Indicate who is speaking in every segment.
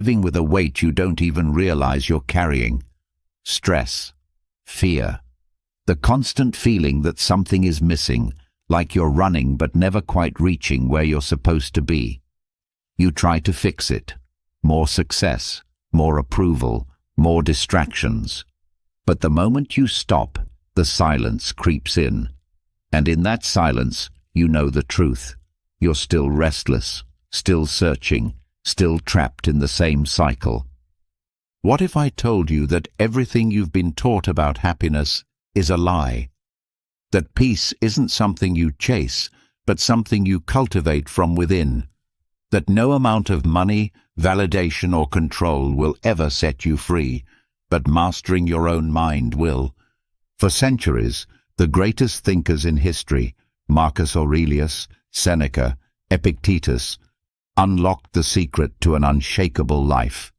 Speaker 1: living with a weight you don't even realize you're carrying. Stress, fear, the constant feeling that something is missing, like you're running but never quite reaching where you're supposed to be. You try to fix it. More success, more approval, more distractions. But the moment you stop, the silence creeps in. And in that silence, you know the truth. You're still restless, still searching, still trapped in the same cycle. What if I told you that everything you've been taught about happiness is a lie? That peace isn't something you chase, but something you cultivate from within? That no amount of money, validation or control will ever set you free, but mastering your own mind will? For centuries, the greatest thinkers in history, Marcus Aurelius, Seneca, Epictetus, unlocked the secret to an unshakable life.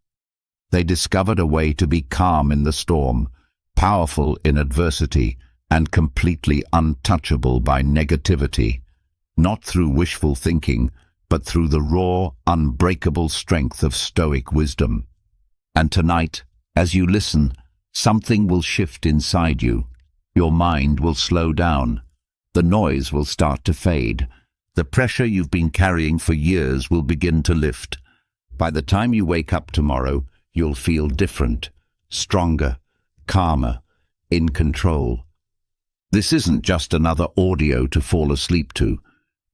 Speaker 1: They discovered a way to be calm in the storm, powerful in adversity, and completely untouchable by negativity, not through wishful thinking, but through the raw, unbreakable strength of Stoic wisdom. And tonight, as you listen, something will shift inside you. Your mind will slow down. The noise will start to fade. The pressure you've been carrying for years will begin to lift. By the time you wake up tomorrow, you'll feel different, stronger, calmer, in control. This isn't just another audio to fall asleep to.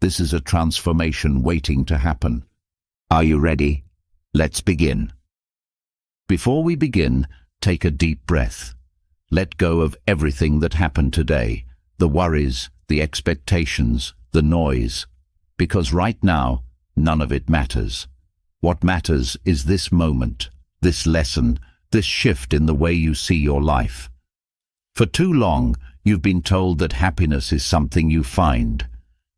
Speaker 1: This is a transformation waiting to happen. Are you ready? Let's begin. Before we begin, take a deep breath. Let go of everything that happened today, the worries, the expectations, the noise, because right now, none of it matters. What matters is this moment, this lesson, this shift in the way you see your life. For too long, you've been told that happiness is something you find,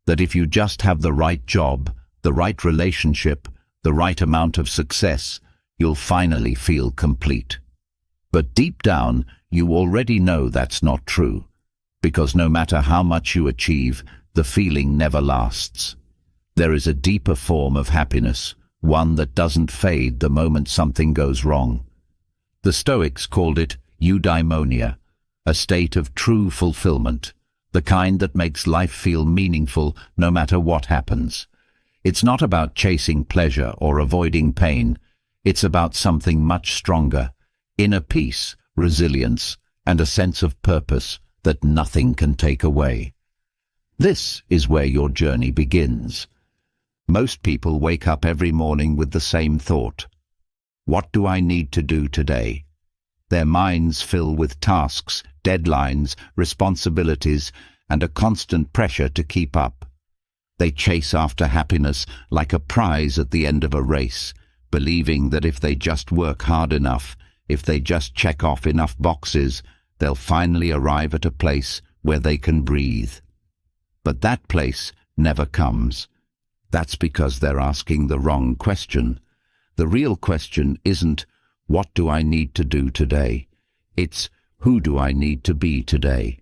Speaker 1: that if you just have the right job, the right relationship, the right amount of success, you'll finally feel complete. But deep down, you already know that's not true, because no matter how much you achieve, the feeling never lasts. There is a deeper form of happiness, one that doesn't fade the moment something goes wrong. The Stoics called it eudaimonia, a state of true fulfillment, the kind that makes life feel meaningful no matter what happens. It's not about chasing pleasure or avoiding pain. It's about something much stronger, inner peace, resilience, and a sense of purpose that nothing can take away. This is where your journey begins. Most people wake up every morning with the same thought. What do I need to do today? Their minds fill with tasks, deadlines, responsibilities, and a constant pressure to keep up. They chase after happiness like a prize at the end of a race, believing that if they just work hard enough, if they just check off enough boxes, they'll finally arrive at a place where they can breathe. But that place never comes. That's because they're asking the wrong question. The real question isn't, what do I need to do today? It's, who do I need to be today?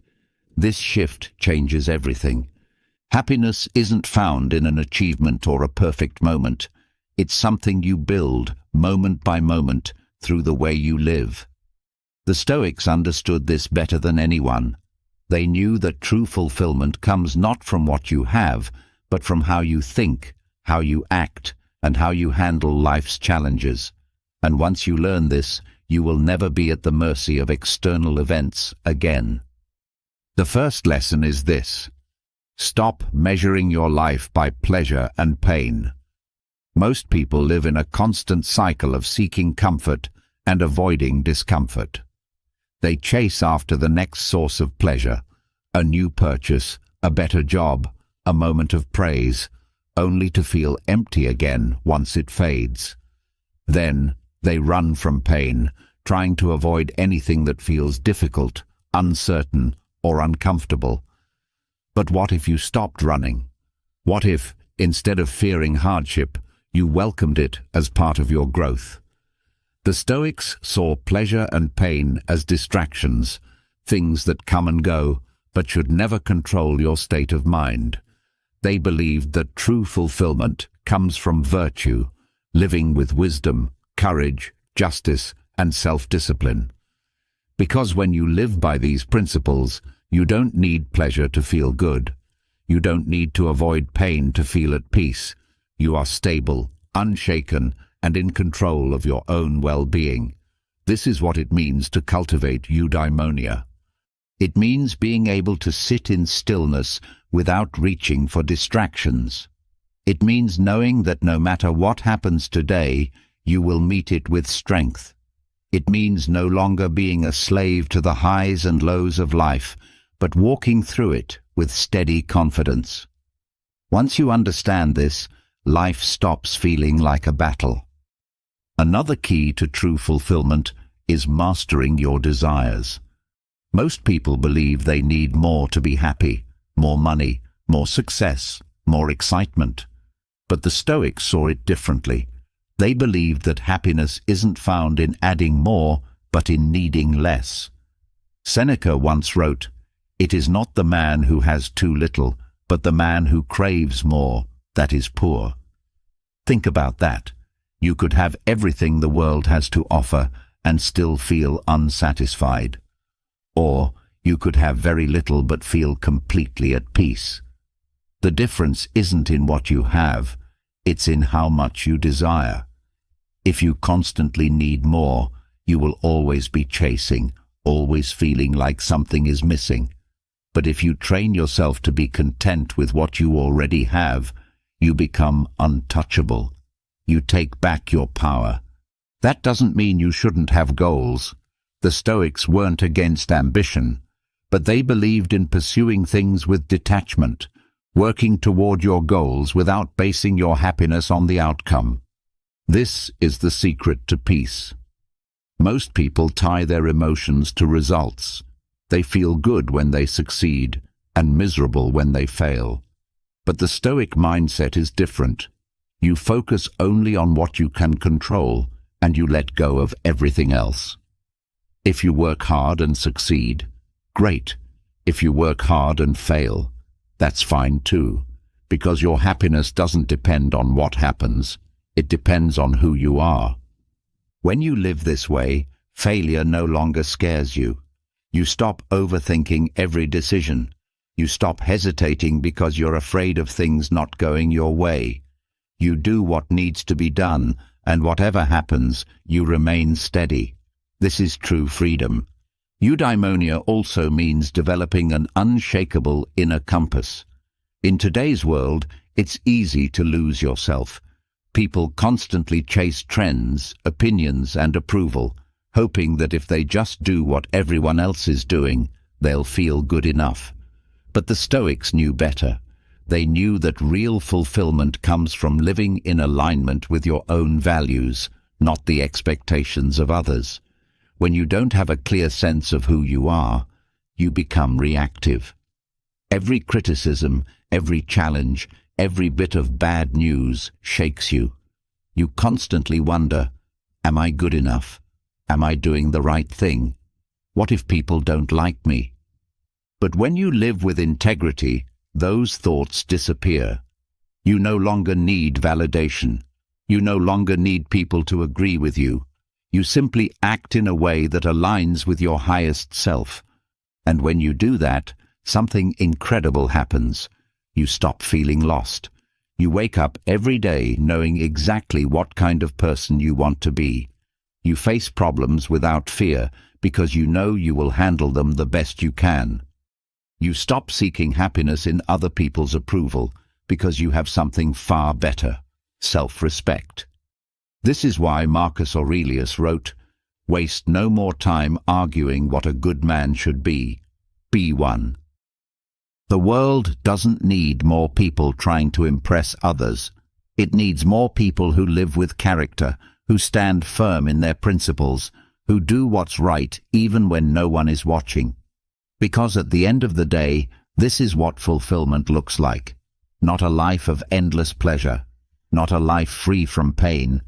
Speaker 1: This shift changes everything. Happiness isn't found in an achievement or a perfect moment. It's something you build, moment by moment, through the way you live. The Stoics understood this better than anyone. They knew that true fulfillment comes not from what you have, but from how you think, how you act, and how you handle life's challenges. And once you learn this, you will never be at the mercy of external events again. The first lesson is this: stop measuring your life by pleasure and pain. Most people live in a constant cycle of seeking comfort and avoiding discomfort. They chase after the next source of pleasure, a new purchase, a better job, a moment of praise, only to feel empty again once it fades. Then they run from pain, trying to avoid anything that feels difficult, uncertain, or uncomfortable. But what if you stopped running? What if, instead of fearing hardship, you welcomed it as part of your growth? The Stoics saw pleasure and pain as distractions, things that come and go, but should never control your state of mind. They believed that true fulfillment comes from virtue, living with wisdom, courage, justice, and self-discipline. Because when you live by these principles, you don't need pleasure to feel good. You don't need to avoid pain to feel at peace. You are stable, unshaken, and in control of your own well-being. This is what it means to cultivate eudaimonia. It means being able to sit in stillness without reaching for distractions. It means knowing that no matter what happens today, you will meet it with strength. It means no longer being a slave to the highs and lows of life, but walking through it with steady confidence. Once you understand this, life stops feeling like a battle. Another key to true fulfillment is mastering your desires. Most people believe they need more to be happy, more money, more success, more excitement. But the Stoics saw it differently. They believed that happiness isn't found in adding more, but in needing less. Seneca once wrote, "It is not the man who has too little, but the man who craves more, that is poor." Think about that. You could have everything the world has to offer and still feel unsatisfied. Or you could have very little but feel completely at peace. The difference isn't in what you have, it's in how much you desire. If you constantly need more, you will always be chasing, always feeling like something is missing. But if you train yourself to be content with what you already have, you become untouchable. You take back your power. That doesn't mean you shouldn't have goals. The Stoics weren't against ambition, but they believed in pursuing things with detachment, working toward your goals without basing your happiness on the outcome. This is the secret to peace. Most people tie their emotions to results. They feel good when they succeed and miserable when they fail. But the Stoic mindset is different. You focus only on what you can control, and you let go of everything else. If you work hard and succeed, great. If you work hard and fail, that's fine too, because your happiness doesn't depend on what happens. It depends on who you are. When you live this way, failure no longer scares you. You stop overthinking every decision. You stop hesitating because you're afraid of things not going your way. You do what needs to be done, and whatever happens, you remain steady. This is true freedom. Eudaimonia also means developing an unshakable inner compass. In today's world, it's easy to lose yourself. People constantly chase trends, opinions, and approval, hoping that if they just do what everyone else is doing, they'll feel good enough. But the Stoics knew better. They knew that real fulfillment comes from living in alignment with your own values, not the expectations of others. When you don't have a clear sense of who you are, you become reactive. Every criticism, every challenge, every bit of bad news shakes you. You constantly wonder, am I good enough? Am I doing the right thing? What if people don't like me? But when you live with integrity, those thoughts disappear. You no longer need validation. You no longer need people to agree with you. You simply act in a way that aligns with your highest self. And when you do that, something incredible happens. You stop feeling lost. You wake up every day knowing exactly what kind of person you want to be. You face problems without fear because you know you will handle them the best you can. You stop seeking happiness in other people's approval because you have something far better, self-respect. This is why Marcus Aurelius wrote, "Waste no more time arguing what a good man should be. Be one." The world doesn't need more people trying to impress others. It needs more people who live with character, who stand firm in their principles, who do what's right even when no one is watching. Because at the end of the day, this is what fulfillment looks like. Not a life of endless pleasure, not a life free from pain,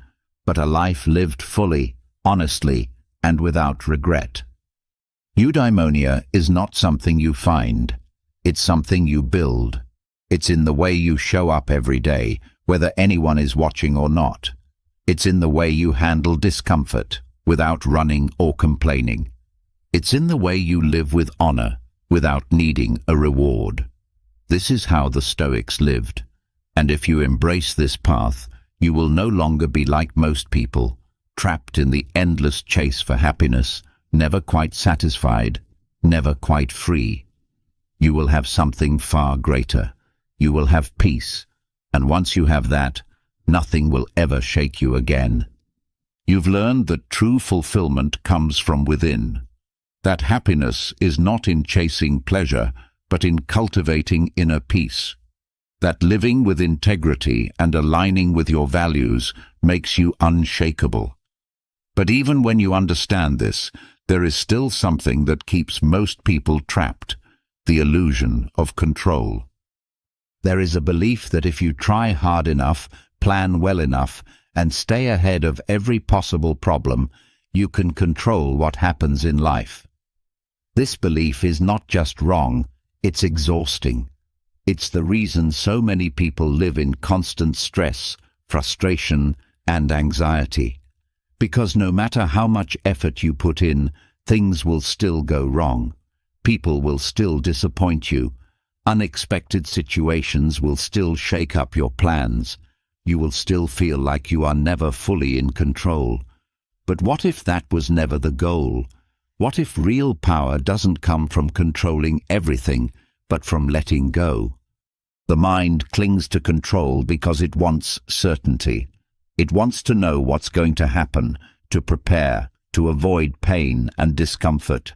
Speaker 1: but a life lived fully, honestly, and without regret. Eudaimonia is not something you find. It's something you build. It's in the way you show up every day, whether anyone is watching or not. It's in the way you handle discomfort without running or complaining. It's in the way you live with honor without needing a reward. This is how the Stoics lived, and if you embrace this path, you will no longer be like most people, trapped in the endless chase for happiness, never quite satisfied, never quite free. You will have something far greater. You will have peace, and once you have that, nothing will ever shake you again. You've learned that true fulfillment comes from within, that happiness is not in chasing pleasure, but in cultivating inner peace, that living with integrity and aligning with your values makes you unshakable. But even when you understand this, there is still something that keeps most people trapped: the illusion of control. There is a belief that if you try hard enough, plan well enough, and stay ahead of every possible problem, you can control what happens in life. This belief is not just wrong, it's exhausting. It's the reason so many people live in constant stress, frustration, and anxiety. Because no matter how much effort you put in, things will still go wrong. People will still disappoint you. Unexpected situations will still shake up your plans. You will still feel like you are never fully in control. But what if that was never the goal? What if real power doesn't come from controlling everything, but from letting go? The mind clings to control because it wants certainty. It wants to know what's going to happen, to prepare, to avoid pain and discomfort.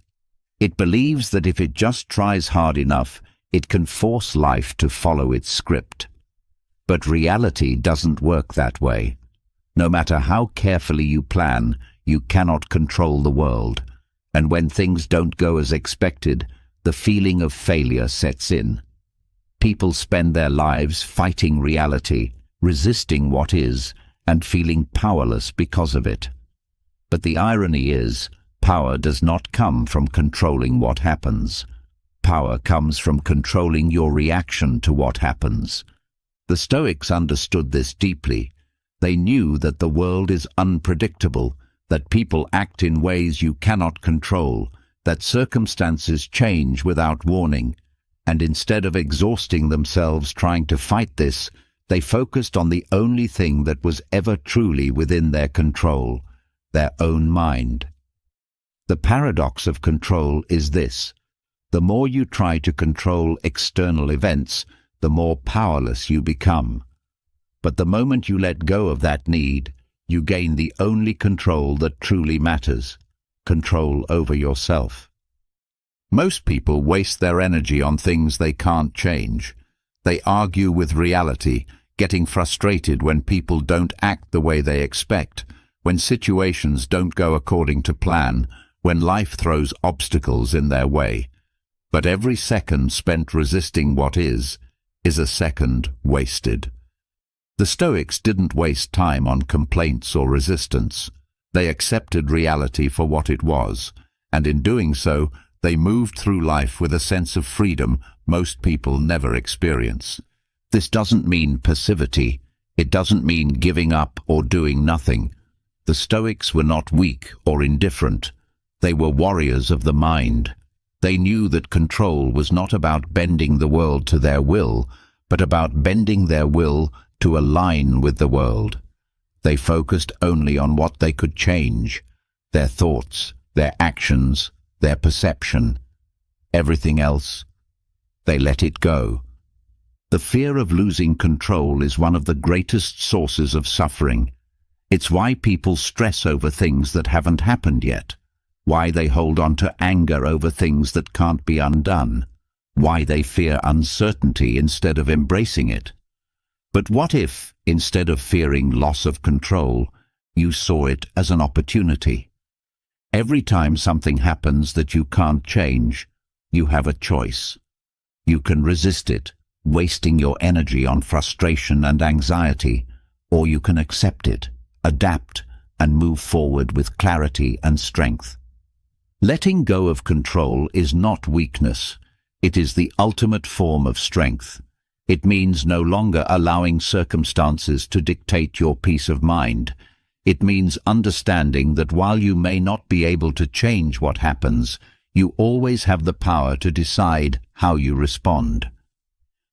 Speaker 1: It believes that if it just tries hard enough, it can force life to follow its script. But reality doesn't work that way. No matter how carefully you plan, you cannot control the world. And when things don't go as expected, the feeling of failure sets in. People spend their lives fighting reality, resisting what is, and feeling powerless because of it. But the irony is, power does not come from controlling what happens. Power comes from controlling your reaction to what happens. The Stoics understood this deeply. They knew that the world is unpredictable, that people act in ways you cannot control, that circumstances change without warning, and instead of exhausting themselves trying to fight this, they focused on the only thing that was ever truly within their control: their own mind. The paradox of control is this: the more you try to control external events, the more powerless you become. But the moment you let go of that need, you gain the only control that truly matters: control over yourself. Most people waste their energy on things they can't change. They argue with reality, getting frustrated when people don't act the way they expect, when situations don't go according to plan, when life throws obstacles in their way. But every second spent resisting what is a second wasted. The Stoics didn't waste time on complaints or resistance. They accepted reality for what it was, and in doing so, they moved through life with a sense of freedom most people never experience. This doesn't mean passivity. It doesn't mean giving up or doing nothing. The Stoics were not weak or indifferent. They were warriors of the mind. They knew that control was not about bending the world to their will, but about bending their will to align with the world. They focused only on what they could change: their thoughts, their actions, their perception. Everything else, they let it go. The fear of losing control is one of the greatest sources of suffering. It's why people stress over things that haven't happened yet, why they hold on to anger over things that can't be undone, why they fear uncertainty instead of embracing it. But what if, instead of fearing loss of control, you saw it as an opportunity? Every time something happens that you can't change, you have a choice. You can resist it, wasting your energy on frustration and anxiety, or you can accept it, adapt, and move forward with clarity and strength. Letting go of control is not weakness. It is the ultimate form of strength. It means no longer allowing circumstances to dictate your peace of mind. It means understanding that while you may not be able to change what happens, you always have the power to decide how you respond.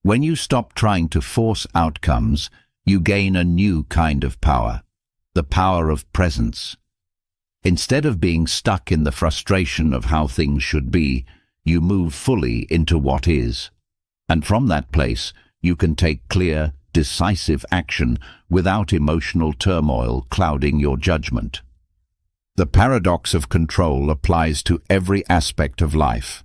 Speaker 1: When you stop trying to force outcomes, you gain a new kind of power, the power of presence. Instead of being stuck in the frustration of how things should be, you move fully into what is. And from that place, you can take clear, decisive action without emotional turmoil clouding your judgment. The paradox of control applies to every aspect of life.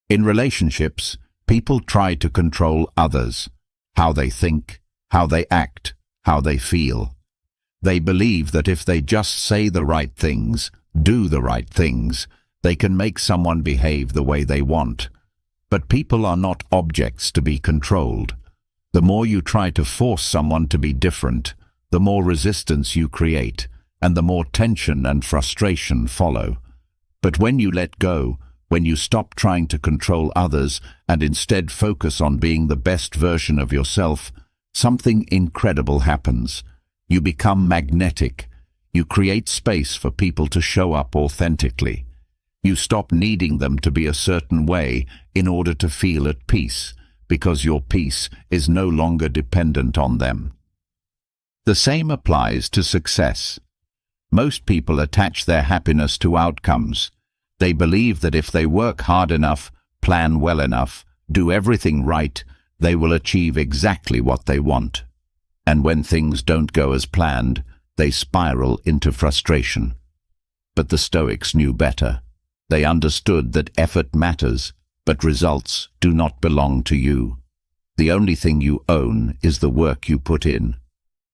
Speaker 1: In relationships, people try to control others, how they think, how they act, how they feel. They believe that if they just say the right things, do the right things, they can make someone behave the way they want. But people are not objects to be controlled. The more you try to force someone to be different, the more resistance you create, and the more tension and frustration follow. But when you let go, when you stop trying to control others and instead focus on being the best version of yourself, something incredible happens. You become magnetic. You create space for people to show up authentically. You stop needing them to be a certain way in order to feel at peace, because your peace is no longer dependent on them. The same applies to success. Most people attach their happiness to outcomes. They believe that if they work hard enough, plan well enough, do everything right, they will achieve exactly what they want. And when things don't go as planned, they spiral into frustration. But the Stoics knew better. They understood that effort matters, but results do not belong to you. The only thing you own is the work you put in.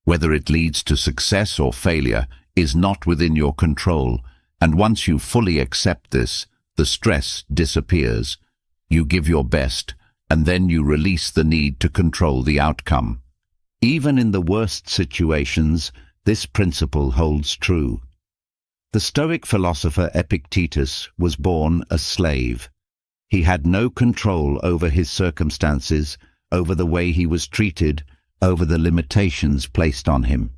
Speaker 1: Whether it leads to success or failure is not within your control, and once you fully accept this, the stress disappears. You give your best, and then you release the need to control the outcome. Even in the worst situations, this principle holds true. The Stoic philosopher Epictetus was born a slave. He had no control over his circumstances, over the way he was treated, over the limitations placed on him.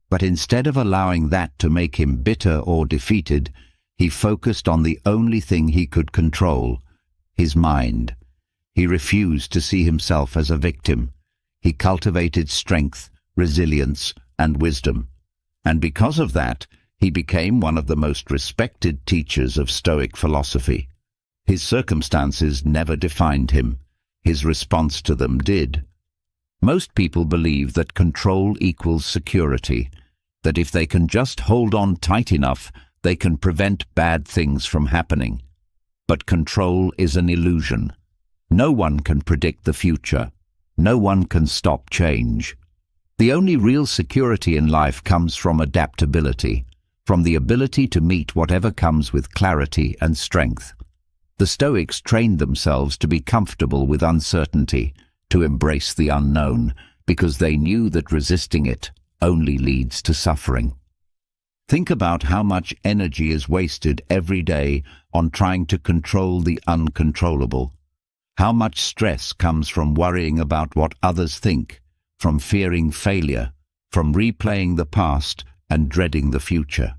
Speaker 1: But instead of allowing that to make him bitter or defeated, he focused on the only thing he could control, his mind. He refused to see himself as a victim. He cultivated strength, resilience, and wisdom. And because of that, he became one of the most respected teachers of Stoic philosophy. His circumstances never defined him. His response to them did. Most people believe that control equals security, that if they can just hold on tight enough, they can prevent bad things from happening. But control is an illusion. No one can predict the future. No one can stop change. The only real security in life comes from adaptability, from the ability to meet whatever comes with clarity and strength. The Stoics trained themselves to be comfortable with uncertainty, to embrace the unknown, because they knew that resisting it only leads to suffering. Think about how much energy is wasted every day on trying to control the uncontrollable. How much stress comes from worrying about what others think, from fearing failure, from replaying the past and dreading the future.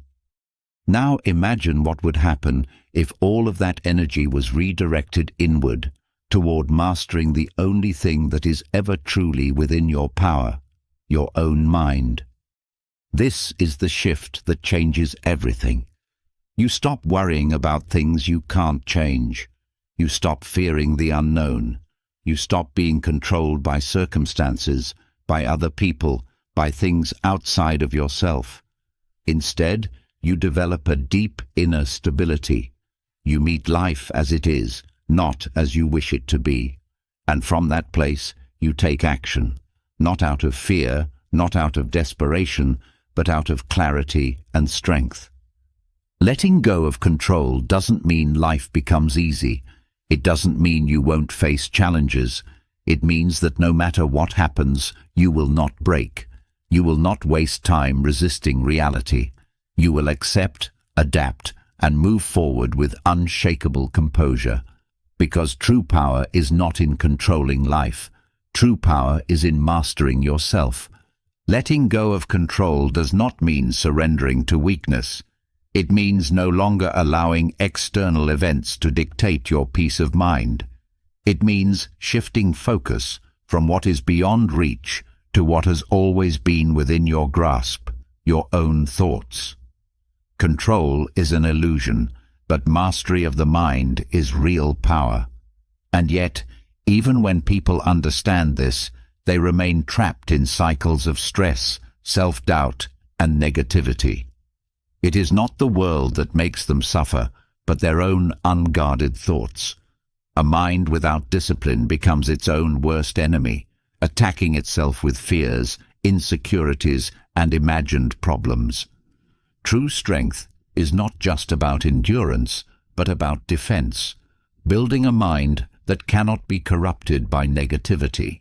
Speaker 1: Now imagine what would happen if all of that energy was redirected inward, toward mastering the only thing that is ever truly within your power, your own mind. This is the shift that changes everything. You stop worrying about things you can't change. You stop fearing the unknown. You stop being controlled by circumstances, by other people, by things outside of yourself. Instead, you develop a deep inner stability. You meet life as it is, not as you wish it to be. And from that place, you take action, not out of fear, not out of desperation, but out of clarity and strength. Letting go of control doesn't mean life becomes easy. It doesn't mean you won't face challenges. It means that no matter what happens, you will not break. You will not waste time resisting reality. You will accept, adapt, and move forward with unshakable composure. Because true power is not in controlling life. True power is in mastering yourself. Letting go of control does not mean surrendering to weakness. It means no longer allowing external events to dictate your peace of mind. It means shifting focus from what is beyond reach to what has always been within your grasp, your own thoughts. Control is an illusion, but mastery of the mind is real power. And yet, even when people understand this, they remain trapped in cycles of stress, self-doubt, and negativity. It is not the world that makes them suffer, but their own unguarded thoughts. A mind without discipline becomes its own worst enemy, attacking itself with fears, insecurities, and imagined problems. True strength is not just about endurance, but about defense, building a mind that cannot be corrupted by negativity.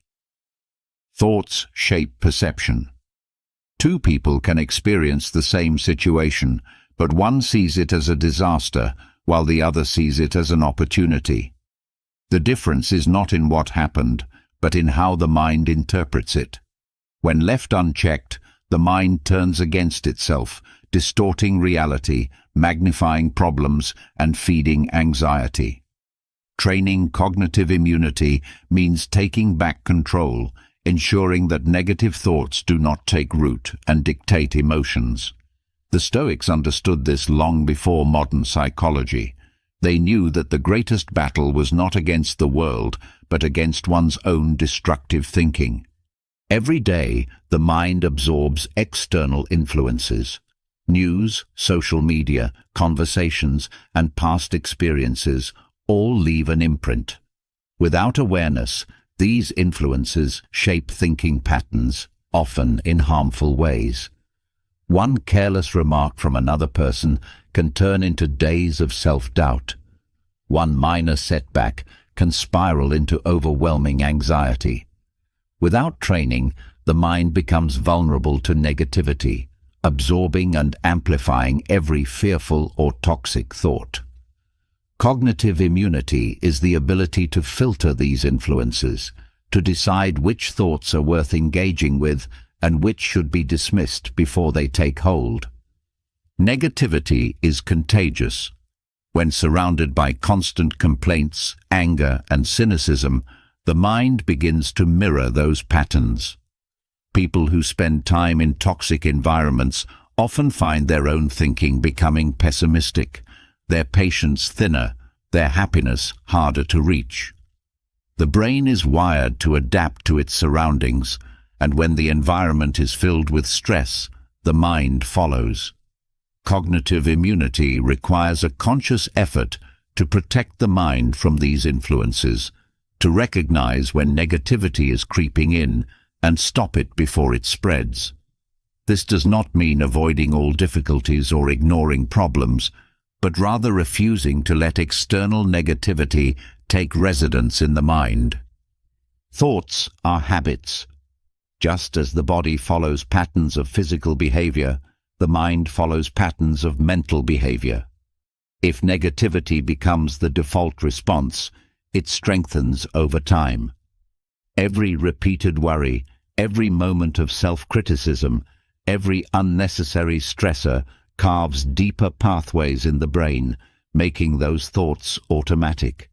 Speaker 1: Thoughts shape perception. Two people can experience the same situation, but one sees it as a disaster, while the other sees it as an opportunity. The difference is not in what happened, but in how the mind interprets it. When left unchecked, the mind turns against itself, distorting reality, magnifying problems, and feeding anxiety. Training cognitive immunity means taking back control, ensuring that negative thoughts do not take root and dictate emotions. The Stoics understood this long before modern psychology. They knew that the greatest battle was not against the world, but against one's own destructive thinking. Every day, the mind absorbs external influences. News, social media, conversations, and past experiences all leave an imprint. Without awareness, these influences shape thinking patterns, often in harmful ways. One careless remark from another person can turn into days of self-doubt. One minor setback can spiral into overwhelming anxiety. Without training, the mind becomes vulnerable to negativity, absorbing and amplifying every fearful or toxic thought. Cognitive immunity is the ability to filter these influences, to decide which thoughts are worth engaging with and which should be dismissed before they take hold. Negativity is contagious. When surrounded by constant complaints, anger, and cynicism, the mind begins to mirror those patterns. People who spend time in toxic environments often find their own thinking becoming pessimistic, their patience thinner, their happiness harder to reach. The brain is wired to adapt to its surroundings, and when the environment is filled with stress, the mind follows. Cognitive immunity requires a conscious effort to protect the mind from these influences, to recognize when negativity is creeping in and stop it before it spreads. This does not mean avoiding all difficulties or ignoring problems, but rather refusing to let external negativity take residence in the mind. Thoughts are habits. Just as the body follows patterns of physical behavior, the mind follows patterns of mental behavior. If negativity becomes the default response, it strengthens over time. Every repeated worry, every moment of self-criticism, every unnecessary stressor carves deeper pathways in the brain, making those thoughts automatic.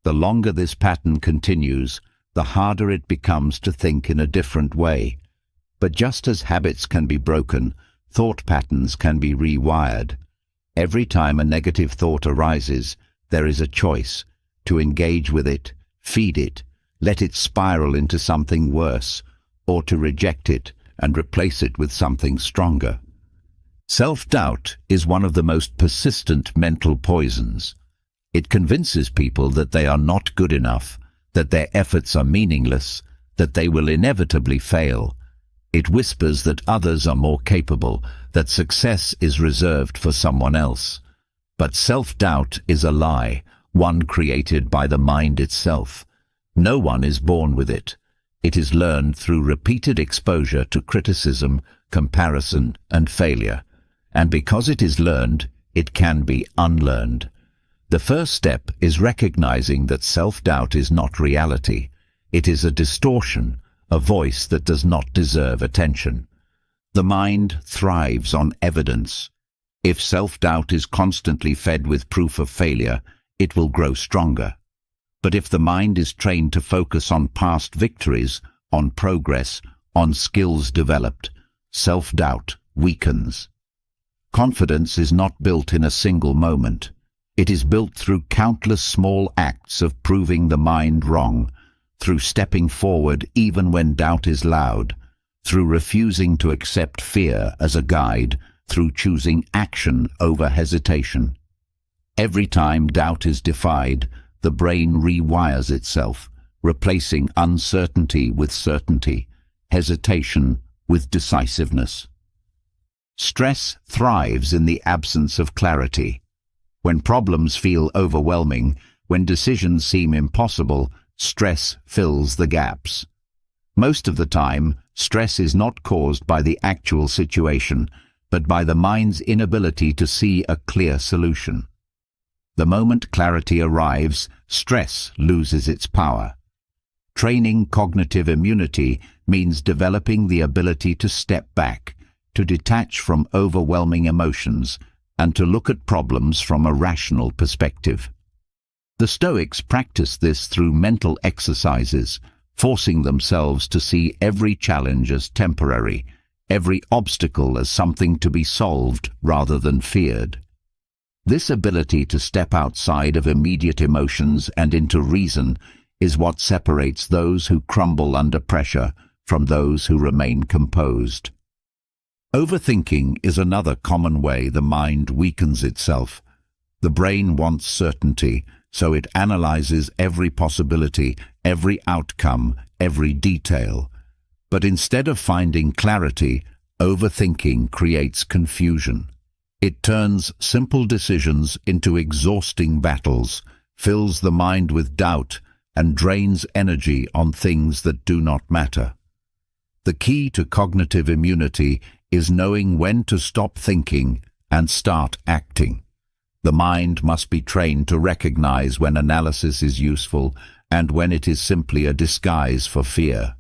Speaker 1: The longer this pattern continues, the harder it becomes to think in a different way. But just as habits can be broken, thought patterns can be rewired. Every time a negative thought arises, there is a choice: to engage with it, feed it, let it spiral into something worse, or to reject it and replace it with something stronger. Self-doubt is one of the most persistent mental poisons. It convinces people that they are not good enough, that their efforts are meaningless, that they will inevitably fail. It whispers that others are more capable, that success is reserved for someone else. But self-doubt is a lie, one created by the mind itself. No one is born with it. It is learned through repeated exposure to criticism, comparison, and failure. And because it is learned, it can be unlearned. The first step is recognizing that self-doubt is not reality. It is a distortion, a voice that does not deserve attention. The mind thrives on evidence. If self-doubt is constantly fed with proof of failure, it will grow stronger. But if the mind is trained to focus on past victories, on progress, on skills developed, self-doubt weakens. Confidence is not built in a single moment. It is built through countless small acts of proving the mind wrong, through stepping forward even when doubt is loud, through refusing to accept fear as a guide, through choosing action over hesitation. Every time doubt is defied, the brain rewires itself, replacing uncertainty with certainty, hesitation with decisiveness. Stress thrives in the absence of clarity. When problems feel overwhelming, when decisions seem impossible, stress fills the gaps. Most of the time, stress is not caused by the actual situation, but by the mind's inability to see a clear solution. The moment clarity arrives, stress loses its power. Training cognitive immunity means developing the ability to step back, to detach from overwhelming emotions, and to look at problems from a rational perspective. The Stoics practiced this through mental exercises, forcing themselves to see every challenge as temporary, every obstacle as something to be solved rather than feared. This ability to step outside of immediate emotions and into reason is what separates those who crumble under pressure from those who remain composed. Overthinking is another common way the mind weakens itself. The brain wants certainty, so it analyzes every possibility, every outcome, every detail. But instead of finding clarity, overthinking creates confusion. It turns simple decisions into exhausting battles, fills the mind with doubt, and drains energy on things that do not matter. The key to cognitive immunity is knowing when to stop thinking and start acting. The mind must be trained to recognize when analysis is useful and when it is simply a disguise for fear.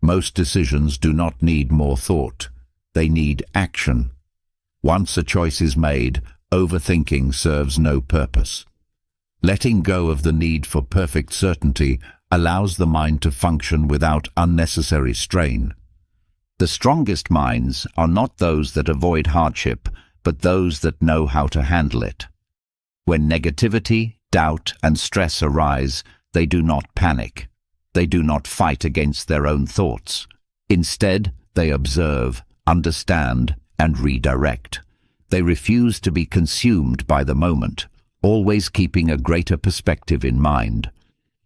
Speaker 1: Most decisions do not need more thought. They need action. Once a choice is made, overthinking serves no purpose. Letting go of the need for perfect certainty allows the mind to function without unnecessary strain. The strongest minds are not those that avoid hardship, but those that know how to handle it. When negativity, doubt, and stress arise, they do not panic. They do not fight against their own thoughts. Instead, they observe, understand, and redirect. They refuse to be consumed by the moment, always keeping a greater perspective in mind.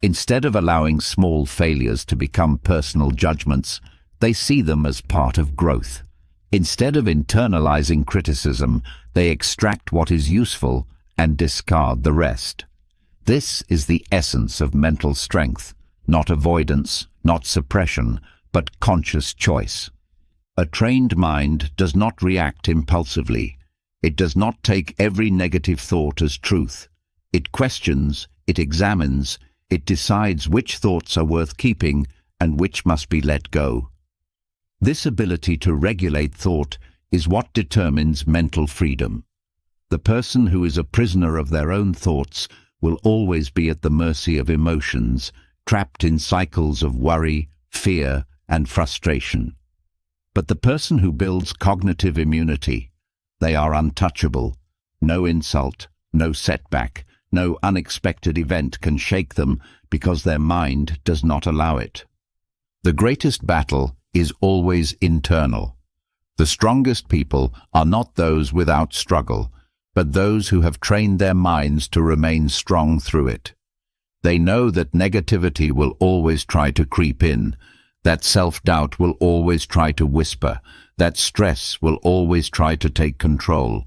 Speaker 1: Instead of allowing small failures to become personal judgments, they see them as part of growth. Instead of internalizing criticism, they extract what is useful and discard the rest. This is the essence of mental strength, not avoidance, not suppression, but conscious choice. A trained mind does not react impulsively. It does not take every negative thought as truth. It questions, it examines, it decides which thoughts are worth keeping and which must be let go. This ability to regulate thought is what determines mental freedom. The person who is a prisoner of their own thoughts will always be at the mercy of emotions, trapped in cycles of worry, fear, and frustration. But the person who builds cognitive immunity, they are untouchable. No insult, no setback, no unexpected event can shake them because their mind does not allow it. The greatest battle is always internal. The strongest people are not those without struggle, but those who have trained their minds to remain strong through it. They know that negativity will always try to creep in, that self-doubt will always try to whisper, that stress will always try to take control.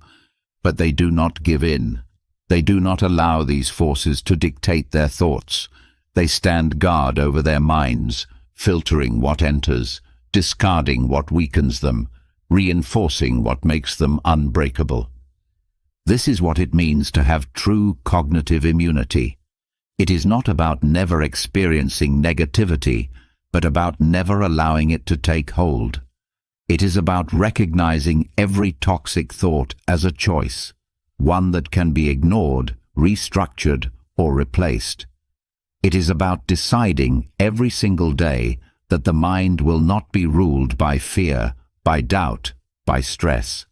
Speaker 1: But they do not give in. They do not allow these forces to dictate their thoughts. They stand guard over their minds, filtering what enters, discarding what weakens them, reinforcing what makes them unbreakable. This is what it means to have true cognitive immunity. It is not about never experiencing negativity, but but about never allowing it to take hold. It is about recognizing every toxic thought as a choice, one that can be ignored, restructured, or replaced. It is about deciding every single day that the mind will not be ruled by fear, by doubt, by stress.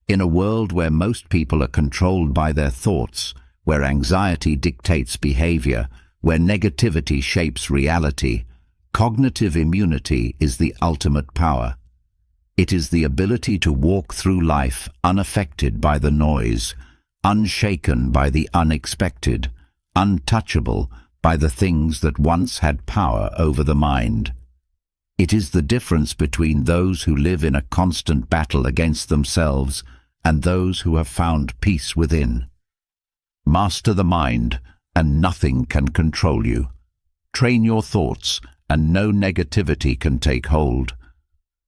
Speaker 1: In a world where most people are controlled by their thoughts, where anxiety dictates behavior, where negativity shapes reality, cognitive immunity is the ultimate power. It is the ability to walk through life unaffected by the noise, unshaken by the unexpected, untouchable by the things that once had power over the mind. It is the difference between those who live in a constant battle against themselves and those who have found peace within. Master the mind, and nothing can control you. Train your thoughts, and no negativity can take hold.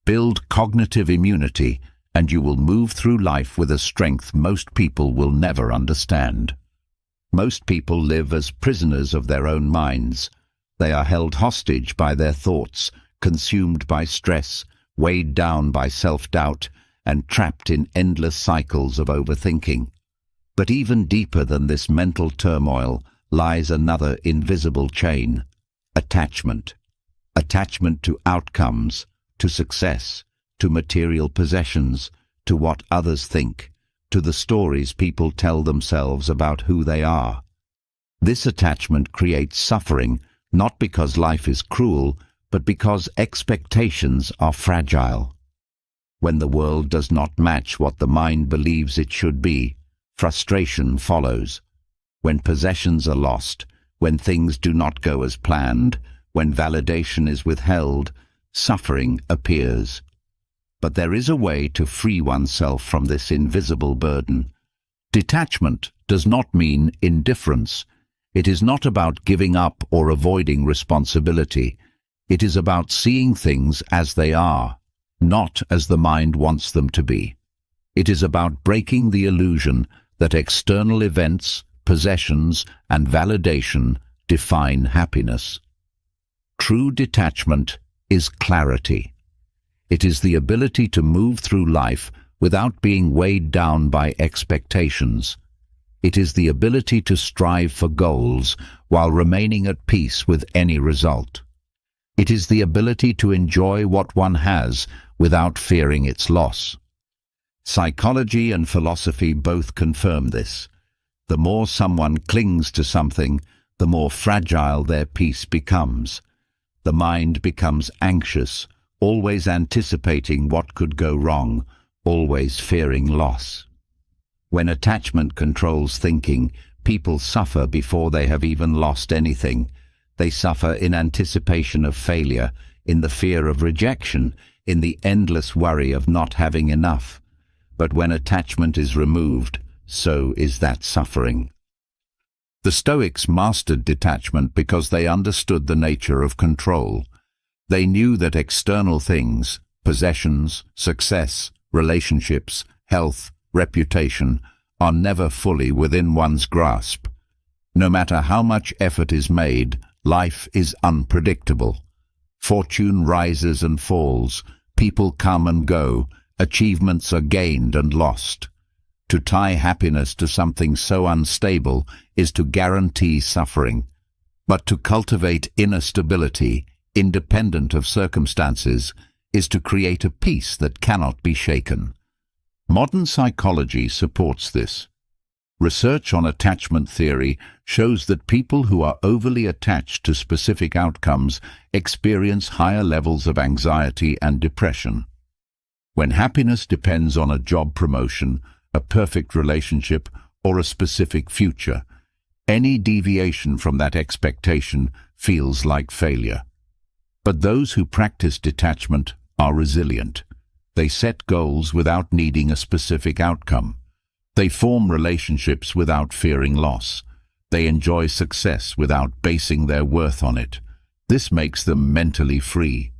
Speaker 1: Build cognitive immunity, and you will move through life with a strength most people will never understand. Most people live as prisoners of their own minds. They are held hostage by their thoughts, consumed by stress, weighed down by self-doubt, and trapped in endless cycles of overthinking. But even deeper than this mental turmoil lies another invisible chain: attachment. Attachment to outcomes, to success, to material possessions, to what others think, to the stories people tell themselves about who they are. This attachment creates suffering, not because life is cruel, but because expectations are fragile. When the world does not match what the mind believes it should be, frustration follows. When possessions are lost, when things do not go as planned, when validation is withheld, suffering appears. But there is a way to free oneself from this invisible burden. Detachment does not mean indifference. It is not about giving up or avoiding responsibility. It is about seeing things as they are, not as the mind wants them to be. It is about breaking the illusion that external events, possessions, and validation define happiness. True detachment is clarity. It is the ability to move through life without being weighed down by expectations. It is the ability to strive for goals while remaining at peace with any result. It is the ability to enjoy what one has without fearing its loss. Psychology and philosophy both confirm this. The more someone clings to something, the more fragile their peace becomes. The mind becomes anxious, always anticipating what could go wrong, always fearing loss. When attachment controls thinking, people suffer before they have even lost anything. They suffer in anticipation of failure, in the fear of rejection, in the endless worry of not having enough. But when attachment is removed, so is that suffering. The Stoics mastered detachment because they understood the nature of control. They knew that external things, possessions, success, relationships, health, reputation, are never fully within one's grasp. No matter how much effort is made, life is unpredictable. Fortune rises and falls, people come and go, achievements are gained and lost. To tie happiness to something so unstable is to guarantee suffering. But to cultivate inner stability, independent of circumstances, is to create a peace that cannot be shaken. Modern psychology supports this. Research on attachment theory shows that people who are overly attached to specific outcomes experience higher levels of anxiety and depression. When happiness depends on a job promotion, a perfect relationship, or a specific future, any deviation from that expectation feels like failure. But those who practice detachment are resilient. They set goals without needing a specific outcome. They form relationships without fearing loss. They enjoy success without basing their worth on it. This makes them mentally free.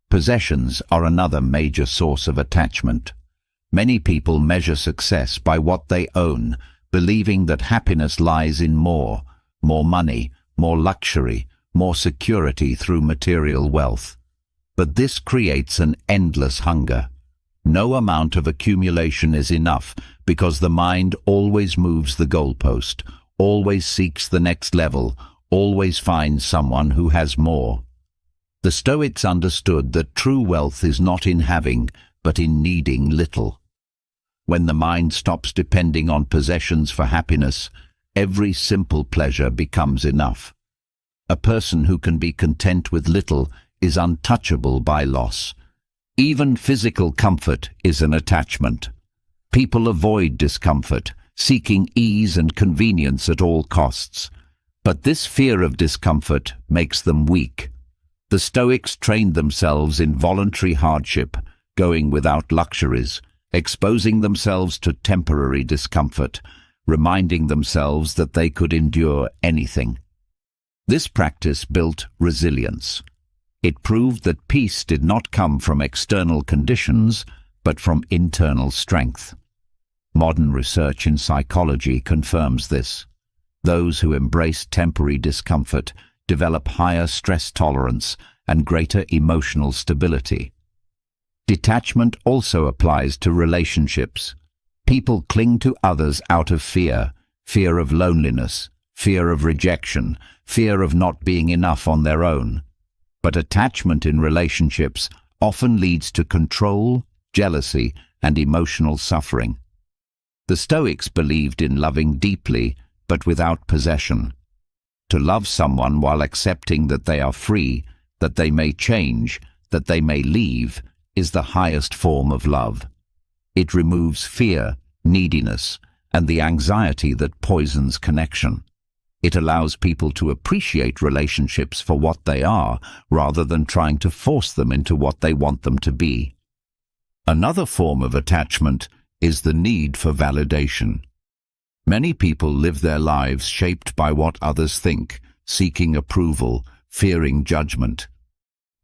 Speaker 1: Possessions are another major source of attachment. Many people measure success by what they own, believing that happiness lies in more money, more luxury, more security through material wealth. But this creates an endless hunger. No amount of accumulation is enough because the mind always moves the goalpost, always seeks the next level, always finds someone who has more. The Stoics understood that true wealth is not in having, but in needing little. When the mind stops depending on possessions for happiness, every simple pleasure becomes enough. A person who can be content with little is untouchable by loss. Even physical comfort is an attachment. People avoid discomfort, seeking ease and convenience at all costs. But this fear of discomfort makes them weak. The Stoics trained themselves in voluntary hardship, going without luxuries, exposing themselves to temporary discomfort, reminding themselves that they could endure anything. This practice built resilience. It proved that peace did not come from external conditions, but from internal strength. Modern research in psychology confirms this. Those who embrace temporary discomfort develop higher stress tolerance and greater emotional stability. Detachment also applies to relationships. People cling to others out of fear, fear of loneliness, fear of rejection, fear of not being enough on their own. But attachment in relationships often leads to control, jealousy, and emotional suffering. The Stoics believed in loving deeply, but without possession. To love someone while accepting that they are free, that they may change, that they may leave, is the highest form of love. It removes fear, neediness, and the anxiety that poisons connection. It allows people to appreciate relationships for what they are, rather than trying to force them into what they want them to be. Another form of attachment is the need for validation. Many people live their lives shaped by what others think, seeking approval, fearing judgment.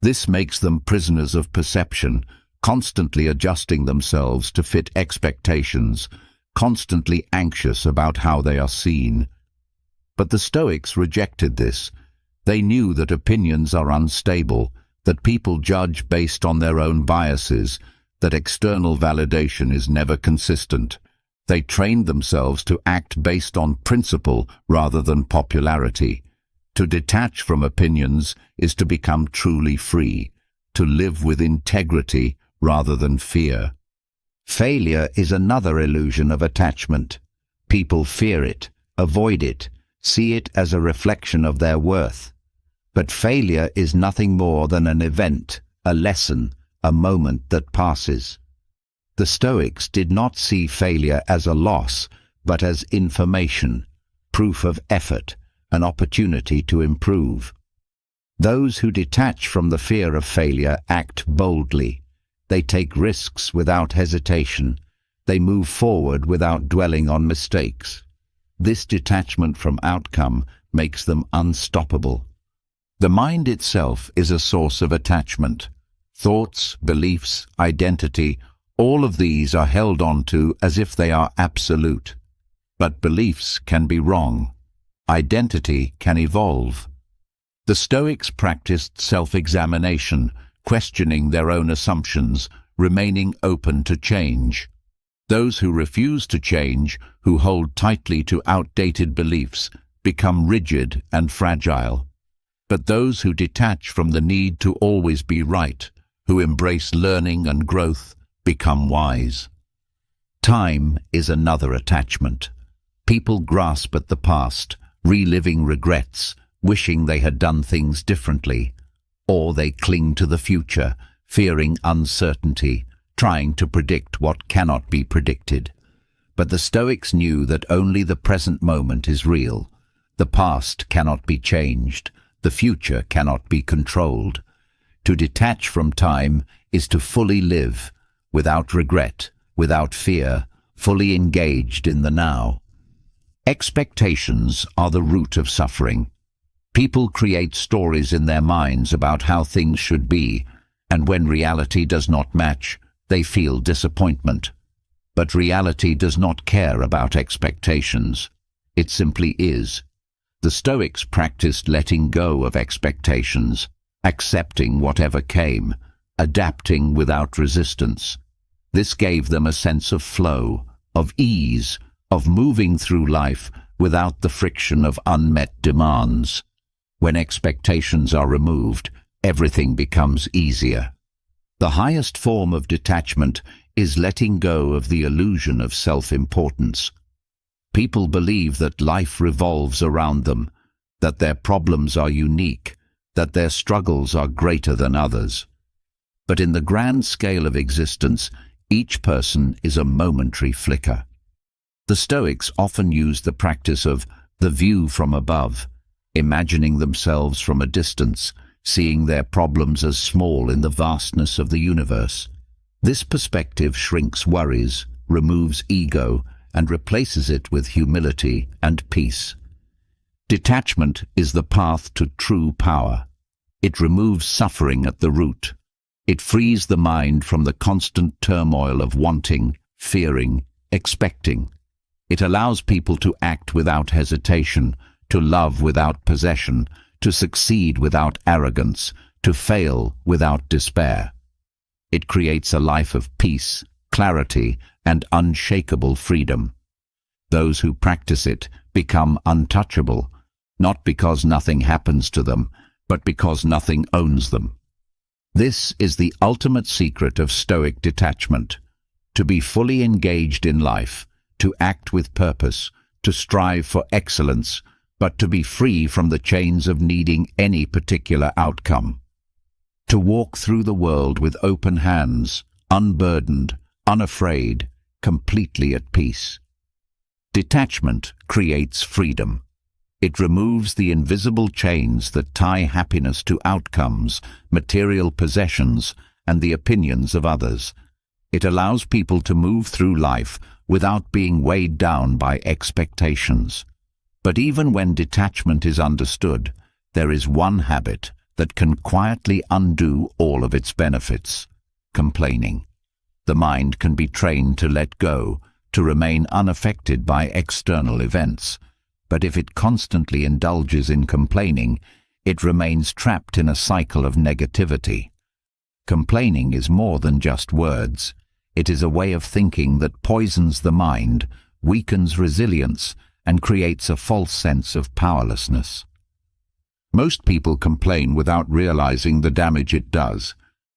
Speaker 1: This makes them prisoners of perception, constantly adjusting themselves to fit expectations, constantly anxious about how they are seen. But the Stoics rejected this. They knew that opinions are unstable, that people judge based on their own biases, that external validation is never consistent. They trained themselves to act based on principle rather than popularity. To detach from opinions is to become truly free, to live with integrity rather than fear. Failure is another illusion of attachment. People fear it, avoid it, see it as a reflection of their worth. But failure is nothing more than an event, a lesson, a moment that passes. The Stoics did not see failure as a loss, but as information, proof of effort, an opportunity to improve. Those who detach from the fear of failure act boldly. They take risks without hesitation. They move forward without dwelling on mistakes. This detachment from outcome makes them unstoppable. The mind itself is a source of attachment. Thoughts, beliefs, identity, all of these are held onto as if they are absolute. But beliefs can be wrong. Identity can evolve. The Stoics practiced self-examination, questioning their own assumptions, remaining open to change. Those who refuse to change, who hold tightly to outdated beliefs, become rigid and fragile. But those who detach from the need to always be right, who embrace learning and growth, become wise. Time is another attachment. People grasp at the past, reliving regrets, wishing they had done things differently. Or they cling to the future, fearing uncertainty, trying to predict what cannot be predicted. But the Stoics knew that only the present moment is real. The past cannot be changed. The future cannot be controlled. To detach from time is to fully live, without regret, without fear, fully engaged in the now. Expectations are the root of suffering. People create stories in their minds about how things should be, and when reality does not match, they feel disappointment. But reality does not care about expectations. It simply is. The Stoics practiced letting go of expectations, accepting whatever came, adapting without resistance. This gave them a sense of flow, of ease, of moving through life without the friction of unmet demands. When expectations are removed, everything becomes easier. The highest form of detachment is letting go of the illusion of self-importance. People believe that life revolves around them, that their problems are unique, that their struggles are greater than others. But in the grand scale of existence, each person is a momentary flicker. The Stoics often use the practice of the view from above, imagining themselves from a distance, seeing their problems as small in the vastness of the universe. This perspective shrinks worries, removes ego, and replaces it with humility and peace. Detachment is the path to true power. It removes suffering at the root. It frees the mind from the constant turmoil of wanting, fearing, expecting. It allows people to act without hesitation, to love without possession, to succeed without arrogance, to fail without despair. It creates a life of peace, clarity, and unshakable freedom. Those who practice it become untouchable, not because nothing happens to them, but because nothing owns them. This is the ultimate secret of Stoic detachment: to be fully engaged in life, to act with purpose, to strive for excellence, but to be free from the chains of needing any particular outcome. To walk through the world with open hands, unburdened, unafraid, completely at peace. Detachment creates freedom. It removes the invisible chains that tie happiness to outcomes, material possessions, and the opinions of others. It allows people to move through life without being weighed down by expectations. But even when detachment is understood, there is one habit that can quietly undo all of its benefits: complaining. The mind can be trained to let go, to remain unaffected by external events. But if it constantly indulges in complaining, it remains trapped in a cycle of negativity. Complaining is more than just words. It is a way of thinking that poisons the mind, weakens resilience, and creates a false sense of powerlessness. Most people complain without realizing the damage it does.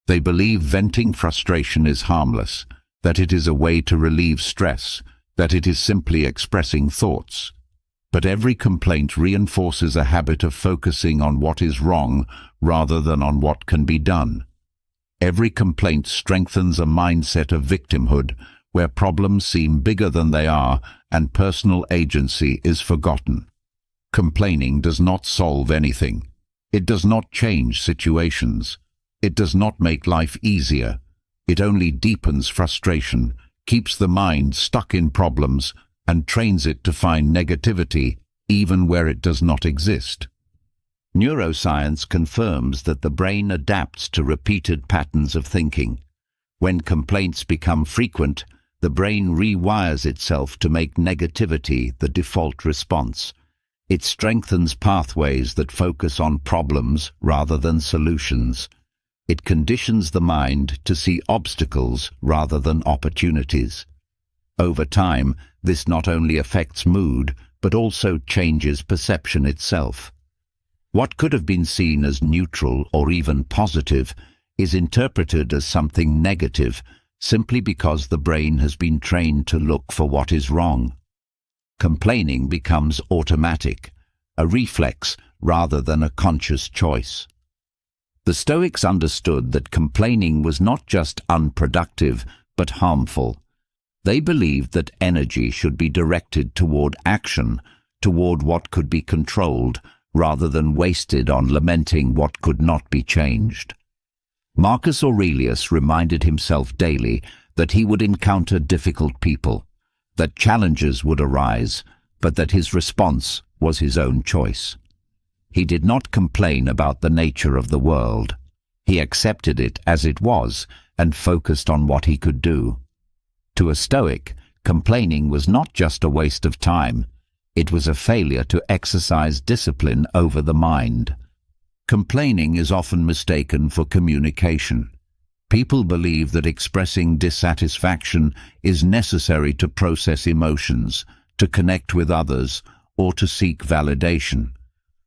Speaker 1: They believe venting frustration is harmless, that it is a way to relieve stress, that it is simply expressing thoughts. But every complaint reinforces a habit of focusing on what is wrong rather than on what can be done. Every complaint strengthens a mindset of victimhood, where problems seem bigger than they are and personal agency is forgotten. Complaining does not solve anything. It does not change situations. It does not make life easier. It only deepens frustration, keeps the mind stuck in problems, and trains it to find negativity even where it does not exist. Neuroscience confirms that the brain adapts to repeated patterns of thinking. When complaints become frequent, the brain rewires itself to make negativity the default response. It strengthens pathways that focus on problems rather than solutions. It conditions the mind to see obstacles rather than opportunities. Over time, this not only affects mood, but also changes perception itself. What could have been seen as neutral or even positive is interpreted as something negative simply because the brain has been trained to look for what is wrong. Complaining becomes automatic, a reflex rather than a conscious choice. The Stoics understood that complaining was not just unproductive, but harmful. They believed that energy should be directed toward action, toward what could be controlled, rather than wasted on lamenting what could not be changed. Marcus Aurelius reminded himself daily that he would encounter difficult people, that challenges would arise, but that his response was his own choice. He did not complain about the nature of the world. He accepted it as it was and focused on what he could do. To a Stoic, complaining was not just a waste of time. It was a failure to exercise discipline over the mind. Complaining is often mistaken for communication. People believe that expressing dissatisfaction is necessary to process emotions, to connect with others, or to seek validation.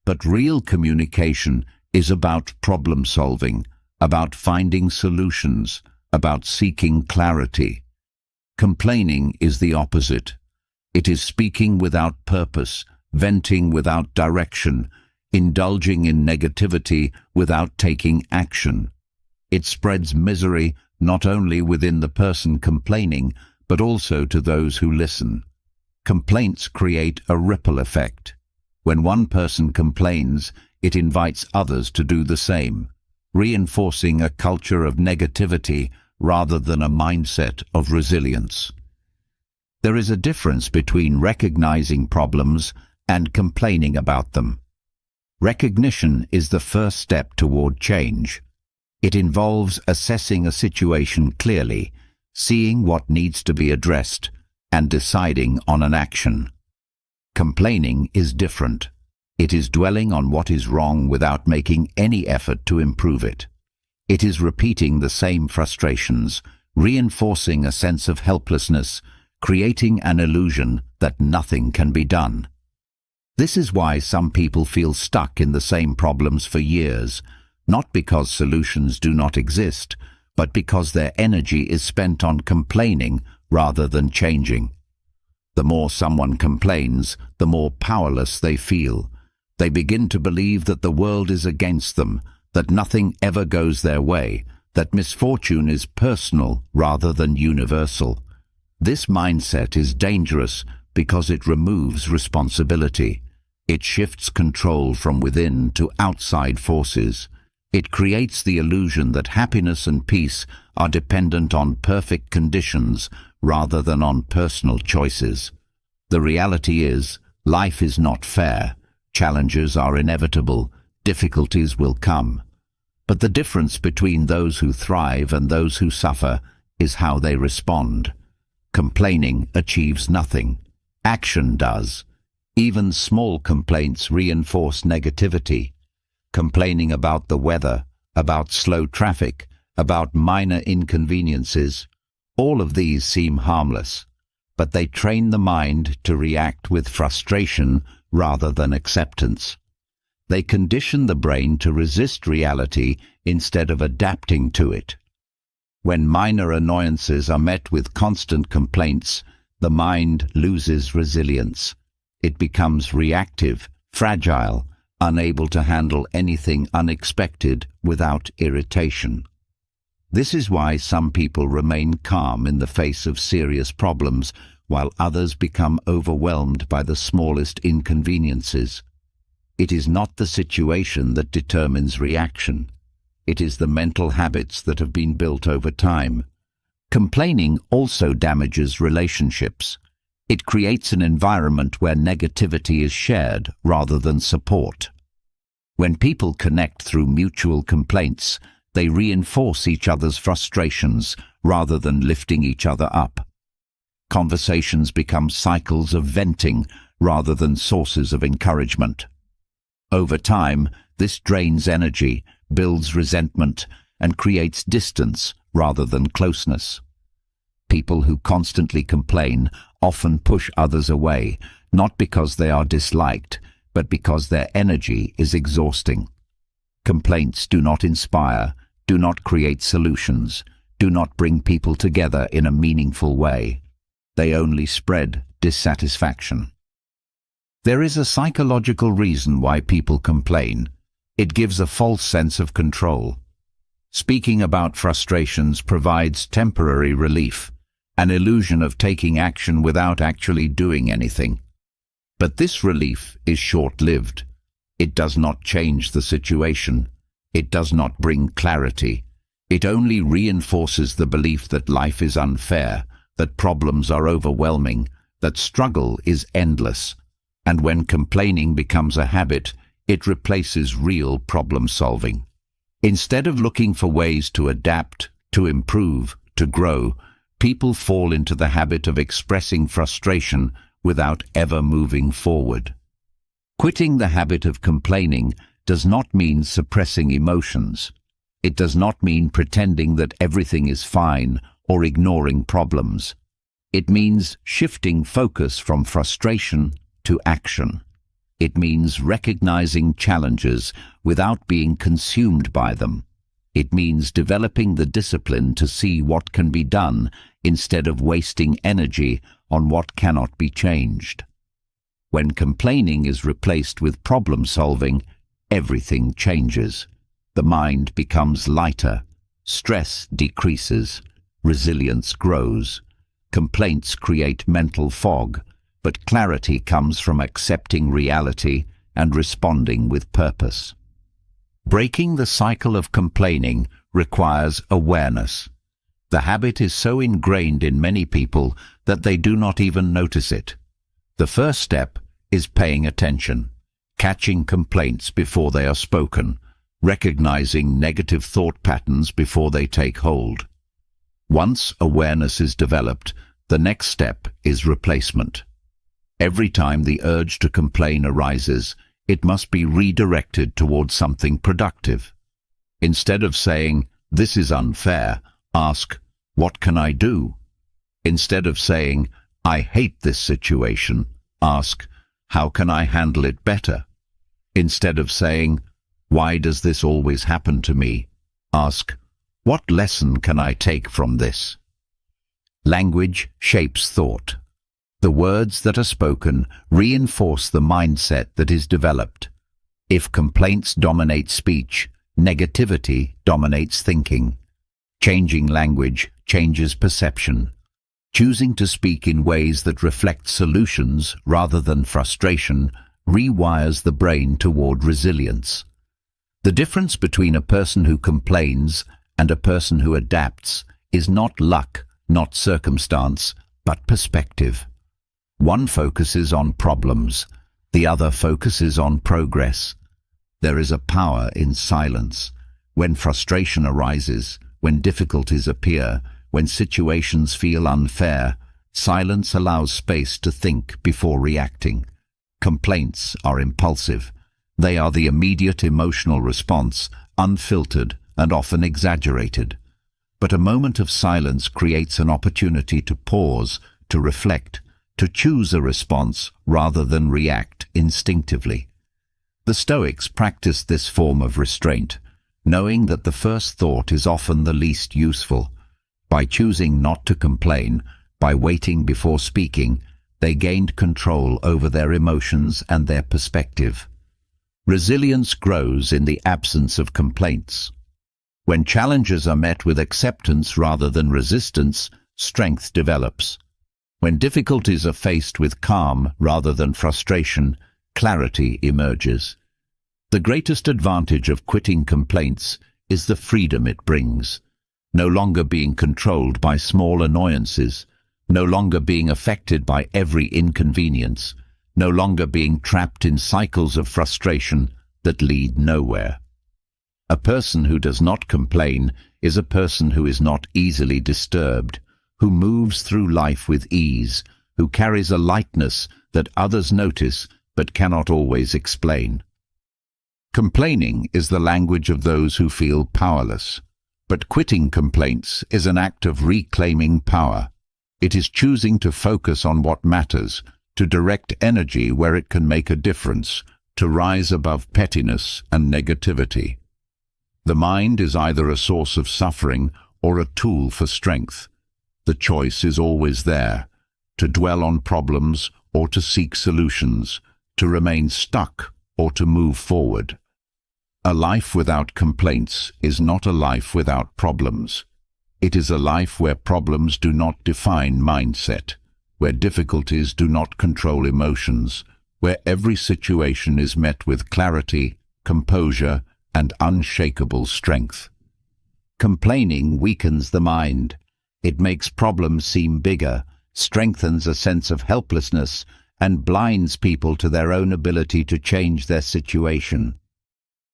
Speaker 1: But real communication is about problem solving, about finding solutions, about seeking clarity. Complaining is the opposite. It is speaking without purpose, venting without direction, indulging in negativity without taking action. It spreads misery not only within the person complaining, but also to those who listen. Complaints create a ripple effect. When one person complains, it invites others to do the same, reinforcing a culture of negativity rather than a mindset of resilience. There is a difference between recognizing problems and complaining about them. Recognition is the first step toward change. It involves assessing a situation clearly, seeing what needs to be addressed, and deciding on an action. Complaining is different. It is dwelling on what is wrong without making any effort to improve it. It is repeating the same frustrations, reinforcing a sense of helplessness, creating an illusion that nothing can be done. This is why some people feel stuck in the same problems for years, not because solutions do not exist, but because their energy is spent on complaining rather than changing. The more someone complains, the more powerless they feel. They begin to believe that the world is against them, that nothing ever goes their way, that misfortune is personal rather than universal. This mindset is dangerous because it removes responsibility. It shifts control from within to outside forces. It creates the illusion that happiness and peace are dependent on perfect conditions rather than on personal choices. The reality is, life is not fair. Challenges are inevitable. Difficulties will come. But the difference between those who thrive and those who suffer is how they respond. Complaining achieves nothing. Action does. Even small complaints reinforce negativity. Complaining about the weather, about slow traffic, about minor inconveniences, all of these seem harmless, but they train the mind to react with frustration rather than acceptance. They condition the brain to resist reality instead of adapting to it. When minor annoyances are met with constant complaints, the mind loses resilience. It becomes reactive, fragile, unable to handle anything unexpected without irritation. This is why some people remain calm in the face of serious problems, while others become overwhelmed by the smallest inconveniences. It is not the situation that determines reaction. It is the mental habits that have been built over time. Complaining also damages relationships. It creates an environment where negativity is shared rather than support. When people connect through mutual complaints, they reinforce each other's frustrations rather than lifting each other up. Conversations become cycles of venting rather than sources of encouragement. Over time, this drains energy, builds resentment, and creates distance rather than closeness. People who constantly complain often push others away, not because they are disliked, but because their energy is exhausting. Complaints do not inspire, do not create solutions, do not bring people together in a meaningful way. They only spread dissatisfaction. There is a psychological reason why people complain. It gives a false sense of control. Speaking about frustrations provides temporary relief, an illusion of taking action without actually doing anything. But this relief is short-lived. It does not change the situation. It does not bring clarity. It only reinforces the belief that life is unfair, that problems are overwhelming, that struggle is endless. And when complaining becomes a habit, it replaces real problem solving. Instead of looking for ways to adapt, to improve, to grow, people fall into the habit of expressing frustration without ever moving forward. Quitting the habit of complaining does not mean suppressing emotions. It does not mean pretending that everything is fine or ignoring problems. It means shifting focus from frustration to action. It means recognizing challenges without being consumed by them. It means developing the discipline to see what can be done instead of wasting energy on what cannot be changed. When complaining is replaced with problem-solving, everything changes. The mind becomes lighter, stress decreases, resilience grows. Complaints create mental fog, but clarity comes from accepting reality and responding with purpose. Breaking the cycle of complaining requires awareness. The habit is so ingrained in many people that they do not even notice it. The first step is paying attention, catching complaints before they are spoken, recognizing negative thought patterns before they take hold. Once awareness is developed, the next step is replacement. Every time the urge to complain arises, it must be redirected towards something productive. Instead of saying, "This is unfair," ask, "What can I do?" Instead of saying, "I hate this situation," ask, "How can I handle it better?" Instead of saying, "Why does this always happen to me?" ask, "What lesson can I take from this?" Language shapes thought. The words that are spoken reinforce the mindset that is developed. If complaints dominate speech, negativity dominates thinking. Changing language changes perception. Choosing to speak in ways that reflect solutions rather than frustration rewires the brain toward resilience. The difference between a person who complains and a person who adapts is not luck, not circumstance, but perspective. One focuses on problems, the other focuses on progress. There is a power in silence. When frustration arises, when difficulties appear, when situations feel unfair, silence allows space to think before reacting. Complaints are impulsive. They are the immediate emotional response, unfiltered and often exaggerated. But a moment of silence creates an opportunity to pause, to reflect, to choose a response rather than react instinctively. The Stoics practiced this form of restraint, knowing that the first thought is often the least useful. By choosing not to complain, by waiting before speaking, they gained control over their emotions and their perspective. Resilience grows in the absence of complaints. When challenges are met with acceptance rather than resistance, strength develops. When difficulties are faced with calm rather than frustration, clarity emerges. The greatest advantage of quitting complaints is the freedom it brings. No longer being controlled by small annoyances, no longer being affected by every inconvenience, no longer being trapped in cycles of frustration that lead nowhere. A person who does not complain is a person who is not easily disturbed, who moves through life with ease, who carries a lightness that others notice but cannot always explain. Complaining is the language of those who feel powerless, but quitting complaints is an act of reclaiming power. It is choosing to focus on what matters, to direct energy where it can make a difference, to rise above pettiness and negativity. The mind is either a source of suffering or a tool for strength. The choice is always there, to dwell on problems or to seek solutions, to remain stuck or to move forward. A life without complaints is not a life without problems. It is a life where problems do not define mindset, where difficulties do not control emotions, where every situation is met with clarity, composure, and unshakable strength. Complaining weakens the mind. It makes problems seem bigger, strengthens a sense of helplessness, and blinds people to their own ability to change their situation.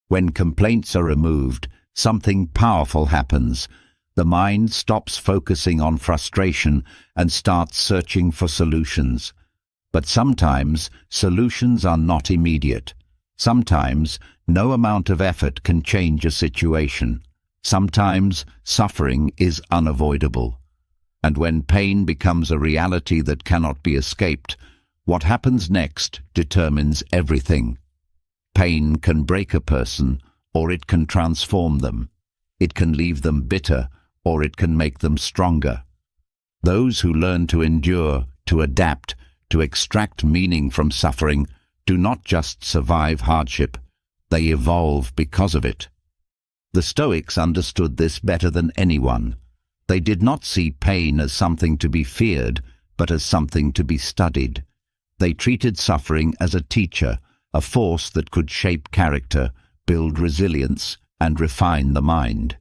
Speaker 1: When complaints are removed, something powerful happens. The mind stops focusing on frustration and starts searching for solutions. But sometimes solutions are not immediate. Sometimes no amount of effort can change a situation. Sometimes suffering is unavoidable. And when pain becomes a reality that cannot be escaped, what happens next determines everything. Pain can break a person, or it can transform them. It can leave them bitter, or it can make them stronger. Those who learn to endure, to adapt, to extract meaning from suffering, do not just survive hardship, they evolve because of it. The Stoics understood this better than anyone. They did not see pain as something to be feared, but as something to be studied. They treated suffering as a teacher, a force that could shape character, build resilience, and refine the mind.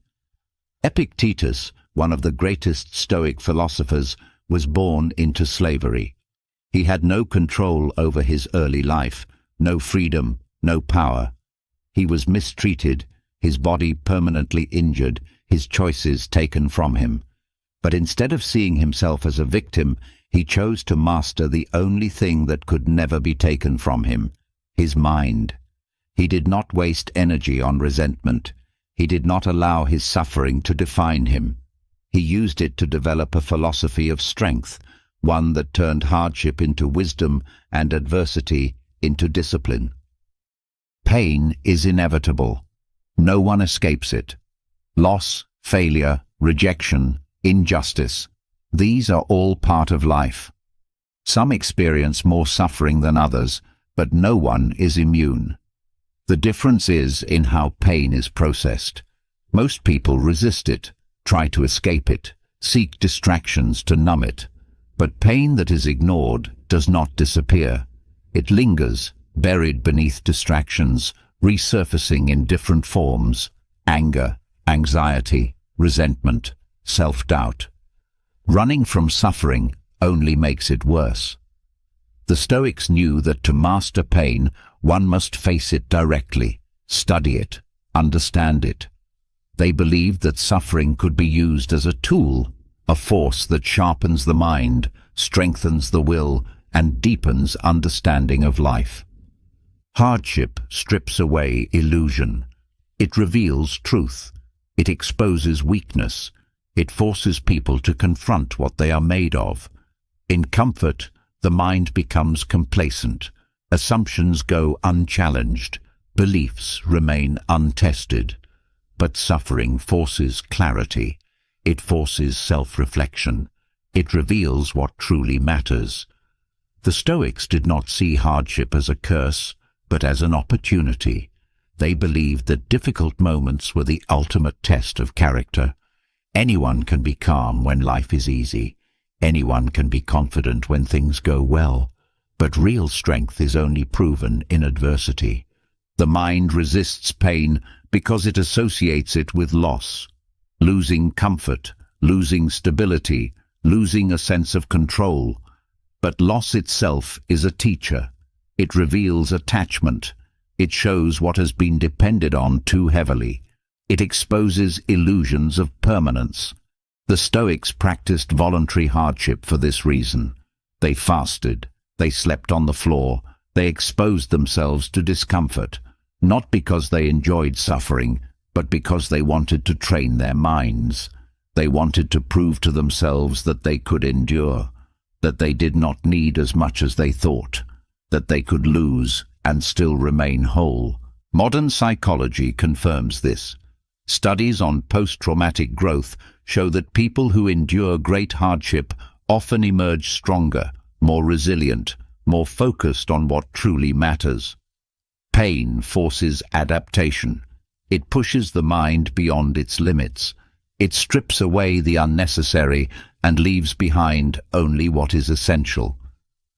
Speaker 1: Epictetus, one of the greatest Stoic philosophers, was born into slavery. He had no control over his early life, no freedom, no power. He was mistreated, his body permanently injured, his choices taken from him. But instead of seeing himself as a victim, he chose to master the only thing that could never be taken from him, his mind. He did not waste energy on resentment. He did not allow his suffering to define him. He used it to develop a philosophy of strength, one that turned hardship into wisdom and adversity into discipline. Pain is inevitable. No one escapes it. Loss, failure, rejection, injustice, these are all part of life. Some experience more suffering than others, but no one is immune. The difference is in how pain is processed. Most people resist it, try to escape it, seek distractions to numb it. But pain that is ignored does not disappear. It lingers, buried beneath distractions, resurfacing in different forms: anger, anxiety, resentment, self-doubt. Running from suffering only makes it worse. The Stoics knew that to master pain, one must face it directly, study it, understand it. They believed that suffering could be used as a tool, a force that sharpens the mind, strengthens the will, and deepens understanding of life. Hardship strips away illusion. It reveals truth. It exposes weakness. It forces people to confront what they are made of. In comfort, the mind becomes complacent. Assumptions go unchallenged. Beliefs remain untested. But suffering forces clarity. It forces self-reflection. It reveals what truly matters. The Stoics did not see hardship as a curse, but as an opportunity. They believed that difficult moments were the ultimate test of character. Anyone can be calm when life is easy. Anyone can be confident when things go well. But real strength is only proven in adversity. The mind resists pain because it associates it with loss. Losing comfort, losing stability, losing a sense of control. But loss itself is a teacher. It reveals attachment. It shows what has been depended on too heavily. It exposes illusions of permanence. The Stoics practiced voluntary hardship for this reason. They fasted. They slept on the floor. They exposed themselves to discomfort, not because they enjoyed suffering, but because they wanted to train their minds. They wanted to prove to themselves that they could endure, that they did not need as much as they thought, that they could lose and still remain whole. Modern psychology confirms this. Studies on post-traumatic growth show that people who endure great hardship often emerge stronger, more resilient, more focused on what truly matters. Pain forces adaptation. It pushes the mind beyond its limits. It strips away the unnecessary and leaves behind only what is essential.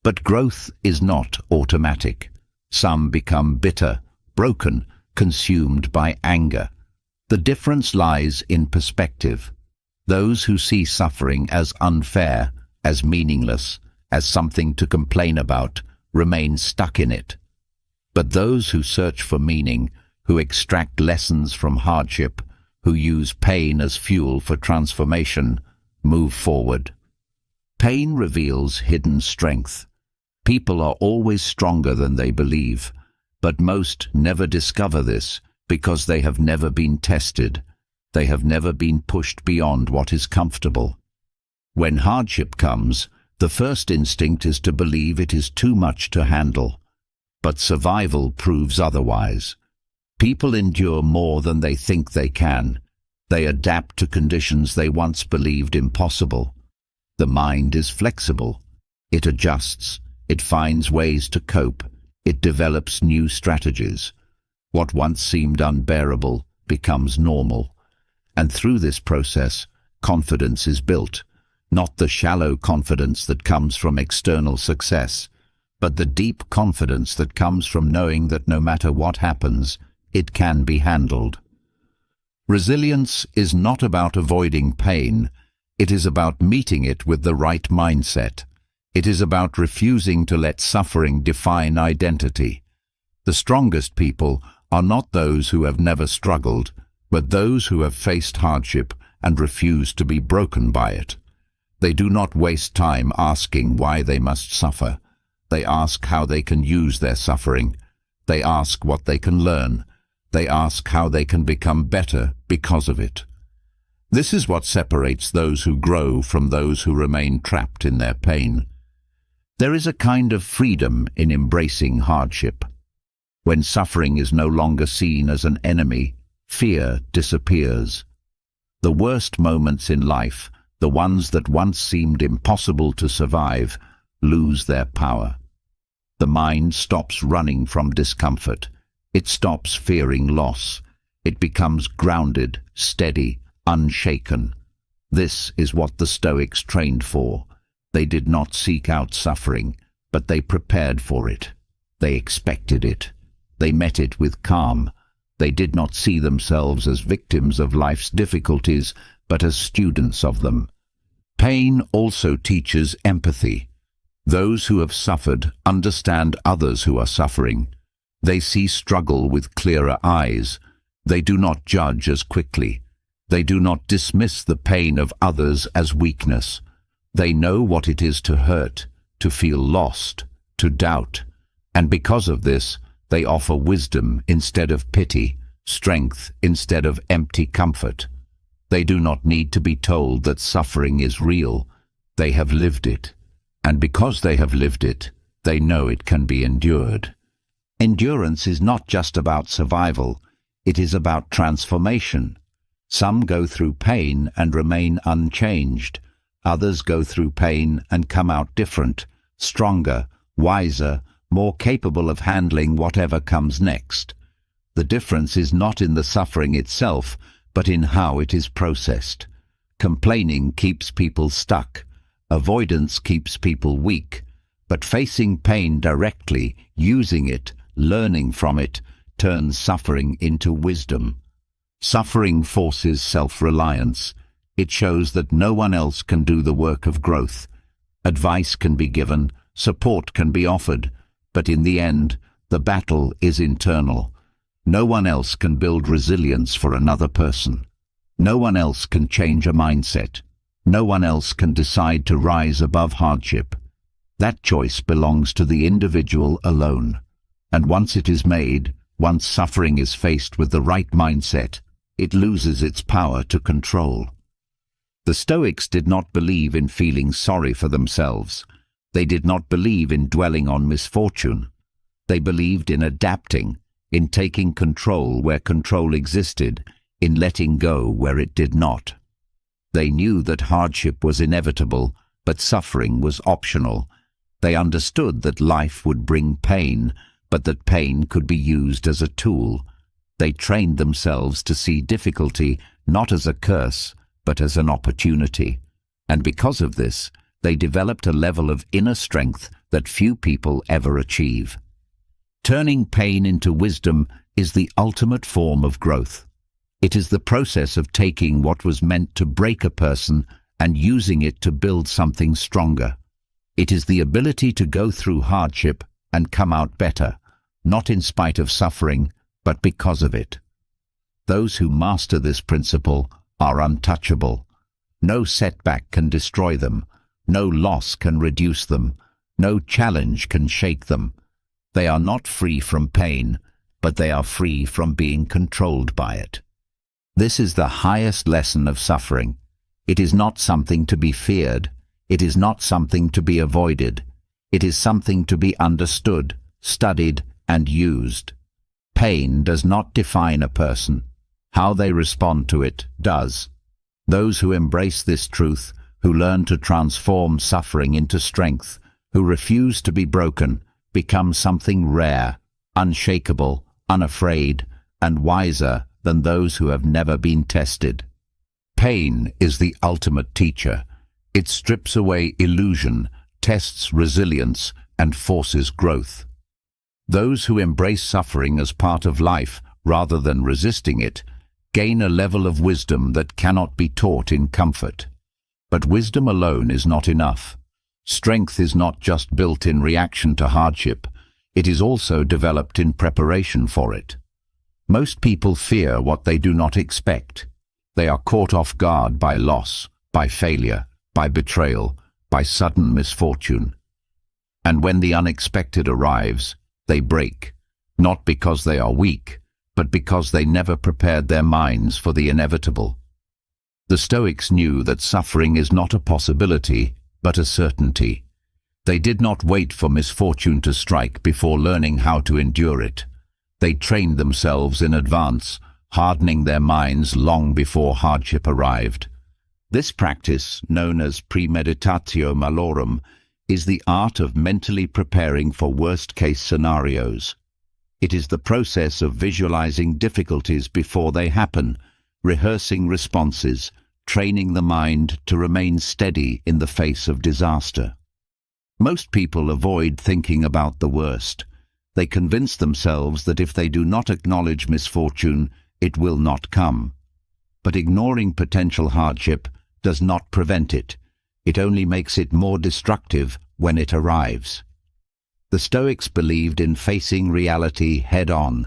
Speaker 1: But growth is not automatic. Some become bitter, broken, consumed by anger. The difference lies in perspective. Those who see suffering as unfair, as meaningless, as something to complain about, remain stuck in it. But those who search for meaning, who extract lessons from hardship, who use pain as fuel for transformation, move forward. Pain reveals hidden strength. People are always stronger than they believe, but most never discover this because they have never been tested. They have never been pushed beyond what is comfortable. When hardship comes, the first instinct is to believe it is too much to handle. But survival proves otherwise. People endure more than they think they can. They adapt to conditions they once believed impossible. The mind is flexible. It adjusts. It finds ways to cope. It develops new strategies. What once seemed unbearable becomes normal. And through this process, confidence is built. Not the shallow confidence that comes from external success, but the deep confidence that comes from knowing that no matter what happens, it can be handled. Resilience is not about avoiding pain. It is about meeting it with the right mindset. It is about refusing to let suffering define identity. The strongest people are not those who have never struggled, but those who have faced hardship and refused to be broken by it. They do not waste time asking why they must suffer. They ask how they can use their suffering. They ask what they can learn. They ask how they can become better because of it. This is what separates those who grow from those who remain trapped in their pain. There is a kind of freedom in embracing hardship. When suffering is no longer seen as an enemy, fear disappears. The worst moments in life, the ones that once seemed impossible to survive, lose their power. The mind stops running from discomfort. It stops fearing loss. It becomes grounded, steady, unshaken. This is what the Stoics trained for. They did not seek out suffering, but they prepared for it. They expected it. They met it with calm. They did not see themselves as victims of life's difficulties, but as students of them. Pain also teaches empathy. Those who have suffered understand others who are suffering. They see struggle with clearer eyes. They do not judge as quickly. They do not dismiss the pain of others as weakness. They know what it is to hurt, to feel lost, to doubt. And because of this, they offer wisdom instead of pity, strength instead of empty comfort. They do not need to be told that suffering is real. They have lived it. And because they have lived it, they know it can be endured. Endurance is not just about survival. It is about transformation. Some go through pain and remain unchanged. Others go through pain and come out different, stronger, wiser, more capable of handling whatever comes next. The difference is not in the suffering itself, but in how it is processed. Complaining keeps people stuck. Avoidance keeps people weak. But facing pain directly, using it, learning from it, turns suffering into wisdom. Suffering forces self-reliance. It shows that no one else can do the work of growth. Advice can be given, support can be offered, but in the end, the battle is internal. No one else can build resilience for another person. No one else can change a mindset. No one else can decide to rise above hardship. That choice belongs to the individual alone. And once it is made, once suffering is faced with the right mindset, it loses its power to control. The Stoics did not believe in feeling sorry for themselves. They did not believe in dwelling on misfortune. They believed in adapting, in taking control where control existed, in letting go where it did not. They knew that hardship was inevitable, but suffering was optional. They understood that life would bring pain, but that pain could be used as a tool. They trained themselves to see difficulty not as a curse, but as an opportunity. And because of this, they developed a level of inner strength that few people ever achieve. Turning pain into wisdom is the ultimate form of growth. It is the process of taking what was meant to break a person and using it to build something stronger. It is the ability to go through hardship and come out better, not in spite of suffering, but because of it. Those who master this principle are untouchable. No setback can destroy them. No loss can reduce them. No challenge can shake them. They are not free from pain, but they are free from being controlled by it. This is the highest lesson of suffering. It is not something to be feared. It is not something to be avoided. It is something to be understood, studied, and used. Pain does not define a person. How they respond to it does. Those who embrace this truth, who learn to transform suffering into strength, who refuse to be broken, become something rare, unshakable, unafraid, and wiser than those who have never been tested. Pain is the ultimate teacher. It strips away illusion, tests resilience, and forces growth. Those who embrace suffering as part of life rather than resisting it gain a level of wisdom that cannot be taught in comfort. But wisdom alone is not enough. Strength is not just built in reaction to hardship, it is also developed in preparation for it. Most people fear what they do not expect. They are caught off guard by loss, by failure, by betrayal, by sudden misfortune. And when the unexpected arrives, they break, not because they are weak, but because they never prepared their minds for the inevitable. The Stoics knew that suffering is not a possibility, but a certainty. They did not wait for misfortune to strike before learning how to endure it. They trained themselves in advance, hardening their minds long before hardship arrived. This practice, known as premeditatio malorum, is the art of mentally preparing for worst-case scenarios. It is the process of visualizing difficulties before they happen, rehearsing responses, training the mind to remain steady in the face of disaster. Most people avoid thinking about the worst. They convince themselves that if they do not acknowledge misfortune, it will not come. But ignoring potential hardship does not prevent it. It only makes it more destructive when it arrives. The Stoics believed in facing reality head-on.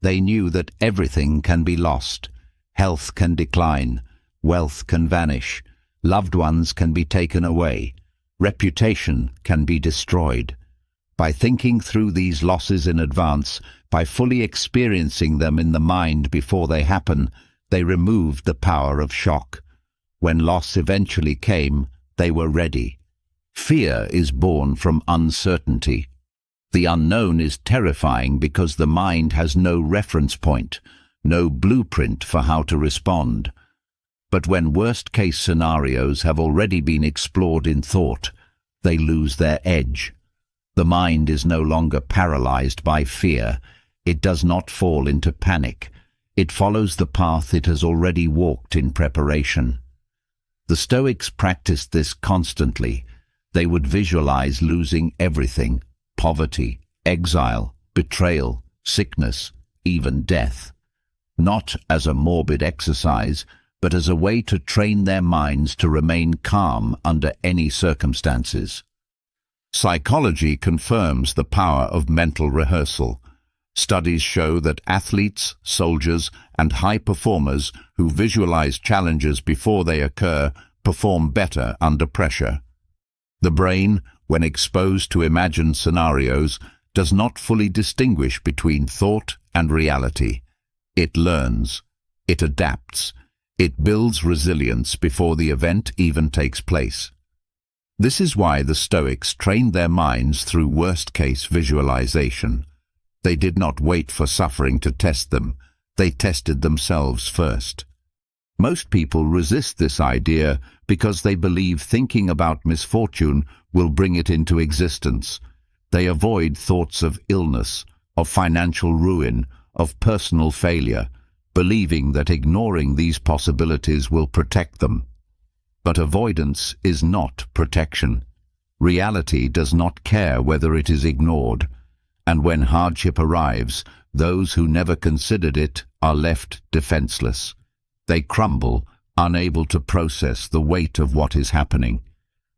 Speaker 1: They knew that everything can be lost. Health can decline. Wealth can vanish. Loved ones can be taken away. Reputation can be destroyed. By thinking through these losses in advance, by fully experiencing them in the mind before they happen, they removed the power of shock. When loss eventually came, they were ready. Fear is born from uncertainty. The unknown is terrifying because the mind has no reference point, no blueprint for how to respond. But when worst-case scenarios have already been explored in thought, they lose their edge. The mind is no longer paralyzed by fear. It does not fall into panic. It follows the path it has already walked in preparation. The Stoics practiced this constantly. They would visualize losing everything: poverty, exile, betrayal, sickness, even death. Not as a morbid exercise, but as a way to train their minds to remain calm under any circumstances. Psychology confirms the power of mental rehearsal. Studies show that athletes, soldiers, and high performers who visualize challenges before they occur perform better under pressure. The brain, when exposed to imagined scenarios, does not fully distinguish between thought and reality. It learns. It adapts. It builds resilience before the event even takes place. This is why the Stoics trained their minds through worst-case visualization. They did not wait for suffering to test them. They tested themselves first. Most people resist this idea because they believe thinking about misfortune will bring it into existence. They avoid thoughts of illness, of financial ruin, of personal failure, believing that ignoring these possibilities will protect them. But avoidance is not protection. Reality does not care whether it is ignored, and when hardship arrives, those who never considered it are left defenseless. They crumble, unable to process the weight of what is happening.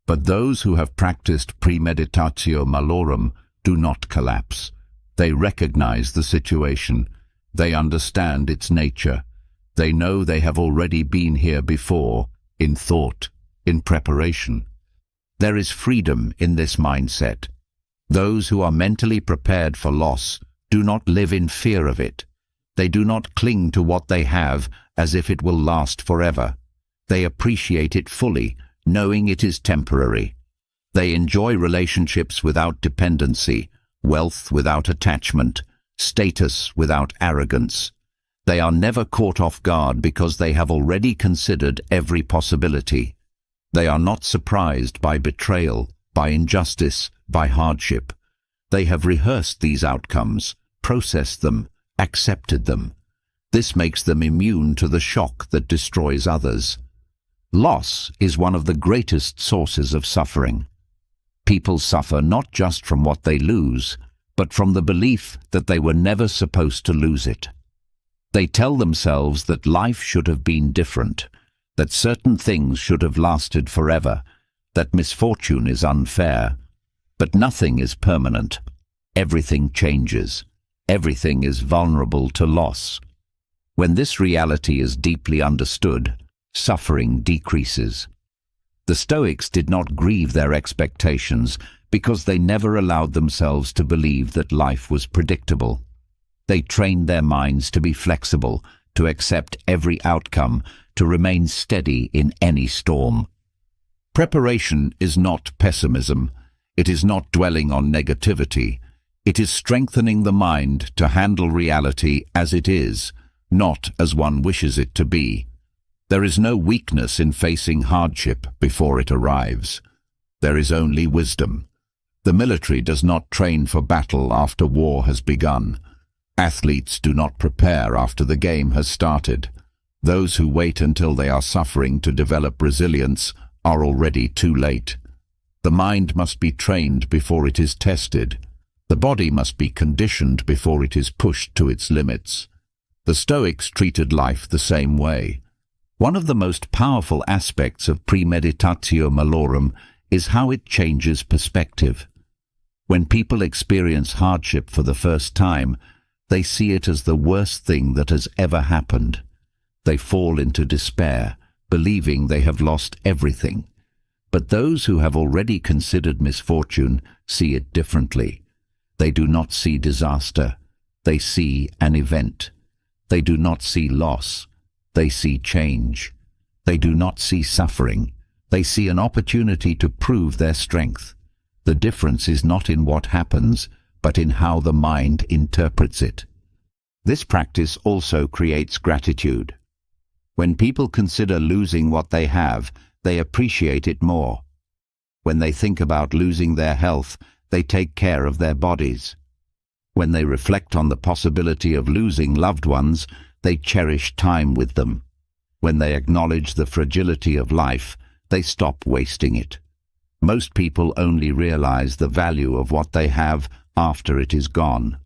Speaker 1: But those who have practiced premeditatio malorum do not collapse. They recognize the situation. They understand its nature. They know they have already been here before, in thought, in preparation. There is freedom in this mindset. Those who are mentally prepared for loss do not live in fear of it. They do not cling to what they have as if it will last forever. They appreciate it fully, knowing it is temporary. They enjoy relationships without dependency, wealth without attachment, status without arrogance. They are never caught off guard because they have already considered every possibility. They are not surprised by betrayal, by injustice, by hardship. They have rehearsed these outcomes, processed them, accepted them. This makes them immune to the shock that destroys others. Loss is one of the greatest sources of suffering. People suffer not just from what they lose, but from the belief that they were never supposed to lose it. They tell themselves that life should have been different, that certain things should have lasted forever, that misfortune is unfair. But nothing is permanent. Everything changes. Everything is vulnerable to loss. When this reality is deeply understood, suffering decreases. The Stoics did not grieve their expectations because they never allowed themselves to believe that life was predictable. They trained their minds to be flexible, to accept every outcome, to remain steady in any storm. Preparation is not pessimism. It is not dwelling on negativity. It is strengthening the mind to handle reality as it is, not as one wishes it to be. There is no weakness in facing hardship before it arrives. There is only wisdom. The military does not train for battle after war has begun. Athletes do not prepare after the game has started. Those who wait until they are suffering to develop resilience are already too late. The mind must be trained before it is tested. The body must be conditioned before it is pushed to its limits. The Stoics treated life the same way. One of the most powerful aspects of premeditatio malorum is how it changes perspective. When people experience hardship for the first time, they see it as the worst thing that has ever happened. They fall into despair, believing they have lost everything. But those who have already considered misfortune see it differently. They do not see disaster. They see an event. They do not see loss. They see change. They do not see suffering. They see an opportunity to prove their strength. The difference is not in what happens, but in how the mind interprets it. This practice also creates gratitude. When people consider losing what they have, they appreciate it more. When they think about losing their health, they take care of their bodies. When they reflect on the possibility of losing loved ones, they cherish time with them. When they acknowledge the fragility of life, they stop wasting it. Most people only realize the value of what they have after it is gone.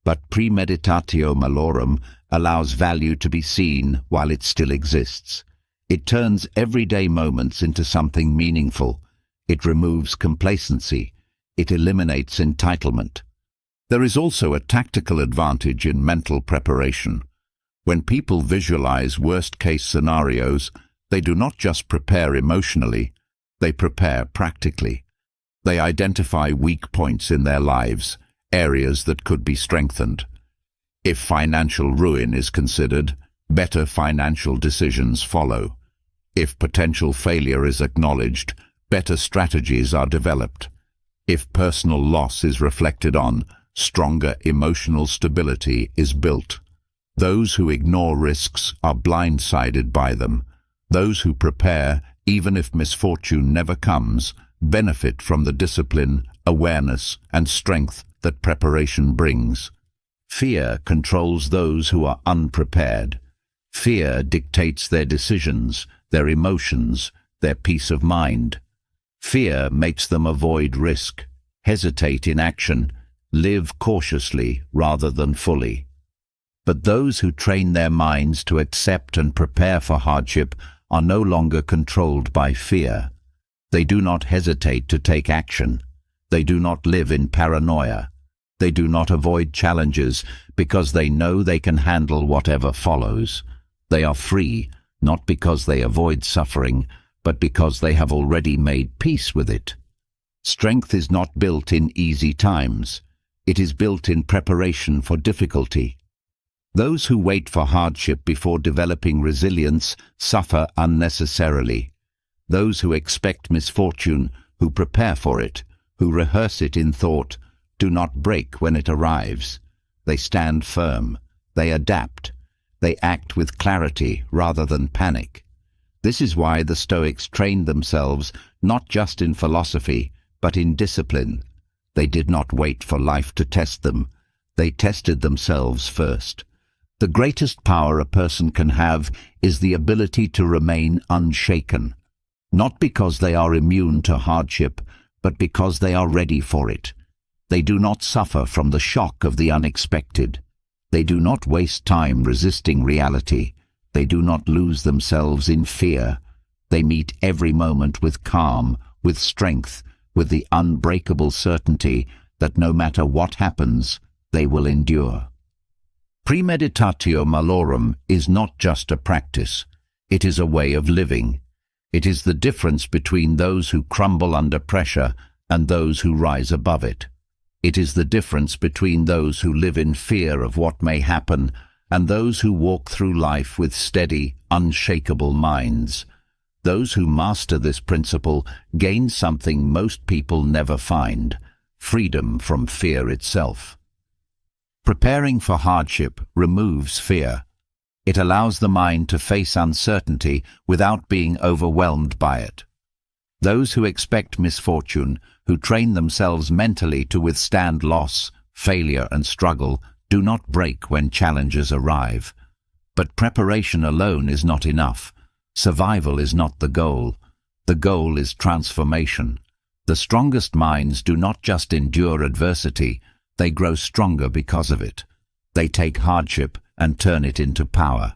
Speaker 1: But premeditatio malorum allows value to be seen while it still exists. It turns everyday moments into something meaningful. It removes complacency. It eliminates entitlement. There is also a tactical advantage in mental preparation. When people visualize worst-case scenarios, they do not just prepare emotionally, they prepare practically. They identify weak points in their lives, areas that could be strengthened. If financial ruin is considered, better financial decisions follow. If potential failure is acknowledged, better strategies are developed. If personal loss is reflected on, stronger emotional stability is built. Those who ignore risks are blindsided by them. Those who prepare, even if misfortune never comes, benefit from the discipline, awareness, and strength that preparation brings. Fear controls those who are unprepared. Fear dictates their decisions, their emotions, their peace of mind. Fear makes them avoid risk, hesitate in action, live cautiously rather than fully. But those who train their minds to accept and prepare for hardship are no longer controlled by fear. They do not hesitate to take action. They do not live in paranoia. They do not avoid challenges because they know they can handle whatever follows. They are free, not because they avoid suffering, but because they have already made peace with it. Strength is not built in easy times. It is built in preparation for difficulty. Those who wait for hardship before developing resilience suffer unnecessarily. Those who expect misfortune, who prepare for it, who rehearse it in thought, do not break when it arrives. They stand firm. They adapt. They act with clarity rather than panic. This is why the Stoics trained themselves not just in philosophy, but in discipline. They did not wait for life to test them. They tested themselves first. The greatest power a person can have is the ability to remain unshaken, not because they are immune to hardship, but because they are ready for it. They do not suffer from the shock of the unexpected. They do not waste time resisting reality. They do not lose themselves in fear. They meet every moment with calm, with strength, with the unbreakable certainty that no matter what happens, they will endure. Premeditatio malorum is not just a practice. It is a way of living. It is the difference between those who crumble under pressure and those who rise above it. It is the difference between those who live in fear of what may happen and those who walk through life with steady, unshakable minds. Those who master this principle gain something most people never find: freedom from fear itself. Preparing for hardship removes fear. It allows the mind to face uncertainty without being overwhelmed by it. Those who expect misfortune, who train themselves mentally to withstand loss, failure, and struggle, do not break when challenges arrive. But preparation alone is not enough. Survival is not the goal. The goal is transformation. The strongest minds do not just endure adversity, they grow stronger because of it. They take hardship and turn it into power.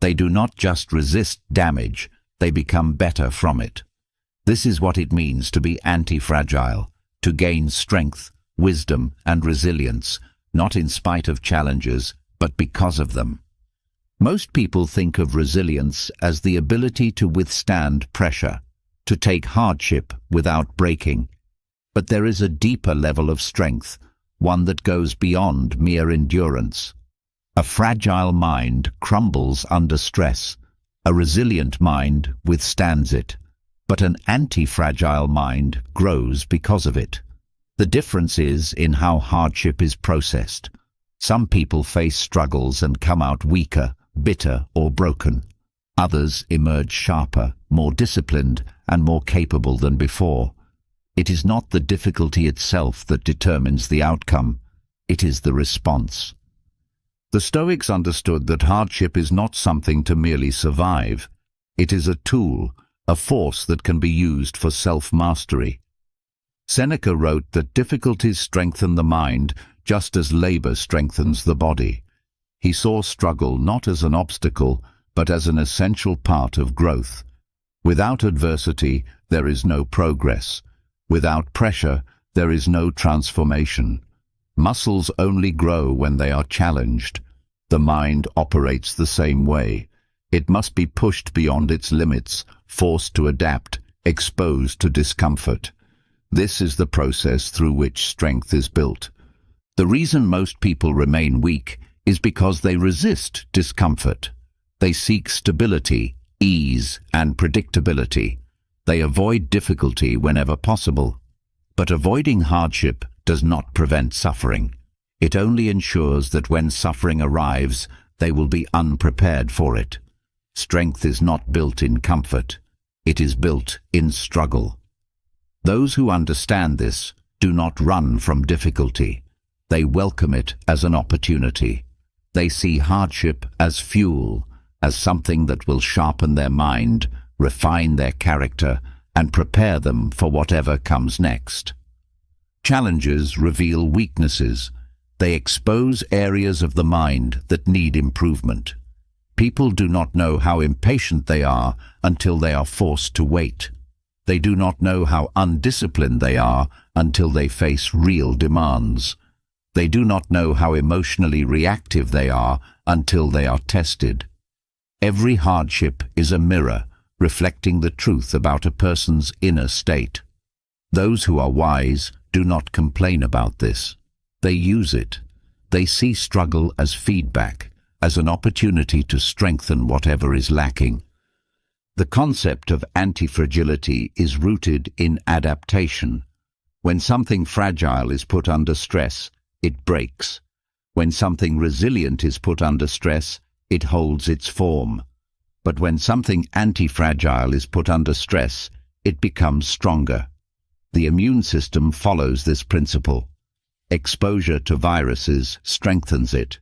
Speaker 1: They do not just resist damage, they become better from it. This is what it means to be anti-fragile, to gain strength, wisdom, and resilience, not in spite of challenges, but because of them. Most people think of resilience as the ability to withstand pressure, to take hardship without breaking. But there is a deeper level of strength, one that goes beyond mere endurance. A fragile mind crumbles under stress. A resilient mind withstands it. But an anti-fragile mind grows because of it. The difference is in how hardship is processed. Some people face struggles and come out weaker, bitter, or broken. Others emerge sharper, more disciplined, and more capable than before. It is not the difficulty itself that determines the outcome. It is the response. The Stoics understood that hardship is not something to merely survive. It is a tool, a force that can be used for self-mastery. Seneca wrote that difficulties strengthen the mind just as labor strengthens the body. He saw struggle not as an obstacle, but as an essential part of growth. Without adversity, there is no progress. Without pressure, there is no transformation. Muscles only grow when they are challenged. The mind operates the same way. It must be pushed beyond its limits, forced to adapt, exposed to discomfort. This is the process through which strength is built. The reason most people remain weak is because they resist discomfort. They seek stability, ease, and predictability. They avoid difficulty whenever possible. But avoiding hardship does not prevent suffering. It only ensures that when suffering arrives, they will be unprepared for it. Strength is not built in comfort. It is built in struggle. Those who understand this do not run from difficulty. They welcome it as an opportunity. They see hardship as fuel, as something that will sharpen their mind, refine their character, and prepare them for whatever comes next. Challenges reveal weaknesses. They expose areas of the mind that need improvement. People do not know how impatient they are until they are forced to wait. They do not know how undisciplined they are until they face real demands. They do not know how emotionally reactive they are until they are tested. Every hardship is a mirror, reflecting the truth about a person's inner state. Those who are wise do not complain about this. They use it. They see struggle as feedback, as an opportunity to strengthen whatever is lacking. The concept of anti-fragility is rooted in adaptation. When something fragile is put under stress, it breaks. When something resilient is put under stress, it holds its form. But when something anti-fragile is put under stress, it becomes stronger. The immune system follows this principle. Exposure to viruses strengthens it.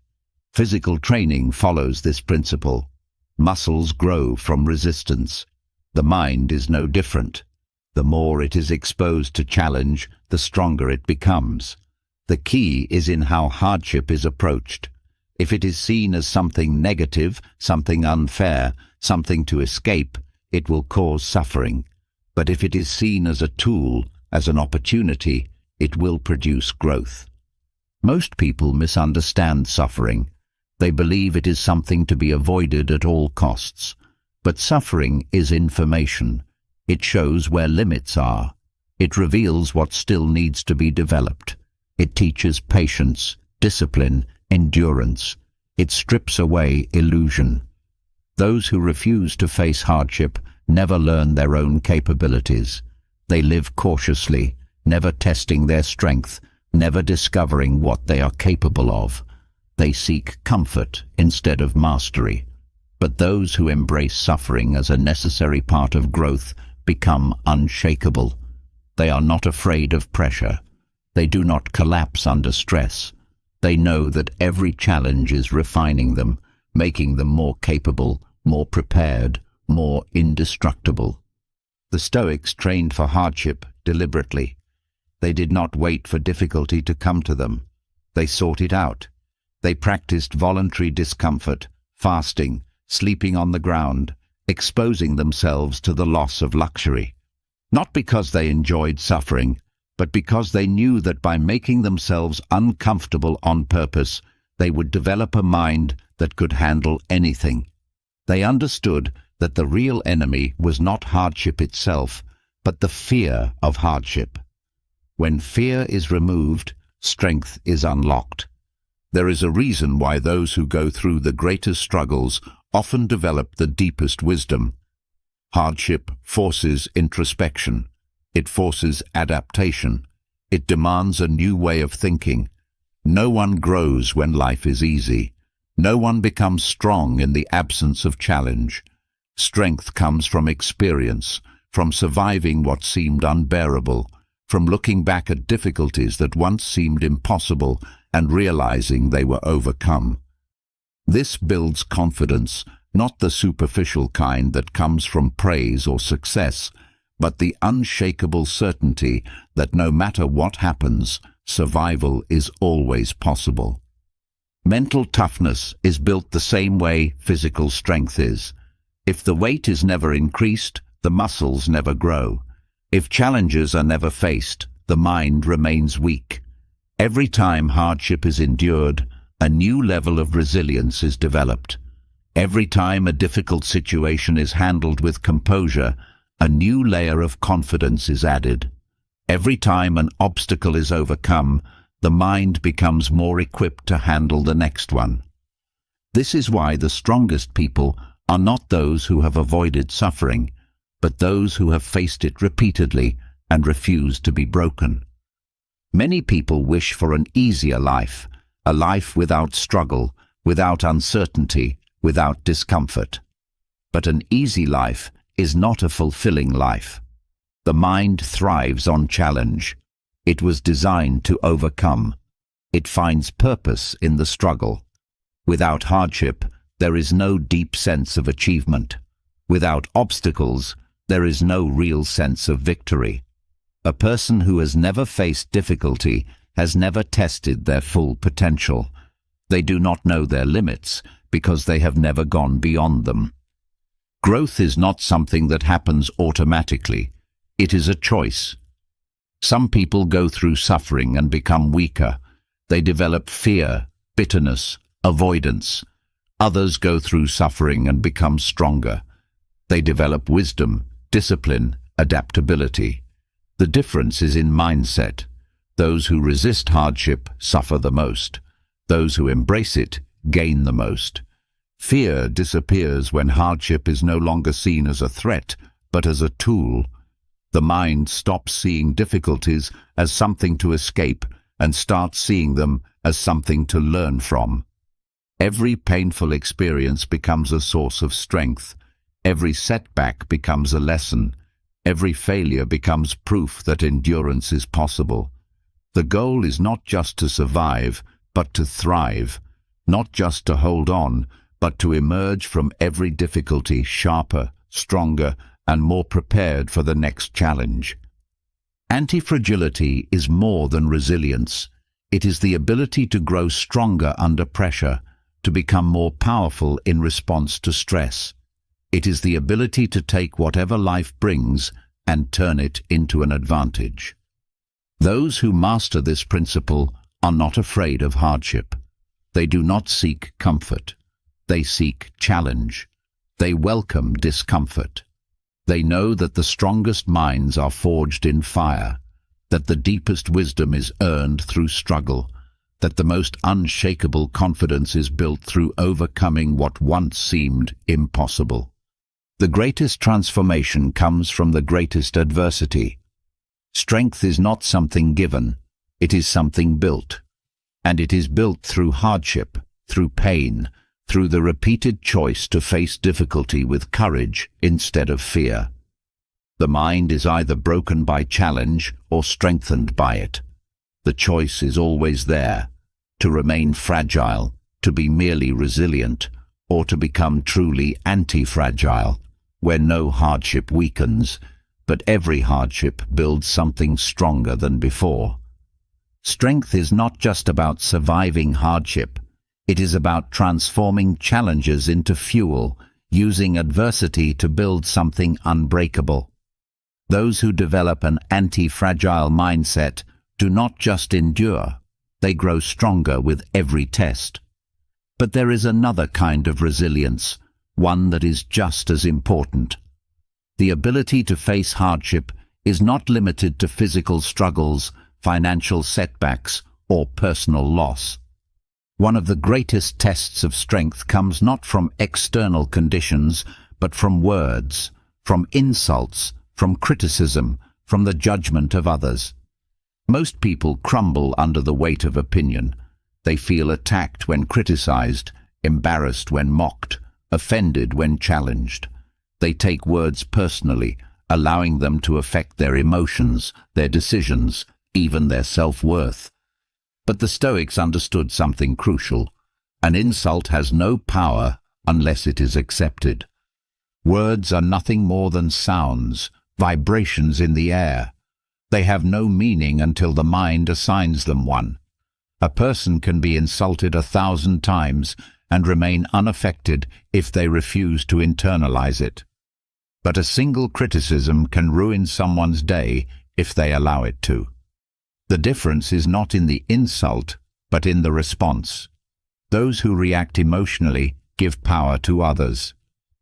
Speaker 1: Physical training follows this principle. Muscles grow from resistance. The mind is no different. The more it is exposed to challenge, the stronger it becomes. The key is in how hardship is approached. If it is seen as something negative, something unfair, something to escape, it will cause suffering. But if it is seen as a tool, as an opportunity, it will produce growth. Most people misunderstand suffering. They believe it is something to be avoided at all costs. But suffering is information. It shows where limits are. It reveals what still needs to be developed. It teaches patience, discipline, endurance. It strips away illusion. Those who refuse to face hardship never learn their own capabilities. They live cautiously, never testing their strength, never discovering what they are capable of. They seek comfort instead of mastery. But those who embrace suffering as a necessary part of growth become unshakable. They are not afraid of pressure. They do not collapse under stress. They know that every challenge is refining them, making them more capable, more prepared, more indestructible. The Stoics trained for hardship deliberately. They did not wait for difficulty to come to them. They sought it out. They practiced voluntary discomfort, fasting, sleeping on the ground, exposing themselves to the loss of luxury. Not because they enjoyed suffering, but because they knew that by making themselves uncomfortable on purpose, they would develop a mind that could handle anything. They understood that the real enemy was not hardship itself, but the fear of hardship. When fear is removed, strength is unlocked. There is a reason why those who go through the greatest struggles often develop the deepest wisdom. Hardship forces introspection. It forces adaptation. It demands a new way of thinking. No one grows when life is easy. No one becomes strong in the absence of challenge. Strength comes from experience, from surviving what seemed unbearable, from looking back at difficulties that once seemed impossible and realizing they were overcome. This builds confidence, not the superficial kind that comes from praise or success, but the unshakable certainty that no matter what happens, survival is always possible. Mental toughness is built the same way physical strength is. If the weight is never increased, the muscles never grow. If challenges are never faced, the mind remains weak. Every time hardship is endured, a new level of resilience is developed. Every time a difficult situation is handled with composure, a new layer of confidence is added. Every time an obstacle is overcome, the mind becomes more equipped to handle the next one. This is why the strongest people are not those who have avoided suffering, but those who have faced it repeatedly and refused to be broken. Many people wish for an easier life, a life without struggle, without uncertainty, without discomfort. But an easy life is not a fulfilling life. The mind thrives on challenge. It was designed to overcome. It finds purpose in the struggle. Without hardship, there is no deep sense of achievement. Without obstacles, there is no real sense of victory. A person who has never faced difficulty has never tested their full potential. They do not know their limits because they have never gone beyond them. Growth is not something that happens automatically. It is a choice. Some people go through suffering and become weaker. They develop fear, bitterness, avoidance. Others go through suffering and become stronger. They develop wisdom, discipline, adaptability. The difference is in mindset. Those who resist hardship suffer the most. Those who embrace it gain the most. Fear disappears when hardship is no longer seen as a threat, but as a tool. The mind stops seeing difficulties as something to escape and starts seeing them as something to learn from. Every painful experience becomes a source of strength. Every setback becomes a lesson. Every failure becomes proof that endurance is possible. The goal is not just to survive, but to thrive. Not just to hold on, but to emerge from every difficulty sharper, stronger, and more prepared for the next challenge. Anti-fragility is more than resilience. It is the ability to grow stronger under pressure, to become more powerful in response to stress. It is the ability to take whatever life brings and turn it into an advantage. Those who master this principle are not afraid of hardship. They do not seek comfort. They seek challenge. They welcome discomfort. They know that the strongest minds are forged in fire, that the deepest wisdom is earned through struggle, that the most unshakable confidence is built through overcoming what once seemed impossible. The greatest transformation comes from the greatest adversity. Strength is not something given, it is something built. And it is built through hardship, through pain, through the repeated choice to face difficulty with courage instead of fear. The mind is either broken by challenge or strengthened by it. The choice is always there, to remain fragile, to be merely resilient, or to become truly anti-fragile, where no hardship weakens, but every hardship builds something stronger than before. Strength is not just about surviving hardship. It is about transforming challenges into fuel, using adversity to build something unbreakable. Those who develop an anti-fragile mindset do not just endure, they grow stronger with every test. But there is another kind of resilience, one that is just as important. The ability to face hardship is not limited to physical struggles, financial setbacks, or personal loss. One of the greatest tests of strength comes not from external conditions, but from words, from insults, from criticism, from the judgment of others. Most people crumble under the weight of opinion. They feel attacked when criticized, embarrassed when mocked, offended when challenged. They take words personally, allowing them to affect their emotions, their decisions, even their self-worth. But the Stoics understood something crucial. An insult has no power unless it is accepted. Words are nothing more than sounds, vibrations in the air. They have no meaning until the mind assigns them one. A person can be insulted 1,000 times and remain unaffected if they refuse to internalize it. But a single criticism can ruin someone's day if they allow it to. The difference is not in the insult, but in the response. Those who react emotionally give power to others.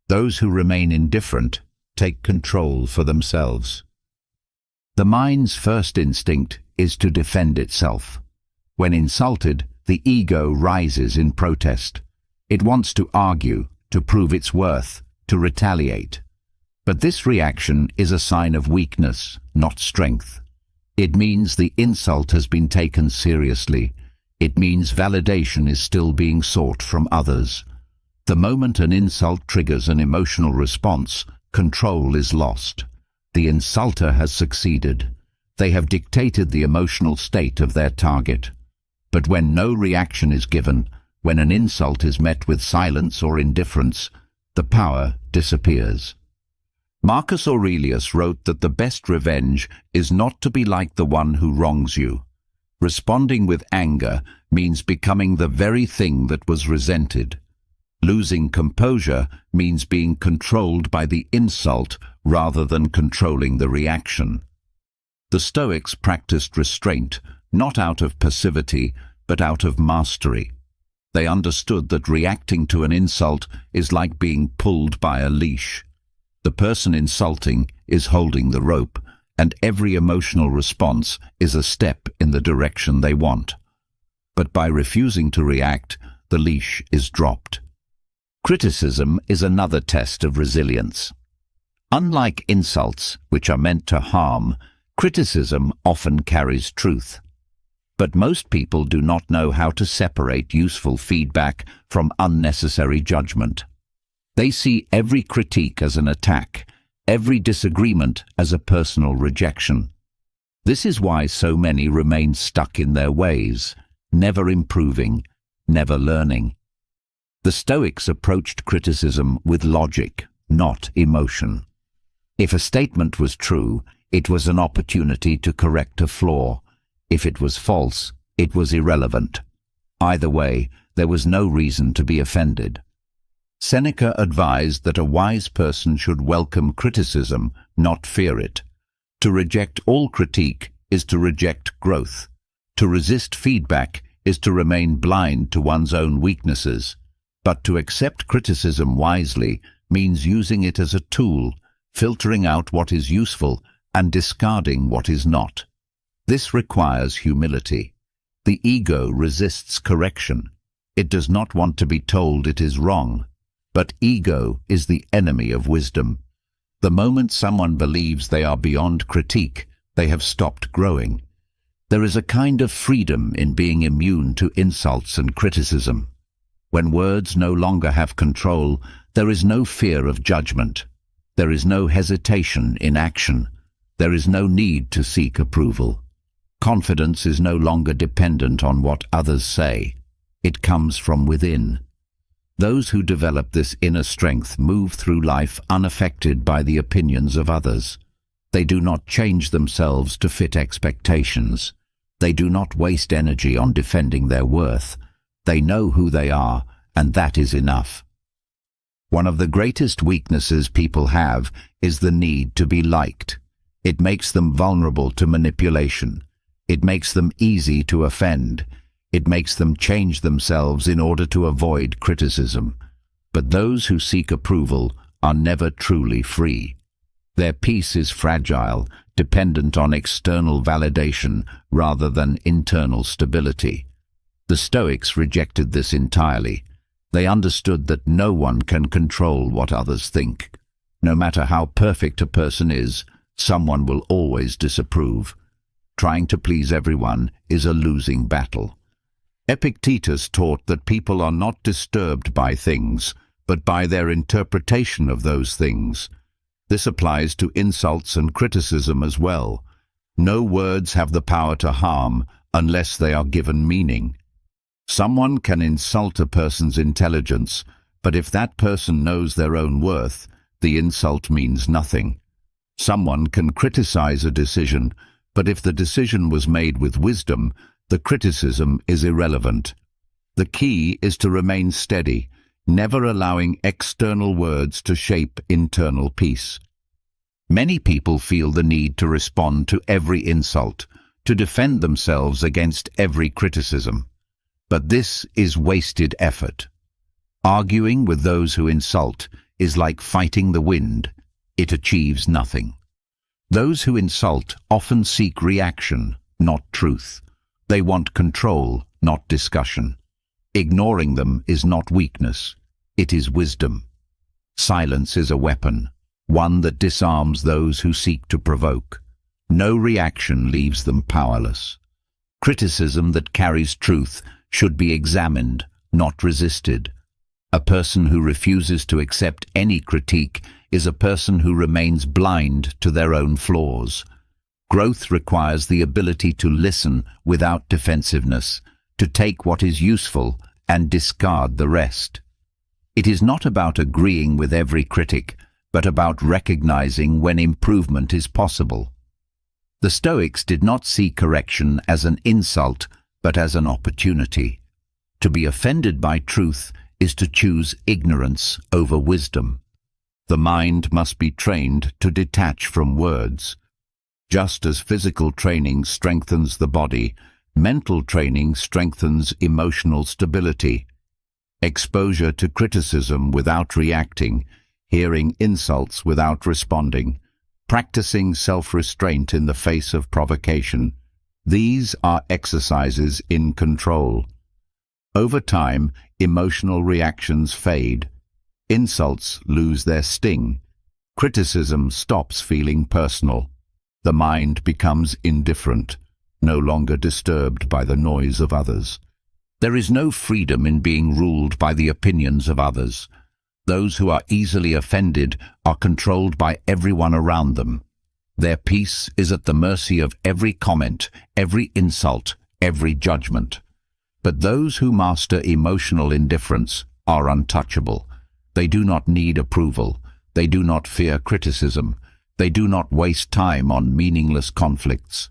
Speaker 1: Those who remain indifferent take control for themselves. The mind's first instinct is to defend itself. When insulted, the ego rises in protest. It wants to argue, to prove its worth, to retaliate. But this reaction is a sign of weakness, not strength. It means the insult has been taken seriously. It means validation is still being sought from others. The moment an insult triggers an emotional response, control is lost. The insulter has succeeded. They have dictated the emotional state of their target. But when no reaction is given, when an insult is met with silence or indifference, the power disappears. Marcus Aurelius wrote that the best revenge is not to be like the one who wrongs you. Responding with anger means becoming the very thing that was resented. Losing composure means being controlled by the insult rather than controlling the reaction. The Stoics practiced restraint, not out of passivity, but out of mastery. They understood that reacting to an insult is like being pulled by a leash. The person insulting is holding the rope, and every emotional response is a step in the direction they want. But by refusing to react, the leash is dropped. Criticism is another test of resilience. Unlike insults, which are meant to harm, criticism often carries truth. But most people do not know how to separate useful feedback from unnecessary judgment. They see every critique as an attack, every disagreement as a personal rejection. This is why so many remain stuck in their ways, never improving, never learning. The Stoics approached criticism with logic, not emotion. If a statement was true, it was an opportunity to correct a flaw. If it was false, it was irrelevant. Either way, there was no reason to be offended. Seneca advised that a wise person should welcome criticism, not fear it. To reject all critique is to reject growth. To resist feedback is to remain blind to one's own weaknesses. But to accept criticism wisely means using it as a tool, filtering out what is useful and discarding what is not. This requires humility. The ego resists correction. It does not want to be told it is wrong. But ego is the enemy of wisdom. The moment someone believes they are beyond critique, they have stopped growing. There is a kind of freedom in being immune to insults and criticism. When words no longer have control, there is no fear of judgment. There is no hesitation in action. There is no need to seek approval. Confidence is no longer dependent on what others say. It comes from within. Those who develop this inner strength move through life unaffected by the opinions of others. They do not change themselves to fit expectations. They do not waste energy on defending their worth. They know who they are, and that is enough. One of the greatest weaknesses people have is the need to be liked. It makes them vulnerable to manipulation. It makes them easy to offend. It makes them change themselves in order to avoid criticism. But those who seek approval are never truly free. Their peace is fragile, dependent on external validation rather than internal stability. The Stoics rejected this entirely. They understood that no one can control what others think. No matter how perfect a person is, someone will always disapprove. Trying to please everyone is a losing battle. Epictetus taught that people are not disturbed by things, but by their interpretation of those things. This applies to insults and criticism as well. No words have the power to harm unless they are given meaning. Someone can insult a person's intelligence, but if that person knows their own worth, the insult means nothing. Someone can criticize a decision, but if the decision was made with wisdom, the criticism is irrelevant. The key is to remain steady, never allowing external words to shape internal peace. Many people feel the need to respond to every insult, to defend themselves against every criticism. But this is wasted effort. Arguing with those who insult is like fighting the wind. It achieves nothing. Those who insult often seek reaction, not truth. They want control, not discussion. Ignoring them is not weakness. It is wisdom. Silence is a weapon, one that disarms those who seek to provoke. No reaction leaves them powerless. Criticism that carries truth should be examined, not resisted. A person who refuses to accept any critique is a person who remains blind to their own flaws. Growth requires the ability to listen without defensiveness, to take what is useful and discard the rest. It is not about agreeing with every critic, but about recognizing when improvement is possible. The Stoics did not see correction as an insult, but as an opportunity. To be offended by truth is to choose ignorance over wisdom. The mind must be trained to detach from words. Just as physical training strengthens the body, mental training strengthens emotional stability. Exposure to criticism without reacting hearing insults without responding, practicing self-restraint in the face of provocation. These are exercises in control. Over time, emotional reactions fade. Insults lose their sting. Criticism stops feeling personal. The mind becomes indifferent, no longer disturbed by the noise of others. There is no freedom in being ruled by the opinions of others. Those who are easily offended are controlled by everyone around them. Their peace is at the mercy of every comment, every insult, every judgment. But those who master emotional indifference are untouchable. They do not need approval. They do not fear criticism. They do not waste time on meaningless conflicts.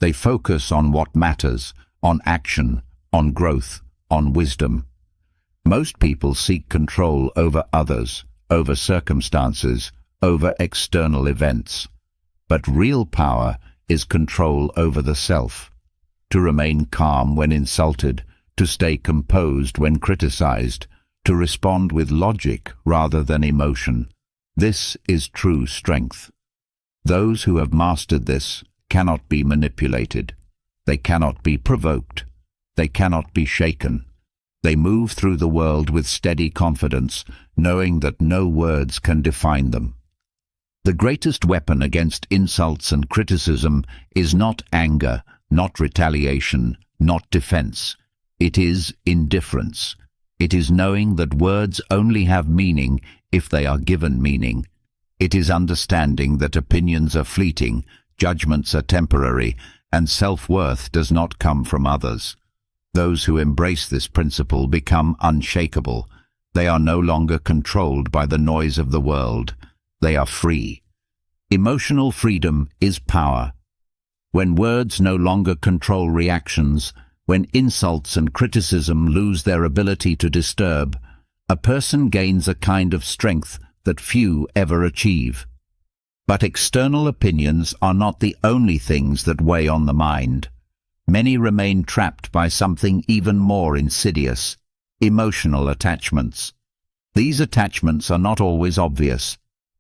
Speaker 1: They focus on what matters, on action, on growth, on wisdom. Most people seek control over others, over circumstances, over external events. But real power is control over the self. To remain calm when insulted, to stay composed when criticized, to respond with logic rather than emotion. This is true strength. Those who have mastered this cannot be manipulated. They cannot be provoked. They cannot be shaken. They move through the world with steady confidence, knowing that no words can define them. The greatest weapon against insults and criticism is not anger, not retaliation, not defense. It is indifference. It is knowing that words only have meaning if they are given meaning. It is understanding that opinions are fleeting, judgments are temporary, and self-worth does not come from others. Those who embrace this principle become unshakable. They are no longer controlled by the noise of the world. They are free. Emotional freedom is power. When words no longer control reactions, when insults and criticism lose their ability to disturb, a person gains a kind of strength that few ever achieve. But external opinions are not the only things that weigh on the mind. Many remain trapped by something even more insidious: emotional attachments. These attachments are not always obvious.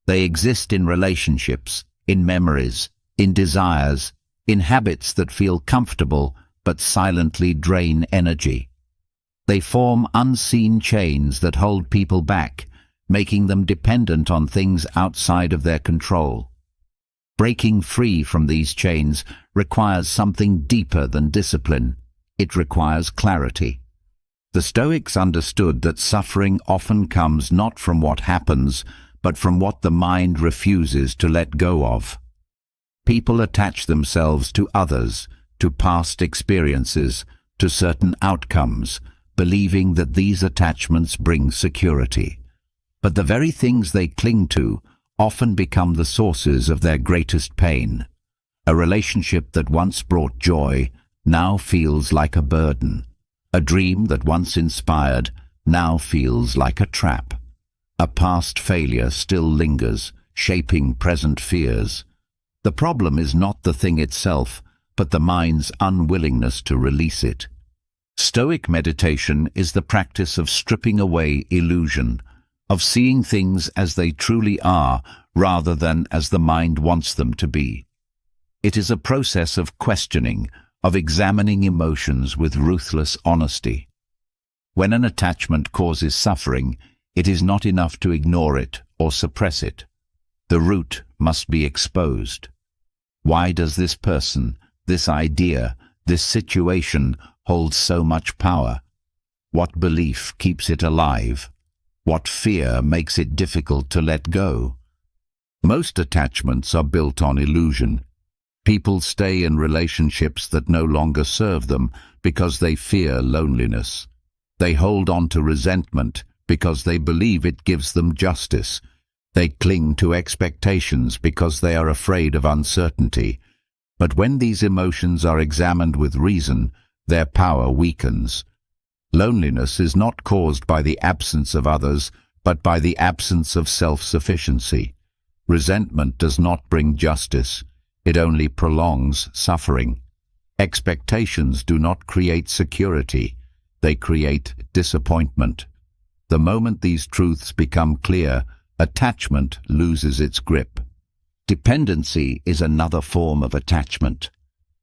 Speaker 1: They exist in relationships, in memories, in desires, in habits that feel comfortable but silently drain energy. They form unseen chains that hold people back, making them dependent on things outside of their control. Breaking free from these chains requires something deeper than discipline. It requires clarity. The Stoics understood that suffering often comes not from what happens, but from what the mind refuses to let go of. People attach themselves to others, to past experiences, to certain outcomes, believing that these attachments bring security. But the very things they cling to often become the sources of their greatest pain. A relationship that once brought joy now feels like a burden. A dream that once inspired now feels like a trap. A past failure still lingers, shaping present fears. The problem is not the thing itself, but the mind's unwillingness to release it. Stoic meditation is the practice of stripping away illusion, of seeing things as they truly are rather than as the mind wants them to be. It is a process of questioning, of examining emotions with ruthless honesty. When an attachment causes suffering, it is not enough to ignore it or suppress it. The root must be exposed. Why does this person, this idea, this situation hold so much power? What belief keeps it alive? What fear makes it difficult to let go? Most attachments are built on illusion. People stay in relationships that no longer serve them because they fear loneliness. They hold on to resentment because they believe it gives them justice. They cling to expectations because they are afraid of uncertainty. But when these emotions are examined with reason, their power weakens. Loneliness is not caused by the absence of others, but by the absence of self-sufficiency. Resentment does not bring justice. It only prolongs suffering. Expectations do not create security. They create disappointment. The moment these truths become clear, attachment loses its grip. Dependency is another form of attachment.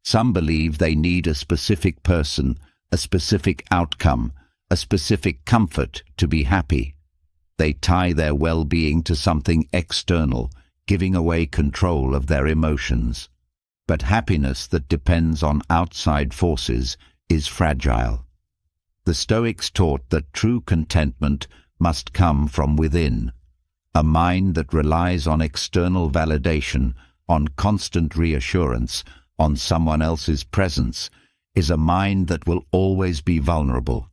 Speaker 1: Some believe they need a specific person, a specific outcome, a specific comfort to be happy. They tie their well-being to something external, giving away control of their emotions. But happiness that depends on outside forces is fragile. The Stoics taught that true contentment must come from within. A mind that relies on external validation, on constant reassurance, on someone else's presence, is a mind that will always be vulnerable.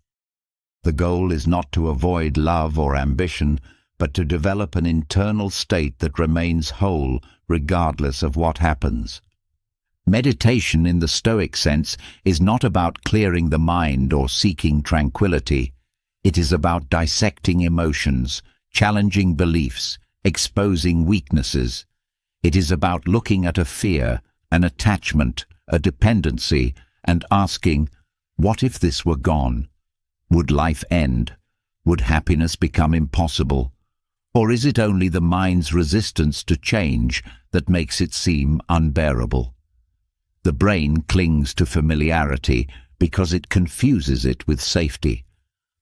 Speaker 1: The goal is not to avoid love or ambition, but to develop an internal state that remains whole regardless of what happens. Meditation in the Stoic sense is not about clearing the mind or seeking tranquility. It is about dissecting emotions, challenging beliefs, exposing weaknesses. It is about looking at a fear, an attachment, a dependency, and asking, what if this were gone? Would life end? Would happiness become impossible? Or is it only the mind's resistance to change that makes it seem unbearable? The brain clings to familiarity because it confuses it with safety.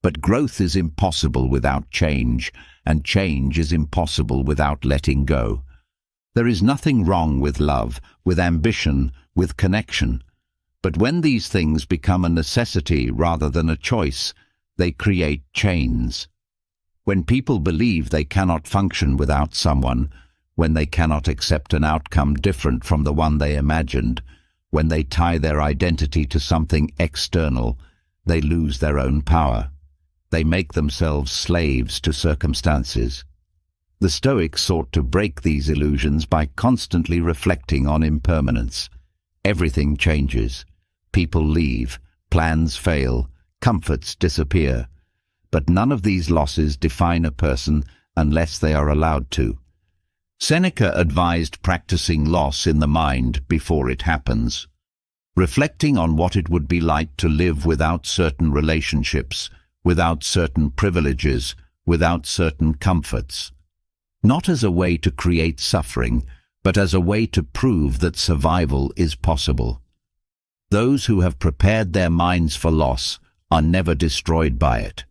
Speaker 1: But growth is impossible without change, and change is impossible without letting go. There is nothing wrong with love, with ambition, with connection. But when these things become a necessity rather than a choice, they create chains. When people believe they cannot function without someone, when they cannot accept an outcome different from the one they imagined, when they tie their identity to something external, they lose their own power. They make themselves slaves to circumstances. The Stoics sought to break these illusions by constantly reflecting on impermanence. Everything changes. People leave, plans fail, comforts disappear. But none of these losses define a person unless they are allowed to. Seneca advised practicing loss in the mind before it happens, reflecting on what it would be like to live without certain relationships, without certain privileges, without certain comforts. Not as a way to create suffering, but as a way to prove that survival is possible. Those who have prepared their minds for loss are never destroyed by it.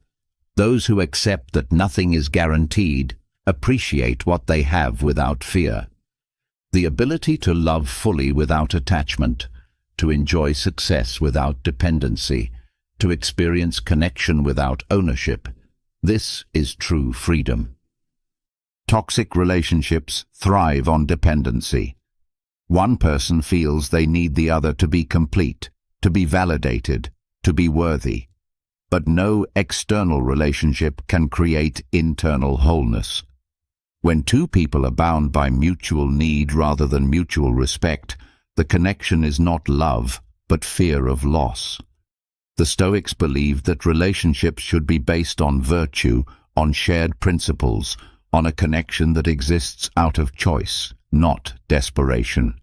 Speaker 1: Those who accept that nothing is guaranteed appreciate what they have without fear. The ability to love fully without attachment, to enjoy success without dependency, to experience connection without ownership, this is true freedom. Toxic relationships thrive on dependency. One person feels they need the other to be complete, to be validated, to be worthy. But no external relationship can create internal wholeness. When two people are bound by mutual need rather than mutual respect, the connection is not love, but fear of loss. The Stoics believed that relationships should be based on virtue, on shared principles, on a connection that exists out of choice, not desperation.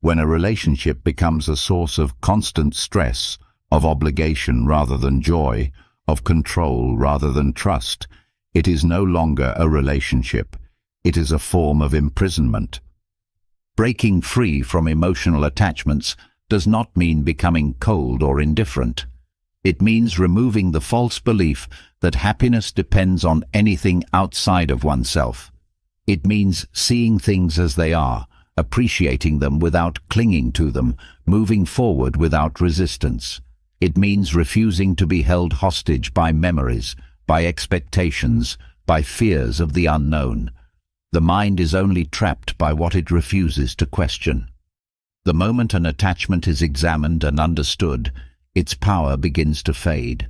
Speaker 1: When a relationship becomes a source of constant stress, of obligation rather than joy, of control rather than trust, it is no longer a relationship. It is a form of imprisonment. Breaking free from emotional attachments does not mean becoming cold or indifferent. It means removing the false belief that happiness depends on anything outside of oneself. It means seeing things as they are, appreciating them without clinging to them, moving forward without resistance. It means refusing to be held hostage by memories, by expectations, by fears of the unknown. The mind is only trapped by what it refuses to question. The moment an attachment is examined and understood, its power begins to fade.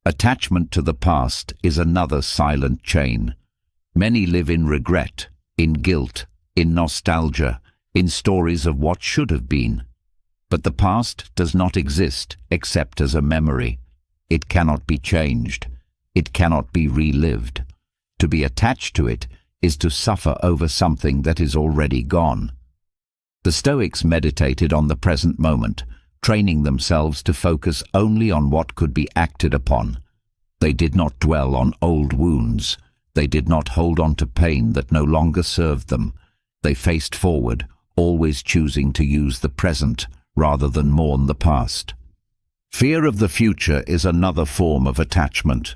Speaker 1: Attachment to the past is another silent chain. Many live in regret, in guilt, in nostalgia, in stories of what should have been. But the past does not exist except as a memory. It cannot be changed. It cannot be relived. To be attached to it is to suffer over something that is already gone. The Stoics meditated on the present moment, training themselves to focus only on what could be acted upon. They did not dwell on old wounds. They did not hold on to pain that no longer served them. They faced forward, always choosing to use the present rather than mourn the past. Fear of the future is another form of attachment.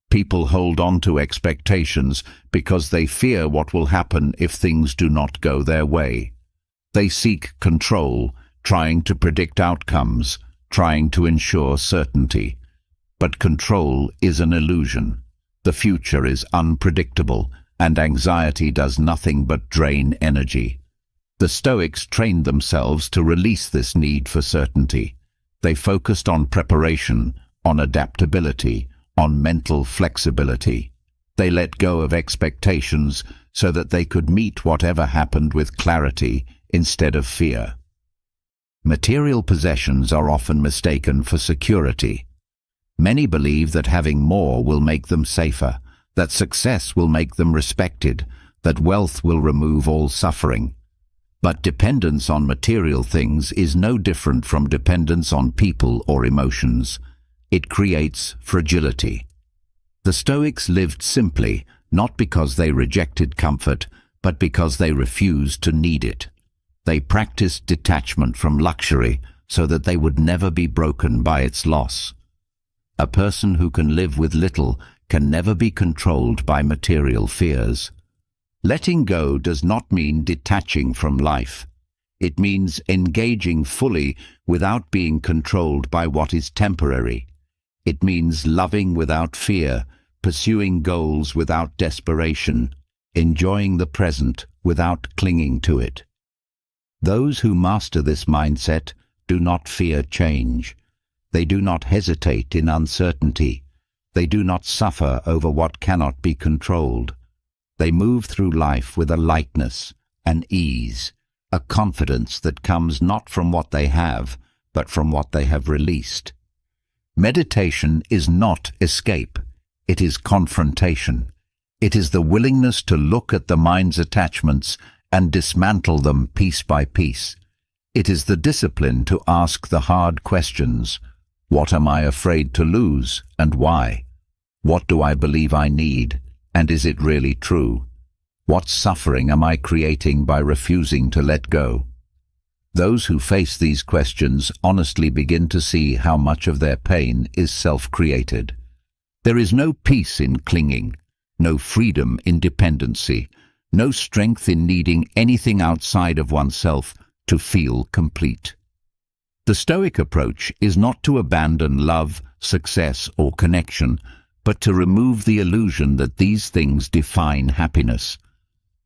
Speaker 1: People hold on to expectations because they fear what will happen if things do not go their way. They seek control, trying to predict outcomes, trying to ensure certainty. But control is an illusion. The future is unpredictable, and anxiety does nothing but drain energy. The Stoics trained themselves to release this need for certainty. They focused on preparation, on adaptability, on mental flexibility. They let go of expectations so that they could meet whatever happened with clarity instead of fear. Material possessions are often mistaken for security. Many believe that having more will make them safer, that success will make them respected, that wealth will remove all suffering. But dependence on material things is no different from dependence on people or emotions. It creates fragility. The Stoics lived simply, not because they rejected comfort, but because they refused to need it. They practiced detachment from luxury so that they would never be broken by its loss. A person who can live with little can never be controlled by material fears. Letting go does not mean detaching from life. It means engaging fully without being controlled by what is temporary. It means loving without fear, pursuing goals without desperation, enjoying the present without clinging to it. Those who master this mindset do not fear change. They do not hesitate in uncertainty. They do not suffer over what cannot be controlled. They move through life with a lightness, an ease, a confidence that comes not from what they have, but from what they have released. Meditation is not escape. It is confrontation. It is the willingness to look at the mind's attachments and dismantle them piece by piece. It is the discipline to ask the hard questions. What am I afraid to lose, and why? What do I believe I need, and is it really true? What suffering am I creating by refusing to let go? Those who face these questions honestly begin to see how much of their pain is self-created. There is no peace in clinging, no freedom in dependency, no strength in needing anything outside of oneself to feel complete. The Stoic approach is not to abandon love, success, or connection, but to remove the illusion that these things define happiness.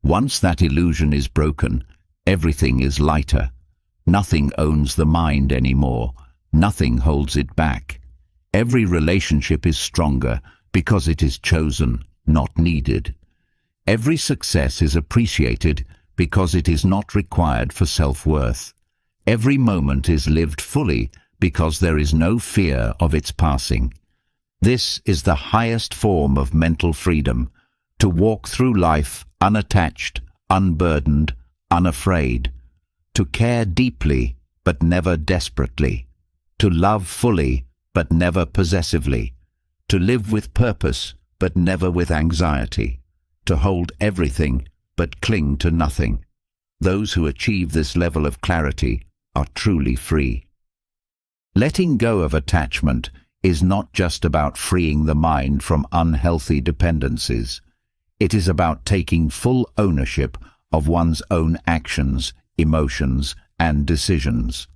Speaker 1: Once that illusion is broken, everything is lighter. Nothing owns the mind anymore. Nothing holds it back. Every relationship is stronger because it is chosen, not needed. Every success is appreciated because it is not required for self-worth. Every moment is lived fully because there is no fear of its passing. This is the highest form of mental freedom, to walk through life unattached, unburdened, unafraid, to care deeply but never desperately, to love fully but never possessively, to live with purpose but never with anxiety, to hold everything but cling to nothing. Those who achieve this level of clarity are truly free. Letting go of attachment is not just about freeing the mind from unhealthy dependencies. It is about taking full ownership of one's own actions, emotions, and decisions.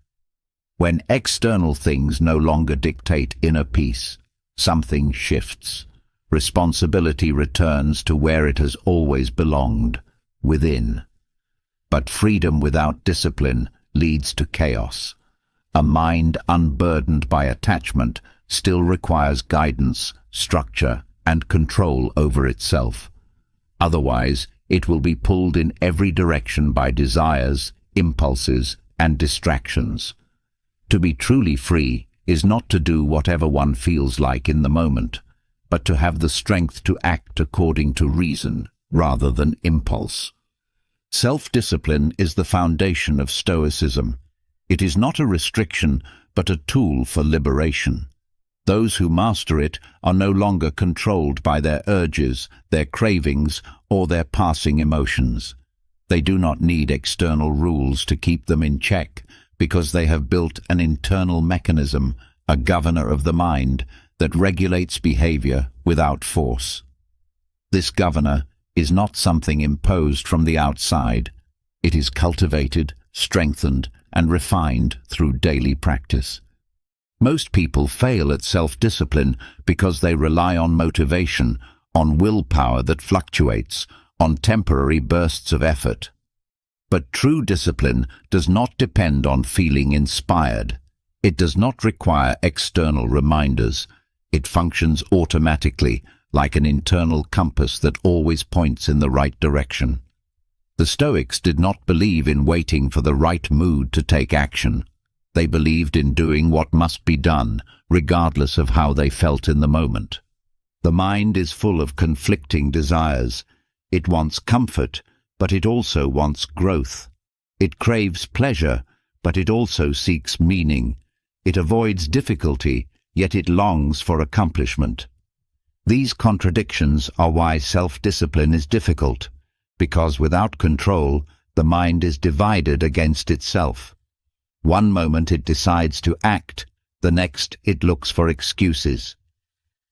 Speaker 1: When external things no longer dictate inner peace, something shifts. Responsibility returns to where it has always belonged, within. But freedom without discipline leads to chaos. A mind unburdened by attachment still requires guidance, structure, and control over itself. Otherwise, it will be pulled in every direction by desires, impulses, and distractions. To be truly free is not to do whatever one feels like in the moment, but to have the strength to act according to reason rather than impulse. Self-discipline is the foundation of Stoicism. It is not a restriction, but a tool for liberation. Those who master it are no longer controlled by their urges, their cravings, or their passing emotions. They do not need external rules to keep them in check, because they have built an internal mechanism, a governor of the mind, that regulates behavior without force. This governor is not something imposed from the outside. It is cultivated, strengthened, and refined through daily practice. Most people fail at self-discipline because they rely on motivation, on willpower that fluctuates, on temporary bursts of effort. But true discipline does not depend on feeling inspired. It does not require external reminders. It functions automatically, like an internal compass that always points in the right direction. The Stoics did not believe in waiting for the right mood to take action. They believed in doing what must be done, regardless of how they felt in the moment. The mind is full of conflicting desires. It wants comfort, but it also wants growth. It craves pleasure, but it also seeks meaning. It avoids difficulty, yet it longs for accomplishment. These contradictions are why self-discipline is difficult, because without control, the mind is divided against itself. One moment it decides to act, the next it looks for excuses.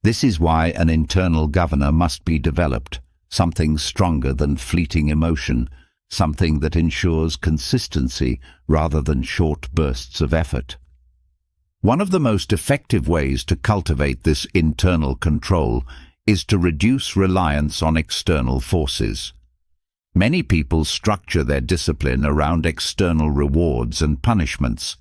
Speaker 1: This is why an internal governor must be developed, something stronger than fleeting emotion, something that ensures consistency rather than short bursts of effort. One of the most effective ways to cultivate this internal control is to reduce reliance on external forces. Many people structure their discipline around external rewards and punishments.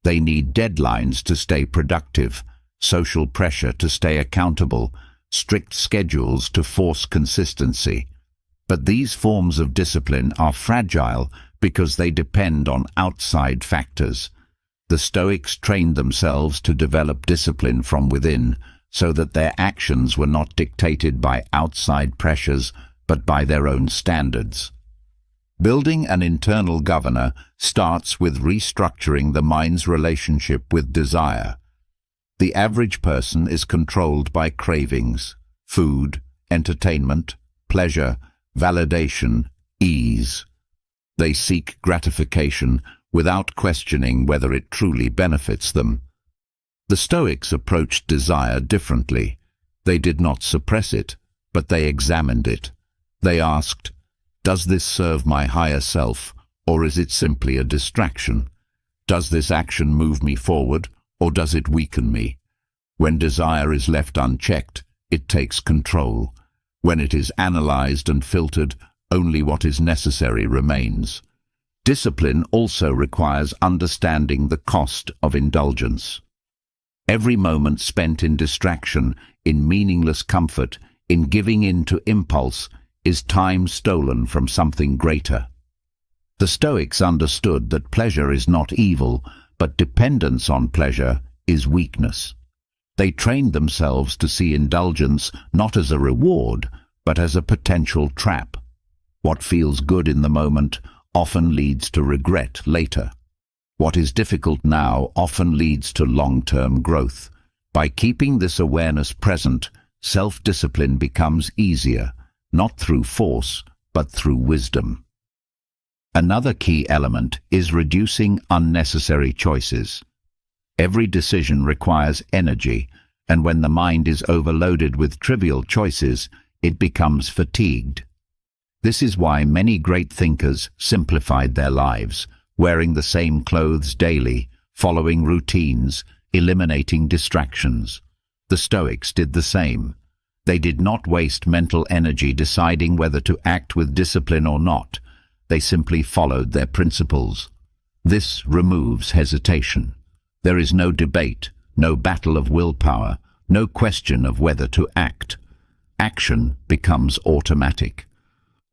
Speaker 1: They need deadlines to stay productive, social pressure to stay accountable, strict schedules to force consistency. But these forms of discipline are fragile because they depend on outside factors. The Stoics trained themselves to develop discipline from within, so that their actions were not dictated by outside pressures, but by their own standards. Building an internal governor starts with restructuring the mind's relationship with desire. The average person is controlled by cravings: food, entertainment, pleasure, validation, ease. They seek gratification without questioning whether it truly benefits them. The Stoics approached desire differently. They did not suppress it, but they examined it. They asked, "Does this serve my higher self, or is it simply a distraction? Does this action move me forward, or does it weaken me?" When desire is left unchecked, it takes control. When it is analyzed and filtered, only what is necessary remains. Discipline also requires understanding the cost of indulgence. Every moment spent in distraction, in meaningless comfort, in giving in to impulse, is time stolen from something greater. The Stoics understood that pleasure is not evil, but dependence on pleasure is weakness. They trained themselves to see indulgence not as a reward, but as a potential trap. What feels good in the moment often leads to regret later. What is difficult now often leads to long-term growth. By keeping this awareness present, self-discipline becomes easier, not through force, but through wisdom. Another key element is reducing unnecessary choices. Every decision requires energy, and when the mind is overloaded with trivial choices, it becomes fatigued. This is why many great thinkers simplified their lives, wearing the same clothes daily, following routines, eliminating distractions. The Stoics did the same. They did not waste mental energy deciding whether to act with discipline or not. They simply followed their principles. This removes hesitation. There is no debate, no battle of willpower, no question of whether to act. Action becomes automatic.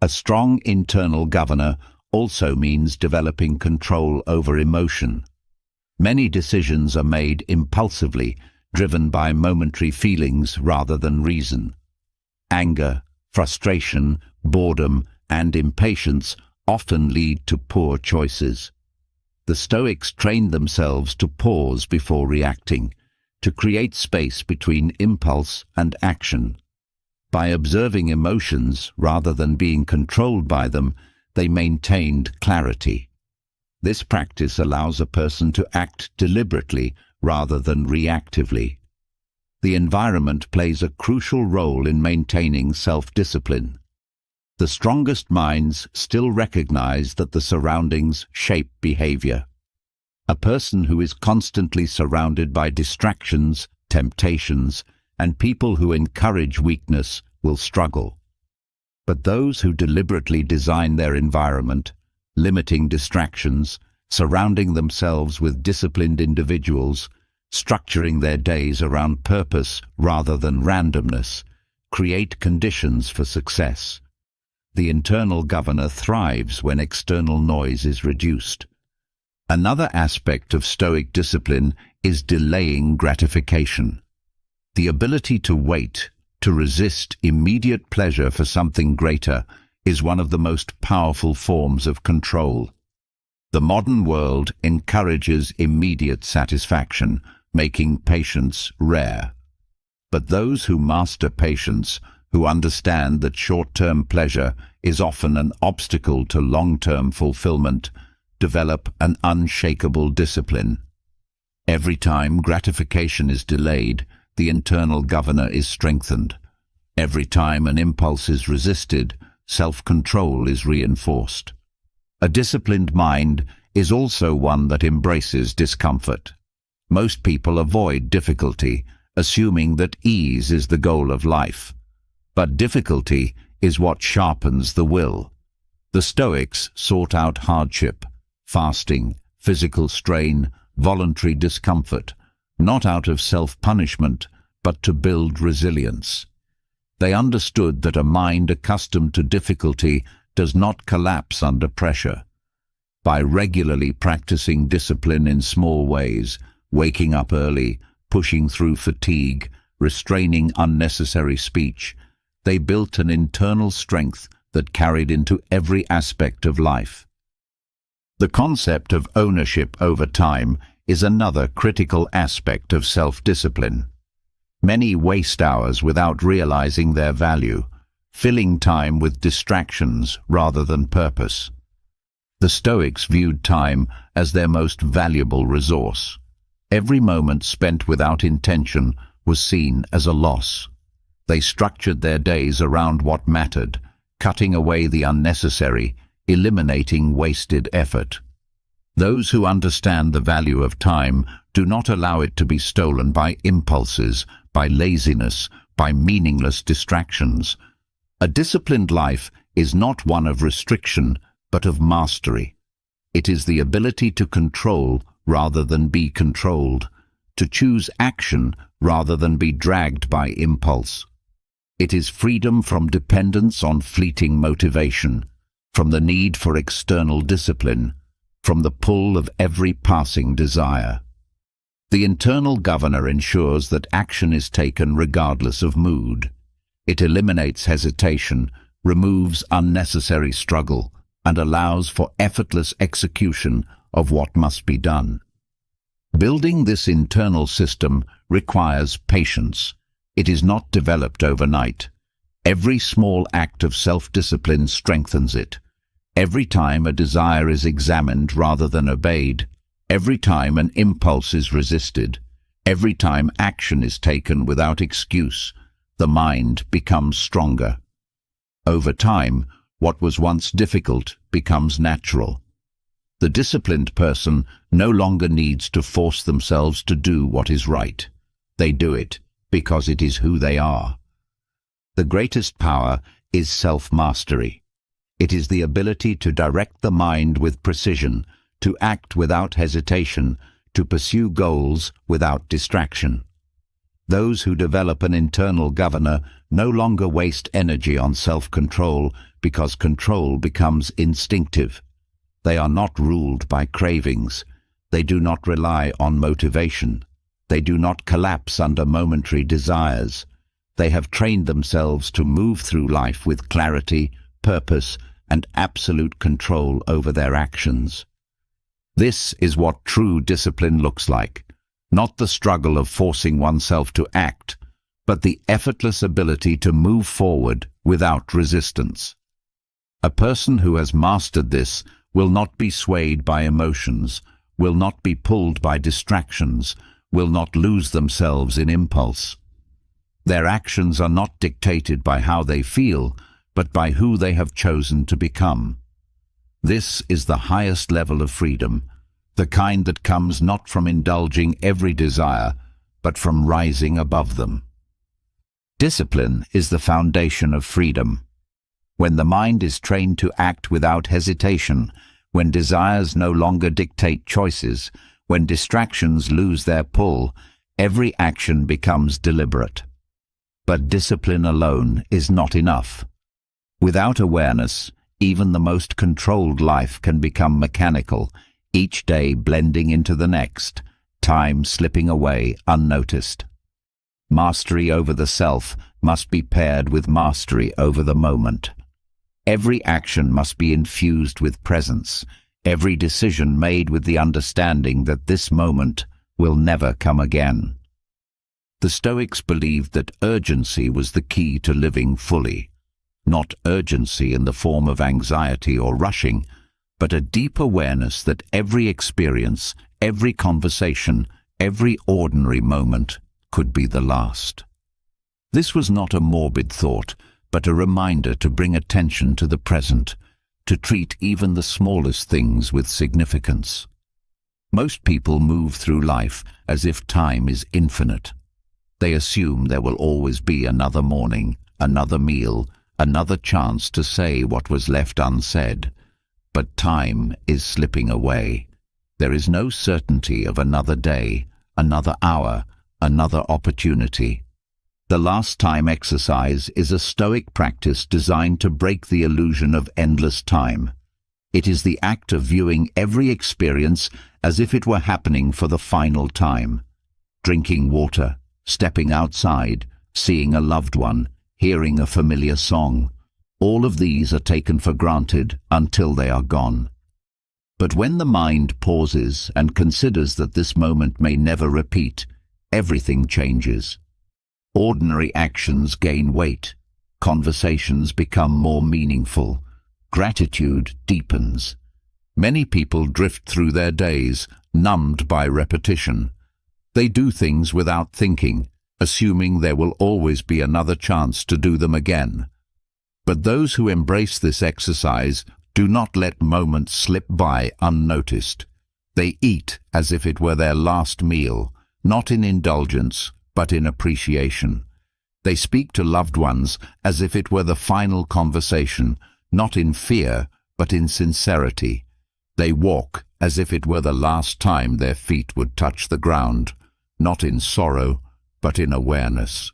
Speaker 1: A strong internal governor also means developing control over emotion. Many decisions are made impulsively, driven by momentary feelings rather than reason. Anger, frustration, boredom, and impatience often lead to poor choices. The Stoics trained themselves to pause before reacting. to create space between impulse and action. By observing emotions rather than being controlled by them, they maintained clarity. This practice allows a person to act deliberately rather than reactively. The environment plays a crucial role in maintaining self-discipline. The strongest minds still recognize that the surroundings shape behavior. A person who is constantly surrounded by distractions, temptations, and people who encourage weakness will struggle. But those who deliberately design their environment, limiting distractions, surrounding themselves with disciplined individuals, structuring their days around purpose rather than randomness, create conditions for success. The internal governor thrives when external noise is reduced. Another aspect of Stoic discipline is delaying gratification. The ability to wait, to resist immediate pleasure for something greater, is one of the most powerful forms of control. The modern world encourages immediate satisfaction, making patience rare. But those who master patience, who understand that short-term pleasure is often an obstacle to long-term fulfillment, develop an unshakable discipline. Every time gratification is delayed, the internal governor is strengthened. Every time an impulse is resisted, self-control is reinforced. A disciplined mind is also one that embraces discomfort. Most people avoid difficulty, assuming that ease is the goal of life. But difficulty is what sharpens the will. The Stoics sought out hardship, fasting, physical strain, voluntary discomfort, not out of self-punishment, but to build resilience. They understood that a mind accustomed to difficulty does not collapse under pressure. By regularly practicing discipline in small ways, waking up early, pushing through fatigue, restraining unnecessary speech, they built an internal strength that carried into every aspect of life. The concept of ownership over time is another critical aspect of self-discipline. Many waste hours without realizing their value, filling time with distractions rather than purpose. The Stoics viewed time as their most valuable resource. Every moment spent without intention was seen as a loss. They structured their days around what mattered, cutting away the unnecessary, eliminating wasted effort. Those who understand the value of time do not allow it to be stolen by impulses, by laziness, by meaningless distractions. A disciplined life is not one of restriction, but of mastery. It is the ability to control rather than be controlled, to choose action rather than be dragged by impulse. It is freedom from dependence on fleeting motivation, from the need for external discipline, from the pull of every passing desire. The internal governor ensures that action is taken regardless of mood. It eliminates hesitation, removes unnecessary struggle, and allows for effortless execution of what must be done. Building this internal system requires patience. It is not developed overnight. Every small act of self-discipline strengthens it. Every time a desire is examined rather than obeyed, every time an impulse is resisted, every time action is taken without excuse, the mind becomes stronger. Over time, what was once difficult becomes natural. The disciplined person no longer needs to force themselves to do what is right. They do it because it is who they are. The greatest power is self-mastery. It is the ability to direct the mind with precision, to act without hesitation, to pursue goals without distraction. Those who develop an internal governor no longer waste energy on self-control because control becomes instinctive. They are not ruled by cravings. They do not rely on motivation. They do not collapse under momentary desires. They have trained themselves to move through life with clarity, purpose, and absolute control over their actions. This is what true discipline looks like. Not the struggle of forcing oneself to act, but the effortless ability to move forward without resistance. A person who has mastered this will not be swayed by emotions, will not be pulled by distractions, will not lose themselves in impulse. Their actions are not dictated by how they feel, but by who they have chosen to become. This is the highest level of freedom, the kind that comes not from indulging every desire, but from rising above them. Discipline is the foundation of freedom. When the mind is trained to act without hesitation, when desires no longer dictate choices, when distractions lose their pull, every action becomes deliberate. But discipline alone is not enough. Without awareness, even the most controlled life can become mechanical, each day blending into the next, time slipping away unnoticed. Mastery over the self must be paired with mastery over the moment. Every action must be infused with presence, every decision made with the understanding that this moment will never come again. The Stoics believed that urgency was the key to living fully, not urgency in the form of anxiety or rushing, but a deep awareness that every experience, every conversation, every ordinary moment could be the last. This was not a morbid thought, but a reminder to bring attention to the present, to treat even the smallest things with significance. Most people move through life as if time is infinite. They assume there will always be another morning, another meal, another chance to say what was left unsaid. But time is slipping away. There is no certainty of another day, another hour, another opportunity. The last time exercise is a Stoic practice designed to break the illusion of endless time. It is the act of viewing every experience as if it were happening for the final time. Drinking water, stepping outside, seeing a loved one, hearing a familiar song. All of these are taken for granted until they are gone. But when the mind pauses and considers that this moment may never repeat, everything changes. Ordinary actions gain weight, conversations become more meaningful, gratitude deepens. Many people drift through their days, numbed by repetition. They do things without thinking, assuming there will always be another chance to do them again. But those who embrace this exercise do not let moments slip by unnoticed. They eat as if it were their last meal, not in indulgence, but in appreciation. They speak to loved ones as if it were the final conversation, not in fear, but in sincerity. They walk as if it were the last time their feet would touch the ground, not in sorrow, but in awareness.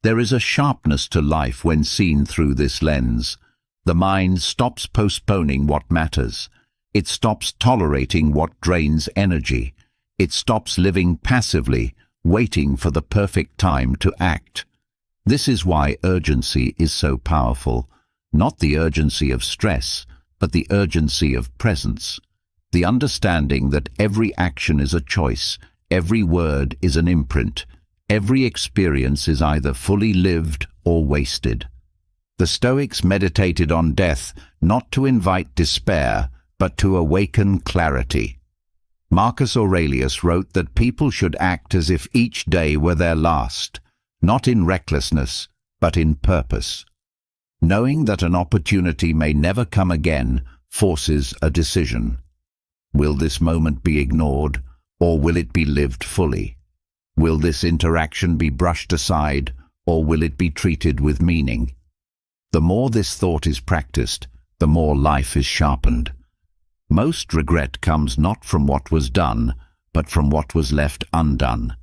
Speaker 1: There is a sharpness to life when seen through this lens. The mind stops postponing what matters. It stops tolerating what drains energy. It stops living passively, waiting for the perfect time to act. This is why urgency is so powerful. Not the urgency of stress, but the urgency of presence. The understanding that every action is a choice, every word is an imprint, every experience is either fully lived or wasted. The Stoics meditated on death not to invite despair, but to awaken clarity. Marcus Aurelius wrote that people should act as if each day were their last, not in recklessness, but in purpose. Knowing that an opportunity may never come again forces a decision. Will this moment be ignored, or will it be lived fully? Will this interaction be brushed aside, or will it be treated with meaning? The more this thought is practiced, the more life is sharpened. Most regret comes not from what was done, but from what was left undone.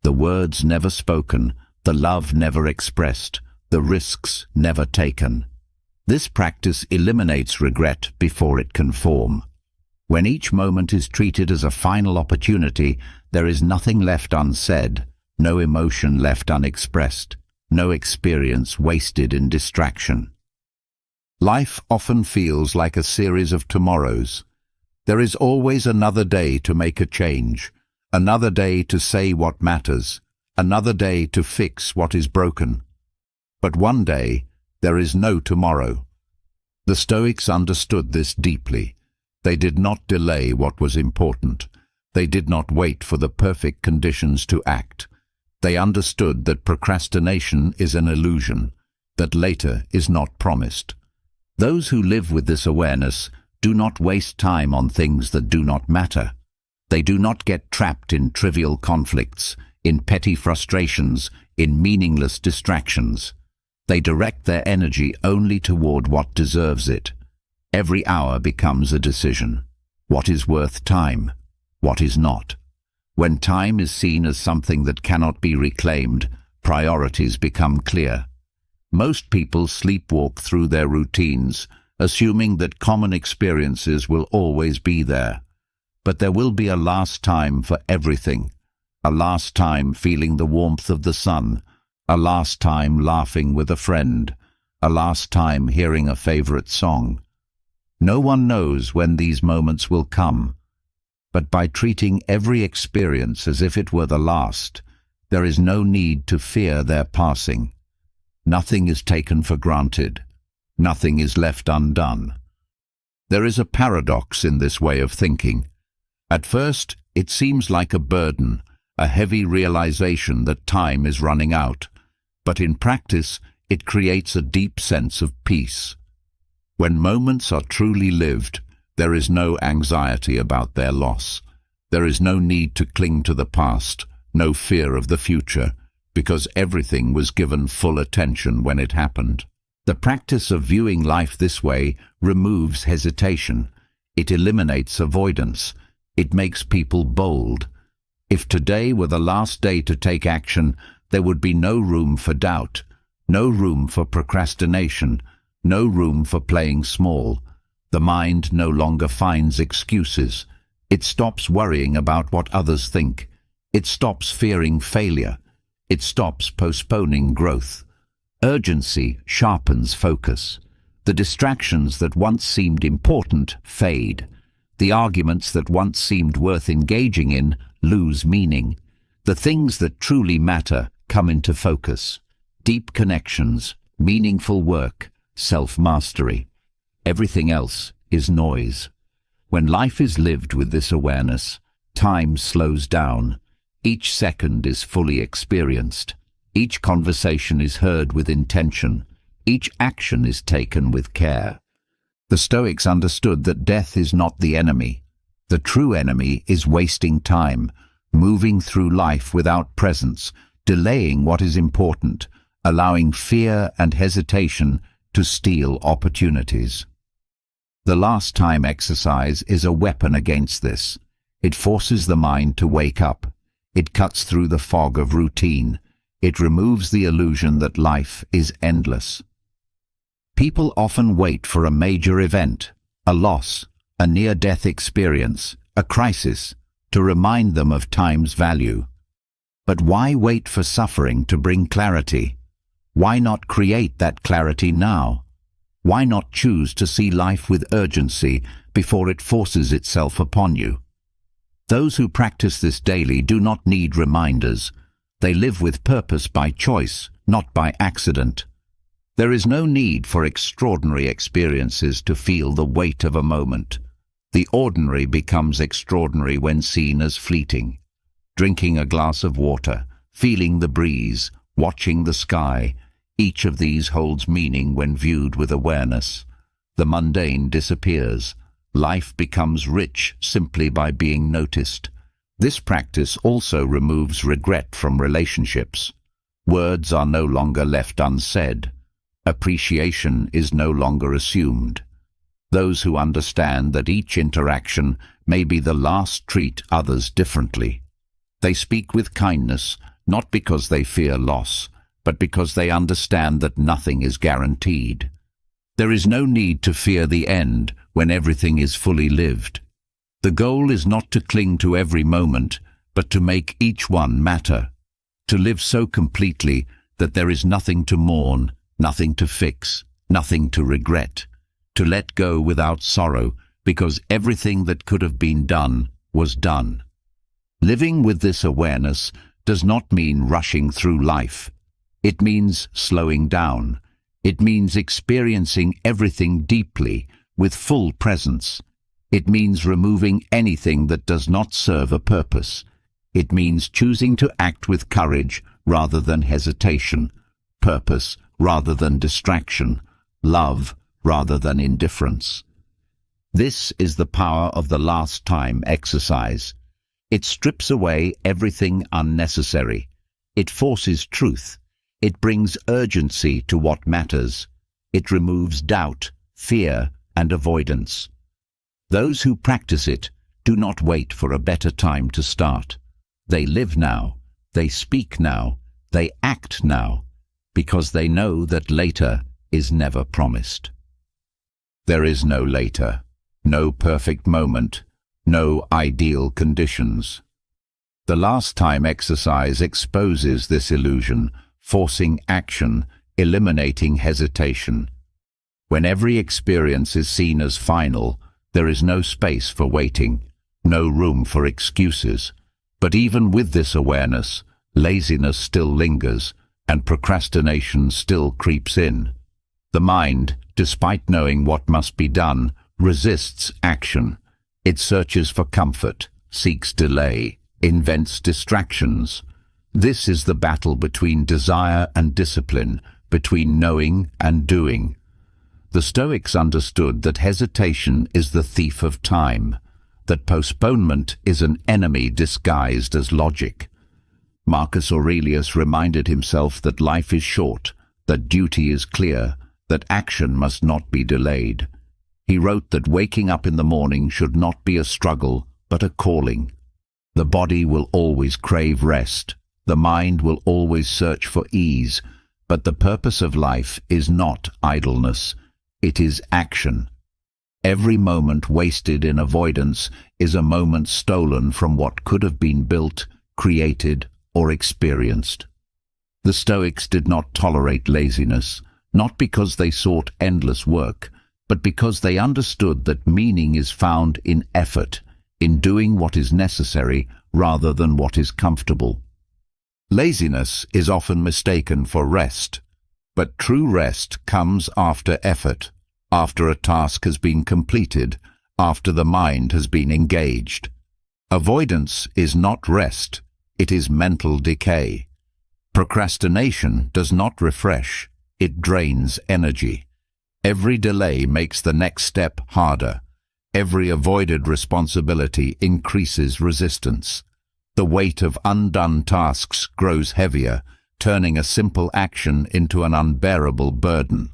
Speaker 1: The words never spoken, the love never expressed, the risks never taken. This practice eliminates regret before it can form. When each moment is treated as a final opportunity, there is nothing left unsaid, no emotion left unexpressed, no experience wasted in distraction. Life often feels like a series of tomorrows. There is always another day to make a change, another day to say what matters, another day to fix what is broken. But one day, there is no tomorrow. The Stoics understood this deeply. They did not delay what was important. They did not wait for the perfect conditions to act. They understood that procrastination is an illusion, that later is not promised. Those who live with this awareness do not waste time on things that do not matter. They do not get trapped in trivial conflicts, in petty frustrations, in meaningless distractions. They direct their energy only toward what deserves it. Every hour becomes a decision. What is worth time? What is not? When time is seen as something that cannot be reclaimed, priorities become clear. Most people sleepwalk through their routines, assuming that common experiences will always be there. But there will be a last time for everything. A last time feeling the warmth of the sun, a last time laughing with a friend, a last time hearing a favorite song. No one knows when these moments will come, but by treating every experience as if it were the last, there is no need to fear their passing. Nothing is taken for granted. Nothing is left undone. There is a paradox in this way of thinking. At first, it seems like a burden, a heavy realization that time is running out. But in practice, it creates a deep sense of peace. When moments are truly lived, there is no anxiety about their loss. There is no need to cling to the past, no fear of the future, because everything was given full attention when it happened. The practice of viewing life this way removes hesitation. It eliminates avoidance. It makes people bold. If today were the last day to take action, there would be no room for doubt, no room for procrastination, no room for playing small. The mind no longer finds excuses. It stops worrying about what others think. It stops fearing failure. It stops postponing growth. Urgency sharpens focus. The distractions that once seemed important fade. The arguments that once seemed worth engaging in lose meaning. The things that truly matter come into focus. Deep connections, meaningful work, self-mastery. Everything else is noise. When life is lived with this awareness, time slows down. Each second is fully experienced. Each conversation is heard with intention. Each action is taken with care. The Stoics understood that death is not the enemy. The true enemy is wasting time, moving through life without presence, delaying what is important, allowing fear and hesitation to steal opportunities. The last time exercise is a weapon against this. It forces the mind to wake up. It cuts through the fog of routine. It removes the illusion that life is endless. People often wait for a major event, a loss, a near-death experience, a crisis, to remind them of time's value. But why wait for suffering to bring clarity? Why not create that clarity now? Why not choose to see life with urgency before it forces itself upon you? Those who practice this daily do not need reminders. They live with purpose by choice, not by accident. There is no need for extraordinary experiences to feel the weight of a moment. The ordinary becomes extraordinary when seen as fleeting. Drinking a glass of water, feeling the breeze, watching the sky, each of these holds meaning when viewed with awareness. The mundane disappears. Life becomes rich simply by being noticed. This practice also removes regret from relationships. Words are no longer left unsaid. Appreciation is no longer assumed. Those who understand that each interaction may be the last treat others differently. They speak with kindness, not because they fear loss, but because they understand that nothing is guaranteed. There is no need to fear the end when everything is fully lived. The goal is not to cling to every moment, but to make each one matter. To live so completely that there is nothing to mourn, nothing to fix, nothing to regret. To let go without sorrow, because everything that could have been done was done. Living with this awareness does not mean rushing through life. It means slowing down. It means experiencing everything deeply, with full presence. It means removing anything that does not serve a purpose. It means choosing to act with courage rather than hesitation, purpose rather than distraction, love rather than indifference. This is the power of the last time exercise. It strips away everything unnecessary. It forces truth. It brings urgency to what matters. It removes doubt, fear, and avoidance. Those who practice it do not wait for a better time to start. They live now, they speak now, they act now, because they know that later is never promised. There is no later, no perfect moment, no ideal conditions. The last time exercise exposes this illusion, forcing action, eliminating hesitation. When every experience is seen as final, there is no space for waiting, no room for excuses. But even with this awareness, laziness still lingers and procrastination still creeps in. The mind, despite knowing what must be done, resists action. It searches for comfort, seeks delay, invents distractions. This is the battle between desire and discipline, between knowing and doing. The Stoics understood that hesitation is the thief of time, that postponement is an enemy disguised as logic. Marcus Aurelius reminded himself that life is short, that duty is clear, that action must not be delayed. He wrote that waking up in the morning should not be a struggle, but a calling. The body will always crave rest. The mind will always search for ease. But the purpose of life is not idleness. It is action. Every moment wasted in avoidance is a moment stolen from what could have been built, created, or experienced. The Stoics did not tolerate laziness, not because they sought endless work, but because they understood that meaning is found in effort, in doing what is necessary rather than what is comfortable. Laziness is often mistaken for rest, but true rest comes after effort, after a task has been completed, after the mind has been engaged. Avoidance is not rest, it is mental decay. Procrastination does not refresh, it drains energy. Every delay makes the next step harder. Every avoided responsibility increases resistance. The weight of undone tasks grows heavier, turning a simple action into an unbearable burden.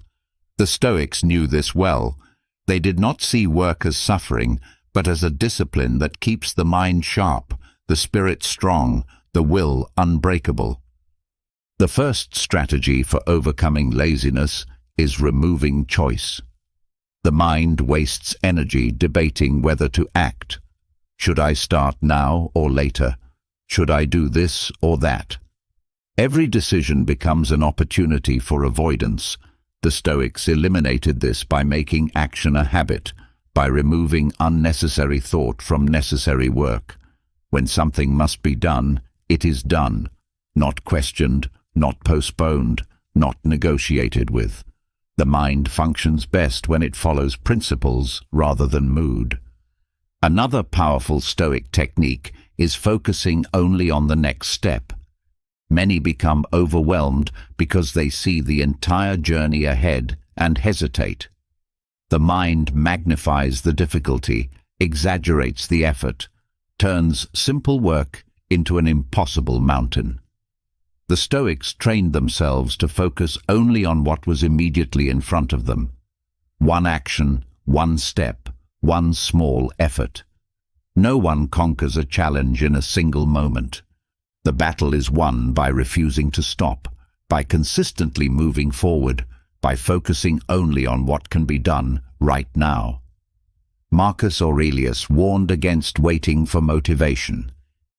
Speaker 1: The Stoics knew this well. They did not see work as suffering, but as a discipline that keeps the mind sharp, the spirit strong, the will unbreakable. The first strategy for overcoming laziness is removing choice. The mind wastes energy debating whether to act. Should I start now or later? Should I do this or that? Every decision becomes an opportunity for avoidance. The Stoics eliminated this by making action a habit, by removing unnecessary thought from necessary work. When something must be done, it is done, not questioned, not postponed, not negotiated with. The mind functions best when it follows principles rather than mood. Another powerful Stoic technique is focusing only on the next step. Many become overwhelmed because they see the entire journey ahead and hesitate. The mind magnifies the difficulty, exaggerates the effort, turns simple work into an impossible mountain. The Stoics trained themselves to focus only on what was immediately in front of them. One action, one step, one small effort. No one conquers a challenge in a single moment. The battle is won by refusing to stop, by consistently moving forward, by focusing only on what can be done right now. Marcus Aurelius warned against waiting for motivation.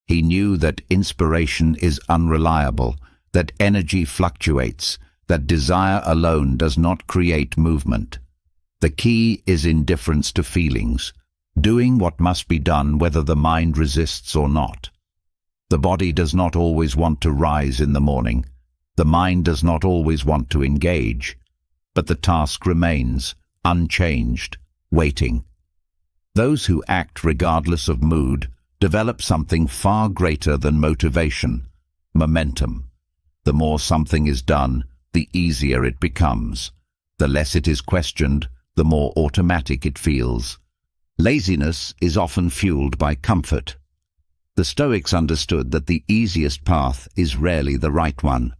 Speaker 1: He knew that inspiration is unreliable, that energy fluctuates, that desire alone does not create movement. The key is indifference to feelings, doing what must be done whether the mind resists or not. The body does not always want to rise in the morning. The mind does not always want to engage. But the task remains, unchanged, waiting. Those who act regardless of mood develop something far greater than motivation, momentum. The more something is done, the easier it becomes. The less it is questioned, the more automatic it feels. Laziness is often fueled by comfort. The Stoics understood that the easiest path is rarely the right one.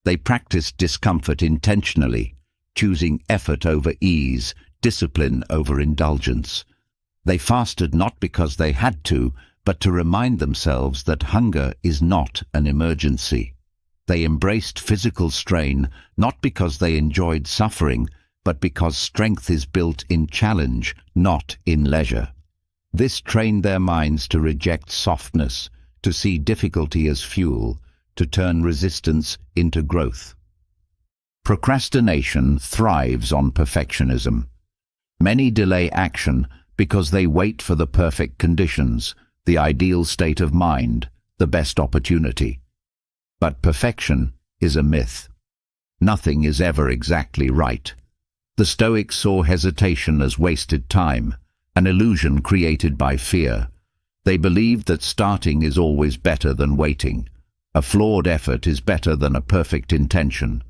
Speaker 1: They practiced discomfort intentionally, choosing effort over ease, discipline over indulgence. They fasted not because they had to, but to remind themselves that hunger is not an emergency. They embraced physical strain not because they enjoyed suffering, but because strength is built in challenge, not in leisure. This trained their minds to reject softness, to see difficulty as fuel, to turn resistance into growth. Procrastination thrives on perfectionism. Many delay action because they wait for the perfect conditions, the ideal state of mind, the best opportunity. But perfection is a myth. Nothing is ever exactly right. The Stoics saw hesitation as wasted time, an illusion created by fear. They believed that starting is always better than waiting. A flawed effort is better than a perfect intention.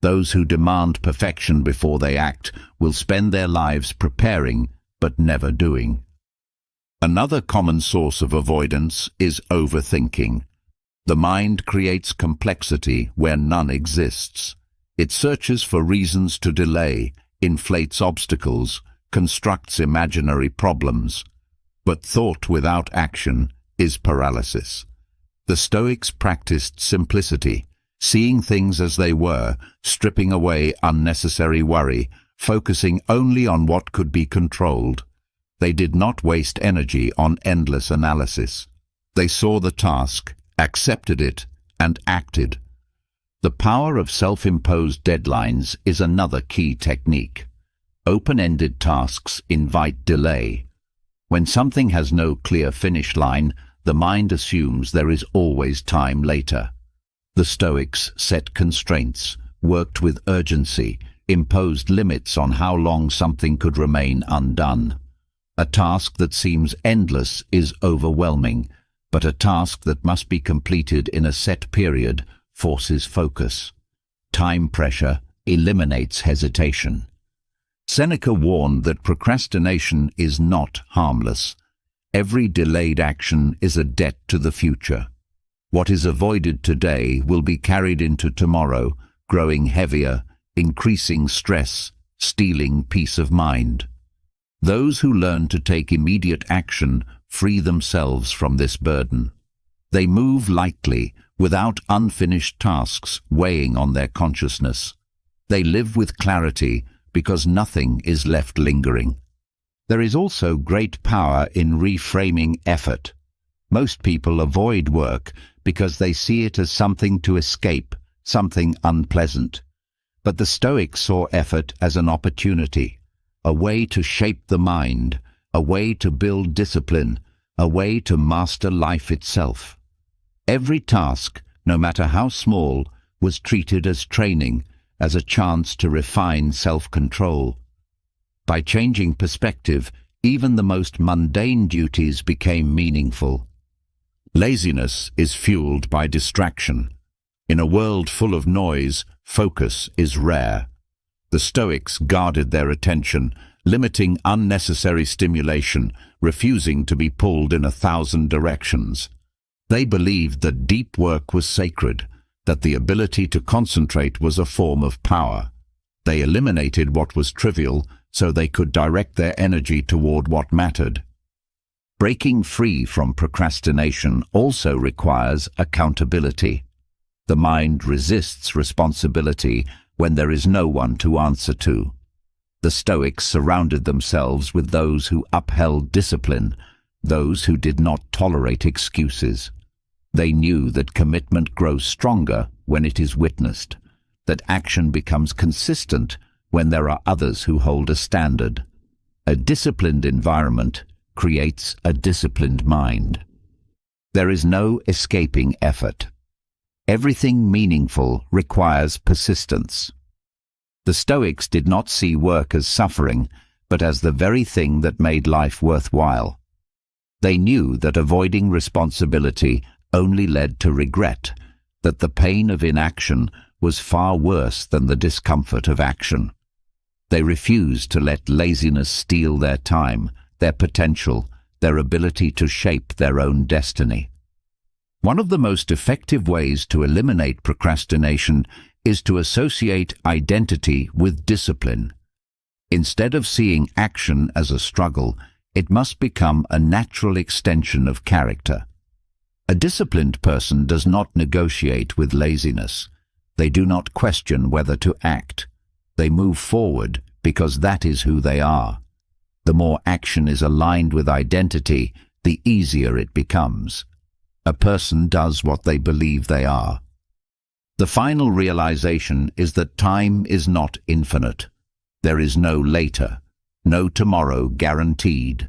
Speaker 1: Those who demand perfection before they act will spend their lives preparing but never doing. Another common source of avoidance is overthinking. The mind creates complexity where none exists. It searches for reasons to delay, inflates obstacles, constructs imaginary problems. But thought without action is paralysis. The Stoics practiced simplicity, seeing things as they were, stripping away unnecessary worry, focusing only on what could be controlled. They did not waste energy on endless analysis. They saw the task, accepted it, and acted. The power of self-imposed deadlines is another key technique. Open-ended tasks invite delay. When something has no clear finish line, the mind assumes there is always time later. The Stoics set constraints, worked with urgency, imposed limits on how long something could remain undone. A task that seems endless is overwhelming, but a task that must be completed in a set period forces focus. Time pressure eliminates hesitation. Seneca warned that procrastination is not harmless. Every delayed action is a debt to the future. What is avoided today will be carried into tomorrow, growing heavier, increasing stress, stealing peace of mind. Those who learn to take immediate action free themselves from this burden. They move lightly, without unfinished tasks weighing on their consciousness. They live with clarity because nothing is left lingering. There is also great power in reframing effort. Most people avoid work because they see it as something to escape, something unpleasant. But the Stoics saw effort as an opportunity, a way to shape the mind, a way to build discipline, a way to master life itself. Every task, no matter how small, was treated as training, as a chance to refine self-control. By changing perspective, even the most mundane duties became meaningful. Laziness is fueled by distraction. In a world full of noise, focus is rare. The Stoics guarded their attention, limiting unnecessary stimulation, refusing to be pulled in 1,000 directions. They believed that deep work was sacred, that the ability to concentrate was a form of power. They eliminated what was trivial so they could direct their energy toward what mattered. Breaking free from procrastination also requires accountability. The mind resists responsibility when there is no one to answer to. The Stoics surrounded themselves with those who upheld discipline, those who did not tolerate excuses. They knew that commitment grows stronger when it is witnessed, that action becomes consistent when there are others who hold a standard. A disciplined environment creates a disciplined mind. There is no escaping effort. Everything meaningful requires persistence. The Stoics did not see work as suffering, but as the very thing that made life worthwhile. They knew that avoiding responsibility only led to regret, that the pain of inaction was far worse than the discomfort of action. They refused to let laziness steal their time, their potential, their ability to shape their own destiny. One of the most effective ways to eliminate procrastination is to associate identity with discipline. Instead of seeing action as a struggle, it must become a natural extension of character. A disciplined person does not negotiate with laziness. They do not question whether to act. They move forward because that is who they are. The more action is aligned with identity, the easier it becomes. A person does what they believe they are. The final realization is that time is not infinite. There is no later, no tomorrow guaranteed.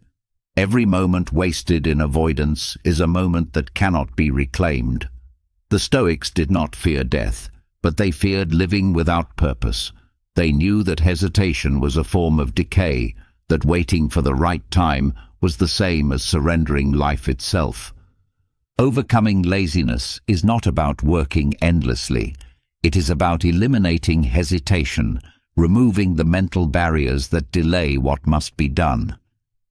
Speaker 1: Every moment wasted in avoidance is a moment that cannot be reclaimed. The Stoics did not fear death, but they feared living without purpose. They knew that hesitation was a form of decay, that waiting for the right time was the same as surrendering life itself. Overcoming laziness is not about working endlessly. It is about eliminating hesitation, removing the mental barriers that delay what must be done.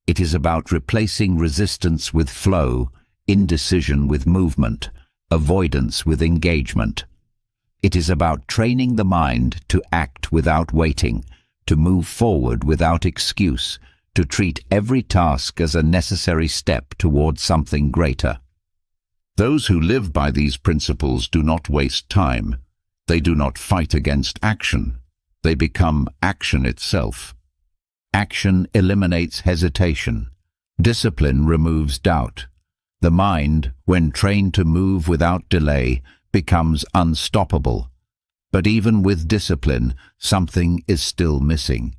Speaker 1: It is about replacing resistance with flow, indecision with movement, avoidance with engagement. It is about training the mind to act without waiting, to move forward without excuse, to treat every task as a necessary step toward something greater. Those who live by these principles do not waste time. They do not fight against action. They become action itself. Action eliminates hesitation. Discipline removes doubt. The mind, when trained to move without delay, becomes unstoppable. But even with discipline, something is still missing.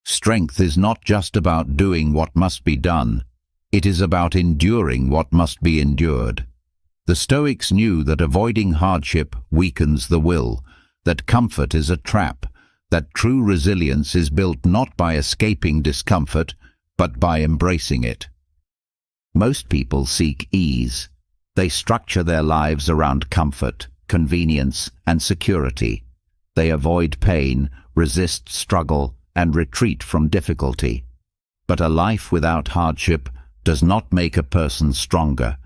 Speaker 1: Strength is not just about doing what must be done. It is about enduring what must be endured. The Stoics knew that avoiding hardship weakens the will, that comfort is a trap, that true resilience is built not by escaping discomfort, but by embracing it. Most people seek ease. They structure their lives around comfort, convenience, and security. They avoid pain, resist struggle, and retreat from difficulty. But a life without hardship does not make a person stronger.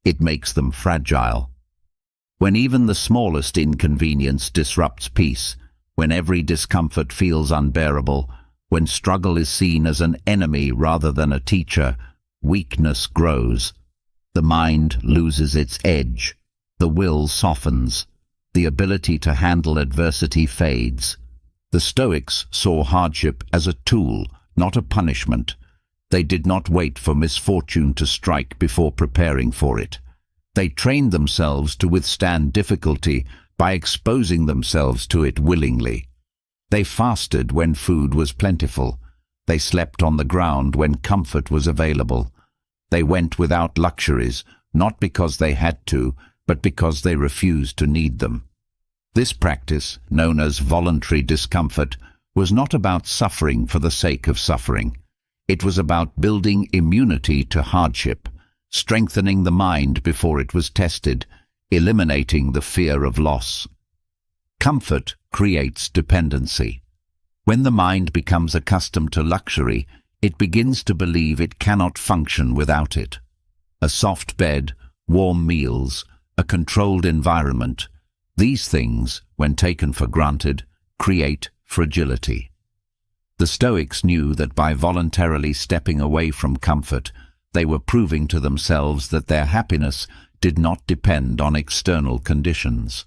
Speaker 1: It makes them fragile. When even the smallest inconvenience disrupts peace, when every discomfort feels unbearable, when struggle is seen as an enemy rather than a teacher, weakness grows. The mind loses its edge. The will softens. The ability to handle adversity fades. The Stoics saw hardship as a tool, not a punishment. They did not wait for misfortune to strike before preparing for it. They trained themselves to withstand difficulty by exposing themselves to it willingly. They fasted when food was plentiful. They slept on the ground when comfort was available. They went without luxuries, not because they had to, but because they refused to need them. This practice, known as voluntary discomfort, was not about suffering for the sake of suffering. It was about building immunity to hardship, strengthening the mind before it was tested, eliminating the fear of loss. Comfort creates dependency. When the mind becomes accustomed to luxury, it begins to believe it cannot function without it. A soft bed, warm meals, a controlled environment, these things, when taken for granted, create fragility. The Stoics knew that by voluntarily stepping away from comfort, they were proving to themselves that their happiness did not depend on external conditions.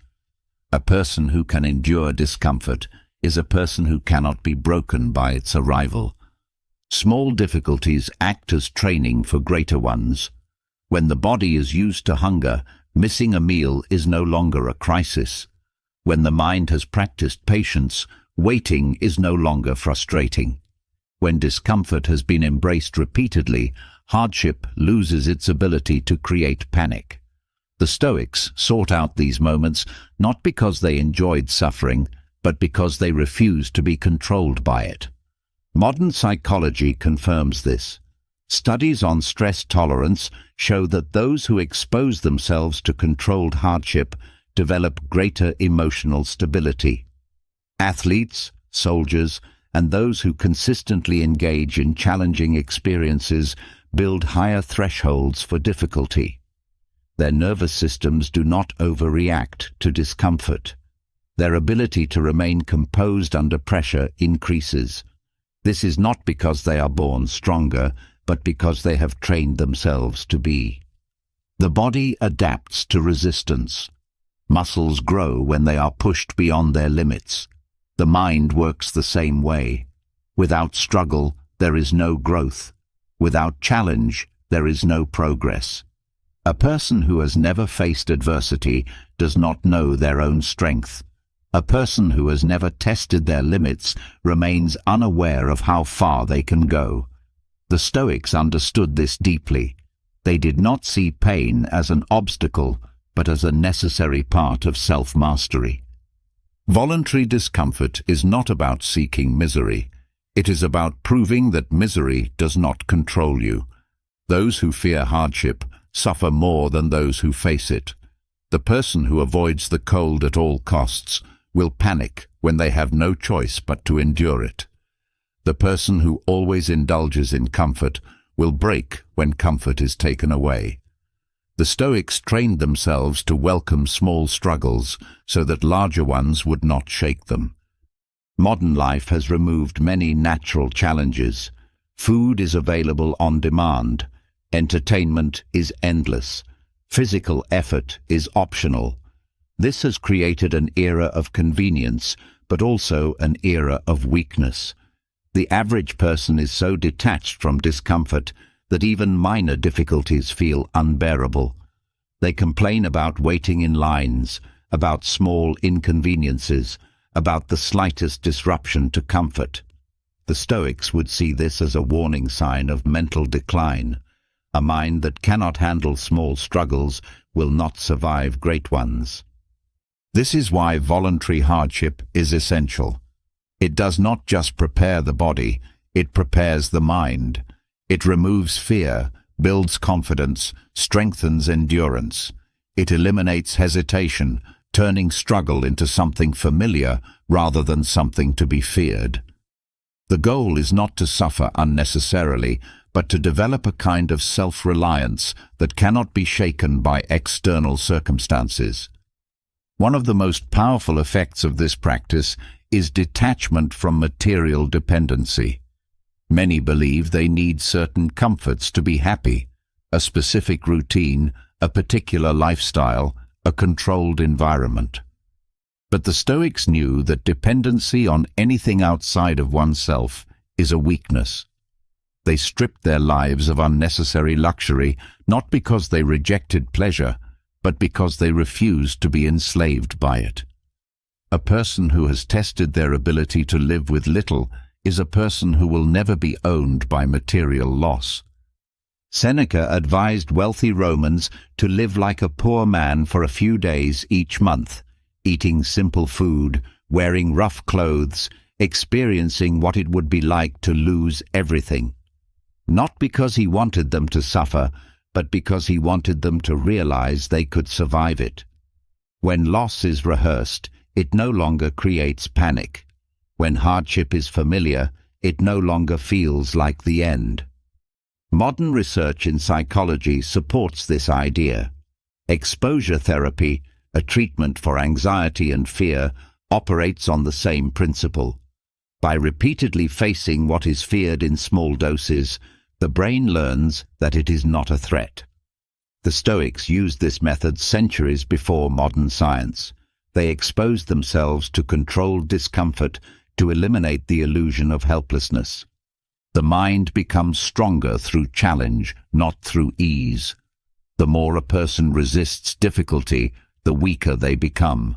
Speaker 1: A person who can endure discomfort is a person who cannot be broken by its arrival. Small difficulties act as training for greater ones. When the body is used to hunger, missing a meal is no longer a crisis. When the mind has practiced patience, waiting is no longer frustrating. When discomfort has been embraced repeatedly, hardship loses its ability to create panic. The Stoics sought out these moments not because they enjoyed suffering, but because they refused to be controlled by it. Modern psychology confirms this. Studies on stress tolerance show that those who expose themselves to controlled hardship develop greater emotional stability. Athletes, soldiers, and those who consistently engage in challenging experiences build higher thresholds for difficulty. Their nervous systems do not overreact to discomfort. Their ability to remain composed under pressure increases. This is not because they are born stronger, but because they have trained themselves to be. The body adapts to resistance. Muscles grow when they are pushed beyond their limits. The mind works the same way. Without struggle, there is no growth. Without challenge, there is no progress. A person who has never faced adversity does not know their own strength. A person who has never tested their limits remains unaware of how far they can go. The Stoics understood this deeply. They did not see pain as an obstacle, but as a necessary part of self-mastery. Voluntary discomfort is not about seeking misery. It is about proving that misery does not control you. Those who fear hardship suffer more than those who face it. The person who avoids the cold at all costs will panic when they have no choice but to endure it. The person who always indulges in comfort will break when comfort is taken away. The Stoics trained themselves to welcome small struggles so that larger ones would not shake them. Modern life has removed many natural challenges. Food is available on demand. Entertainment is endless. Physical effort is optional. This has created an era of convenience, but also an era of weakness. The average person is so detached from discomfort that even minor difficulties feel unbearable. They complain about waiting in lines, about small inconveniences, about the slightest disruption to comfort. The Stoics would see this as a warning sign of mental decline. A mind that cannot handle small struggles will not survive great ones. This is why voluntary hardship is essential. It does not just prepare the body, it prepares the mind. It removes fear, builds confidence, strengthens endurance. It eliminates hesitation, turning struggle into something familiar rather than something to be feared. The goal is not to suffer unnecessarily, but to develop a kind of self-reliance that cannot be shaken by external circumstances. One of the most powerful effects of this practice is detachment from material dependency. Many believe they need certain comforts to be happy, a specific routine, a particular lifestyle, a controlled environment. But the Stoics knew that dependency on anything outside of oneself is a weakness. They stripped their lives of unnecessary luxury, not because they rejected pleasure, but because they refused to be enslaved by it. A person who has tested their ability to live with little is a person who will never be owned by material loss. Seneca advised wealthy Romans to live like a poor man for a few days each month, eating simple food, wearing rough clothes, experiencing what it would be like to lose everything. Not because he wanted them to suffer, but because he wanted them to realize they could survive it. When loss is rehearsed, it no longer creates panic. When hardship is familiar, it no longer feels like the end. Modern research in psychology supports this idea. Exposure therapy, a treatment for anxiety and fear, operates on the same principle. By repeatedly facing what is feared in small doses, the brain learns that it is not a threat. The Stoics used this method centuries before modern science. They exposed themselves to controlled discomfort to eliminate the illusion of helplessness. The mind becomes stronger through challenge, not through ease. The more a person resists difficulty, the weaker they become.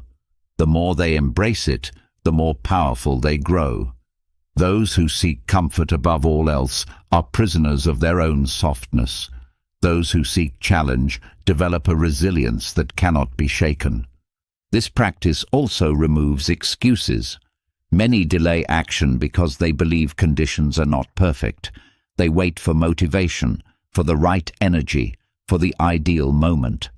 Speaker 1: The more they embrace it, the more powerful they grow. Those who seek comfort above all else are prisoners of their own softness. Those who seek challenge develop a resilience that cannot be shaken. This practice also removes excuses. Many delay action because they believe conditions are not perfect. They wait for motivation, for the right energy, for the ideal moment.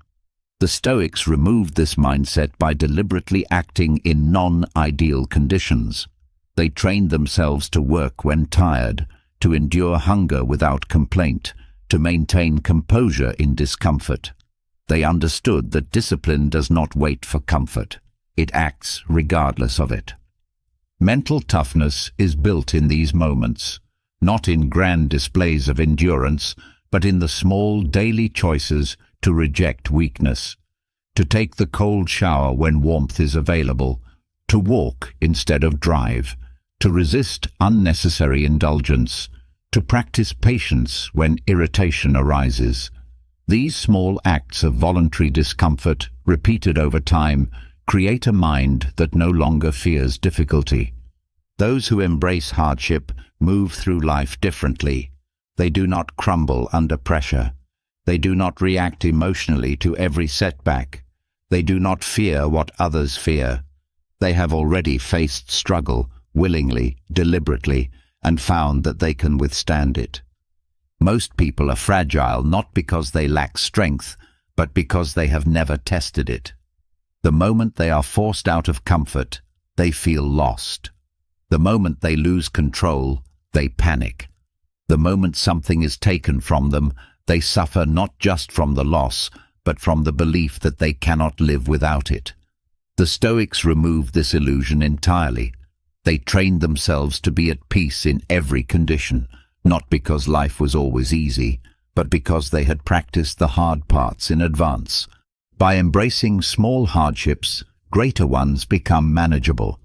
Speaker 1: The Stoics removed this mindset by deliberately acting in non-ideal conditions. They trained themselves to work when tired, to endure hunger without complaint, to maintain composure in discomfort. They understood that discipline does not wait for comfort. It acts regardless of it. Mental toughness is built in these moments, not in grand displays of endurance, but in the small daily choices to reject weakness, to take the cold shower when warmth is available, to walk instead of drive, to resist unnecessary indulgence, to practice patience when irritation arises. These small acts of voluntary discomfort, repeated over time, create a mind that no longer fears difficulty. Those who embrace hardship move through life differently. They do not crumble under pressure. They do not react emotionally to every setback. They do not fear what others fear. They have already faced struggle, willingly, deliberately, and found that they can withstand it. Most people are fragile not because they lack strength, but because they have never tested it. The moment they are forced out of comfort, they feel lost. The moment they lose control, they panic. The moment something is taken from them, they suffer not just from the loss, but from the belief that they cannot live without it. The Stoics removed this illusion entirely. They trained themselves to be at peace in every condition, not because life was always easy, but because they had practiced the hard parts in advance. By embracing small hardships, greater ones become manageable.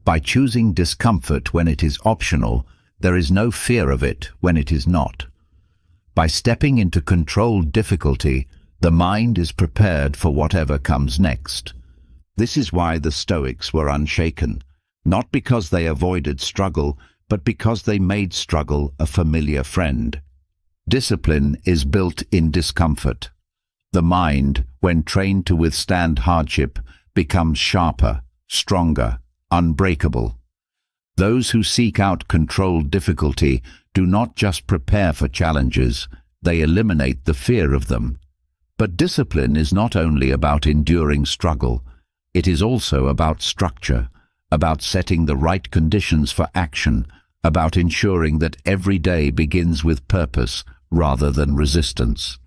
Speaker 1: By choosing discomfort when it is optional, there is no fear of it when it is not. By stepping into controlled difficulty, the mind is prepared for whatever comes next. This is why the Stoics were unshaken, not because they avoided struggle, but because they made struggle a familiar friend. Discipline is built in discomfort. The mind, when trained to withstand hardship, becomes sharper, stronger, unbreakable. Those who seek out controlled difficulty do not just prepare for challenges, they eliminate the fear of them. But discipline is not only about enduring struggle, it is also about structure, about setting the right conditions for action, about ensuring that every day begins with purpose rather than resistance.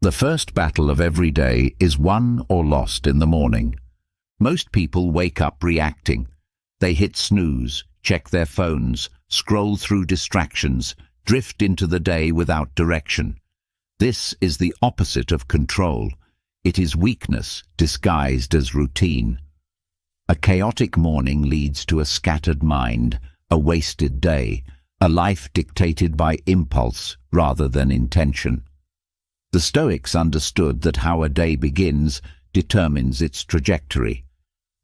Speaker 1: The first battle of every day is won or lost in the morning. Most people wake up reacting. They hit snooze, check their phones, scroll through distractions, drift into the day without direction. This is the opposite of control. It is weakness disguised as routine. A chaotic morning leads to a scattered mind, a wasted day, a life dictated by impulse rather than intention. The Stoics understood that how a day begins determines its trajectory.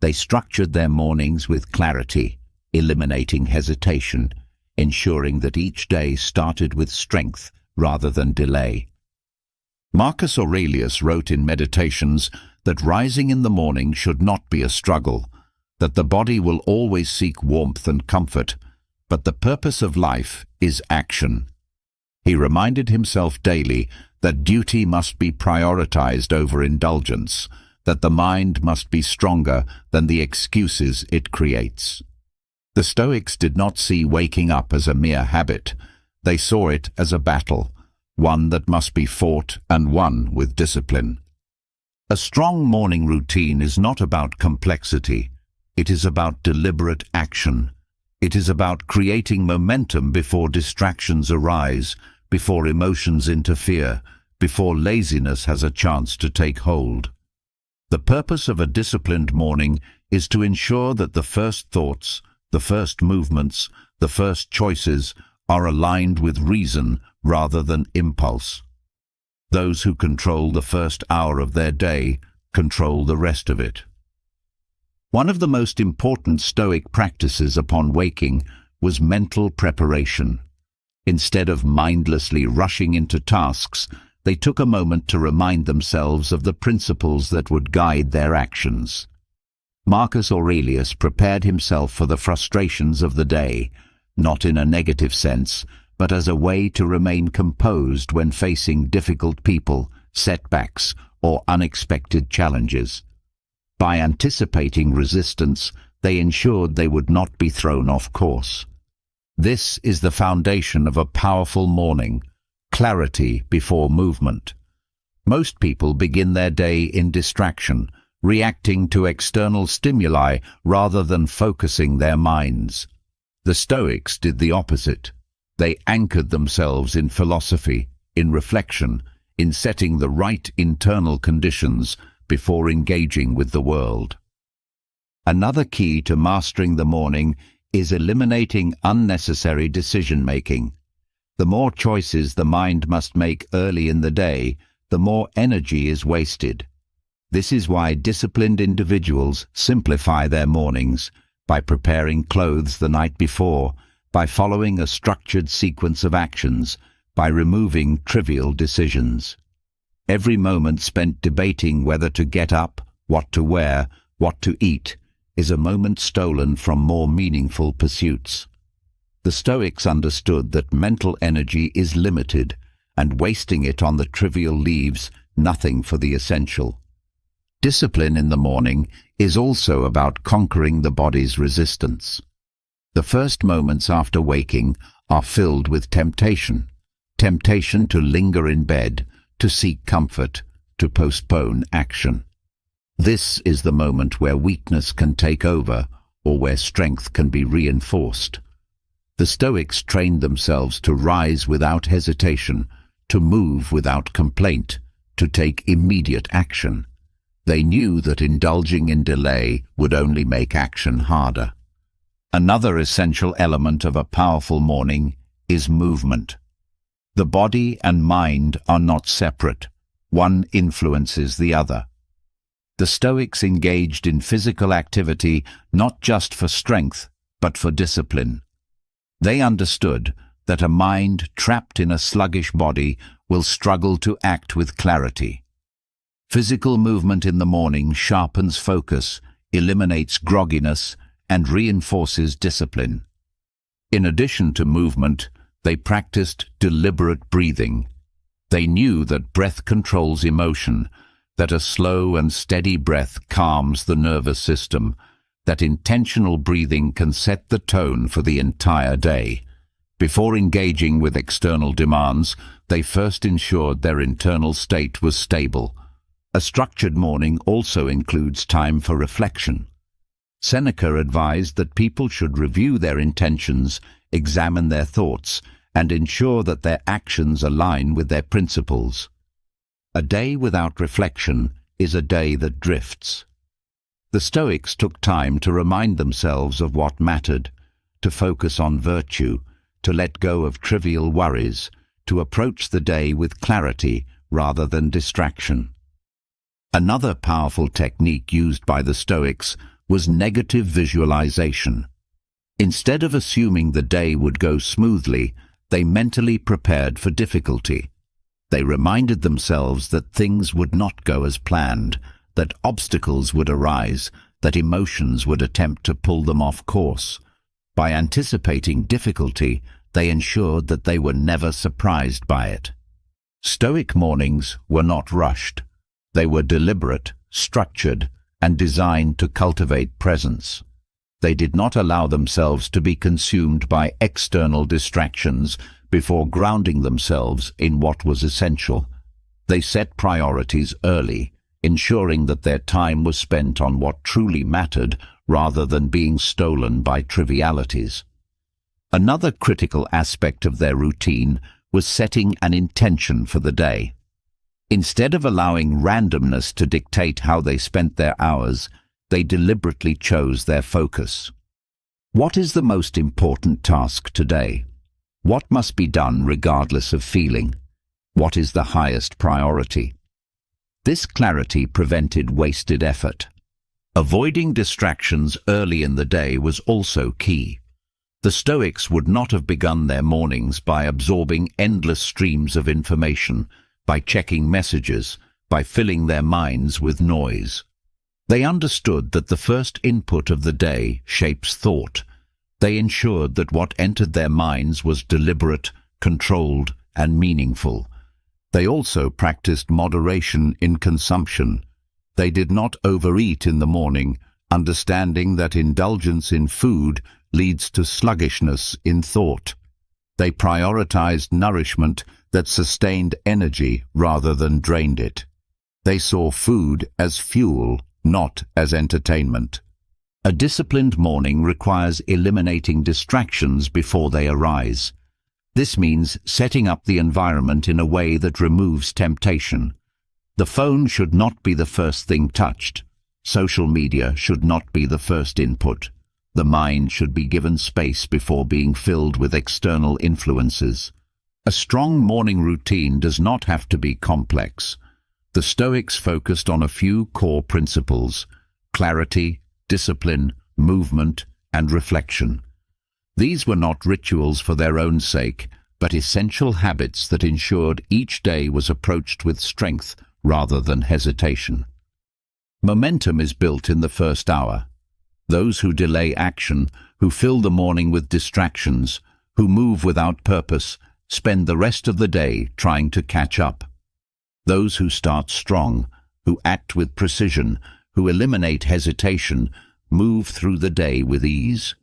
Speaker 1: They structured their mornings with clarity, eliminating hesitation, ensuring that each day started with strength rather than delay. Marcus Aurelius wrote in Meditations that rising in the morning should not be a struggle, that the body will always seek warmth and comfort, but the purpose of life is action. He reminded himself daily that duty must be prioritized over indulgence, that the mind must be stronger than the excuses it creates. The Stoics did not see waking up as a mere habit. They saw it as a battle, one that must be fought and won with discipline. A strong morning routine is not about complexity. It is about deliberate action. It is about creating momentum before distractions arise, before emotions interfere, before laziness has a chance to take hold. The purpose of a disciplined morning is to ensure that the first thoughts, the first movements, the first choices are aligned with reason rather than impulse. Those who control the first hour of their day control the rest of it. One of the most important Stoic practices upon waking was mental preparation. Instead of mindlessly rushing into tasks, they took a moment to remind themselves of the principles that would guide their actions. Marcus Aurelius prepared himself for the frustrations of the day, not in a negative sense, but as a way to remain composed when facing difficult people, setbacks, or unexpected challenges. By anticipating resistance, they ensured they would not be thrown off course. This is the foundation of a powerful morning: clarity before movement. Most people begin their day in distraction, reacting to external stimuli rather than focusing their minds. The Stoics did the opposite. They anchored themselves in philosophy, in reflection, in setting the right internal conditions before engaging with the world. Another key to mastering the morning is eliminating unnecessary decision-making. The more choices the mind must make early in the day, the more energy is wasted. This is why disciplined individuals simplify their mornings by preparing clothes the night before, by following a structured sequence of actions, by removing trivial decisions. Every moment spent debating whether to get up, what to wear, what to eat, is a moment stolen from more meaningful pursuits. The Stoics understood that mental energy is limited, and wasting it on the trivial leaves nothing for the essential. Discipline in the morning is also about conquering the body's resistance. The first moments after waking are filled with temptation. Temptation to linger in bed, to seek comfort, to postpone action. This is the moment where weakness can take over, or where strength can be reinforced. The Stoics trained themselves to rise without hesitation, to move without complaint, to take immediate action. They knew that indulging in delay would only make action harder. Another essential element of a powerful morning is movement. The body and mind are not separate. One influences the other. The Stoics engaged in physical activity not just for strength, but for discipline. They understood that a mind trapped in a sluggish body will struggle to act with clarity. Physical movement in the morning sharpens focus, eliminates grogginess, and reinforces discipline. In addition to movement, they practiced deliberate breathing. They knew that breath controls emotion, that a slow and steady breath calms the nervous system, that intentional breathing can set the tone for the entire day. Before engaging with external demands, they first ensured their internal state was stable. A structured morning also includes time for reflection. Seneca advised that people should review their intentions, examine their thoughts, and ensure that their actions align with their principles. A day without reflection is a day that drifts. The Stoics took time to remind themselves of what mattered, to focus on virtue, to let go of trivial worries, to approach the day with clarity rather than distraction. Another powerful technique used by the Stoics was negative visualization. Instead of assuming the day would go smoothly, they mentally prepared for difficulty. They reminded themselves that things would not go as planned, that obstacles would arise, that emotions would attempt to pull them off course. By anticipating difficulty, they ensured that they were never surprised by it. Stoic mornings were not rushed. They were deliberate, structured, and designed to cultivate presence. They did not allow themselves to be consumed by external distractions before grounding themselves in what was essential. They set priorities early, ensuring that their time was spent on what truly mattered rather than being stolen by trivialities. Another critical aspect of their routine was setting an intention for the day. Instead of allowing randomness to dictate how they spent their hours, they deliberately chose their focus. What is the most important task today? What must be done regardless of feeling? What is the highest priority? This clarity prevented wasted effort. Avoiding distractions early in the day was also key. The Stoics would not have begun their mornings by absorbing endless streams of information, by checking messages, by filling their minds with noise. They understood that the first input of the day shapes thought. They ensured that what entered their minds was deliberate, controlled, and meaningful. They also practiced moderation in consumption. They did not overeat in the morning, understanding that indulgence in food leads to sluggishness in thought. They prioritized nourishment that sustained energy rather than drained it. They saw food as fuel, not as entertainment. A disciplined morning requires eliminating distractions before they arise. This means setting up the environment in a way that removes temptation. The phone should not be the first thing touched. Social media should not be the first input. The mind should be given space before being filled with external influences. A strong morning routine does not have to be complex. The Stoics focused on a few core principles: clarity, discipline, movement, and reflection. These were not rituals for their own sake, but essential habits that ensured each day was approached with strength rather than hesitation. Momentum is built in the first hour. Those who delay action, who fill the morning with distractions, who move without purpose, spend the rest of the day trying to catch up. Those who start strong, who act with precision, who eliminate hesitation, move through the day with ease.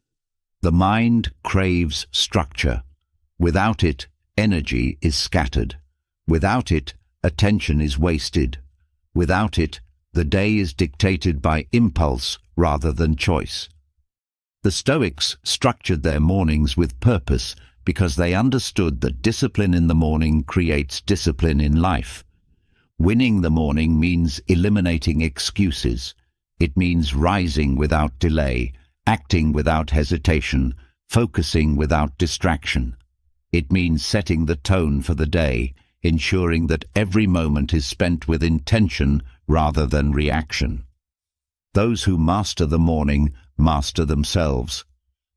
Speaker 1: The mind craves structure. Without it, energy is scattered. Without it, attention is wasted. Without it, the day is dictated by impulse rather than choice. The Stoics structured their mornings with purpose because they understood that discipline in the morning creates discipline in life. Winning the morning means eliminating excuses. It means rising without delay, acting without hesitation, focusing without distraction. It means setting the tone for the day, ensuring that every moment is spent with intention rather than reaction. Those who master the morning master themselves.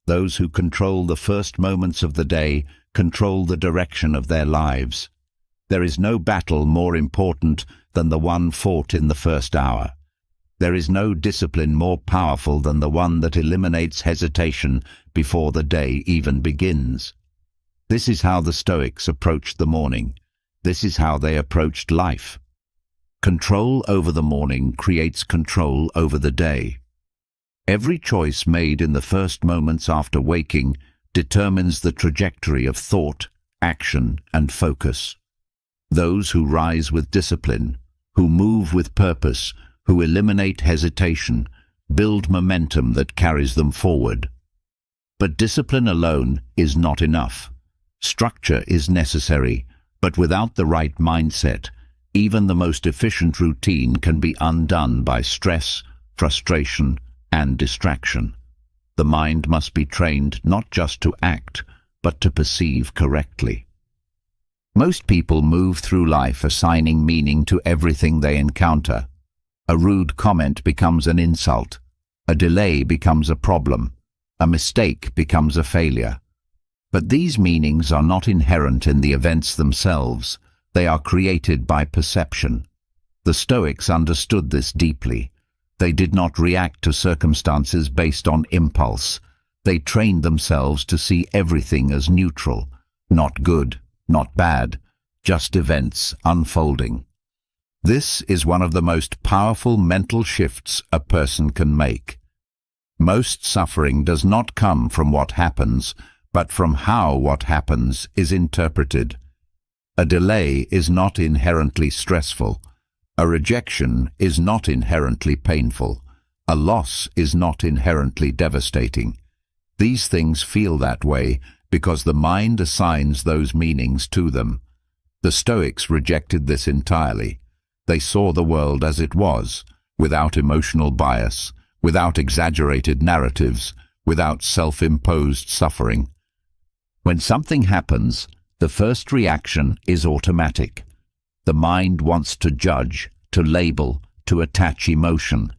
Speaker 1: Those who control the first moments of the day control the direction of their lives. There is no battle more important than the one fought in the first hour. There is no discipline more powerful than the one that eliminates hesitation before the day even begins. This is how the Stoics approached the morning. This is how they approached life. Control over the morning creates control over the day. Every choice made in the first moments after waking determines the trajectory of thought, action, and focus. Those who rise with discipline, who move with purpose, who eliminate hesitation, build momentum that carries them forward. But discipline alone is not enough. Structure is necessary, but without the right mindset, even the most efficient routine can be undone by stress, frustration, and distraction. The mind must be trained not just to act, but to perceive correctly. Most people move through life assigning meaning to everything they encounter. A rude comment becomes an insult. A delay becomes a problem. A mistake becomes a failure. But these meanings are not inherent in the events themselves. They are created by perception. The Stoics understood this deeply. They did not react to circumstances based on impulse. They trained themselves to see everything as neutral, not good, not bad, just events unfolding. This is one of the most powerful mental shifts a person can make. Most suffering does not come from what happens, but from how what happens is interpreted. A delay is not inherently stressful. A rejection is not inherently painful. A loss is not inherently devastating. These things feel that way because the mind assigns those meanings to them. The Stoics rejected this entirely. They saw the world as it was, without emotional bias, without exaggerated narratives, without self-imposed suffering. When something happens, the first reaction is automatic. The mind wants to judge, to label, to attach emotion.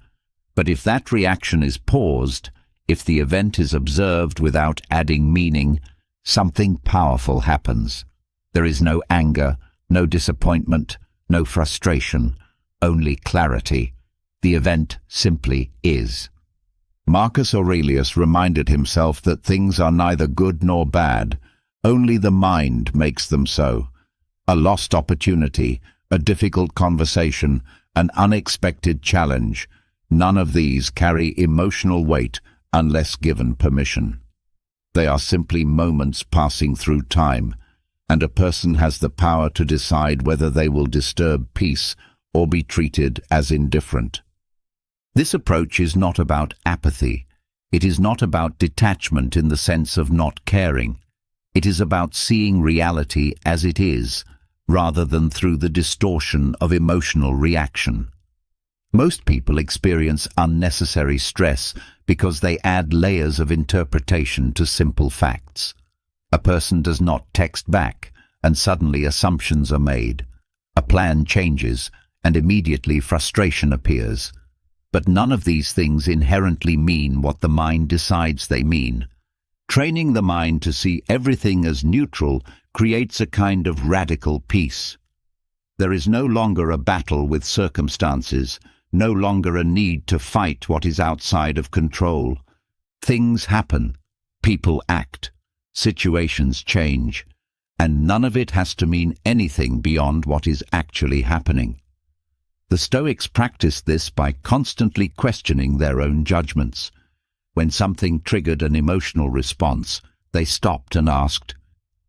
Speaker 1: But if that reaction is paused, if the event is observed without adding meaning, something powerful happens. There is no anger, No disappointment, no frustration, only clarity. The event simply is. Marcus Aurelius reminded himself that things are neither good nor bad, only the mind makes them so. A lost opportunity, a difficult conversation, an unexpected challenge, none of these carry emotional weight unless given permission. They are simply moments passing through time, and a person has the power to decide whether they will disturb peace or be treated as indifferent. This approach is not about apathy. It is not about detachment in the sense of not caring. It is about seeing reality as it is, rather than through the distortion of emotional reaction. Most people experience unnecessary stress because they add layers of interpretation to simple facts. A person does not text back, and suddenly assumptions are made. A plan changes, and immediately frustration appears. But none of these things inherently mean what the mind decides they mean. Training the mind to see everything as neutral creates a kind of radical peace. There is no longer a battle with circumstances, no longer a need to fight what is outside of control. Things happen, people act, situations change, and none of it has to mean anything beyond what is actually happening. The Stoics practiced this by constantly questioning their own judgments. When something triggered an emotional response, they stopped and asked,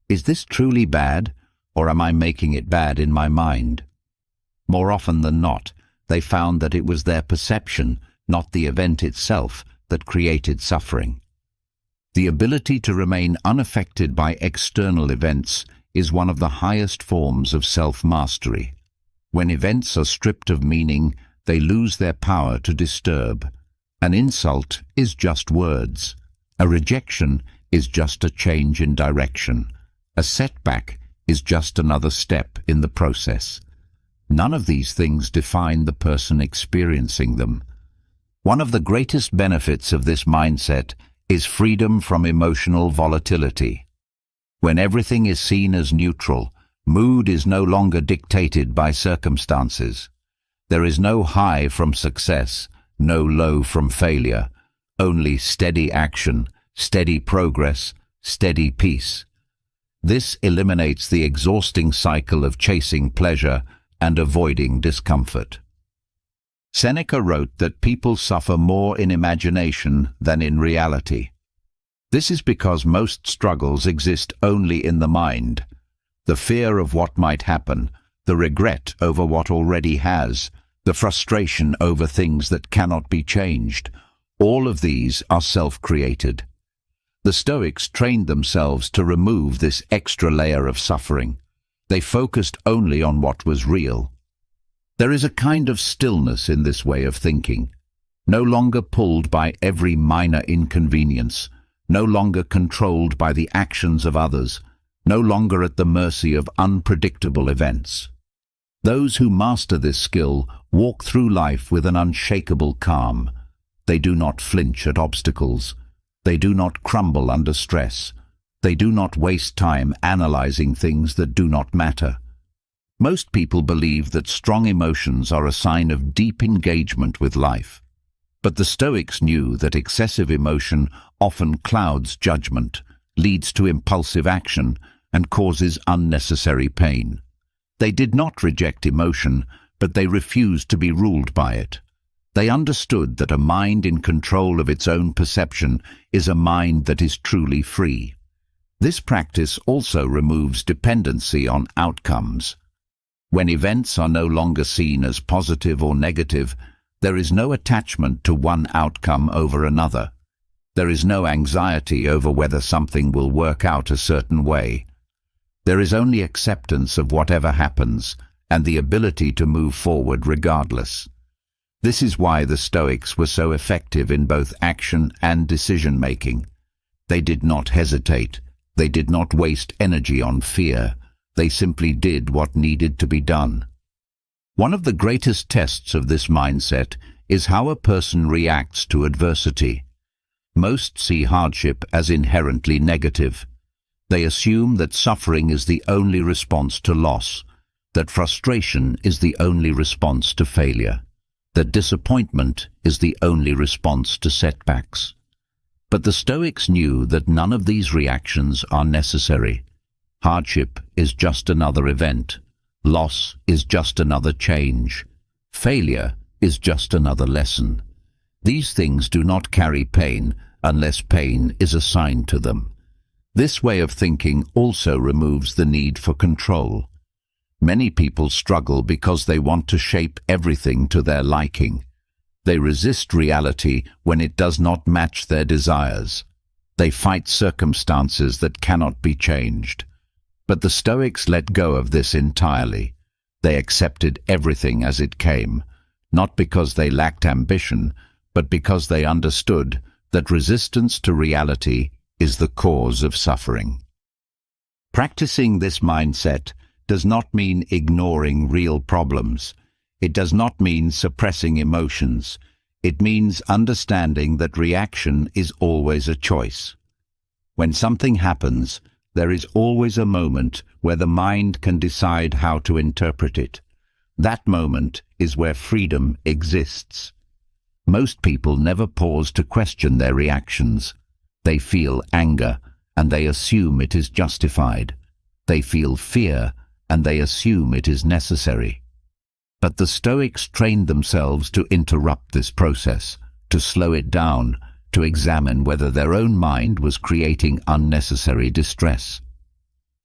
Speaker 1: "Is this truly bad, or am I making it bad in my mind?" More often than not, they found that it was their perception, not the event itself, that created suffering. The ability to remain unaffected by external events is one of the highest forms of self-mastery. When events are stripped of meaning, they lose their power to disturb. An insult is just words. A rejection is just a change in direction. A setback is just another step in the process. None of these things define the person experiencing them. One of the greatest benefits of this mindset is freedom from emotional volatility. When everything is seen as neutral, mood is no longer dictated by circumstances. There is no high from success, no low from failure, only steady action, steady progress, steady peace. This eliminates the exhausting cycle of chasing pleasure and avoiding discomfort. Seneca wrote that people suffer more in imagination than in reality. This is because most struggles exist only in the mind. The fear of what might happen, the regret over what already has, the frustration over things that cannot be changed, all of these are self-created. The Stoics trained themselves to remove this extra layer of suffering. They focused only on what was real. There is a kind of stillness in this way of thinking, no longer pulled by every minor inconvenience, no longer controlled by the actions of others, no longer at the mercy of unpredictable events. Those who master this skill walk through life with an unshakable calm. They do not flinch at obstacles. They do not crumble under stress. They do not waste time analyzing things that do not matter. Most people believe that strong emotions are a sign of deep engagement with life. But the Stoics knew that excessive emotion often clouds judgment, leads to impulsive action, and causes unnecessary pain. They did not reject emotion, but they refused to be ruled by it. They understood that a mind in control of its own perception is a mind that is truly free. This practice also removes dependency on outcomes. When events are no longer seen as positive or negative, there is no attachment to one outcome over another. There is no anxiety over whether something will work out a certain way. There is only acceptance of whatever happens and the ability to move forward regardless. This is why the Stoics were so effective in both action and decision-making. They did not hesitate. They did not waste energy on fear. They simply did what needed to be done. One of the greatest tests of this mindset is how a person reacts to adversity. Most see hardship as inherently negative. They assume that suffering is the only response to loss, that frustration is the only response to failure, that disappointment is the only response to setbacks. But the Stoics knew that none of these reactions are necessary. Hardship is just another event. Loss is just another change. Failure is just another lesson. These things do not carry pain unless pain is assigned to them. This way of thinking also removes the need for control. Many people struggle because they want to shape everything to their liking. They resist reality when it does not match their desires. They fight circumstances that cannot be changed. But the Stoics let go of this entirely. They accepted everything as it came, not because they lacked ambition, but because they understood that resistance to reality is the cause of suffering. Practicing this mindset does not mean ignoring real problems. It does not mean suppressing emotions. It means understanding that reaction is always a choice. When something happens, there is always a moment where the mind can decide how to interpret it. That moment is where freedom exists. Most people never pause to question their reactions. They feel anger, and they assume it is justified. They feel fear, and they assume it is necessary. But the Stoics trained themselves to interrupt this process, to slow it down, to examine whether their own mind was creating unnecessary distress.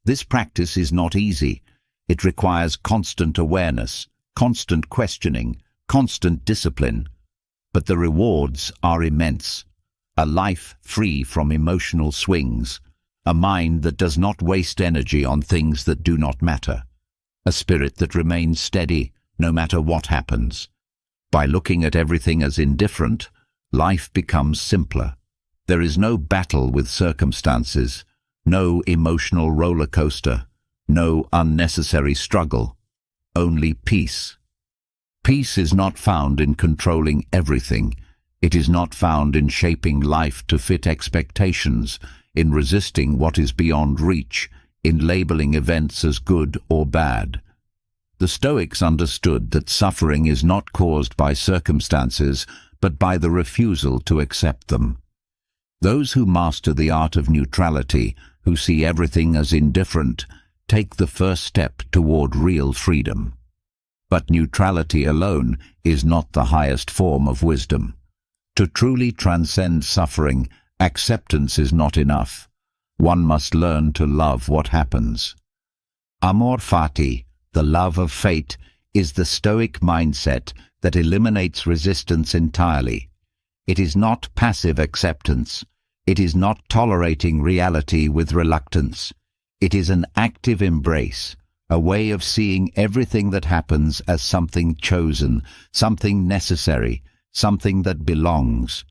Speaker 1: This practice is not easy. It requires constant awareness, constant questioning, constant discipline. But the rewards are immense. A life free from emotional swings, a mind that does not waste energy on things that do not matter, a spirit that remains steady no matter what happens. By looking at everything as indifferent, life becomes simpler. There is no battle with circumstances, no emotional roller coaster, no unnecessary struggle, only peace. Peace is not found in controlling everything. It is not found in shaping life to fit expectations, in resisting what is beyond reach, in labeling events as good or bad. The Stoics understood that suffering is not caused by circumstances, but by the refusal to accept them. Those who master the art of neutrality, who see everything as indifferent, take the first step toward real freedom. But neutrality alone is not the highest form of wisdom. To truly transcend suffering, acceptance is not enough. One must learn to love what happens. Amor fati, the love of fate, is the Stoic mindset that eliminates resistance entirely. It is not passive acceptance. It is not tolerating reality with reluctance. It is an active embrace, a way of seeing everything that happens as something chosen, something necessary, something that belongs.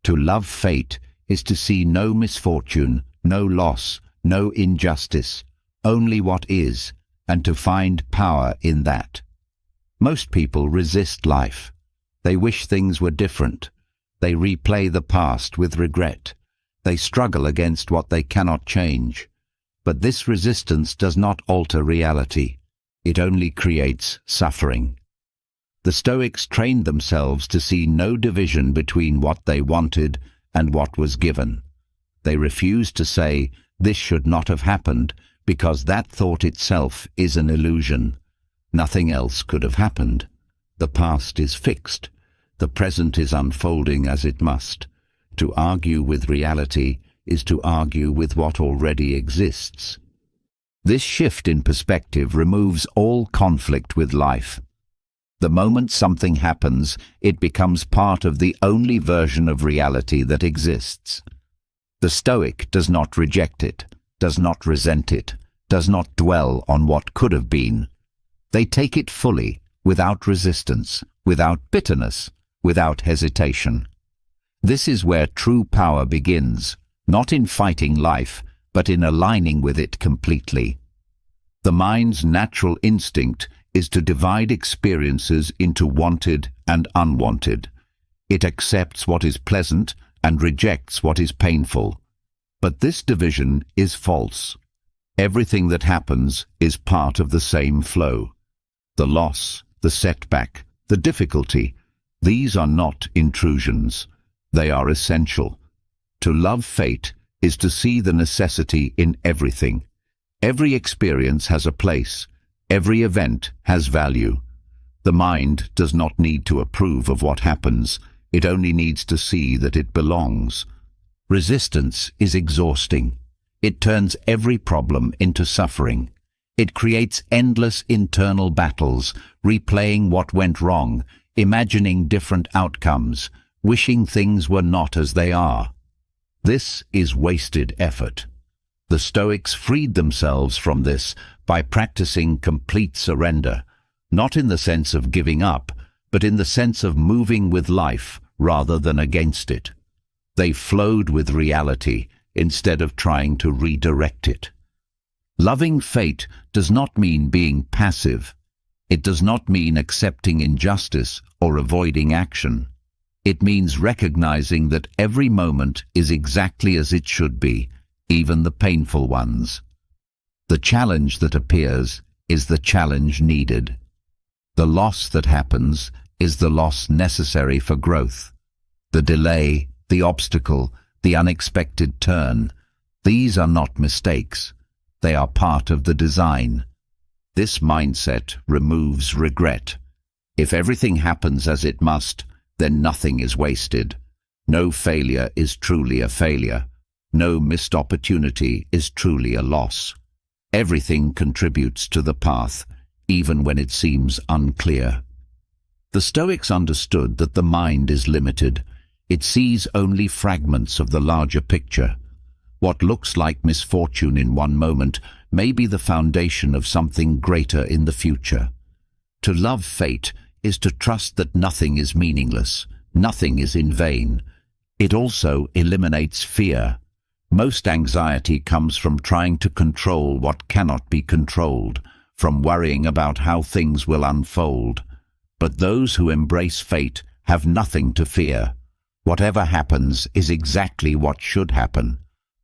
Speaker 1: To love fate is to see no misfortune, no loss, no injustice, only what is, and to find power in that. Most people resist life. They wish things were different. They replay the past with regret. They struggle against what they cannot change. But this resistance does not alter reality. It only creates suffering. The Stoics trained themselves to see no division between what they wanted and what was given. They refused to say, "This should not have happened," because that thought itself is an illusion. Nothing else could have happened. The past is fixed. The present is unfolding as it must. To argue with reality is to argue with what already exists. This shift in perspective removes all conflict with life. The moment something happens, it becomes part of the only version of reality that exists. The Stoic does not reject it, does not resent it, does not dwell on what could have been. They take it fully, without resistance, without bitterness, without hesitation. This is where true power begins, not in fighting life, but in aligning with it completely. The mind's natural instinct is to divide experiences into wanted and unwanted. It accepts what is pleasant and rejects what is painful. But this division is false. Everything that happens is part of the same flow. The loss, the setback, the difficulty, these are not intrusions. They are essential. To love fate is to see the necessity in everything. Every experience has a place. Every event has value. The mind does not need to approve of what happens. It only needs to see that it belongs. Resistance is exhausting. It turns every problem into suffering. It creates endless internal battles, replaying what went wrong, imagining different outcomes, wishing things were not as they are. This is wasted effort. The Stoics freed themselves from this by practicing complete surrender, not in the sense of giving up, but in the sense of moving with life rather than against it. They flowed with reality instead of trying to redirect it. Loving fate does not mean being passive. It does not mean accepting injustice or avoiding action. It means recognizing that every moment is exactly as it should be, even the painful ones. The challenge that appears is the challenge needed. The loss that happens is the loss necessary for growth. The delay, the obstacle, the unexpected turn, these are not mistakes. They are part of the design. This mindset removes regret. If everything happens as it must, then nothing is wasted. No failure is truly a failure. No missed opportunity is truly a loss. Everything contributes to the path, even when it seems unclear. The Stoics understood that the mind is limited. It sees only fragments of the larger picture. What looks like misfortune in one moment may be the foundation of something greater in the future. To love fate is to trust that nothing is meaningless, nothing is in vain. It also eliminates fear. Most anxiety comes from trying to control what cannot be controlled, from worrying about how things will unfold. But those who embrace fate have nothing to fear. Whatever happens is exactly what should happen.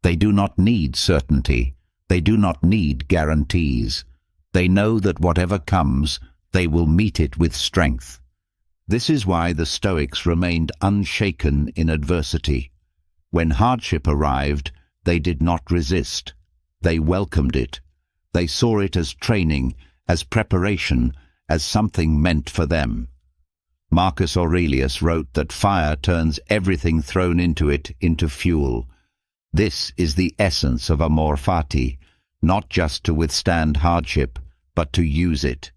Speaker 1: They do not need certainty. They do not need guarantees. They know that whatever comes, they will meet it with strength. This is why the Stoics remained unshaken in adversity. When hardship arrived, they did not resist. They welcomed it. They saw it as training, as preparation, as something meant for them. Marcus Aurelius wrote that fire turns everything thrown into it into fuel. This is the essence of amor fati, not just to withstand hardship, but to use it.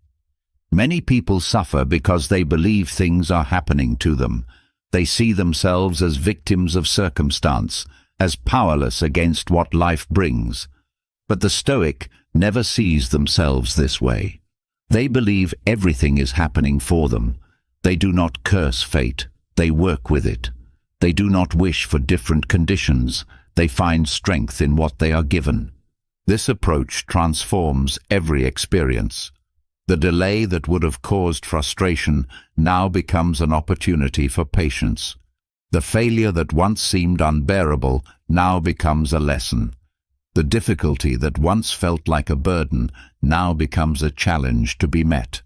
Speaker 1: Many people suffer because they believe things are happening to them. They see themselves as victims of circumstance, as powerless against what life brings. But the Stoic never sees themselves this way. They believe everything is happening for them. They do not curse fate. They work with it. They do not wish for different conditions. They find strength in what they are given. This approach transforms every experience. The delay that would have caused frustration now becomes an opportunity for patience. The failure that once seemed unbearable now becomes a lesson. The difficulty that once felt like a burden now becomes a challenge to be met.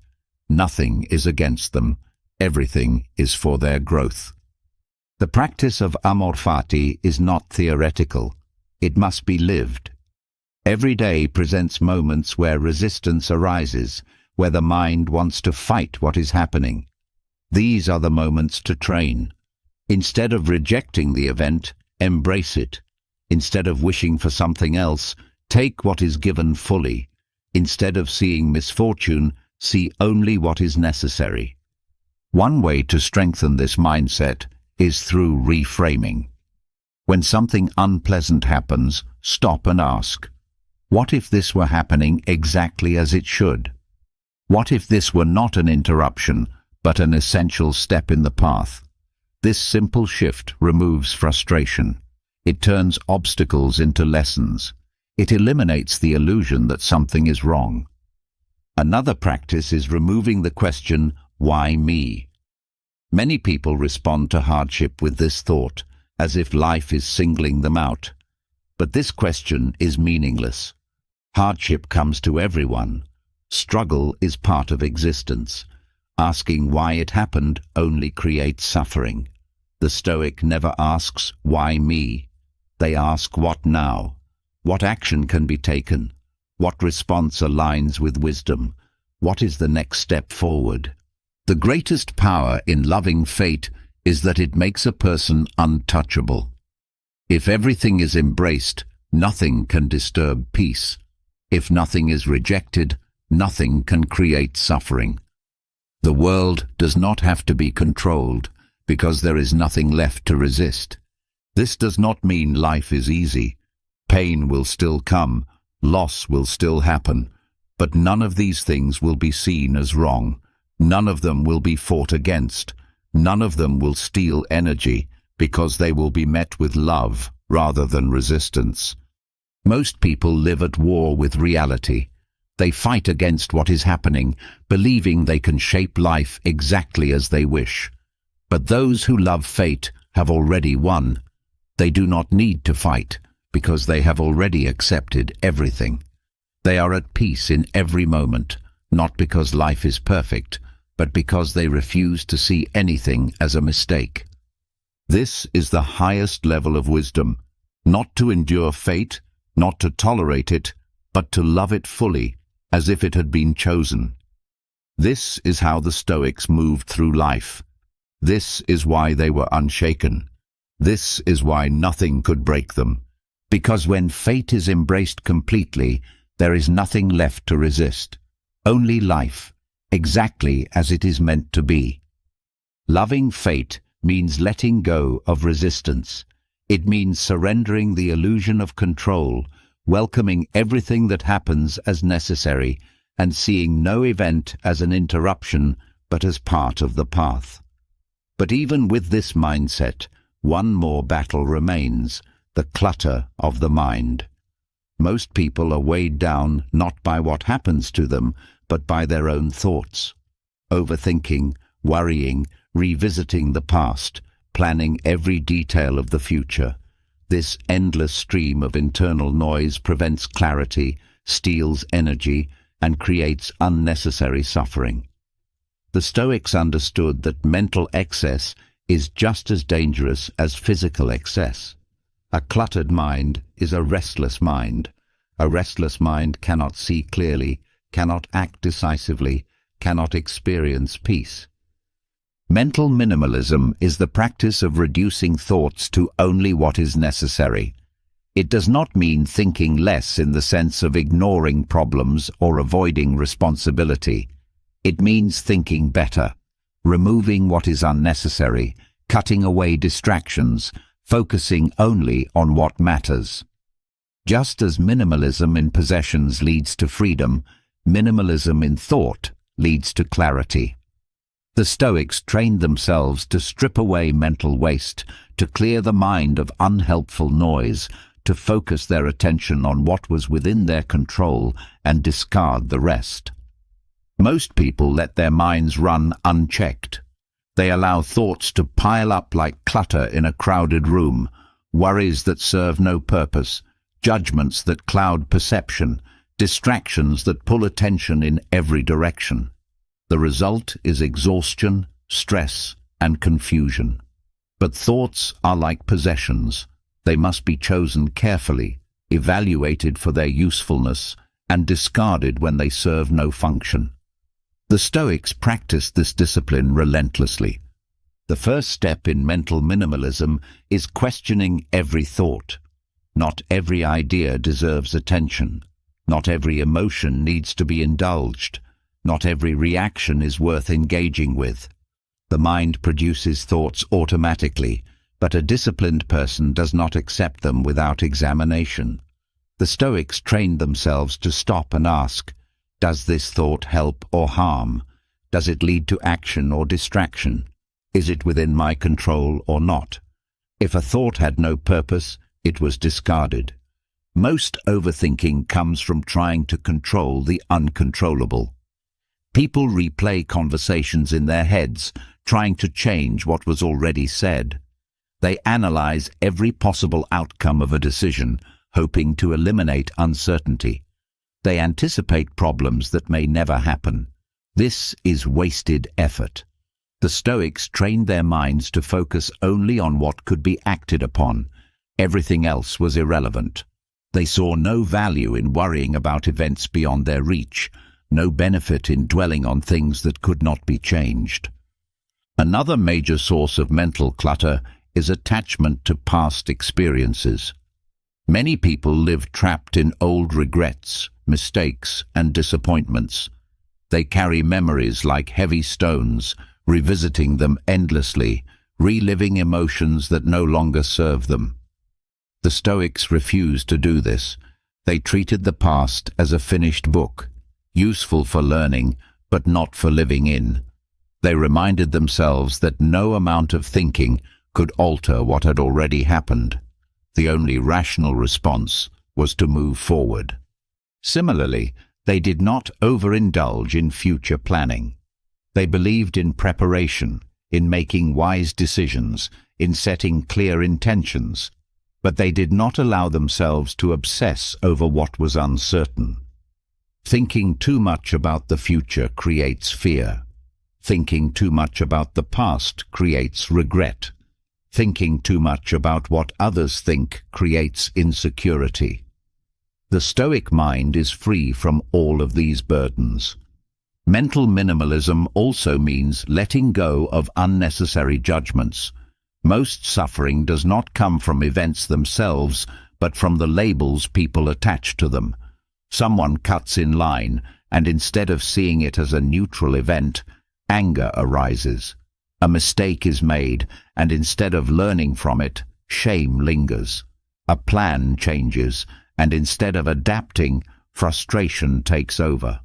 Speaker 1: Nothing is against them. Everything is for their growth. The practice of amor fati is not theoretical. It must be lived. Every day presents moments where resistance arises, where the mind wants to fight what is happening. These are the moments to train. Instead of rejecting the event, embrace it. Instead of wishing for something else, take what is given fully. Instead of seeing misfortune, see only what is necessary. One way to strengthen this mindset is through reframing. When something unpleasant happens, stop and ask, what if this were happening exactly as it should? What if this were not an interruption, but an essential step in the path? This simple shift removes frustration. It turns obstacles into lessons. It eliminates the illusion that something is wrong. Another practice is removing the question, why me? Many people respond to hardship with this thought, as if life is singling them out. But this question is meaningless. Hardship comes to everyone. Struggle is part of existence. Asking why it happened only creates suffering. The Stoic never asks, why me? They ask, what now? What action can be taken? What response aligns with wisdom? What is the next step forward? The greatest power in loving fate is that it makes a person untouchable. If everything is embraced, nothing can disturb peace. If nothing is rejected, nothing can create suffering. The world does not have to be controlled because there is nothing left to resist. This does not mean life is easy. Pain will still come, loss will still happen, but none of these things will be seen as wrong. None of them will be fought against. None of them will steal energy because they will be met with love rather than resistance. Most people live at war with reality. They fight against what is happening, believing they can shape life exactly as they wish. But those who love fate have already won. They do not need to fight because they have already accepted everything. They are at peace in every moment, not because life is perfect, but because they refuse to see anything as a mistake. This is the highest level of wisdom, not to endure fate, not to tolerate it, but to love it fully, as if it had been chosen. This is how the Stoics moved through life. This is why they were unshaken. This is why nothing could break them. Because when fate is embraced completely, there is nothing left to resist. Only life, exactly as it is meant to be. Loving fate means letting go of resistance. It means surrendering the illusion of control, welcoming everything that happens as necessary, and seeing no event as an interruption, but as part of the path. But even with this mindset, one more battle remains, the clutter of the mind. Most people are weighed down not by what happens to them, but by their own thoughts. Overthinking, worrying, revisiting the past, planning every detail of the future. This endless stream of internal noise prevents clarity, steals energy, and creates unnecessary suffering. The Stoics understood that mental excess is just as dangerous as physical excess. A cluttered mind is a restless mind. A restless mind cannot see clearly, cannot act decisively, cannot experience peace. Mental minimalism is the practice of reducing thoughts to only what is necessary. It does not mean thinking less in the sense of ignoring problems or avoiding responsibility. It means thinking better, removing what is unnecessary, cutting away distractions, focusing only on what matters. Just as minimalism in possessions leads to freedom, minimalism in thought leads to clarity. The Stoics trained themselves to strip away mental waste, to clear the mind of unhelpful noise, to focus their attention on what was within their control and discard the rest. Most people let their minds run unchecked. They allow thoughts to pile up like clutter in a crowded room, worries that serve no purpose, judgments that cloud perception, distractions that pull attention in every direction. The result is exhaustion, stress, and confusion. But thoughts are like possessions. They must be chosen carefully, evaluated for their usefulness, and discarded when they serve no function. The Stoics practiced this discipline relentlessly. The first step in mental minimalism is questioning every thought. Not every idea deserves attention. Not every emotion needs to be indulged. Not every reaction is worth engaging with. The mind produces thoughts automatically, but a disciplined person does not accept them without examination. The Stoics trained themselves to stop and ask, does this thought help or harm? Does it lead to action or distraction? Is it within my control or not? If a thought had no purpose, it was discarded. Most overthinking comes from trying to control the uncontrollable. People replay conversations in their heads, trying to change what was already said. They analyze every possible outcome of a decision, hoping to eliminate uncertainty. They anticipate problems that may never happen. This is wasted effort. The Stoics trained their minds to focus only on what could be acted upon. Everything else was irrelevant. They saw no value in worrying about events beyond their reach, no benefit in dwelling on things that could not be changed. Another major source of mental clutter is attachment to past experiences. Many people live trapped in old regrets, mistakes, and disappointments. They carry memories like heavy stones, revisiting them endlessly, reliving emotions that no longer serve them. The Stoics refused to do this. They treated the past as a finished book, useful for learning, but not for living in. They reminded themselves that no amount of thinking could alter what had already happened. The only rational response was to move forward. Similarly, they did not overindulge in future planning. They believed in preparation, in making wise decisions, in setting clear intentions, but they did not allow themselves to obsess over what was uncertain. Thinking too much about the future creates fear. Thinking too much about the past creates regret. Thinking too much about what others think creates insecurity. The Stoic mind is free from all of these burdens. Mental minimalism also means letting go of unnecessary judgments. Most suffering does not come from events themselves, but from the labels people attach to them. Someone cuts in line, and instead of seeing it as a neutral event, anger arises. A mistake is made, and instead of learning from it, shame lingers. A plan changes, and instead of adapting, frustration takes over.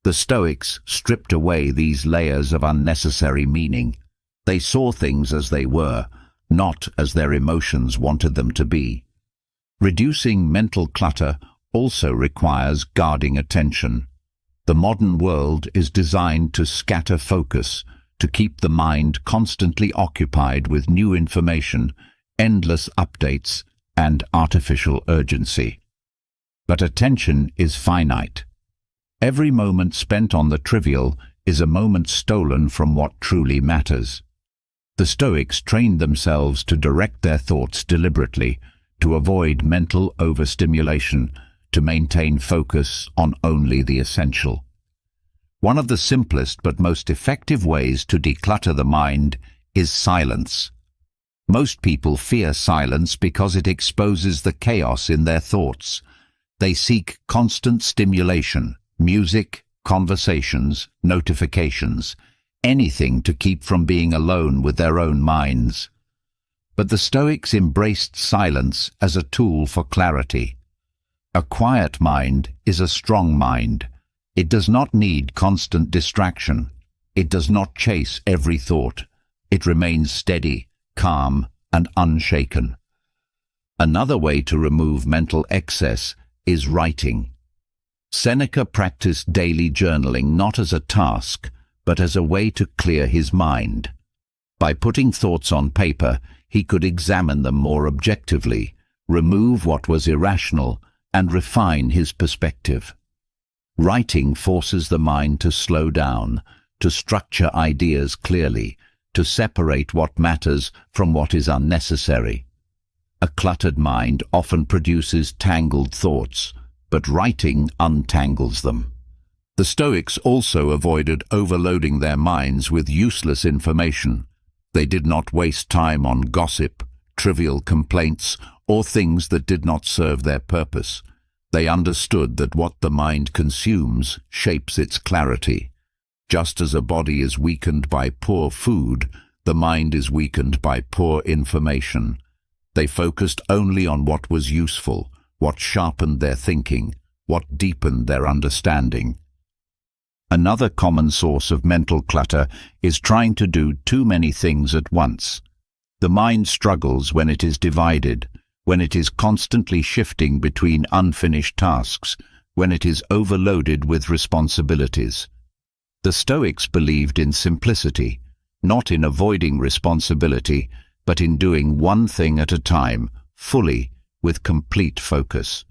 Speaker 1: The Stoics stripped away these layers of unnecessary meaning. They saw things as they were, not as their emotions wanted them to be. Reducing mental clutter also requires guarding attention. The modern world is designed to scatter focus, to keep the mind constantly occupied with new information, endless updates, and artificial urgency. But attention is finite. Every moment spent on the trivial is a moment stolen from what truly matters. The Stoics trained themselves to direct their thoughts deliberately, to avoid mental overstimulation, to maintain focus on only the essential. One of the simplest but most effective ways to declutter the mind is silence. Most people fear silence because it exposes the chaos in their thoughts. They seek constant stimulation, music, conversations, notifications, anything to keep from being alone with their own minds. But the Stoics embraced silence as a tool for clarity. A quiet mind is a strong mind. It does not need constant distraction. It does not chase every thought. It remains steady, calm, and unshaken. Another way to remove mental excess is writing. Seneca practiced daily journaling not as a task, but as a way to clear his mind. By putting thoughts on paper, he could examine them more objectively, remove what was irrational, and refine his perspective. Writing forces the mind to slow down, to structure ideas clearly, to separate what matters from what is unnecessary. A cluttered mind often produces tangled thoughts, but writing untangles them. The Stoics also avoided overloading their minds with useless information. They did not waste time on gossip, trivial complaints, or things that did not serve their purpose. They understood that what the mind consumes shapes its clarity. Just as a body is weakened by poor food, the mind is weakened by poor information. They focused only on what was useful, what sharpened their thinking, what deepened their understanding. Another common source of mental clutter is trying to do too many things at once. The mind struggles when it is divided, when it is constantly shifting between unfinished tasks, when it is overloaded with responsibilities. The Stoics believed in simplicity, not in avoiding responsibility, but in doing one thing at a time, fully, with complete focus.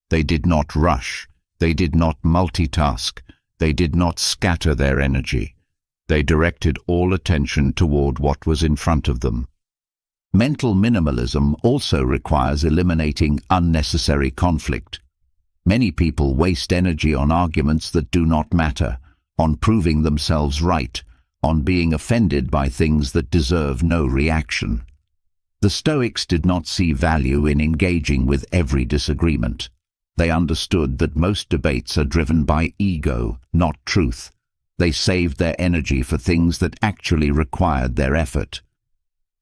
Speaker 1: They did not rush. They did not multitask. They did not scatter their energy. They directed all attention toward what was in front of them. Mental minimalism also requires eliminating unnecessary conflict. Many people waste energy on arguments that do not matter, on proving themselves right, on being offended by things that deserve no reaction. The Stoics did not see value in engaging with every disagreement. They understood that most debates are driven by ego, not truth. They saved their energy for things that actually required their effort.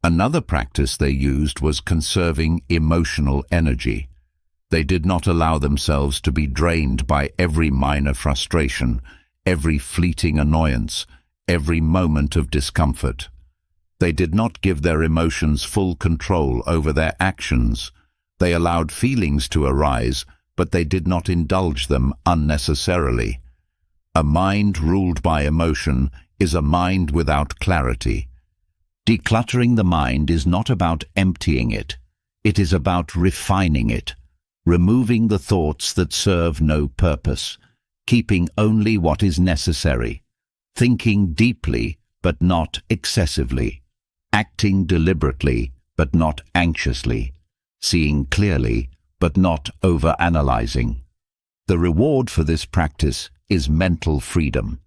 Speaker 1: Another practice they used was conserving emotional energy. They did not allow themselves to be drained by every minor frustration, every fleeting annoyance, every moment of discomfort. They did not give their emotions full control over their actions. They allowed feelings to arise, but they did not indulge them unnecessarily. A mind ruled by emotion is a mind without clarity. Decluttering the mind is not about emptying it. It is about refining it, removing the thoughts that serve no purpose, keeping only what is necessary, thinking deeply but not excessively, acting deliberately but not anxiously, seeing clearly but not over-analyzing. The reward for this practice is mental freedom.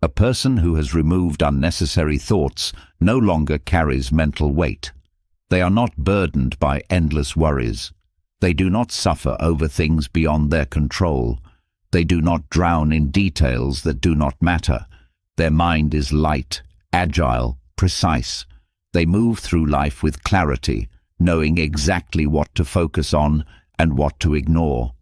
Speaker 1: A person who has removed unnecessary thoughts no longer carries mental weight. They are not burdened by endless worries. They do not suffer over things beyond their control. They do not drown in details that do not matter. Their mind is light, agile, precise. They move through life with clarity, knowing exactly what to focus on and what to ignore.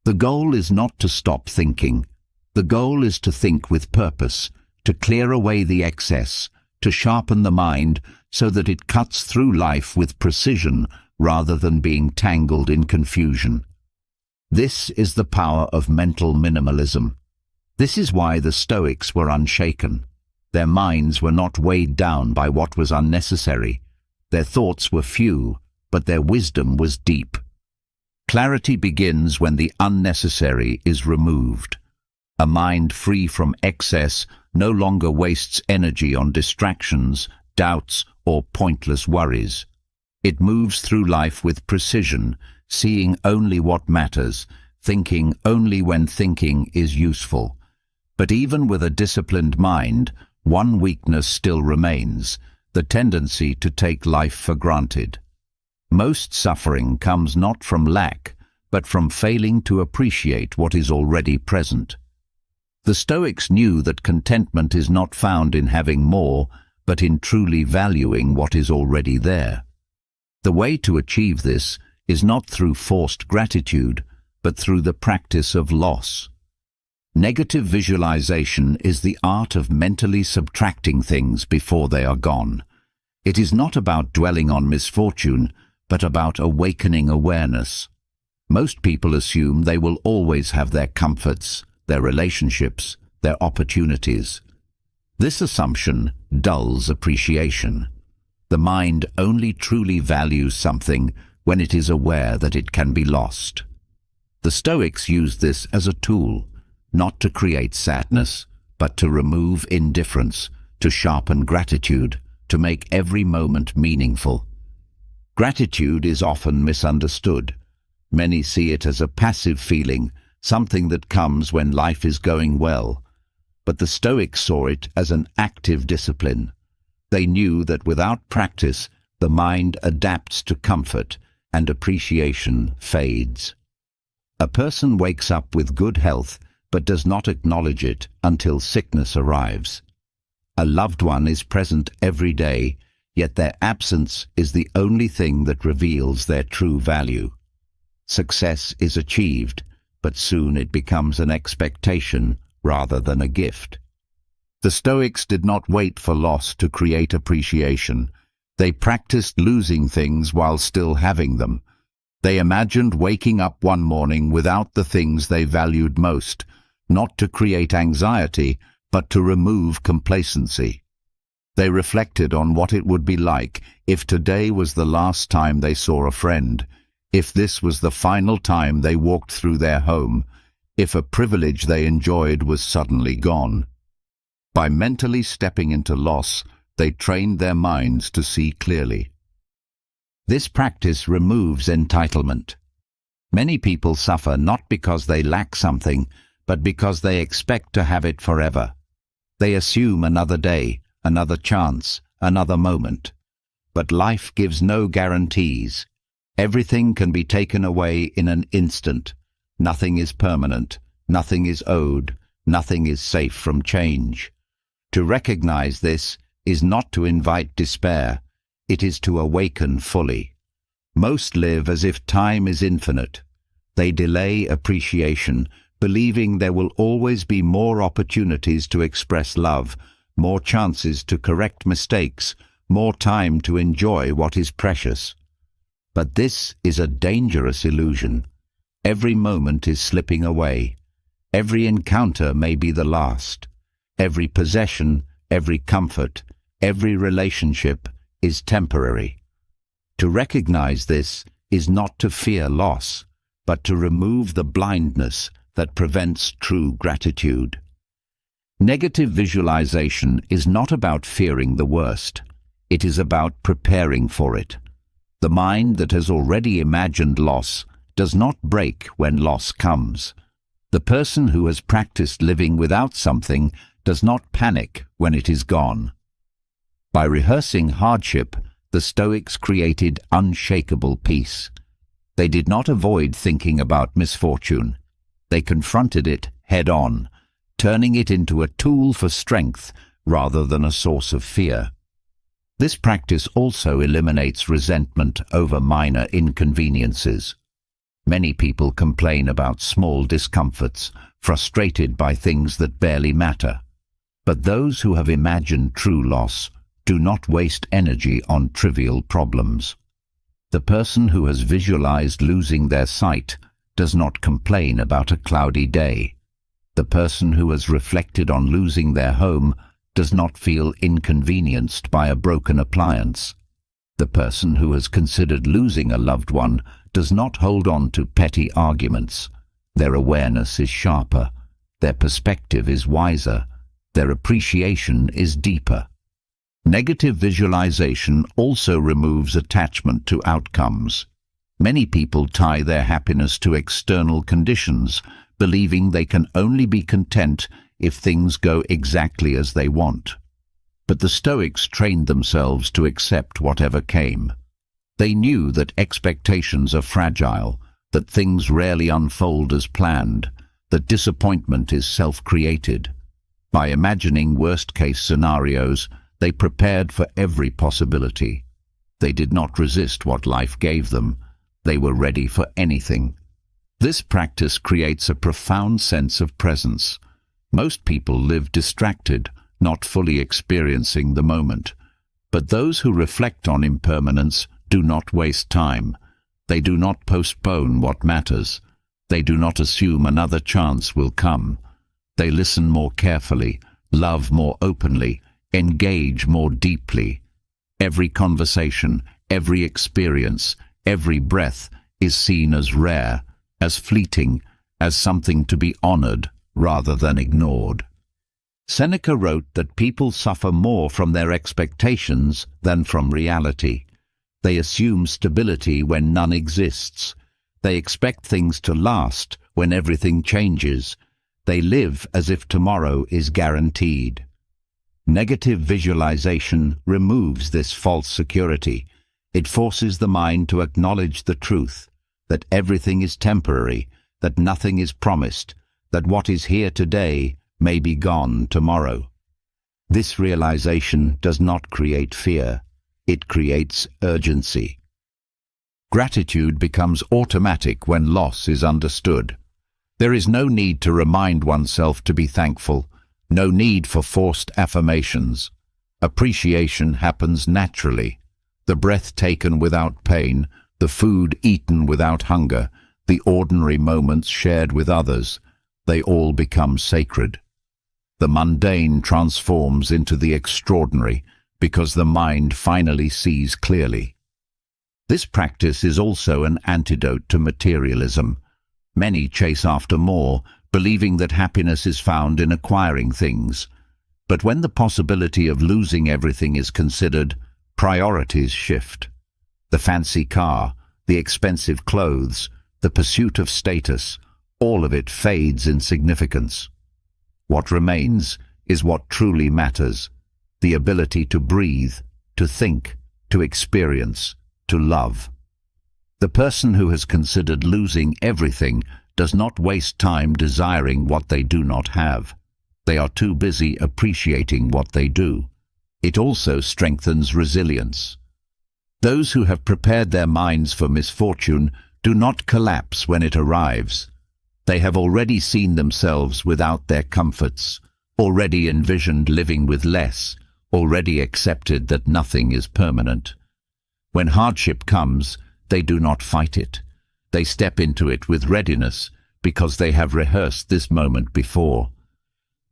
Speaker 1: The goal is not to stop thinking. The goal is to think with purpose, to clear away the excess, to sharpen the mind so that it cuts through life with precision rather than being tangled in confusion. This is the power of mental minimalism. This is why the Stoics were unshaken. Their minds were not weighed down by what was unnecessary. Their thoughts were few, but their wisdom was deep. Clarity begins when the unnecessary is removed. A mind free from excess no longer wastes energy on distractions, doubts, or pointless worries. It moves through life with precision, seeing only what matters, thinking only when thinking is useful. But even with a disciplined mind, one weakness still remains: the tendency to take life for granted. Most suffering comes not from lack, but from failing to appreciate what is already present. The Stoics knew that contentment is not found in having more, but in truly valuing what is already there. The way to achieve this is not through forced gratitude, but through the practice of loss. Negative visualization is the art of mentally subtracting things before they are gone. It is not about dwelling on misfortune, but about awakening awareness. Most people assume they will always have their comforts, their relationships, their opportunities. This assumption dulls appreciation. The mind only truly values something when it is aware that it can be lost. The Stoics used this as a tool, not to create sadness, but to remove indifference, to sharpen gratitude, to make every moment meaningful. Gratitude is often misunderstood. Many see it as a passive feeling, something that comes when life is going well. But the Stoics saw it as an active discipline. They knew that without practice, the mind adapts to comfort and appreciation fades. A person wakes up with good health but does not acknowledge it until sickness arrives. A loved one is present every day, yet their absence is the only thing that reveals their true value. Success is achieved, but soon it becomes an expectation rather than a gift. The Stoics did not wait for loss to create appreciation. They practiced losing things while still having them. They imagined waking up one morning without the things they valued most, not to create anxiety, but to remove complacency. They reflected on what it would be like if today was the last time they saw a friend, if this was the final time they walked through their home, if a privilege they enjoyed was suddenly gone. By mentally stepping into loss, they trained their minds to see clearly. This practice removes entitlement. Many people suffer not because they lack something, but because they expect to have it forever. They assume another day, another chance, another moment. But life gives no guarantees. Everything can be taken away in an instant. Nothing is permanent, nothing is owed, nothing is safe from change. To recognize this is not to invite despair, it is to awaken fully. Most live as if time is infinite. They delay appreciation, believing there will always be more opportunities to express love, more chances to correct mistakes, more time to enjoy what is precious. But this is a dangerous illusion. Every moment is slipping away. Every encounter may be the last. Every possession, every comfort, every relationship is temporary. To recognize this is not to fear loss, but to remove the blindness that prevents true gratitude. Negative visualization is not about fearing the worst. It is about preparing for it. The mind that has already imagined loss does not break when loss comes. The person who has practiced living without something does not panic when it is gone. By rehearsing hardship, the Stoics created unshakable peace. They did not avoid thinking about misfortune. They confronted it head-on, turning it into a tool for strength rather than a source of fear. This practice also eliminates resentment over minor inconveniences. Many people complain about small discomforts, frustrated by things that barely matter. But those who have imagined true loss do not waste energy on trivial problems. The person who has visualized losing their sight does not complain about a cloudy day. The person who has reflected on losing their home does not feel inconvenienced by a broken appliance. The person who has considered losing a loved one does not hold on to petty arguments. Their awareness is sharper, their perspective is wiser, their appreciation is deeper. Negative visualization also removes attachment to outcomes. Many people tie their happiness to external conditions, believing they can only be content if things go exactly as they want. But the Stoics trained themselves to accept whatever came. They knew that expectations are fragile, that things rarely unfold as planned, that disappointment is self-created. By imagining worst-case scenarios, they prepared for every possibility. They did not resist what life gave them. They were ready for anything. This practice creates a profound sense of presence. Most people live distracted, not fully experiencing the moment. But those who reflect on impermanence do not waste time. They do not postpone what matters. They do not assume another chance will come. They listen more carefully, love more openly, engage more deeply. Every conversation, every experience, every breath is seen as rare, as fleeting, as something to be honored rather than ignored. Seneca wrote that people suffer more from their expectations than from reality. They assume stability when none exists. They expect things to last when everything changes. They live as if tomorrow is guaranteed. Negative visualization removes this false security. It forces the mind to acknowledge the truth, that everything is temporary, that nothing is promised, that what is here today may be gone tomorrow. This realization does not create fear. It creates urgency. Gratitude becomes automatic when loss is understood. There is no need to remind oneself to be thankful, no need for forced affirmations. Appreciation happens naturally. The breath taken without pain, the food eaten without hunger, the ordinary moments shared with others, they all become sacred. The mundane transforms into the extraordinary because the mind finally sees clearly. This practice is also an antidote to materialism. Many chase after more, believing that happiness is found in acquiring things. But when the possibility of losing everything is considered, priorities shift. The fancy car, the expensive clothes, the pursuit of status, all of it fades in significance. What remains is what truly matters, the ability to breathe, to think, to experience, to love. The person who has considered losing everything does not waste time desiring what they do not have. They are too busy appreciating what they do. It also strengthens resilience. Those who have prepared their minds for misfortune do not collapse when it arrives. They have already seen themselves without their comforts, already envisioned living with less, already accepted that nothing is permanent. When hardship comes, they do not fight it. They step into it with readiness because they have rehearsed this moment before.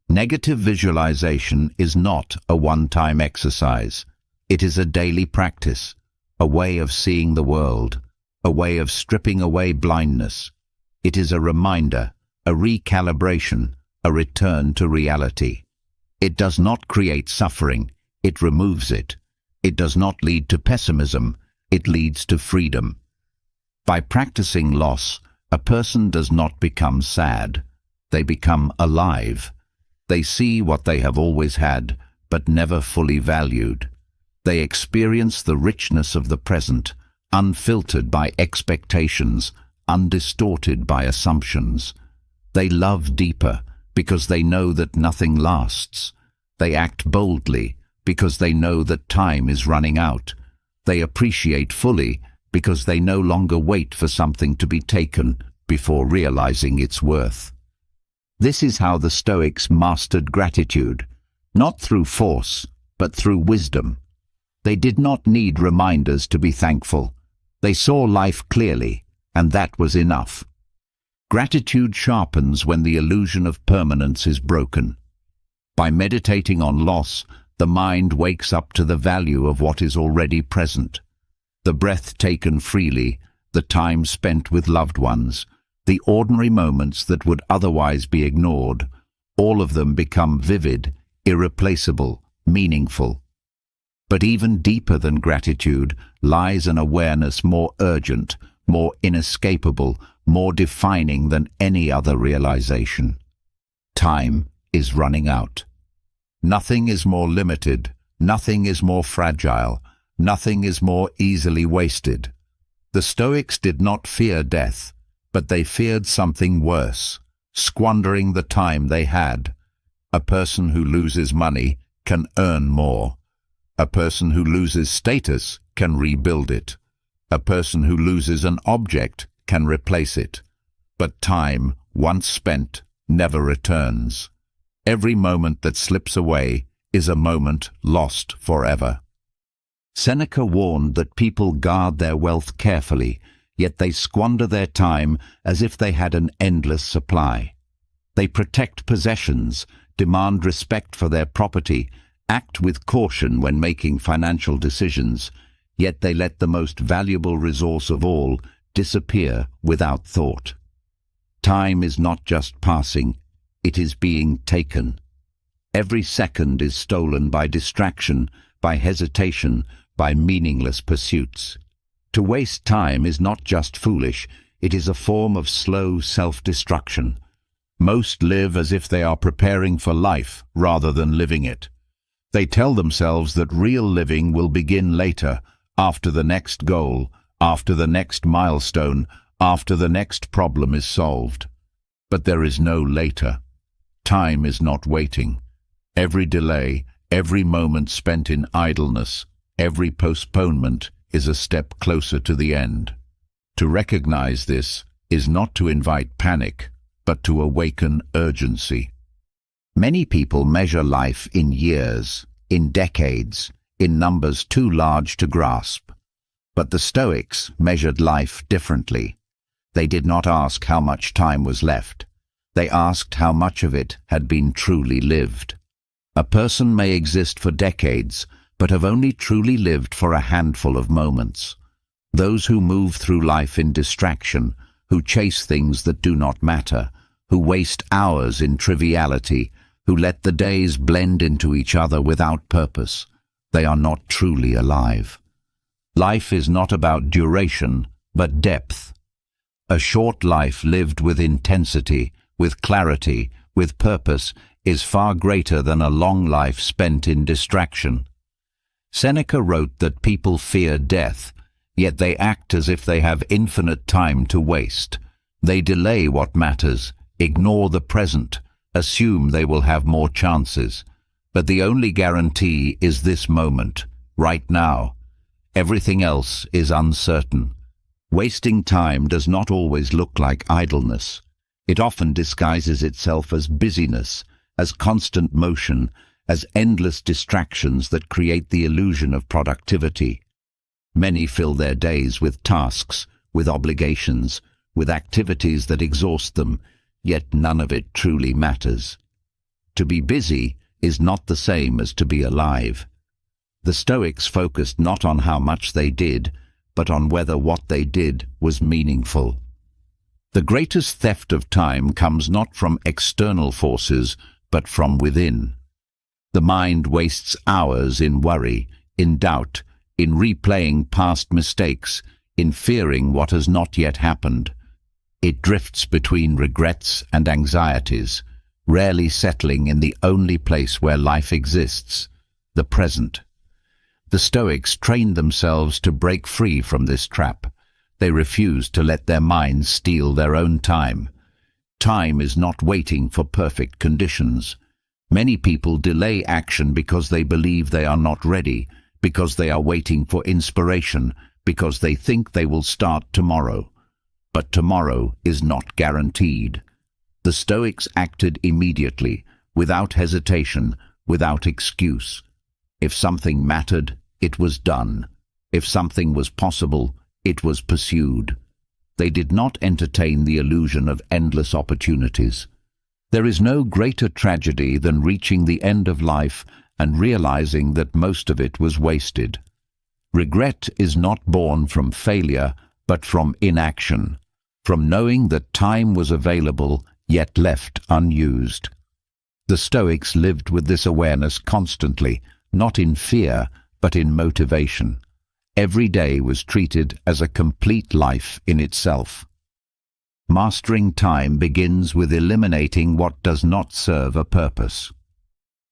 Speaker 1: Negative visualization is not a one-time exercise. It is a daily practice, a way of seeing the world, a way of stripping away blindness. It is a reminder, a recalibration, a return to reality. It does not create suffering, it removes it. It does not lead to pessimism, it leads to freedom. By practicing loss, a person does not become sad. They become alive. They see what they have always had, but never fully valued. They experience the richness of the present, unfiltered by expectations, undistorted by assumptions. They love deeper because they know that nothing lasts. They act boldly because they know that time is running out. They appreciate fully because they no longer wait for something to be taken before realizing its worth. This is how the Stoics mastered gratitude, not through force, but through wisdom. They did not need reminders to be thankful. They saw life clearly, and that was enough. Gratitude sharpens when the illusion of permanence is broken. By meditating on loss, the mind wakes up to the value of what is already present. The breath taken freely, the time spent with loved ones, the ordinary moments that would otherwise be ignored, all of them become vivid, irreplaceable, meaningful. But even deeper than gratitude lies an awareness more urgent, more inescapable, more defining than any other realization. Time is running out. Nothing is more limited, nothing is more fragile, nothing is more easily wasted. The Stoics did not fear death, but they feared something worse, squandering the time they had. A person who loses money can earn more. A person who loses status can rebuild it. A person who loses an object can replace it. But time, once spent, never returns. Every moment that slips away is a moment lost forever. Seneca warned that people guard their wealth carefully, yet they squander their time as if they had an endless supply. They protect possessions, demand respect for their property, act with caution when making financial decisions, yet they let the most valuable resource of all disappear without thought. Time is not just passing, it is being taken. Every second is stolen by distraction, by hesitation, by meaningless pursuits. To waste time is not just foolish, it is a form of slow self-destruction. Most live as if they are preparing for life rather than living it. They tell themselves that real living will begin later, after the next goal, after the next milestone, after the next problem is solved. But there is no later. Time is not waiting. Every delay, every moment spent in idleness, every postponement is a step closer to the end. To recognize this is not to invite panic, but to awaken urgency. Many people measure life in years, in decades, in numbers too large to grasp. But the Stoics measured life differently. They did not ask how much time was left. They asked how much of it had been truly lived. A person may exist for decades, but have only truly lived for a handful of moments. Those who move through life in distraction, who chase things that do not matter, who waste hours in triviality, who let the days blend into each other without purpose. They are not truly alive. Life is not about duration, but depth. A short life lived with intensity, with clarity, with purpose, is far greater than a long life spent in distraction. Seneca wrote that people fear death, yet they act as if they have infinite time to waste. They delay what matters, ignore the present, assume they will have more chances. But the only guarantee is this moment, right now. Everything else is uncertain. Wasting time does not always look like idleness. It often disguises itself as busyness, as constant motion, as endless distractions that create the illusion of productivity. Many fill their days with tasks, with obligations, with activities that exhaust them, yet none of it truly matters. To be busy is not the same as to be alive. The Stoics focused not on how much they did, but on whether what they did was meaningful. The greatest theft of time comes not from external forces, but from within. The mind wastes hours in worry, in doubt, in replaying past mistakes, in fearing what has not yet happened. It drifts between regrets and anxieties, rarely settling in the only place where life exists, the present. The Stoics trained themselves to break free from this trap. They refused to let their minds steal their own time. Time is not waiting for perfect conditions. Many people delay action because they believe they are not ready, because they are waiting for inspiration, because they think they will start tomorrow. But tomorrow is not guaranteed. The Stoics acted immediately, without hesitation, without excuse. If something mattered, it was done. If something was possible, it was pursued. They did not entertain the illusion of endless opportunities. There is no greater tragedy than reaching the end of life and realizing that most of it was wasted. Regret is not born from failure, but from inaction, from knowing that time was available yet left unused. The Stoics lived with this awareness constantly, not in fear, but in motivation. Every day was treated as a complete life in itself. Mastering time begins with eliminating what does not serve a purpose.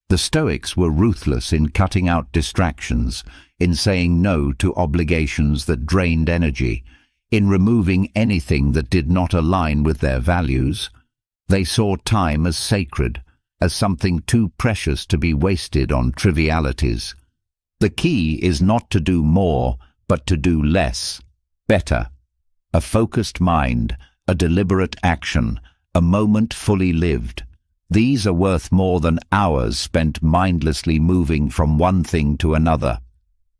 Speaker 1: The Stoics were ruthless in cutting out distractions, in saying no to obligations that drained energy, in removing anything that did not align with their values. They saw time as sacred, as something too precious to be wasted on trivialities. The key is not to do more, but to do less, better. A focused mind, a deliberate action, a moment fully lived. These are worth more than hours spent mindlessly moving from one thing to another.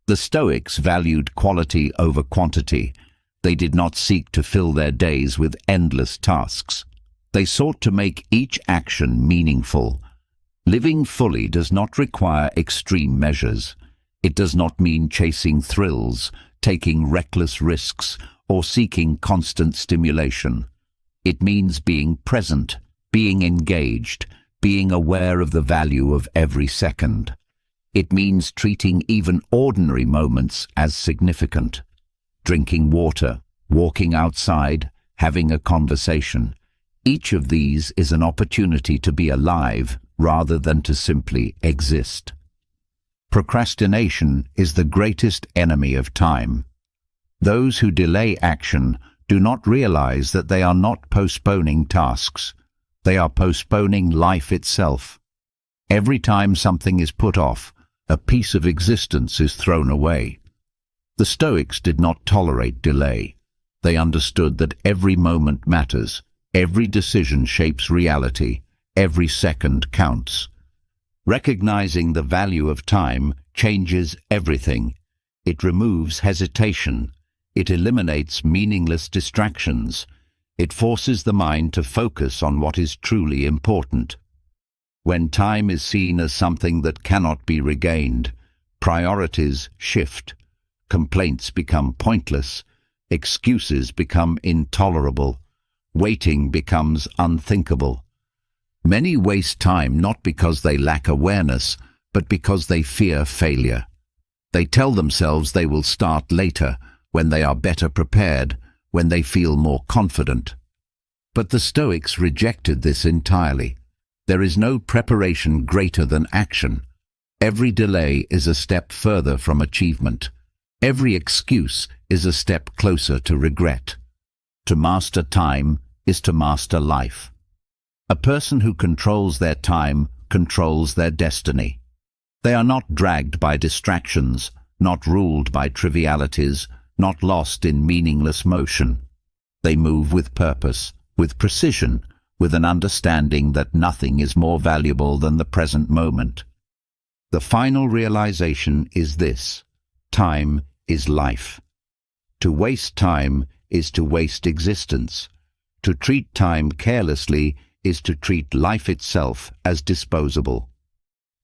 Speaker 1: The Stoics valued quality over quantity. They did not seek to fill their days with endless tasks. They sought to make each action meaningful. Living fully does not require extreme measures. It does not mean chasing thrills, taking reckless risks, or seeking constant stimulation. It means being present, being engaged, being aware of the value of every second. It means treating even ordinary moments as significant. Drinking water, walking outside, having a conversation. Each of these is an opportunity to be alive rather than to simply exist. Procrastination is the greatest enemy of time. Those who delay action do not realize that they are not postponing tasks. They are postponing life itself. Every time something is put off, a piece of existence is thrown away. The Stoics did not tolerate delay. They understood that every moment matters, every decision shapes reality, every second counts. Recognizing the value of time changes everything. It removes hesitation. It eliminates meaningless distractions. It forces the mind to focus on what is truly important. When time is seen as something that cannot be regained, priorities shift. Complaints become pointless. Excuses become intolerable. Waiting becomes unthinkable. Many waste time not because they lack awareness, but because they fear failure. They tell themselves they will start later, when they are better prepared, when they feel more confident. But the Stoics rejected this entirely. There is no preparation greater than action. Every delay is a step further from achievement. Every excuse is a step closer to regret. To master time is to master life. A person who controls their time controls their destiny. They are not dragged by distractions, not ruled by trivialities, not lost in meaningless motion. They move with purpose, with precision, with an understanding that nothing is more valuable than the present moment. The final realization is this: time is life. To waste time is to waste existence. To treat time carelessly is to treat life itself as disposable.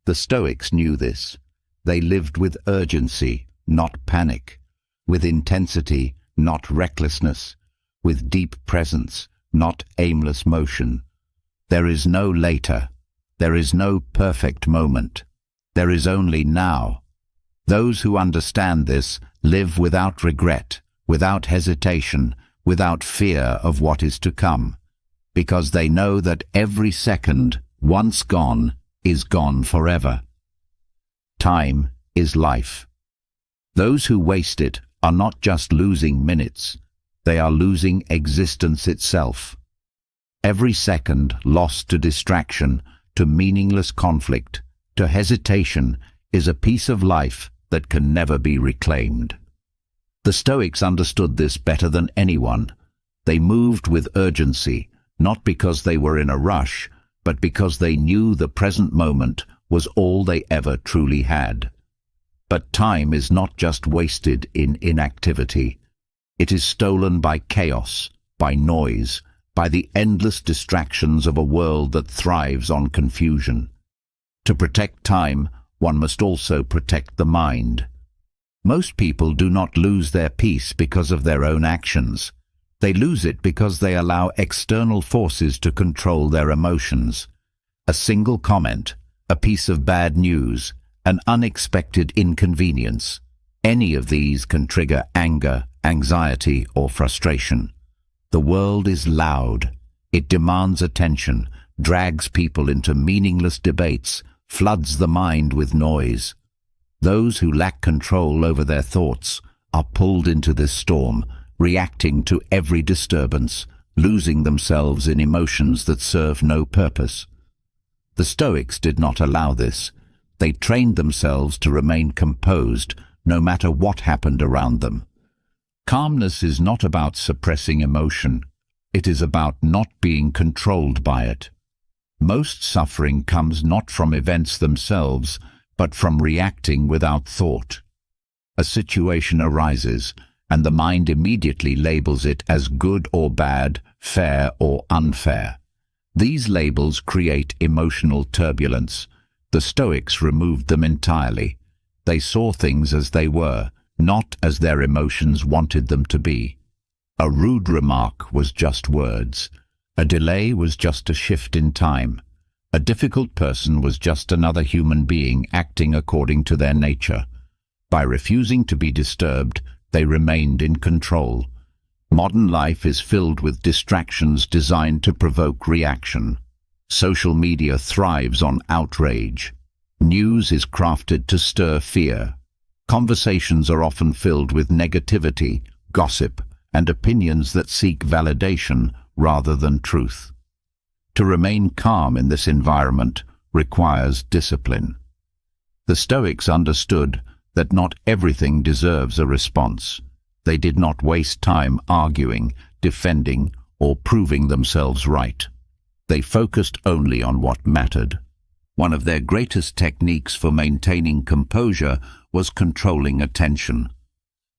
Speaker 1: The Stoics knew this. They lived with urgency, not panic, with intensity, not recklessness, with deep presence, not aimless motion. There is no later. There is no perfect moment. There is only now. Those who understand this live without regret, without hesitation, without fear of what is to come, because they know that every second, once gone, is gone forever. Time is life. Those who waste it are not just losing minutes, they are losing existence itself. Every second lost to distraction, to meaningless conflict, to hesitation, is a piece of life that can never be reclaimed. The Stoics understood this better than anyone. They moved with urgency, not because they were in a rush, but because they knew the present moment was all they ever truly had. But time is not just wasted in inactivity. It is stolen by chaos, by noise, by the endless distractions of a world that thrives on confusion. To protect time, one must also protect the mind. Most people do not lose their peace because of their own actions. They lose it because they allow external forces to control their emotions. A single comment, a piece of bad news, an unexpected inconvenience, any of these can trigger anger, anxiety, or frustration. The world is loud. It demands attention, drags people into meaningless debates, floods the mind with noise. Those who lack control over their thoughts are pulled into this storm, reacting to every disturbance, losing themselves in emotions that serve no purpose. The Stoics did not allow this. They trained themselves to remain composed, no matter what happened around them. Calmness is not about suppressing emotion. It is about not being controlled by it. Most suffering comes not from events themselves, but from reacting without thought. A situation arises, and the mind immediately labels it as good or bad, fair or unfair. These labels create emotional turbulence. The Stoics removed them entirely. They saw things as they were, not as their emotions wanted them to be. A rude remark was just words. A delay was just a shift in time. A difficult person was just another human being acting according to their nature. By refusing to be disturbed, they remained in control. Modern life is filled with distractions designed to provoke reaction. Social media thrives on outrage. News is crafted to stir fear. Conversations are often filled with negativity, gossip, and opinions that seek validation rather than truth. To remain calm in this environment requires discipline. The Stoics understood that not everything deserves a response. They did not waste time arguing, defending, or proving themselves right. They focused only on what mattered. One of their greatest techniques for maintaining composure was controlling attention.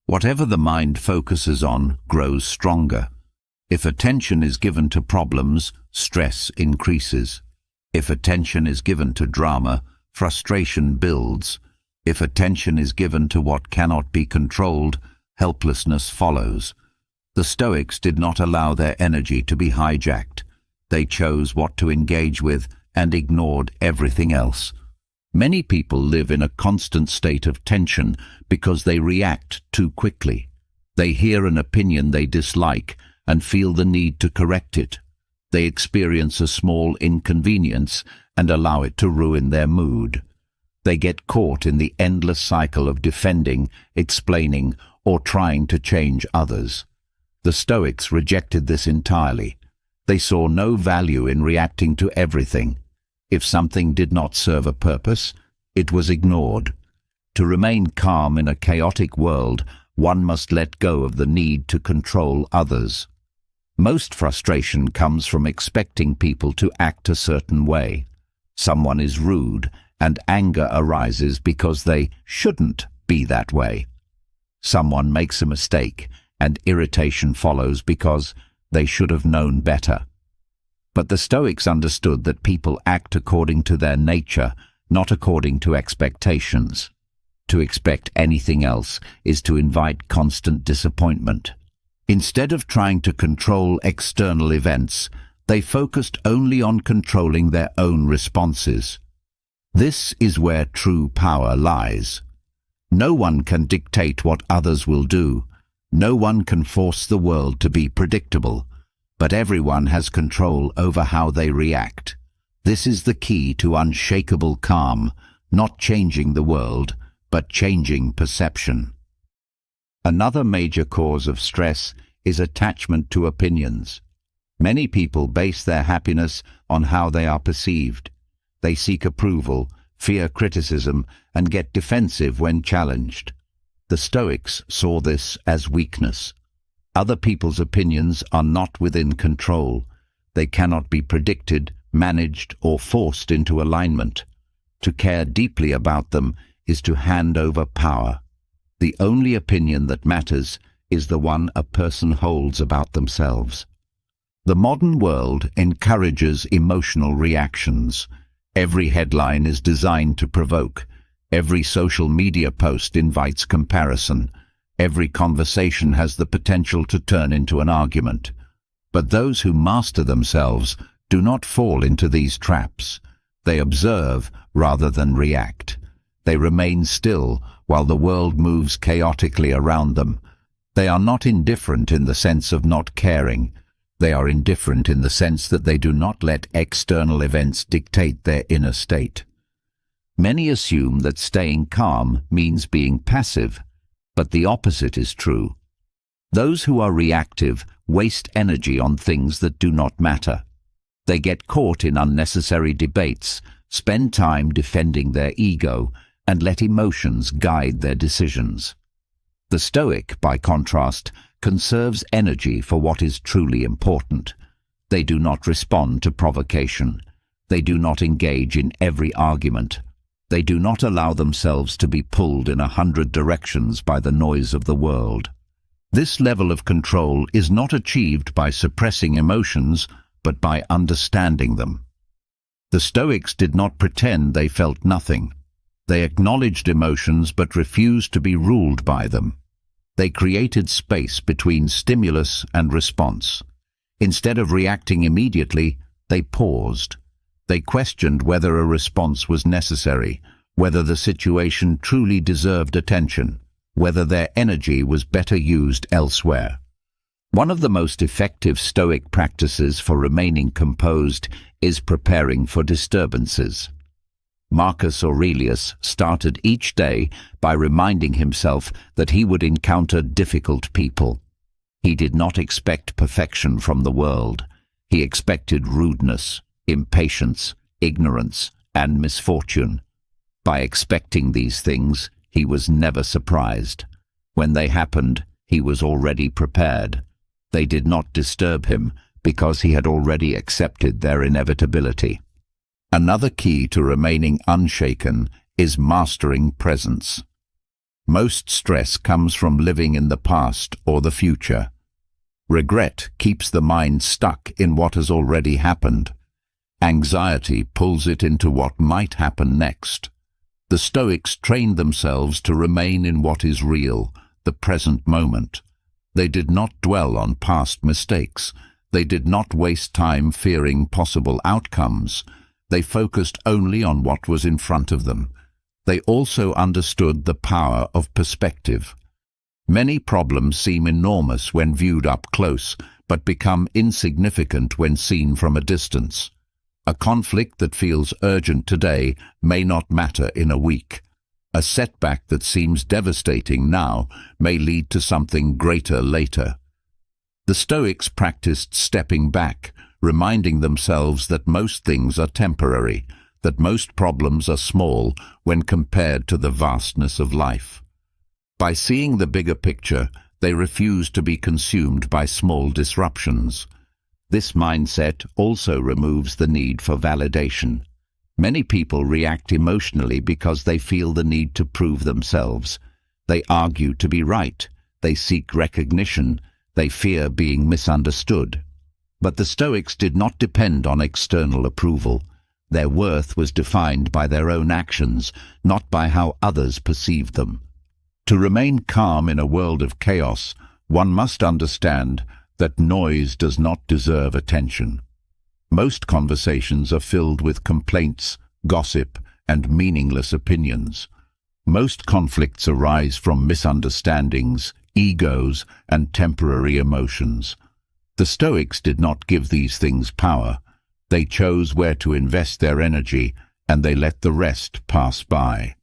Speaker 1: Whatever the mind focuses on grows stronger. If attention is given to problems, stress increases. If attention is given to drama, frustration builds. If attention is given to what cannot be controlled, helplessness follows. The Stoics did not allow their energy to be hijacked. They chose what to engage with and ignored everything else. Many people live in a constant state of tension because they react too quickly. They hear an opinion they dislike and feel the need to correct it. They experience a small inconvenience and allow it to ruin their mood. They get caught in the endless cycle of defending, explaining, or trying to change others. The Stoics rejected this entirely. They saw no value in reacting to everything. If something did not serve a purpose, it was ignored. To remain calm in a chaotic world, one must let go of the need to control others. Most frustration comes from expecting people to act a certain way. Someone is rude, and anger arises because they shouldn't be that way. Someone makes a mistake, and irritation follows because they should have known better. But the Stoics understood that people act according to their nature, not according to expectations. To expect anything else is to invite constant disappointment. Instead of trying to control external events, they focused only on controlling their own responses. This is where true power lies. No one can dictate what others will do. No one can force the world to be predictable. But everyone has control over how they react. This is the key to unshakable calm, not changing the world, but changing perception. Another major cause of stress is attachment to opinions. Many people base their happiness on how they are perceived. They seek approval, fear criticism, and get defensive when challenged. The Stoics saw this as weakness. Other people's opinions are not within control. They cannot be predicted, managed, or forced into alignment. To care deeply about them is to hand over power. The only opinion that matters is the one a person holds about themselves. The modern world encourages emotional reactions. Every headline is designed to provoke. Every social media post invites comparison. Every conversation has the potential to turn into an argument. But those who master themselves do not fall into these traps. They observe rather than react. They remain still while the world moves chaotically around them. They are not indifferent in the sense of not caring. They are indifferent in the sense that they do not let external events dictate their inner state. Many assume that staying calm means being passive, but the opposite is true. Those who are reactive waste energy on things that do not matter. They get caught in unnecessary debates, spend time defending their ego, and let emotions guide their decisions. The Stoic, by contrast, conserves energy for what is truly important. They do not respond to provocation. They do not engage in every argument. They do not allow themselves to be pulled in 100 directions by the noise of the world. This level of control is not achieved by suppressing emotions, but by understanding them. The Stoics did not pretend they felt nothing. They acknowledged emotions but refused to be ruled by them. They created space between stimulus and response. Instead of reacting immediately, they paused. They questioned whether a response was necessary, whether the situation truly deserved attention, whether their energy was better used elsewhere. One of the most effective Stoic practices for remaining composed is preparing for disturbances. Marcus Aurelius started each day by reminding himself that he would encounter difficult people. He did not expect perfection from the world. He expected rudeness, impatience, ignorance, and misfortune. By expecting these things, he was never surprised. When they happened, he was already prepared. They did not disturb him because he had already accepted their inevitability. Another key to remaining unshaken is mastering presence. Most stress comes from living in the past or the future. Regret keeps the mind stuck in what has already happened. Anxiety pulls it into what might happen next. The Stoics trained themselves to remain in what is real, the present moment. They did not dwell on past mistakes. They did not waste time fearing possible outcomes. They focused only on what was in front of them. They also understood the power of perspective. Many problems seem enormous when viewed up close, but become insignificant when seen from a distance. A conflict that feels urgent today may not matter in a week. A setback that seems devastating now may lead to something greater later. The Stoics practiced stepping back, reminding themselves that most things are temporary, that most problems are small when compared to the vastness of life. By seeing the bigger picture, they refused to be consumed by small disruptions. This mindset also removes the need for validation. Many people react emotionally because they feel the need to prove themselves. They argue to be right. They seek recognition. They fear being misunderstood. But the Stoics did not depend on external approval. Their worth was defined by their own actions, not by how others perceived them. To remain calm in a world of chaos, one must understand that noise does not deserve attention. Most conversations are filled with complaints, gossip, and meaningless opinions. Most conflicts arise from misunderstandings, egos, and temporary emotions. The Stoics did not give these things power. They chose where to invest their energy, and they let the rest pass by.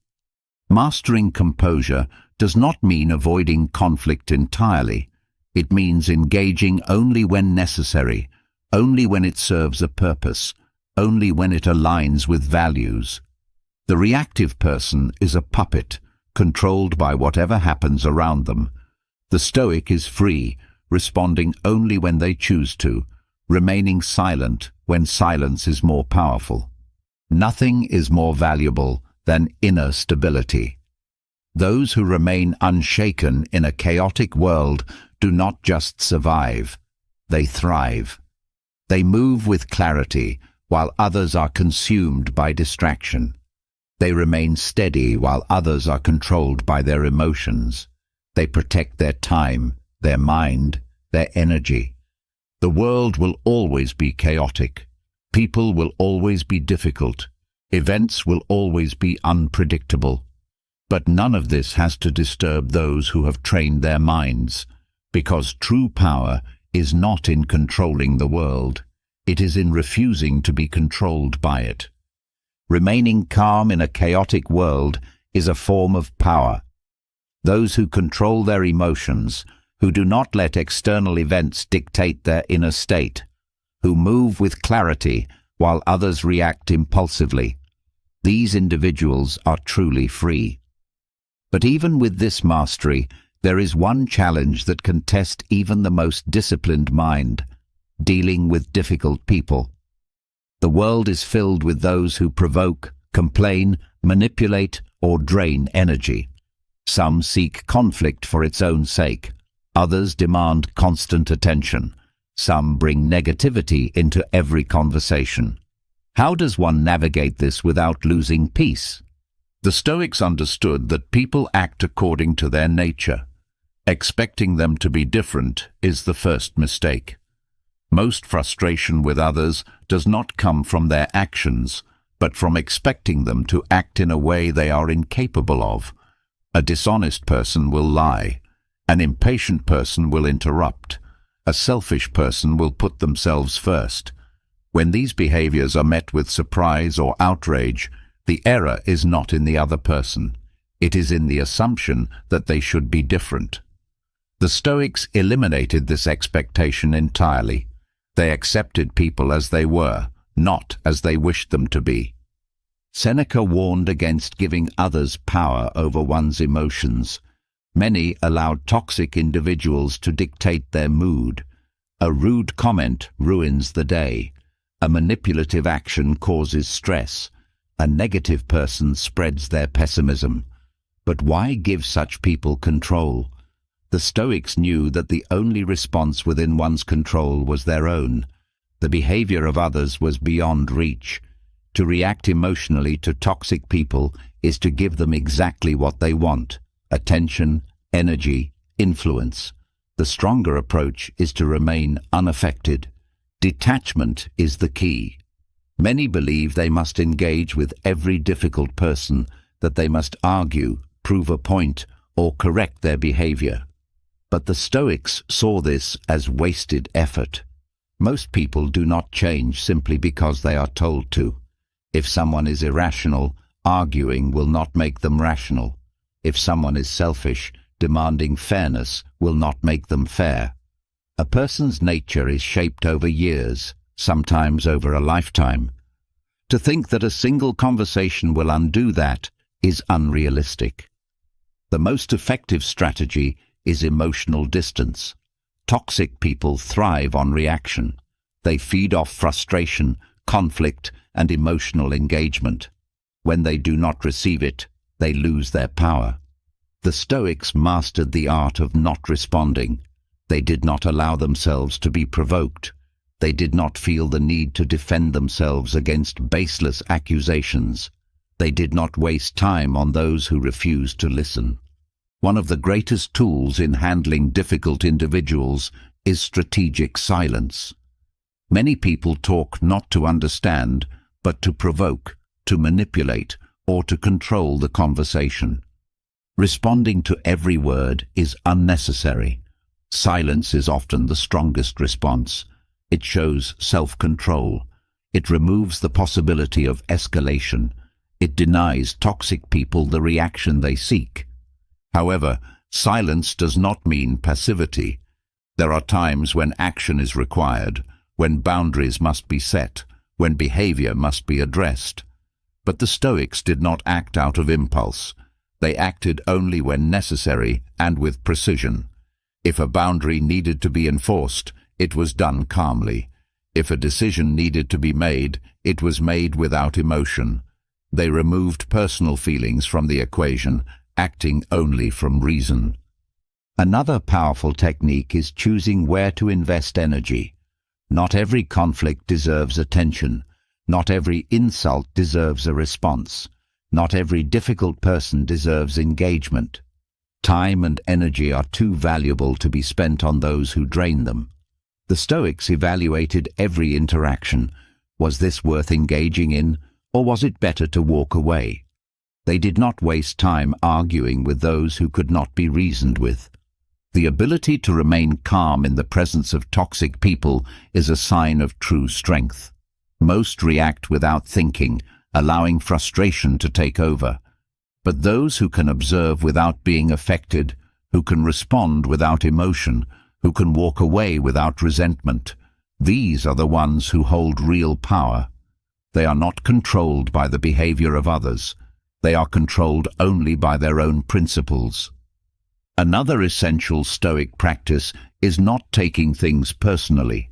Speaker 1: Mastering composure does not mean avoiding conflict entirely. It means engaging only when necessary, only when it serves a purpose, only when it aligns with values. The reactive person is a puppet, controlled by whatever happens around them. The Stoic is free, responding only when they choose to, remaining silent when silence is more powerful. Nothing is more valuable than inner stability. Those who remain unshaken in a chaotic world do not just survive, they thrive. They move with clarity while others are consumed by distraction. They remain steady while others are controlled by their emotions. They protect their time, their mind, their energy. The world will always be chaotic. People will always be difficult. Events will always be unpredictable. But none of this has to disturb those who have trained their minds, because true power is not in controlling the world. It is in refusing to be controlled by it. Remaining calm in a chaotic world is a form of power. Those who control their emotions, who do not let external events dictate their inner state, who move with clarity while others react impulsively, these individuals are truly free. But even with this mastery, there is one challenge that can test even the most disciplined mind: dealing with difficult people. The world is filled with those who provoke, complain, manipulate, or drain energy. Some seek conflict for its own sake. Others demand constant attention. Some bring negativity into every conversation. How does one navigate this without losing peace? The Stoics understood that people act according to their nature. Expecting them to be different is the first mistake. Most frustration with others does not come from their actions, but from expecting them to act in a way they are incapable of. A dishonest person will lie. An impatient person will interrupt. A selfish person will put themselves first. When these behaviors are met with surprise or outrage, the error is not in the other person. It is in the assumption that they should be different. The Stoics eliminated this expectation entirely. They accepted people as they were, not as they wished them to be. Seneca warned against giving others power over one's emotions. Many allowed toxic individuals to dictate their mood. A rude comment ruins the day. A manipulative action causes stress. A negative person spreads their pessimism. But why give such people control? The Stoics knew that the only response within one's control was their own. The behavior of others was beyond reach. To react emotionally to toxic people is to give them exactly what they want: attention, energy, influence. The stronger approach is to remain unaffected. Detachment is the key. Many believe they must engage with every difficult person, that they must argue, prove a point, or correct their behavior. But the Stoics saw this as wasted effort. Most people do not change simply because they are told to. If someone is irrational, arguing will not make them rational. If someone is selfish, demanding fairness will not make them fair. A person's nature is shaped over years, sometimes over a lifetime. To think that a single conversation will undo that is unrealistic. The most effective strategy is emotional distance. Toxic people thrive on reaction. They feed off frustration, conflict, and emotional engagement. When they do not receive it, they lose their power. The Stoics mastered the art of not responding. They did not allow themselves to be provoked. They did not feel the need to defend themselves against baseless accusations. They did not waste time on those who refused to listen. One of the greatest tools in handling difficult individuals is strategic silence. Many people talk not to understand, but to provoke, to manipulate, or to control the conversation. Responding to every word is unnecessary. Silence is often the strongest response. It shows self-control. It removes the possibility of escalation. It denies toxic people the reaction they seek. However, silence does not mean passivity. There are times when action is required, when boundaries must be set, when behavior must be addressed. But the Stoics did not act out of impulse. They acted only when necessary and with precision. If a boundary needed to be enforced, it was done calmly. If a decision needed to be made, it was made without emotion. They removed personal feelings from the equation, acting only from reason. Another powerful technique is choosing where to invest energy. Not every conflict deserves attention. Not every insult deserves a response. Not every difficult person deserves engagement. Time and energy are too valuable to be spent on those who drain them. The Stoics evaluated every interaction. Was this worth engaging in, or was it better to walk away? They did not waste time arguing with those who could not be reasoned with. The ability to remain calm in the presence of toxic people is a sign of true strength. Most react without thinking, allowing frustration to take over. But those who can observe without being affected, who can respond without emotion, who can walk away without resentment, these are the ones who hold real power. They are not controlled by the behavior of others. They are controlled only by their own principles. Another essential Stoic practice is not taking things personally.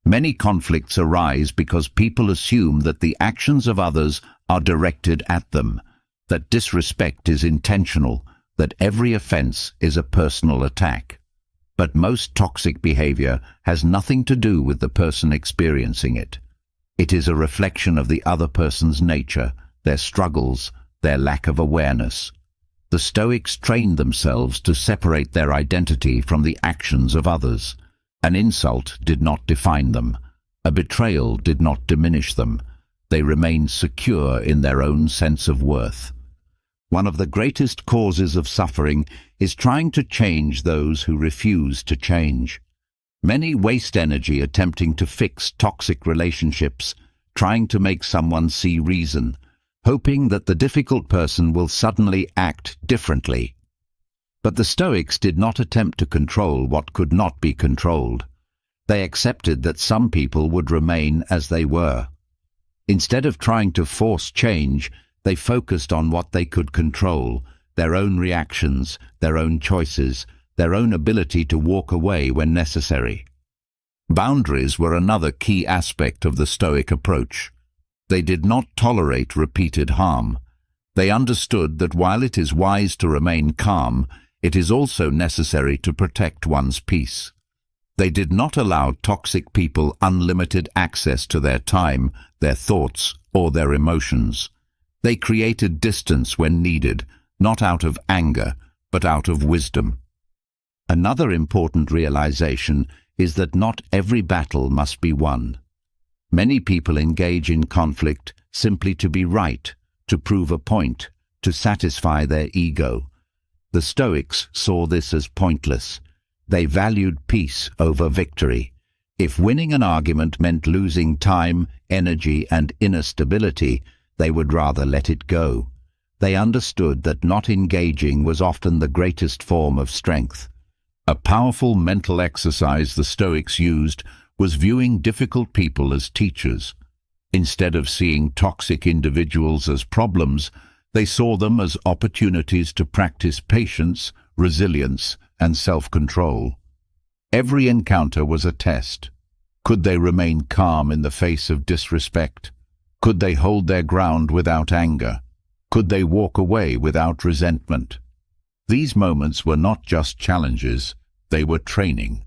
Speaker 1: Many conflicts arise because people assume that the actions of others are directed at them, that disrespect is intentional, that every offense is a personal attack. But most toxic behavior has nothing to do with the person experiencing it. It is a reflection of the other person's nature, their struggles, their lack of awareness. The Stoics trained themselves to separate their identity from the actions of others. An insult did not define them. A betrayal did not diminish them. They remained secure in their own sense of worth. One of the greatest causes of suffering is trying to change those who refuse to change. Many waste energy attempting to fix toxic relationships, trying to make someone see reason, hoping that the difficult person will suddenly act differently. But the Stoics did not attempt to control what could not be controlled. They accepted that some people would remain as they were. Instead of trying to force change, they focused on what they could control, their own reactions, their own choices, their own ability to walk away when necessary. Boundaries were another key aspect of the Stoic approach. They did not tolerate repeated harm. They understood that while it is wise to remain calm, it is also necessary to protect one's peace. They did not allow toxic people unlimited access to their time, their thoughts, or their emotions. They created distance when needed, not out of anger, but out of wisdom. Another important realization is that not every battle must be won. Many people engage in conflict simply to be right, to prove a point, to satisfy their ego. The Stoics saw this as pointless. They valued peace over victory. If winning an argument meant losing time, energy, and inner stability, they would rather let it go. They understood that not engaging was often the greatest form of strength. A powerful mental exercise the Stoics used was viewing difficult people as teachers. Instead of seeing toxic individuals as problems, they saw them as opportunities to practice patience, resilience, and self-control. Every encounter was a test. Could they remain calm in the face of disrespect? Could they hold their ground without anger? Could they walk away without resentment? These moments were not just challenges, they were training.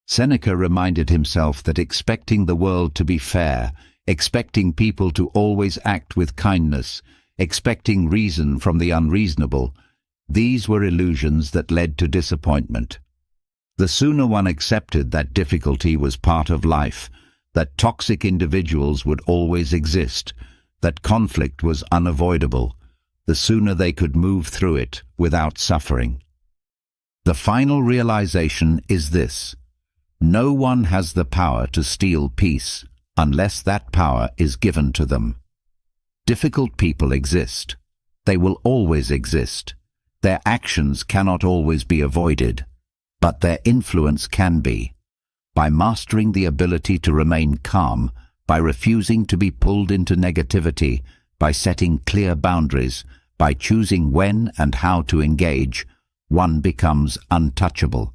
Speaker 1: Seneca reminded himself that expecting the world to be fair, expecting people to always act with kindness, expecting reason from the unreasonable, these were illusions that led to disappointment. The sooner one accepted that difficulty was part of life, that toxic individuals would always exist, that conflict was unavoidable, the sooner they could move through it without suffering. The final realization is this: no one has the power to steal peace unless that power is given to them. Difficult people exist. They will always exist. Their actions cannot always be avoided, but their influence can be. By mastering the ability to remain calm, by refusing to be pulled into negativity, by setting clear boundaries, by choosing when and how to engage, one becomes untouchable.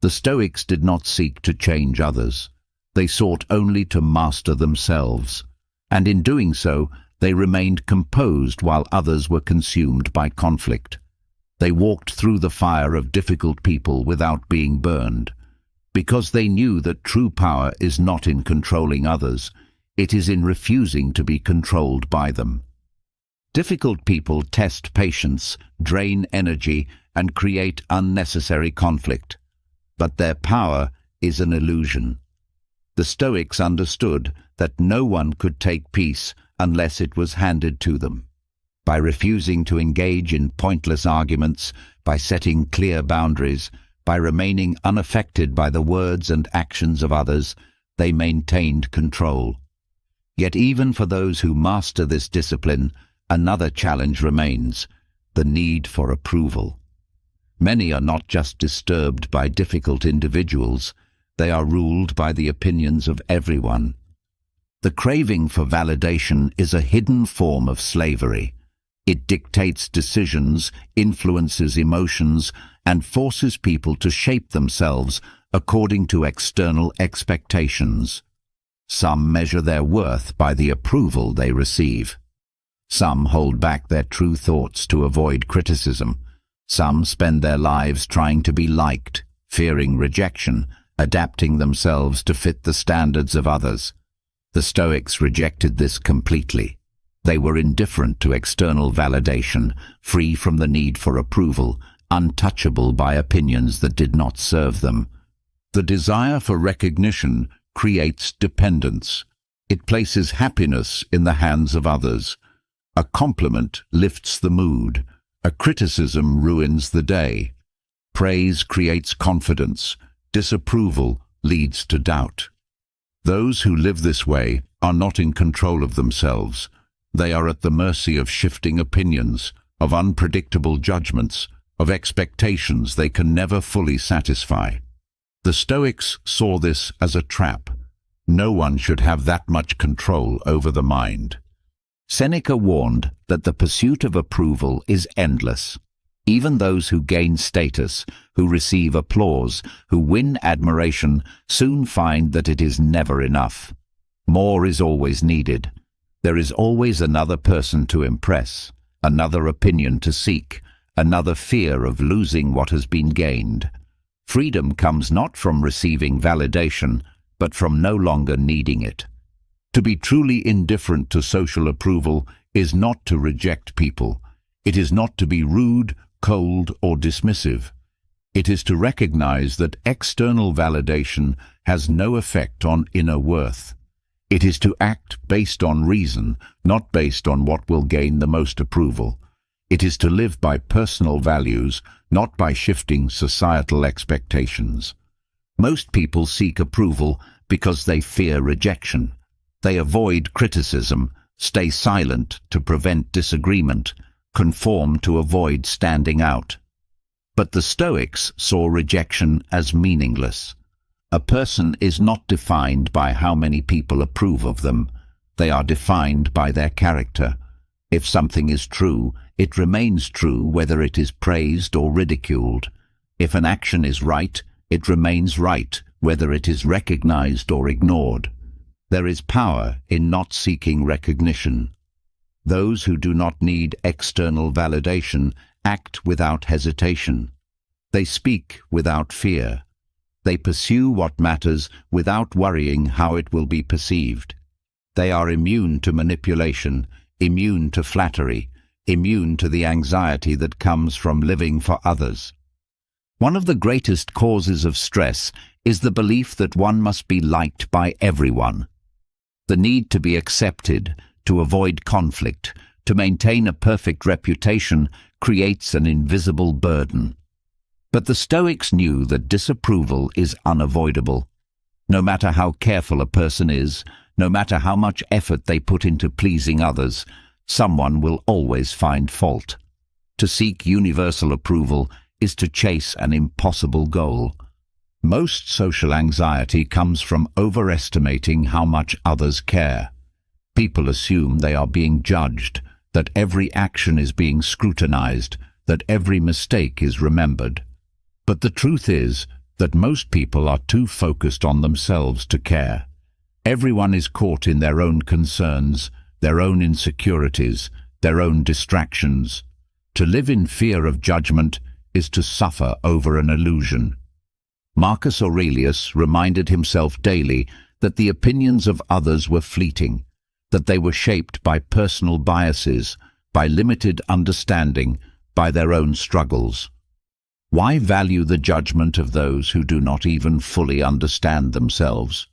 Speaker 1: The Stoics did not seek to change others. They sought only to master themselves, and in doing so, they remained composed while others were consumed by conflict. They walked through the fire of difficult people without being burned, because they knew that true power is not in controlling others, it is in refusing to be controlled by them. Difficult people test patience, drain energy, and create unnecessary conflict, but their power is an illusion. The Stoics understood that no one could take peace unless it was handed to them. By refusing to engage in pointless arguments, by setting clear boundaries, by remaining unaffected by the words and actions of others, they maintained control. Yet even for those who master this discipline, another challenge remains: the need for approval. Many are not just disturbed by difficult individuals, they are ruled by the opinions of everyone. The craving for validation is a hidden form of slavery. It dictates decisions, influences emotions, and forces people to shape themselves according to external expectations. Some measure their worth by the approval they receive. Some hold back their true thoughts to avoid criticism. Some spend their lives trying to be liked, fearing rejection, adapting themselves to fit the standards of others. The Stoics rejected this completely. They were indifferent to external validation, free from the need for approval, untouchable by opinions that did not serve them. The desire for recognition creates dependence. It places happiness in the hands of others. A compliment lifts the mood. A criticism ruins the day. Praise creates confidence. Disapproval leads to doubt. Those who live this way are not in control of themselves. They are at the mercy of shifting opinions, of unpredictable judgments, of expectations they can never fully satisfy. The Stoics saw this as a trap. No one should have that much control over the mind. Seneca warned that the pursuit of approval is endless. Even those who gain status, who receive applause, who win admiration, soon find that it is never enough. More is always needed. There is always another person to impress, another opinion to seek, another fear of losing what has been gained. Freedom comes not from receiving validation, but from no longer needing it. To be truly indifferent to social approval is not to reject people. It is not to be rude, cold, or dismissive. It is to recognize that external validation has no effect on inner worth. It is to act based on reason, not based on what will gain the most approval. It is to live by personal values, not by shifting societal expectations. Most people seek approval because they fear rejection. They avoid criticism, stay silent to prevent disagreement, conform to avoid standing out. But the Stoics saw rejection as meaningless. A person is not defined by how many people approve of them. They are defined by their character. If something is true, it remains true whether it is praised or ridiculed. If an action is right, it remains right whether it is recognized or ignored. There is power in not seeking recognition. Those who do not need external validation act without hesitation. They speak without fear. They pursue what matters without worrying how it will be perceived. They are immune to manipulation, immune to flattery, immune to the anxiety that comes from living for others. One of the greatest causes of stress is the belief that one must be liked by everyone. The need to be accepted, to avoid conflict, to maintain a perfect reputation creates an invisible burden. But the Stoics knew that disapproval is unavoidable. No matter how careful a person is, no matter how much effort they put into pleasing others, someone will always find fault. To seek universal approval is to chase an impossible goal. Most social anxiety comes from overestimating how much others care. People assume they are being judged, that every action is being scrutinized, that every mistake is remembered. But the truth is that most people are too focused on themselves to care. Everyone is caught in their own concerns, their own insecurities, their own distractions. To live in fear of judgment is to suffer over an illusion. Marcus Aurelius reminded himself daily that the opinions of others were fleeting, that they were shaped by personal biases, by limited understanding, by their own struggles. Why value the judgment of those who do not even fully understand themselves?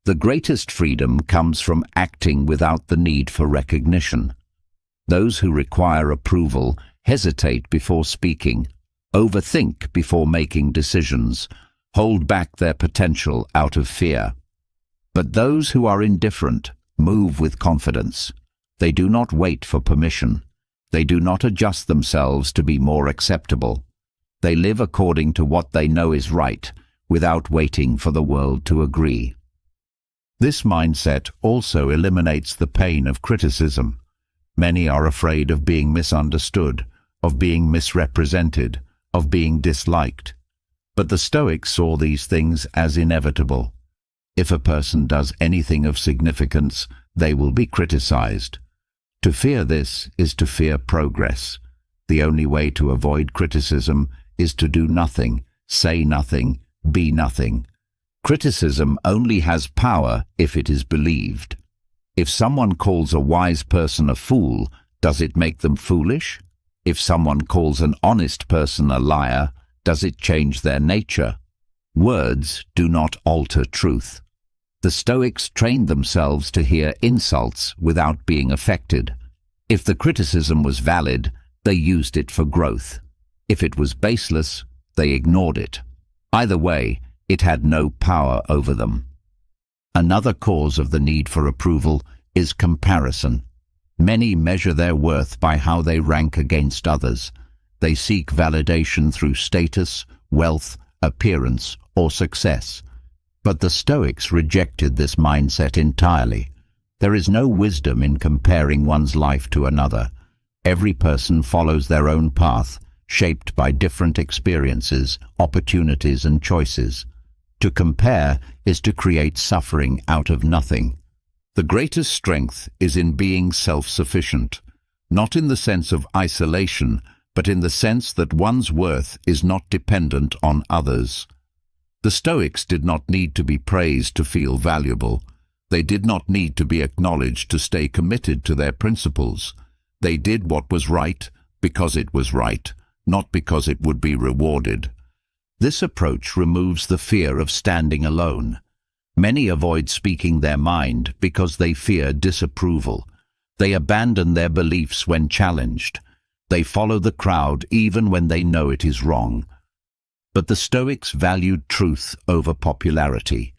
Speaker 1: The greatest freedom comes from acting without the need for recognition. Those who require approval hesitate before speaking, overthink before making decisions, hold back their potential out of fear. But those who are indifferent move with confidence. They do not wait for permission. They do not adjust themselves to be more acceptable. They live according to what they know is right, without waiting for the world to agree. This mindset also eliminates the pain of criticism. Many are afraid of being misunderstood, of being misrepresented, of being disliked. But the Stoics saw these things as inevitable. If a person does anything of significance, they will be criticized. To fear this is to fear progress. The only way to avoid criticism is to do nothing, say nothing, be nothing. Criticism only has power if it is believed. If someone calls a wise person a fool, does it make them foolish? If someone calls an honest person a liar, does it change their nature? Words do not alter truth. The Stoics trained themselves to hear insults without being affected. If the criticism was valid, they used it for growth. If it was baseless, they ignored it. Either way, it had no power over them. Another cause of the need for approval is comparison. Many measure their worth by how they rank against others. They seek validation through status, wealth, appearance, or success. But the Stoics rejected this mindset entirely. There is no wisdom in comparing one's life to another. Every person follows their own path, shaped by different experiences, opportunities, and choices. To compare is to create suffering out of nothing. The greatest strength is in being self-sufficient, not in the sense of isolation, but in the sense that one's worth is not dependent on others. The Stoics did not need to be praised to feel valuable. They did not need to be acknowledged to stay committed to their principles. They did what was right because it was right, not because it would be rewarded. This approach removes the fear of standing alone. Many avoid speaking their mind because they fear disapproval. They abandon their beliefs when challenged. They follow the crowd even when they know it is wrong. But the Stoics valued truth over popularity.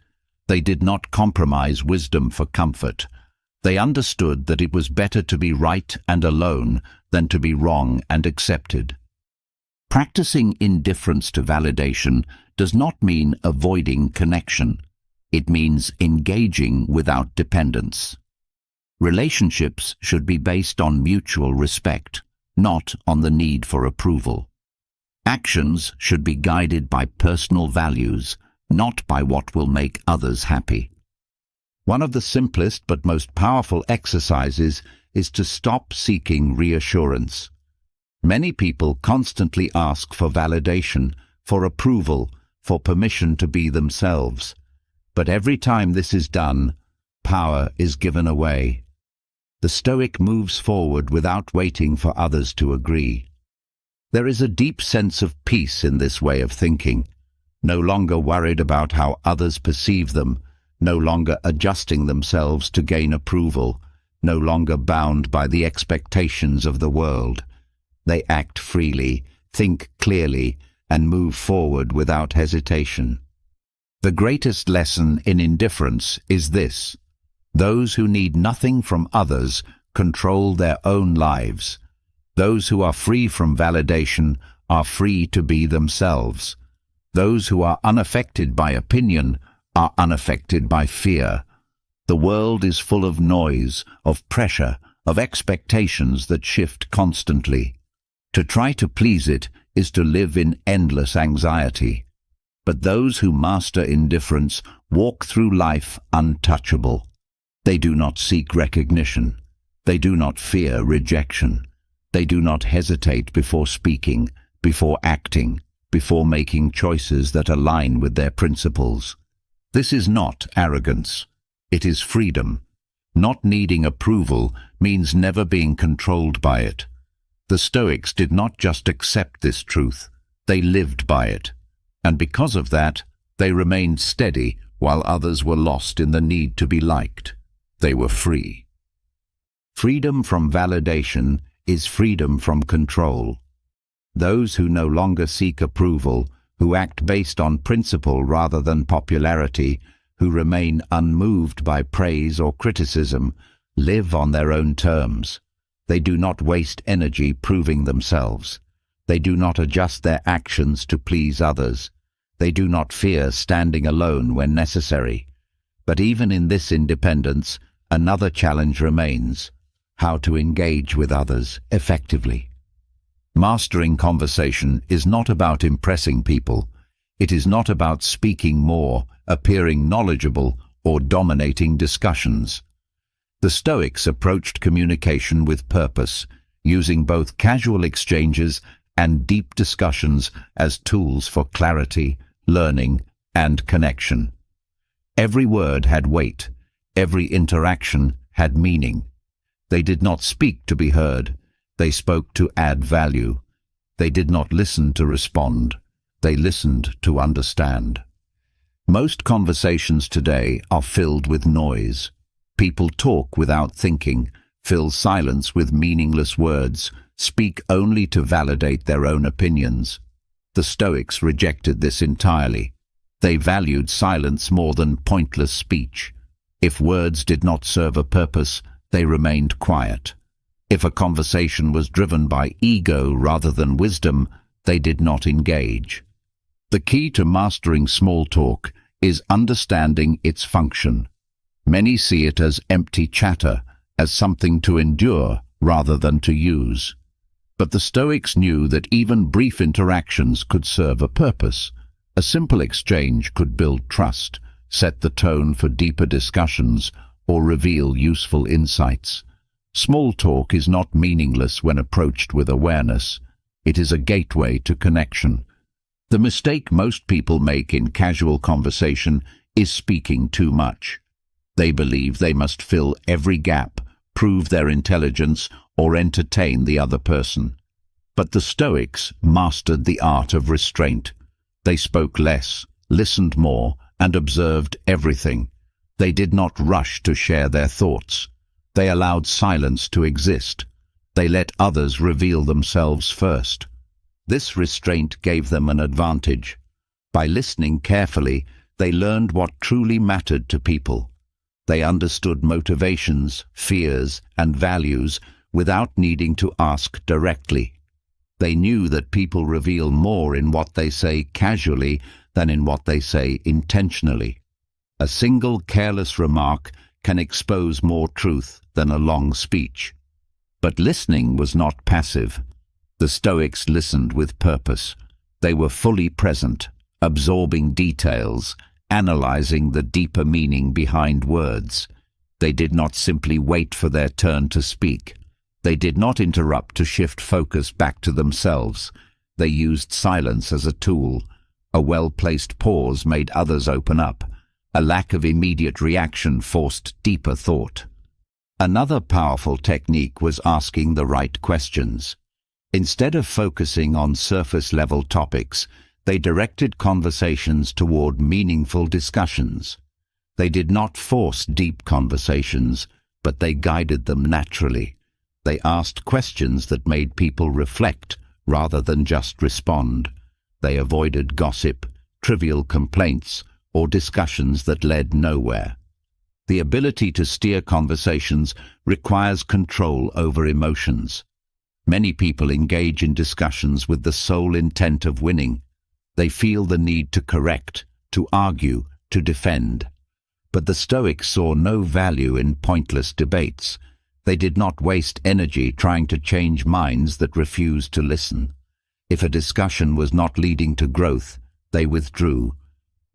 Speaker 1: They did not compromise wisdom for comfort. They understood that it was better to be right and alone than to be wrong and accepted. Practicing indifference to validation does not mean avoiding connection. It means engaging without dependence. Relationships should be based on mutual respect, not on the need for approval. Actions should be guided by personal values, not by what will make others happy. One of the simplest but most powerful exercises is to stop seeking reassurance. Many people constantly ask for validation, for approval, for permission to be themselves. But every time this is done, power is given away. The Stoic moves forward without waiting for others to agree. There is a deep sense of peace in this way of thinking, no longer worried about how others perceive them, no longer adjusting themselves to gain approval, no longer bound by the expectations of the world. They act freely, think clearly, and move forward without hesitation. The greatest lesson in indifference is this: those who need nothing from others control their own lives. Those who are free from validation are free to be themselves. Those who are unaffected by opinion are unaffected by fear. The world is full of noise, of pressure, of expectations that shift constantly. To try to please it is to live in endless anxiety. But those who master indifference walk through life untouchable. They do not seek recognition. They do not fear rejection. They do not hesitate before speaking, before acting, before making choices that align with their principles. This is not arrogance. It is freedom. Not needing approval means never being controlled by it. The Stoics did not just accept this truth, they lived by it. And because of that, they remained steady while others were lost in the need to be liked. They were free. Freedom from validation is freedom from control. Those who no longer seek approval, who act based on principle rather than popularity, who remain unmoved by praise or criticism, live on their own terms. They do not waste energy proving themselves. They do not adjust their actions to please others. They do not fear standing alone when necessary. But even in this independence, another challenge remains: how to engage with others effectively. Mastering conversation is not about impressing people. It is not about speaking more, appearing knowledgeable, or dominating discussions. The Stoics approached communication with purpose, using both casual exchanges and deep discussions as tools for clarity, learning, and connection. Every word had weight. Every interaction had meaning. They did not speak to be heard. They spoke to add value. They did not listen to respond. They listened to understand. Most conversations today are filled with noise. People talk without thinking, fill silence with meaningless words, speak only to validate their own opinions. The Stoics rejected this entirely. They valued silence more than pointless speech. If words did not serve a purpose, they remained quiet. If a conversation was driven by ego rather than wisdom, they did not engage. The key to mastering small talk is understanding its function. Many see it as empty chatter, as something to endure rather than to use. But the Stoics knew that even brief interactions could serve a purpose. A simple exchange could build trust, set the tone for deeper discussions, or reveal useful insights. Small talk is not meaningless when approached with awareness. It is a gateway to connection. The mistake most people make in casual conversation is speaking too much. They believe they must fill every gap, prove their intelligence, or entertain the other person. But the Stoics mastered the art of restraint. They spoke less, listened more, and observed everything. They did not rush to share their thoughts. They allowed silence to exist. They let others reveal themselves first. This restraint gave them an advantage. By listening carefully, they learned what truly mattered to people. They understood motivations, fears, and values without needing to ask directly. They knew that people reveal more in what they say casually than in what they say intentionally. A single careless remark can expose more truth than a long speech. But listening was not passive. The Stoics listened with purpose. They were fully present, absorbing details, analyzing the deeper meaning behind words. They did not simply wait for their turn to speak. They did not interrupt to shift focus back to themselves. They used silence as a tool. A well-placed pause made others open up. A lack of immediate reaction forced deeper thought. Another powerful technique was asking the right questions. Instead of focusing on surface-level topics, they directed conversations toward meaningful discussions. They did not force deep conversations, but they guided them naturally. They asked questions that made people reflect rather than just respond. They avoided gossip, trivial complaints, or discussions that led nowhere. The ability to steer conversations requires control over emotions. Many people engage in discussions with the sole intent of winning. They feel the need to correct, to argue, to defend. But the Stoics saw no value in pointless debates. They did not waste energy trying to change minds that refused to listen. If a discussion was not leading to growth, they withdrew.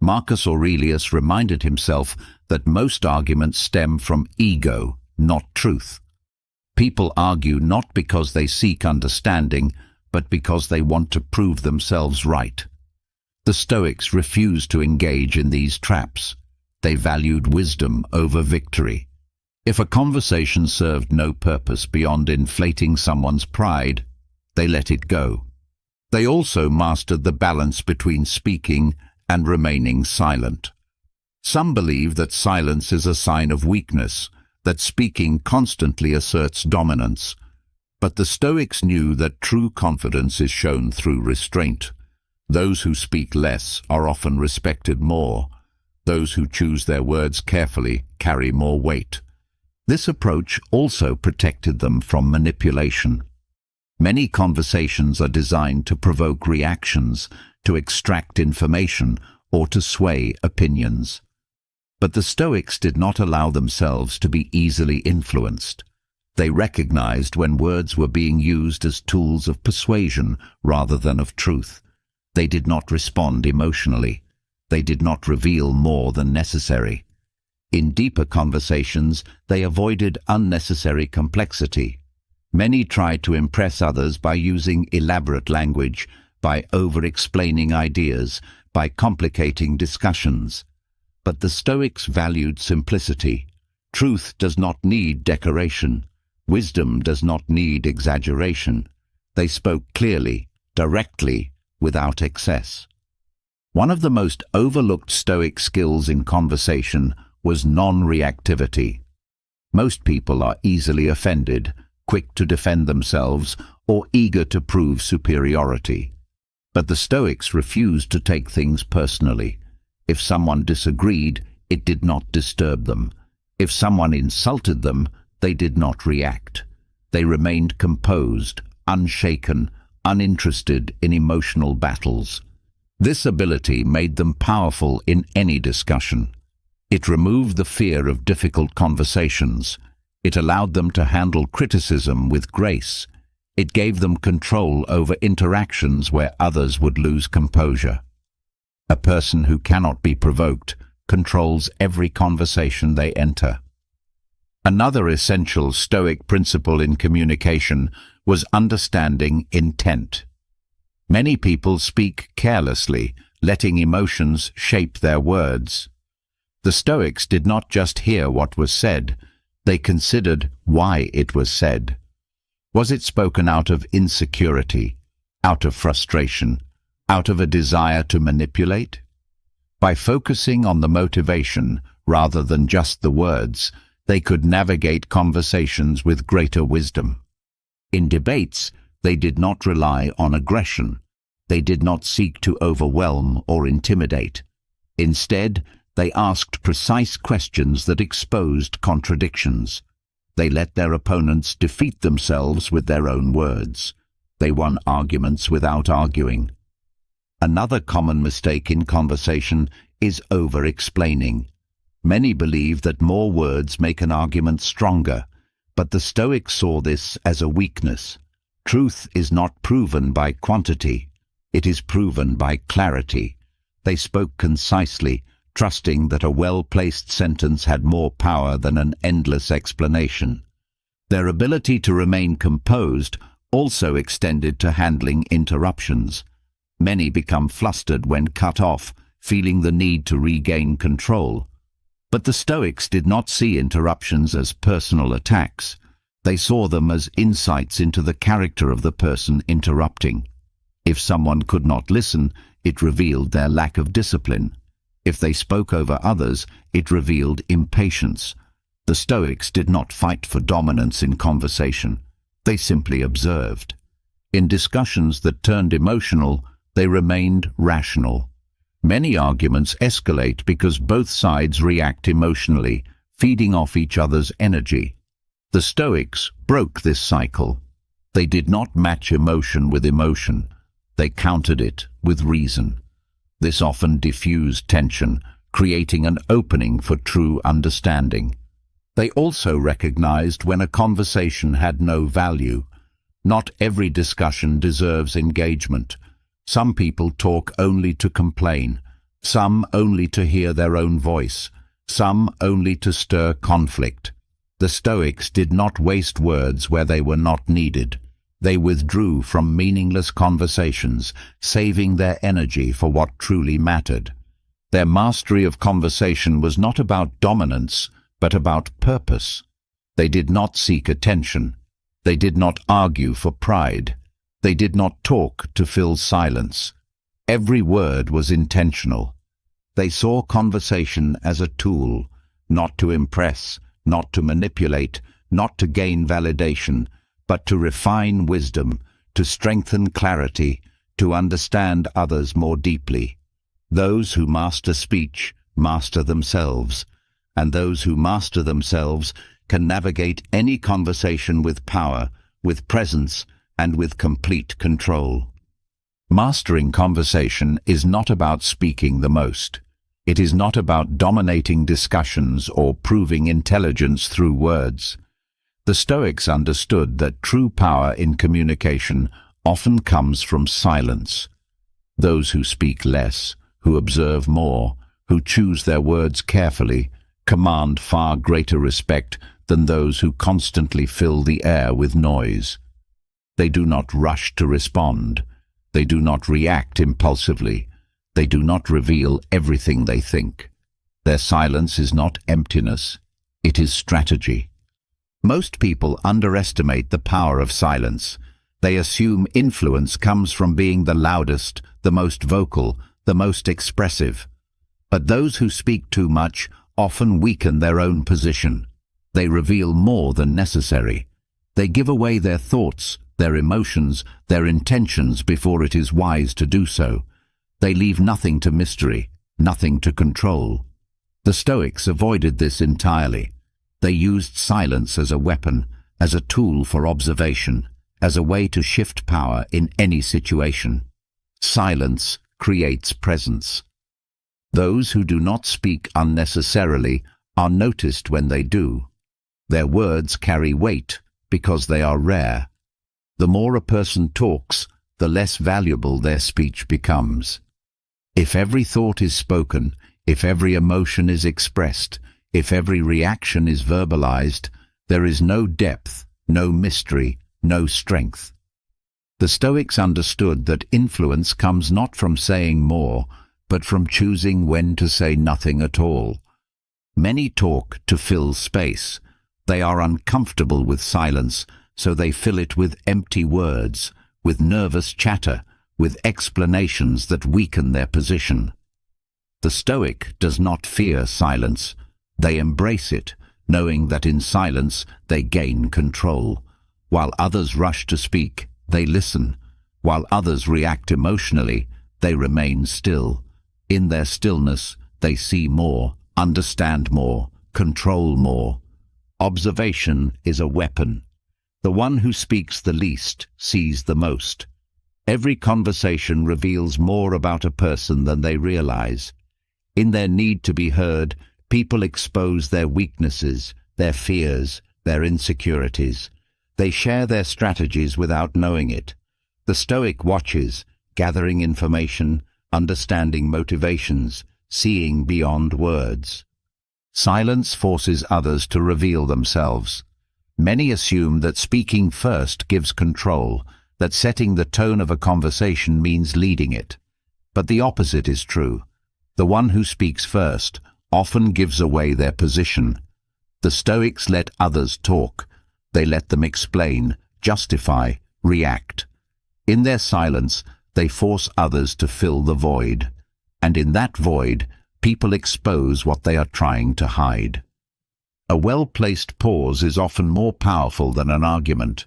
Speaker 1: Marcus Aurelius reminded himself that most arguments stem from ego, not truth. People argue not because they seek understanding, but because they want to prove themselves right. The Stoics refused to engage in these traps. They valued wisdom over victory. If a conversation served no purpose beyond inflating someone's pride, they let it go. They also mastered the balance between speaking and remaining silent. Some believe that silence is a sign of weakness, that speaking constantly asserts dominance. But the Stoics knew that true confidence is shown through restraint. Those who speak less are often respected more. Those who choose their words carefully carry more weight. This approach also protected them from manipulation. Many conversations are designed to provoke reactions, to extract information, or to sway opinions. But the Stoics did not allow themselves to be easily influenced. They recognized when words were being used as tools of persuasion rather than of truth. They did not respond emotionally. They did not reveal more than necessary. In deeper conversations, they avoided unnecessary complexity. Many tried to impress others by using elaborate language, by over-explaining ideas, by complicating discussions. But the Stoics valued simplicity. Truth does not need decoration. Wisdom does not need exaggeration. They spoke clearly, directly, without excess. One of the most overlooked Stoic skills in conversation was non-reactivity. Most people are easily offended, quick to defend themselves, or eager to prove superiority. But the Stoics refused to take things personally. If someone disagreed, it did not disturb them. If someone insulted them, they did not react. They remained composed, unshaken, uninterested in emotional battles. This ability made them powerful in any discussion. It removed the fear of difficult conversations. It allowed them to handle criticism with grace. It gave them control over interactions where others would lose composure. A person who cannot be provoked controls every conversation they enter. Another essential Stoic principle in communication was understanding intent. Many people speak carelessly, letting emotions shape their words. The Stoics did not just hear what was said, they considered why it was said. Was it spoken out of insecurity, out of frustration, Out of a desire to manipulate? By focusing on the motivation rather than just the words, they could navigate conversations with greater wisdom. In debates, they did not rely on aggression. They did not seek to overwhelm or intimidate. Instead, they asked precise questions that exposed contradictions. They let their opponents defeat themselves with their own words. They won arguments without arguing. Another common mistake in conversation is over-explaining. Many believe that more words make an argument stronger, but the Stoics saw this as a weakness. Truth is not proven by quantity. It is proven by clarity. They spoke concisely, trusting that a well-placed sentence had more power than an endless explanation. Their ability to remain composed also extended to handling interruptions. Many become flustered when cut off, feeling the need to regain control. But the Stoics did not see interruptions as personal attacks. They saw them as insights into the character of the person interrupting. If someone could not listen, it revealed their lack of discipline. If they spoke over others, it revealed impatience. The Stoics did not fight for dominance in conversation. They simply observed. In discussions that turned emotional, they remained rational. Many arguments escalate because both sides react emotionally, feeding off each other's energy. The Stoics broke this cycle. They did not match emotion with emotion. They countered it with reason. This often diffused tension, creating an opening for true understanding. They also recognized when a conversation had no value. Not every discussion deserves engagement. Some people talk only to complain, some only to hear their own voice, some only to stir conflict. The Stoics did not waste words where they were not needed. They withdrew from meaningless conversations, saving their energy for what truly mattered. Their mastery of conversation was not about dominance, but about purpose. They did not seek attention. They did not argue for pride. They did not talk to fill silence. Every word was intentional. They saw conversation as a tool, not to impress, not to manipulate, not to gain validation, but to refine wisdom, to strengthen clarity, to understand others more deeply. Those who master speech master themselves, and those who master themselves can navigate any conversation with power, with presence, and with complete control. Mastering conversation is not about speaking the most. It is not about dominating discussions or proving intelligence through words. The Stoics understood that true power in communication often comes from silence. Those who speak less, who observe more, who choose their words carefully, command far greater respect than those who constantly fill the air with noise. They do not rush to respond. They do not react impulsively. They do not reveal everything they think. Their silence is not emptiness. It is strategy. Most people underestimate the power of silence. They assume influence comes from being the loudest, the most vocal, the most expressive. But those who speak too much often weaken their own position. They reveal more than necessary. They give away their thoughts, their emotions, their intentions before it is wise to do so. They leave nothing to mystery, nothing to control. The Stoics avoided this entirely. They used silence as a weapon, as a tool for observation, as a way to shift power in any situation. Silence creates presence. Those who do not speak unnecessarily are noticed when they do. Their words carry weight because they are rare. The more a person talks, the less valuable their speech becomes. If every thought is spoken, if every emotion is expressed, if every reaction is verbalized, there is no depth, no mystery, no strength. The Stoics understood that influence comes not from saying more, but from choosing when to say nothing at all. Many talk to fill space. They are uncomfortable with silence, so they fill it with empty words, with nervous chatter, with explanations that weaken their position. The Stoic does not fear silence. They embrace it, knowing that in silence they gain control. While others rush to speak, they listen. While others react emotionally, they remain still. In their stillness, they see more, understand more, control more. Observation is a weapon. The one who speaks the least sees the most. Every conversation reveals more about a person than they realize. In their need to be heard, people expose their weaknesses, their fears, their insecurities. They share their strategies without knowing it. The Stoic watches, gathering information, understanding motivations, seeing beyond words. Silence forces others to reveal themselves. Many assume that speaking first gives control, that setting the tone of a conversation means leading it. But the opposite is true. The one who speaks first often gives away their position. The Stoics let others talk. They let them explain, justify, react. In their silence, they force others to fill the void. And in that void, people expose what they are trying to hide. A well-placed pause is often more powerful than an argument.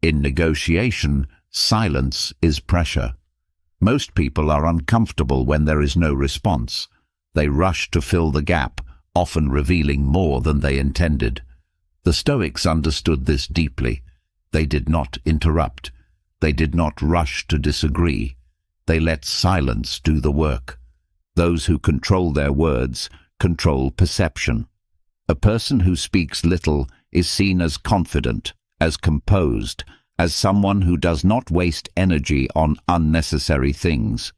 Speaker 1: In negotiation, silence is pressure. Most people are uncomfortable when there is no response. They rush to fill the gap, often revealing more than they intended. The Stoics understood this deeply. They did not interrupt. They did not rush to disagree. They let silence do the work. Those who control their words control perception. A person who speaks little is seen as confident, as composed, as someone who does not waste energy on unnecessary things.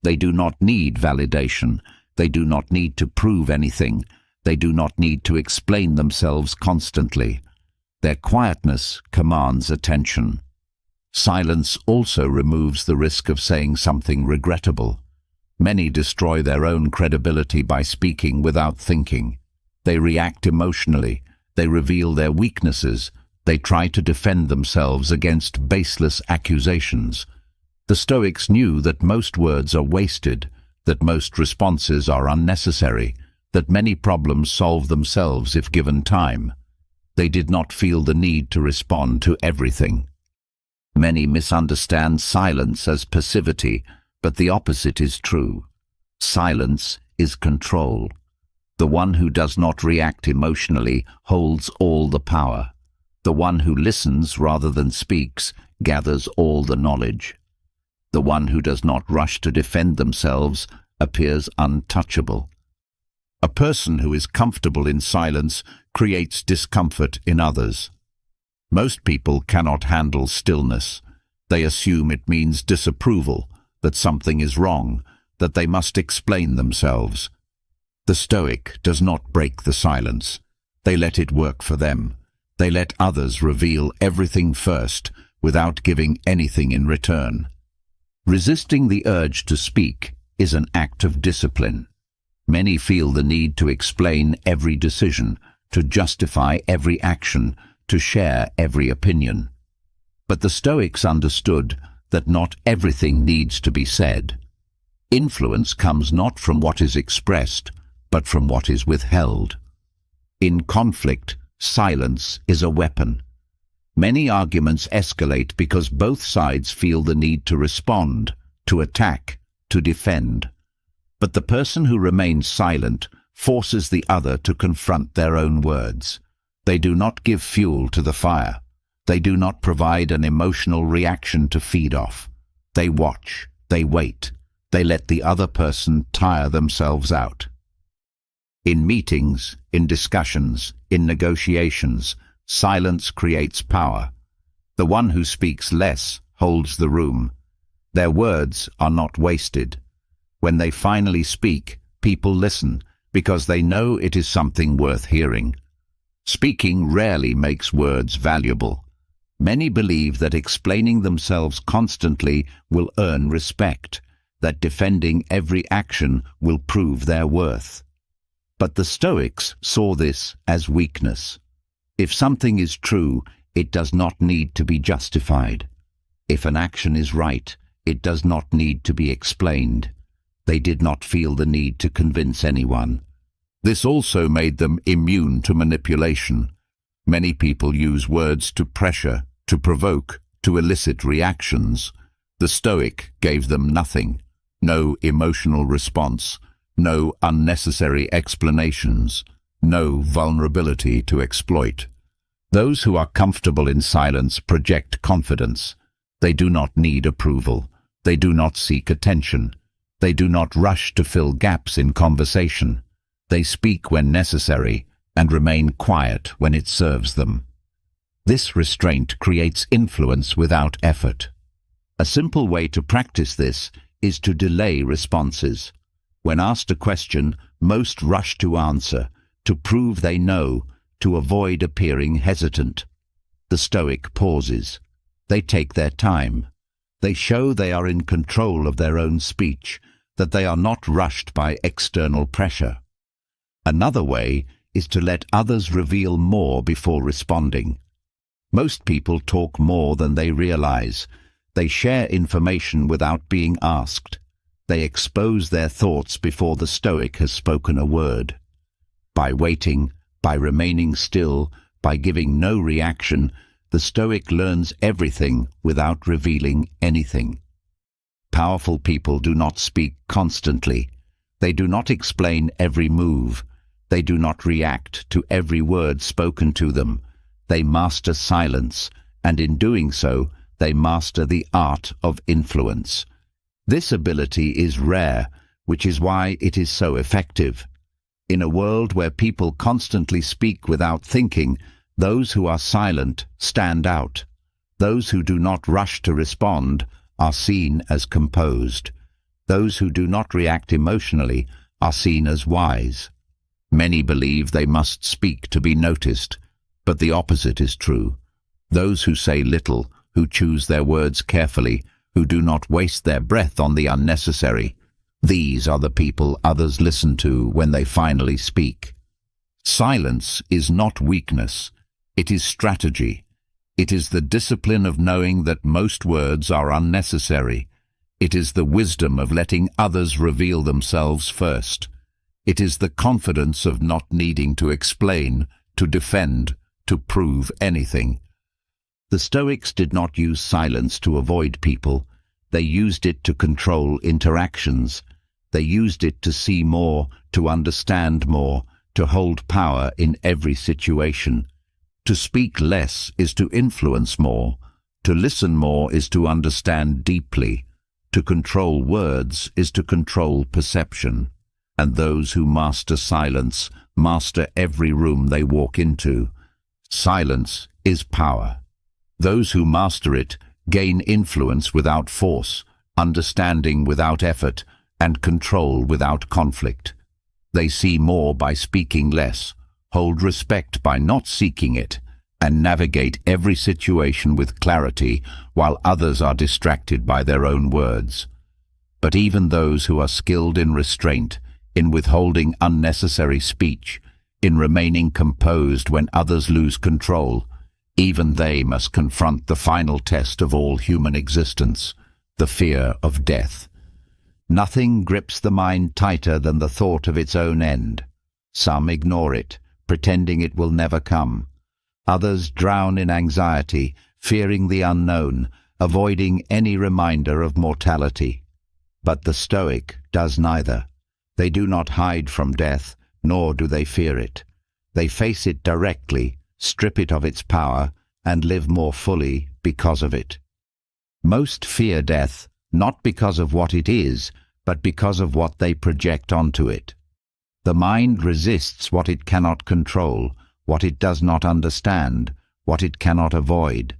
Speaker 1: They do not need validation. They do not need to prove anything. They do not need to explain themselves constantly. Their quietness commands attention. Silence also removes the risk of saying something regrettable. Many destroy their own credibility by speaking without thinking. They react emotionally. They reveal their weaknesses. They try to defend themselves against baseless accusations. The Stoics knew that most words are wasted, that most responses are unnecessary, that many problems solve themselves if given time. They did not feel the need to respond to everything. Many misunderstand silence as passivity, but the opposite is true. Silence is control. The one who does not react emotionally holds all the power. The one who listens rather than speaks gathers all the knowledge. The one who does not rush to defend themselves appears untouchable. A person who is comfortable in silence creates discomfort in others. Most people cannot handle stillness. They assume it means disapproval, that something is wrong, that they must explain themselves. The Stoic does not break the silence. They let it work for them. They let others reveal everything first without giving anything in return. Resisting the urge to speak is an act of discipline. Many feel the need to explain every decision, to justify every action, to share every opinion. But the Stoics understood that not everything needs to be said. Influence comes not from what is expressed, but from what is withheld. In conflict, silence is a weapon. Many arguments escalate because both sides feel the need to respond, to attack, to defend. But the person who remains silent forces the other to confront their own words. They do not give fuel to the fire. They do not provide an emotional reaction to feed off. They watch, they wait, they let the other person tire themselves out. In meetings, in discussions, in negotiations, silence creates power. The one who speaks less holds the room. Their words are not wasted. When they finally speak, people listen because they know it is something worth hearing. Speaking rarely makes words valuable. Many believe that explaining themselves constantly will earn respect, that defending every action will prove their worth. But the Stoics saw this as weakness. If something is true, it does not need to be justified. If an action is right, It does not need to be explained. They did not feel the need to convince anyone. This also made them immune to manipulation. Many people use words to pressure, to provoke, to elicit reactions. The Stoic gave them nothing, no emotional response, no unnecessary explanations, no vulnerability to exploit. Those who are comfortable in silence project confidence. They do not need approval. They do not seek attention. They do not rush to fill gaps in conversation. They speak when necessary and remain quiet when it serves them. This restraint creates influence without effort. A simple way to practice this is to delay responses. When asked a question, most rush to answer, to prove they know, to avoid appearing hesitant. The Stoic pauses. They take their time. They show they are in control of their own speech, that they are not rushed by external pressure. Another way is to let others reveal more before responding. Most people talk more than they realize. They share information without being asked. They expose their thoughts before the Stoic has spoken a word. By waiting, by remaining still, by giving no reaction, the Stoic learns everything without revealing anything. Powerful people do not speak constantly. They do not explain every move. They do not react to every word spoken to them. They master silence, and in doing so, they master the art of influence. This ability is rare, which is why it is so effective. In a world where people constantly speak without thinking, those who are silent stand out. Those who do not rush to respond are seen as composed. Those who do not react emotionally are seen as wise. Many believe they must speak to be noticed, but the opposite is true. Those who say little, who choose their words carefully, who do not waste their breath on the unnecessary, these are the people others listen to when they finally speak. Silence is not weakness. It is strategy. It is the discipline of knowing that most words are unnecessary. It is the wisdom of letting others reveal themselves first. It is the confidence of not needing to explain, to defend, to prove anything. The Stoics did not use silence to avoid people. They used it to control interactions. They used it to see more, to understand more, to hold power in every situation. To speak less is to influence more. To listen more is to understand deeply. To control words is to control perception. And those who master silence master every room they walk into. Silence is power. Those who master it gain influence without force, understanding without effort, and control without conflict. They see more by speaking less, hold respect by not seeking it, and navigate every situation with clarity while others are distracted by their own words. But even those who are skilled in restraint, in withholding unnecessary speech, in remaining composed when others lose control, even they must confront the final test of all human existence, the fear of death. Nothing grips the mind tighter than the thought of its own end. Some ignore it, pretending it will never come. Others drown in anxiety, fearing the unknown, avoiding any reminder of mortality. But the Stoic does neither. They do not hide from death, nor do they fear it. They face it directly, strip it of its power, and live more fully because of it. Most fear death, not because of what it is, but because of what they project onto it. The mind resists what it cannot control, what it does not understand, what it cannot avoid.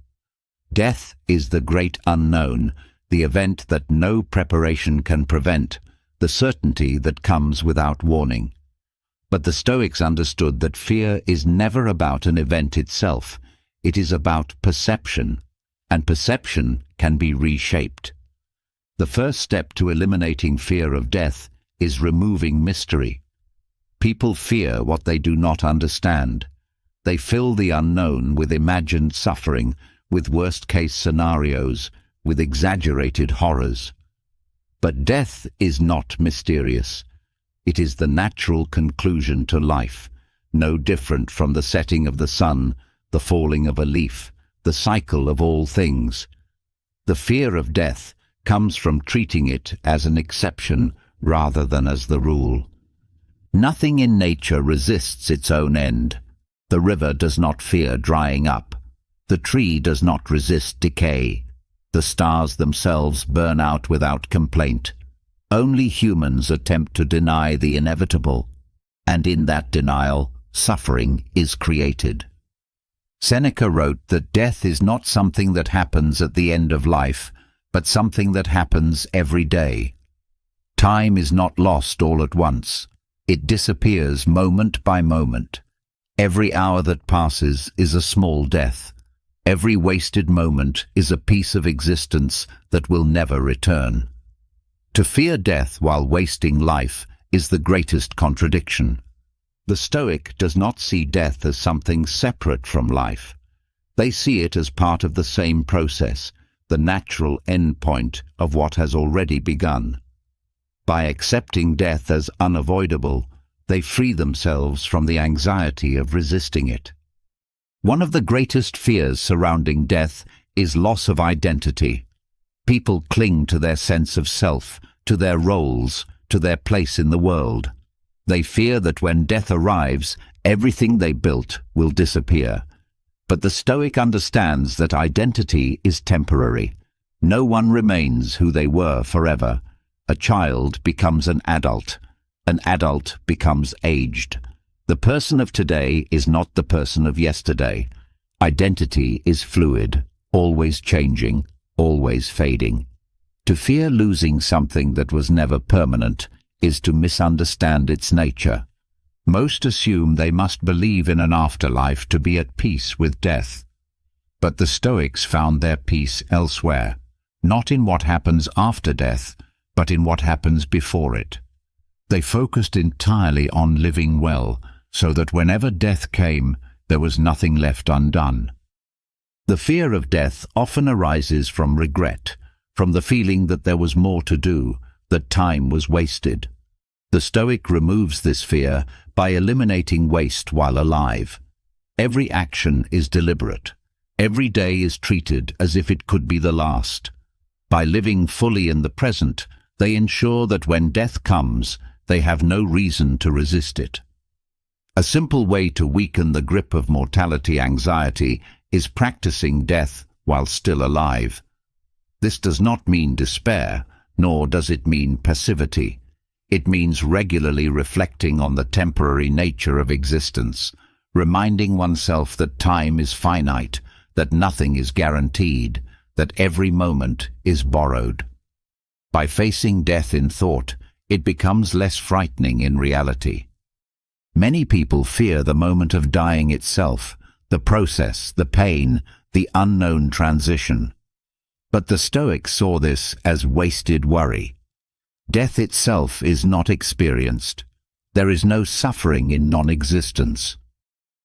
Speaker 1: Death is the great unknown, the event that no preparation can prevent, the certainty that comes without warning. But the Stoics understood that fear is never about an event itself. It is about perception, and perception can be reshaped. The first step to eliminating fear of death is removing mystery. People fear what they do not understand. They fill the unknown with imagined suffering, with worst-case scenarios, with exaggerated horrors. But death is not mysterious. It is the natural conclusion to life, no different from the setting of the sun, the falling of a leaf, the cycle of all things. The fear of death comes from treating it as an exception rather than as the rule. Nothing in nature resists its own end. The river does not fear drying up. The tree does not resist decay. The stars themselves burn out without complaint. Only humans attempt to deny the inevitable, and in that denial, suffering is created. Seneca wrote that death is not something that happens at the end of life, but something that happens every day. Time is not lost all at once. It disappears moment by moment. Every hour that passes is a small death. Every wasted moment is a piece of existence that will never return. To fear death while wasting life is the greatest contradiction. The Stoic does not see death as something separate from life. They see it as part of the same process, the natural endpoint of what has already begun. By accepting death as unavoidable, they free themselves from the anxiety of resisting it. One of the greatest fears surrounding death is loss of identity. People cling to their sense of self, to their roles, to their place in the world. They fear that when death arrives, everything they built will disappear. But the Stoic understands that identity is temporary. No one remains who they were forever. A child becomes an adult. An adult becomes aged. The person of today is not the person of yesterday. Identity is fluid, always changing, always fading. To fear losing something that was never permanent is to misunderstand its nature. Most assume they must believe in an afterlife to be at peace with death. But the Stoics found their peace elsewhere, not in what happens after death, but in what happens before it. They focused entirely on living well, so that whenever death came, there was nothing left undone. The fear of death often arises from regret, from the feeling that there was more to do, that time was wasted. The Stoic removes this fear by eliminating waste while alive. Every action is deliberate. Every day is treated as if it could be the last. By living fully in the present, they ensure that when death comes, they have no reason to resist it. A simple way to weaken the grip of mortality anxiety is practicing death while still alive. This does not mean despair, nor does it mean passivity. It means regularly reflecting on the temporary nature of existence, reminding oneself that time is finite, that nothing is guaranteed, that every moment is borrowed. By facing death in thought, it becomes less frightening in reality. Many people fear the moment of dying itself, the process, the pain, the unknown transition. But the Stoics saw this as wasted worry. Death itself is not experienced. There is no suffering in non-existence.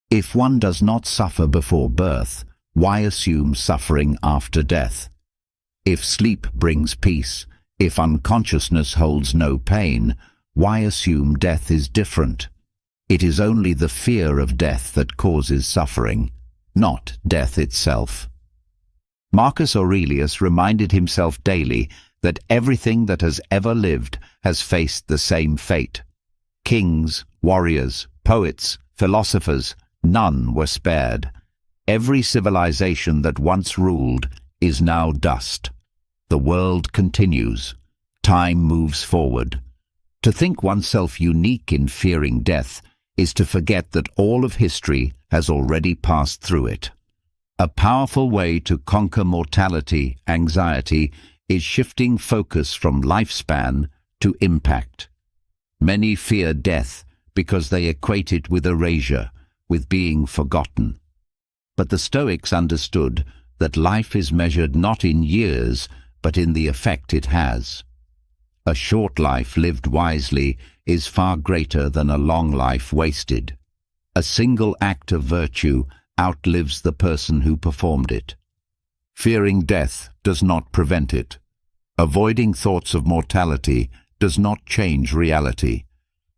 Speaker 1: If one does not suffer before birth, why assume suffering after death? If sleep brings peace, if unconsciousness holds no pain, why assume death is different? It is only the fear of death that causes suffering, not death itself. Marcus Aurelius reminded himself daily that everything that has ever lived has faced the same fate. Kings, warriors, poets, philosophers, none were spared. Every civilization that once ruled is now dust. The world continues. Time moves forward. To think oneself unique in fearing death is to forget that all of history has already passed through it. A powerful way to conquer mortality, anxiety, is shifting focus from lifespan to impact. Many fear death because they equate it with erasure, with being forgotten. But the Stoics understood that life is measured not in years, but in the effect it has. A short life lived wisely is far greater than a long life wasted. A single act of virtue outlives the person who performed it. Fearing death does not prevent it. Avoiding thoughts of mortality does not change reality.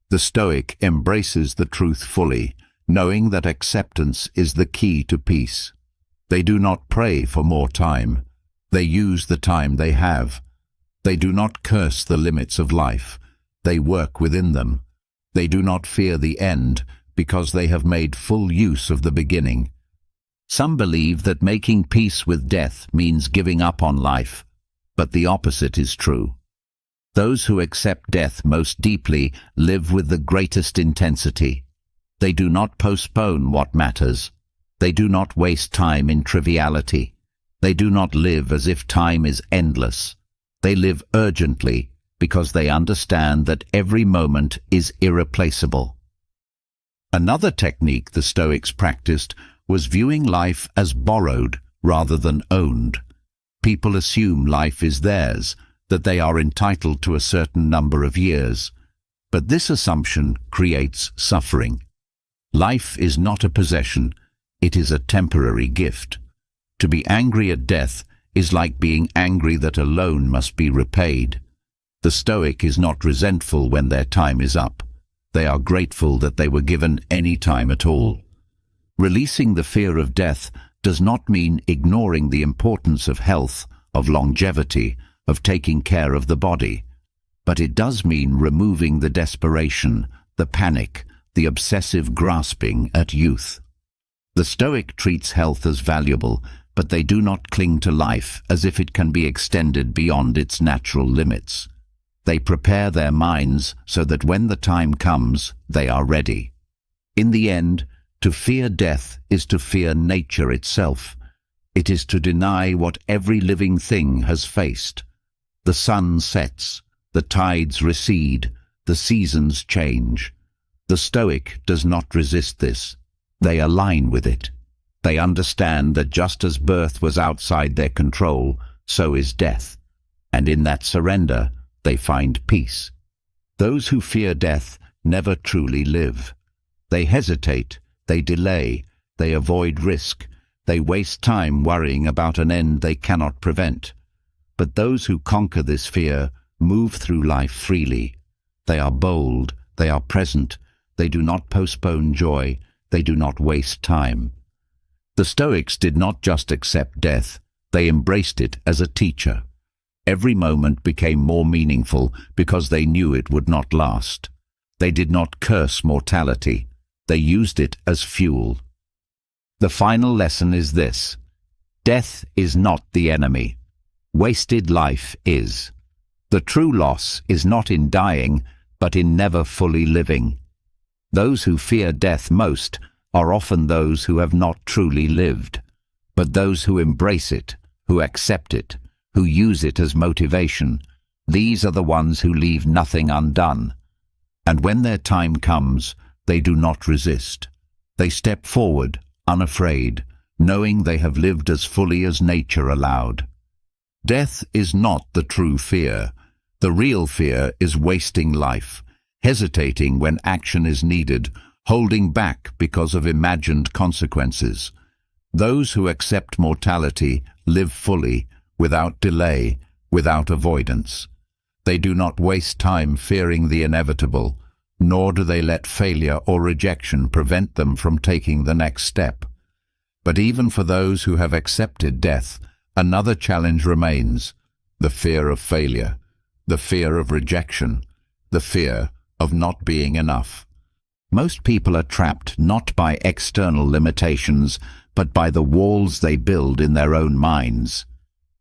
Speaker 1: The Stoic embraces the truth fully, knowing that acceptance is the key to peace. They do not pray for more time. They use the time they have. They do not curse the limits of life. They work within them. They do not fear the end because they have made full use of the beginning. Some believe that making peace with death means giving up on life, but the opposite is true. Those who accept death most deeply live with the greatest intensity. They do not postpone what matters. They do not waste time in triviality. They do not live as if time is endless. They live urgently because they understand that every moment is irreplaceable. Another technique the Stoics practiced was viewing life as borrowed rather than owned. People assume life is theirs, that they are entitled to a certain number of years. But this assumption creates suffering. Life is not a possession, it is a temporary gift. To be angry at death is like being angry that a loan must be repaid. The Stoic is not resentful when their time is up. They are grateful that they were given any time at all. Releasing the fear of death does not mean ignoring the importance of health, of longevity, of taking care of the body. But it does mean removing the desperation, the panic, the obsessive grasping at youth. The Stoic treats health as valuable, but they do not cling to life as if it can be extended beyond its natural limits. They prepare their minds so that when the time comes, they are ready. In the end, to fear death is to fear nature itself. It is to deny what every living thing has faced. The sun sets, the tides recede, the seasons change. The Stoic does not resist this. They align with it. They understand that just as birth was outside their control, so is death. And in that surrender, they find peace. Those who fear death never truly live. They hesitate, they delay, they avoid risk, they waste time worrying about an end they cannot prevent. But those who conquer this fear move through life freely. They are bold, they are present, they do not postpone joy, they do not waste time. The Stoics did not just accept death, they embraced it as a teacher. Every moment became more meaningful because they knew it would not last. They did not curse mortality. They used it as fuel. The final lesson is this: death is not the enemy. Wasted life is. The true loss is not in dying, but in never fully living. Those who fear death most are often those who have not truly lived, but those who embrace it, who accept it, who use it as motivation, these are the ones who leave nothing undone. And when their time comes, they do not resist. They step forward, unafraid, knowing they have lived as fully as nature allowed. Death is not the true fear. The real fear is wasting life, hesitating when action is needed, holding back because of imagined consequences. Those who accept mortality live fully, without delay, without avoidance. They do not waste time fearing the inevitable, nor do they let failure or rejection prevent them from taking the next step. But even for those who have accepted death, another challenge remains: the fear of failure, the fear of rejection, the fear of not being enough. Most people are trapped not by external limitations, but by the walls they build in their own minds.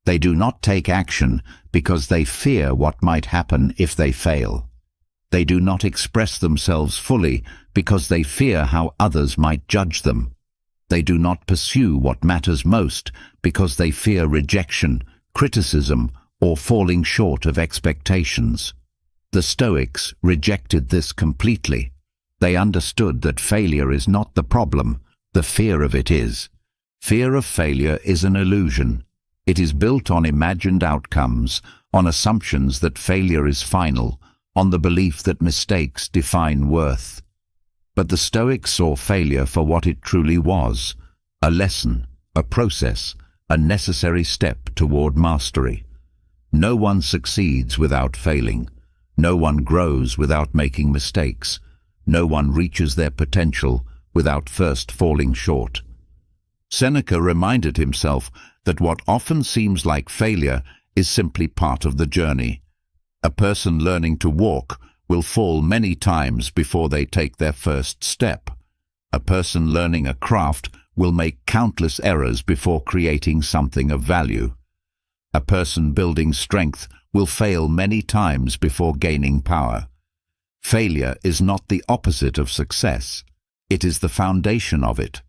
Speaker 1: They do not take action because they fear what might happen if they fail. They do not express themselves fully because they fear how others might judge them. They do not pursue what matters most because they fear rejection, criticism, or falling short of expectations. The Stoics rejected this completely. They understood that failure is not the problem, the fear of it is. Fear of failure is an illusion. It is built on imagined outcomes, on assumptions that failure is final, on the belief that mistakes define worth. But the Stoics saw failure for what it truly was: a lesson, a process, a necessary step toward mastery. No one succeeds without failing. No one grows without making mistakes. No one reaches their potential without first falling short. Seneca reminded himself that what often seems like failure is simply part of the journey. A person learning to walk will fall many times before they take their first step. A person learning a craft will make countless errors before creating something of value. A person building strength will fail many times before gaining power. Failure is not the opposite of success. It is the foundation of it.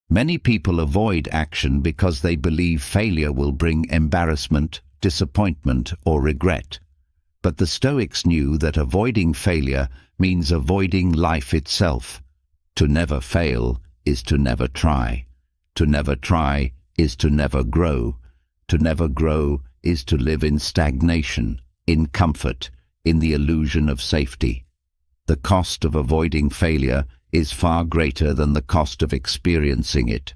Speaker 1: Many people avoid action because they believe failure will bring embarrassment, disappointment, or regret. But the Stoics knew that avoiding failure means avoiding life itself. To never fail is to never try. To never try is to never grow. To never grow is to live in stagnation, in comfort, in the illusion of safety. The cost of avoiding failure is far greater than the cost of experiencing it.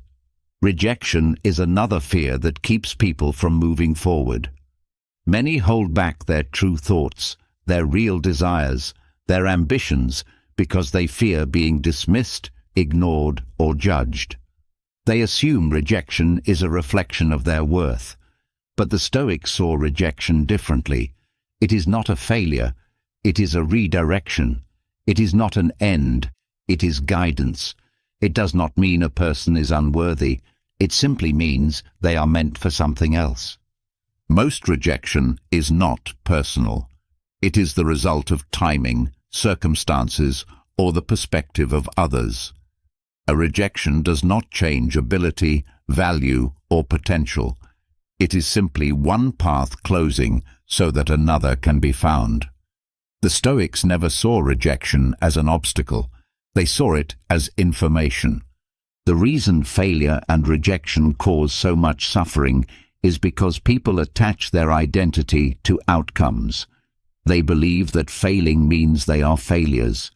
Speaker 1: Rejection is another fear that keeps people from moving forward. Many hold back their true thoughts, their real desires, their ambitions, because they fear being dismissed, ignored, or judged. They assume rejection is a reflection of their worth. But the Stoics saw rejection differently. It is not a failure, it is a redirection. It is not an end, it is guidance. It does not mean a person is unworthy, it simply means they are meant for something else. Most rejection is not personal. It is the result of timing, circumstances, or the perspective of others. A rejection does not change ability, value, or potential. It is simply one path closing so that another can be found. The Stoics never saw rejection as an obstacle. They saw it as information. The reason failure and rejection cause so much suffering is because people attach their identity to outcomes. They believe that failing means they are failures.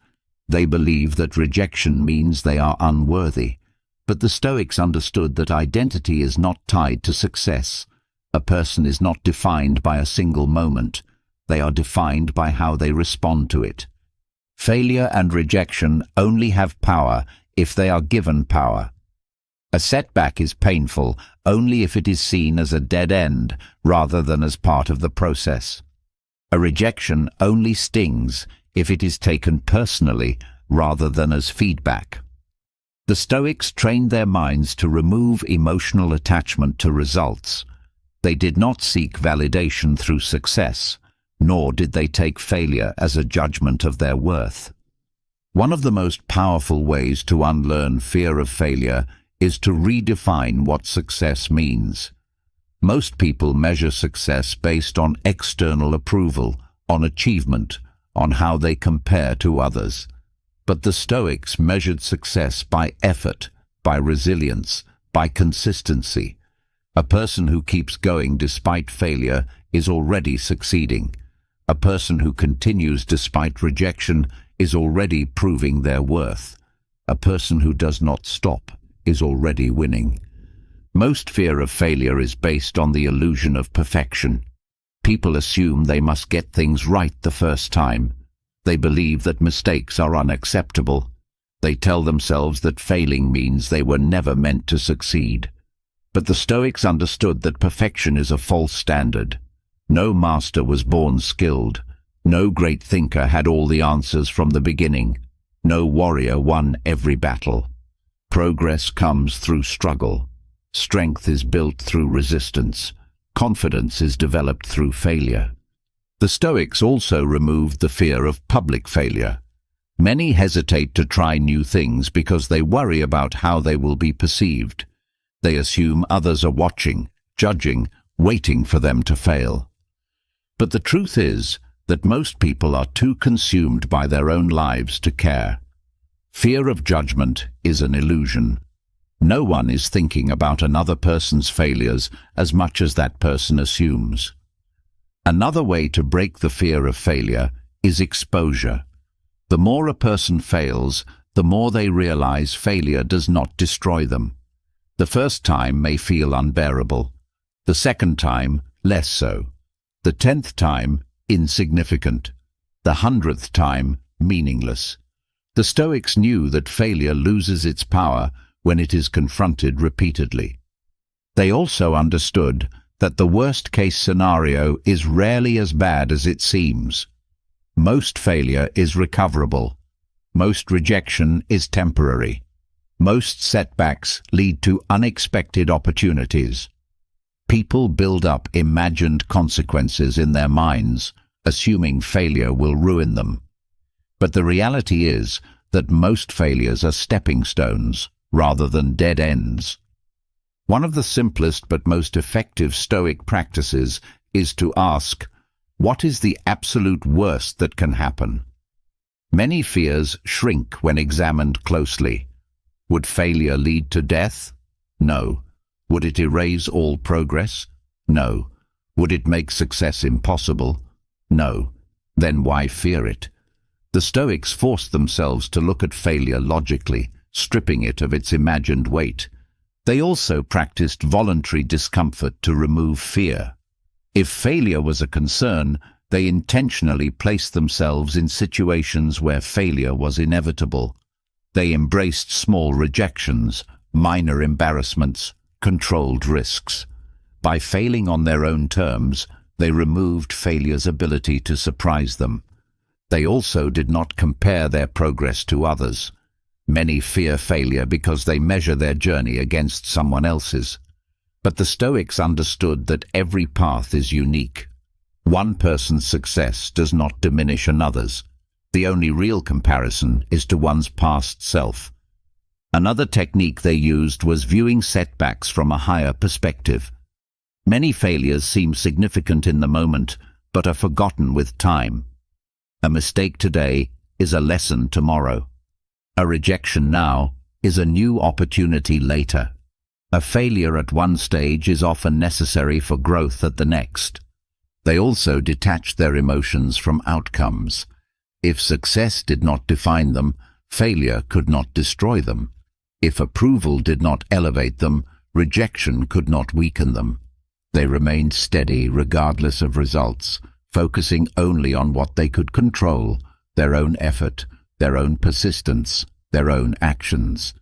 Speaker 1: They believe that rejection means they are unworthy. But the Stoics understood that identity is not tied to success. A person is not defined by a single moment. They are defined by how they respond to it. Failure and rejection only have power if they are given power. A setback is painful only if it is seen as a dead end rather than as part of the process. A rejection only stings if it is taken personally rather than as feedback. The Stoics trained their minds to remove emotional attachment to results. They did not seek validation through success, nor did they take failure as a judgment of their worth. One of the most powerful ways to unlearn fear of failure is to redefine what success means. Most people measure success based on external approval, on achievement, on how they compare to others. But the Stoics measured success by effort, by resilience, by consistency. A person who keeps going despite failure is already succeeding. A person who continues despite rejection is already proving their worth. A person who does not stop is already winning. Most fear of failure is based on the illusion of perfection. People assume they must get things right the first time. They believe that mistakes are unacceptable. They tell themselves that failing means they were never meant to succeed. But the Stoics understood that perfection is a false standard. No master was born skilled. No great thinker had all the answers from the beginning. No warrior won every battle. Progress comes through struggle. Strength is built through resistance. Confidence is developed through failure. The Stoics also removed the fear of public failure. Many hesitate to try new things because they worry about how they will be perceived. They assume others are watching, judging, waiting for them to fail. But the truth is that most people are too consumed by their own lives to care. Fear of judgment is an illusion. No one is thinking about another person's failures as much as that person assumes. Another way to break the fear of failure is exposure. The more a person fails, the more they realize failure does not destroy them. The first time may feel unbearable, the second time less so, the 10th time insignificant, the 100th time meaningless. The Stoics knew that failure loses its power when it is confronted repeatedly. They also understood that the worst-case scenario is rarely as bad as it seems. Most failure is recoverable. Most rejection is temporary. Most setbacks lead to unexpected opportunities. People build up imagined consequences in their minds, assuming failure will ruin them. But the reality is that most failures are stepping stones rather than dead ends. One of the simplest but most effective Stoic practices is to ask, what is the absolute worst that can happen? Many fears shrink when examined closely. Would failure lead to death? No. Would it erase all progress? No. Would it make success impossible? No. Then why fear it? The Stoics forced themselves to look at failure logically, stripping it of its imagined weight. They also practiced voluntary discomfort to remove fear. If failure was a concern, they intentionally placed themselves in situations where failure was inevitable. They embraced small rejections, minor embarrassments, controlled risks. By failing on their own terms, they removed failure's ability to surprise them. They also did not compare their progress to others. Many fear failure because they measure their journey against someone else's. But the Stoics understood that every path is unique. One person's success does not diminish another's. The only real comparison is to one's past self. Another technique they used was viewing setbacks from a higher perspective. Many failures seem significant in the moment, but are forgotten with time. A mistake today is a lesson tomorrow. A rejection now is a new opportunity later. A failure at one stage is often necessary for growth at the next. They also detached their emotions from outcomes. If success did not define them, failure could not destroy them. If approval did not elevate them, rejection could not weaken them. They remained steady regardless of results, focusing only on what they could control, their own effort, their own persistence, their own actions.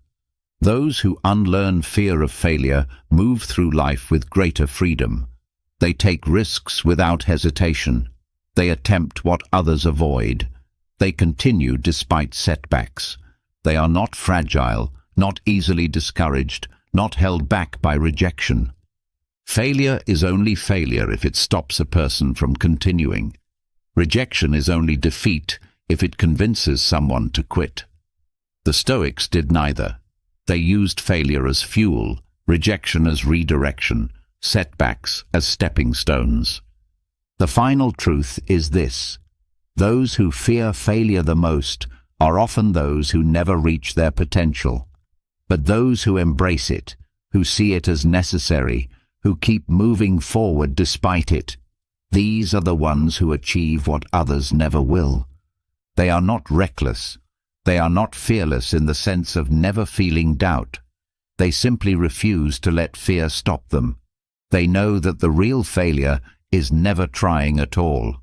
Speaker 1: Those who unlearn fear of failure move through life with greater freedom. They take risks without hesitation. They attempt what others avoid. They continue despite setbacks. They are not fragile, not easily discouraged, not held back by rejection. Failure is only failure if it stops a person from continuing. Rejection is only defeat if it convinces someone to quit. The Stoics did neither. They used failure as fuel, rejection as redirection, setbacks as stepping stones. The final truth is this: those who fear failure the most are often those who never reach their potential. But those who embrace it, who see it as necessary, who keep moving forward despite it, these are the ones who achieve what others never will. They are not reckless. They are not fearless in the sense of never feeling doubt. They simply refuse to let fear stop them. They know that the real failure is never trying at all.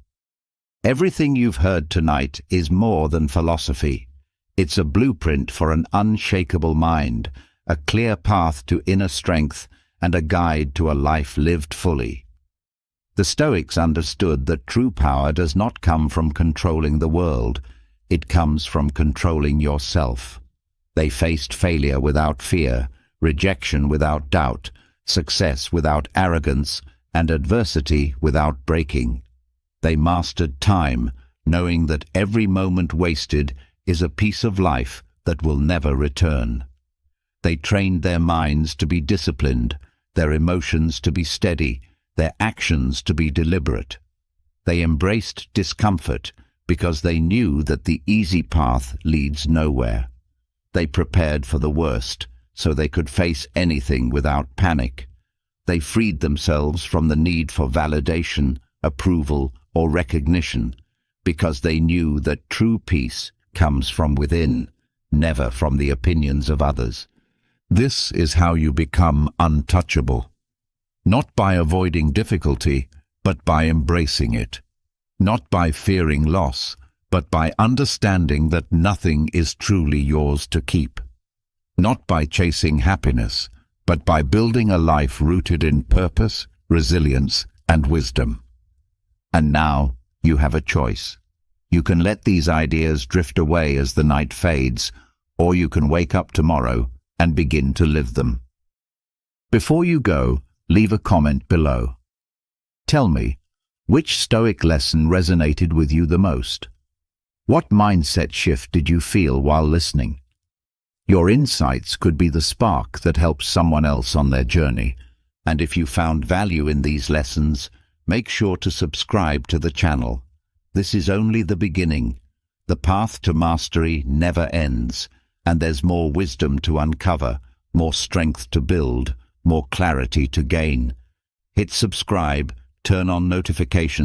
Speaker 1: Everything you've heard tonight is more than philosophy. It's a blueprint for an unshakable mind, a clear path to inner strength, and a guide to a life lived fully. The Stoics understood that true power does not come from controlling the world. It comes from controlling yourself. They faced failure without fear, rejection without doubt, success without arrogance, and adversity without breaking. They mastered time, knowing that every moment wasted is a piece of life that will never return. They trained their minds to be disciplined, their emotions to be steady, their actions to be deliberate. They embraced discomfort because they knew that the easy path leads nowhere. They prepared for the worst so they could face anything without panic. They freed themselves from the need for validation, approval, or recognition because they knew that true peace comes from within, never from the opinions of others. This is how you become untouchable. Not by avoiding difficulty, but by embracing it. Not by fearing loss, but by understanding that nothing is truly yours to keep. Not by chasing happiness, but by building a life rooted in purpose, resilience, and wisdom. And now you have a choice. You can let these ideas drift away as the night fades, or you can wake up tomorrow and begin to live them. Before you go, leave a comment below. Tell me, which Stoic lesson resonated with you the most? What mindset shift did you feel while listening? Your insights could be the spark that helps someone else on their journey. And if you found value in these lessons, make sure to subscribe to the channel. This is only the beginning. The path to mastery never ends, and there's more wisdom to uncover, more strength to build, more clarity to gain. Hit subscribe, turn on notifications,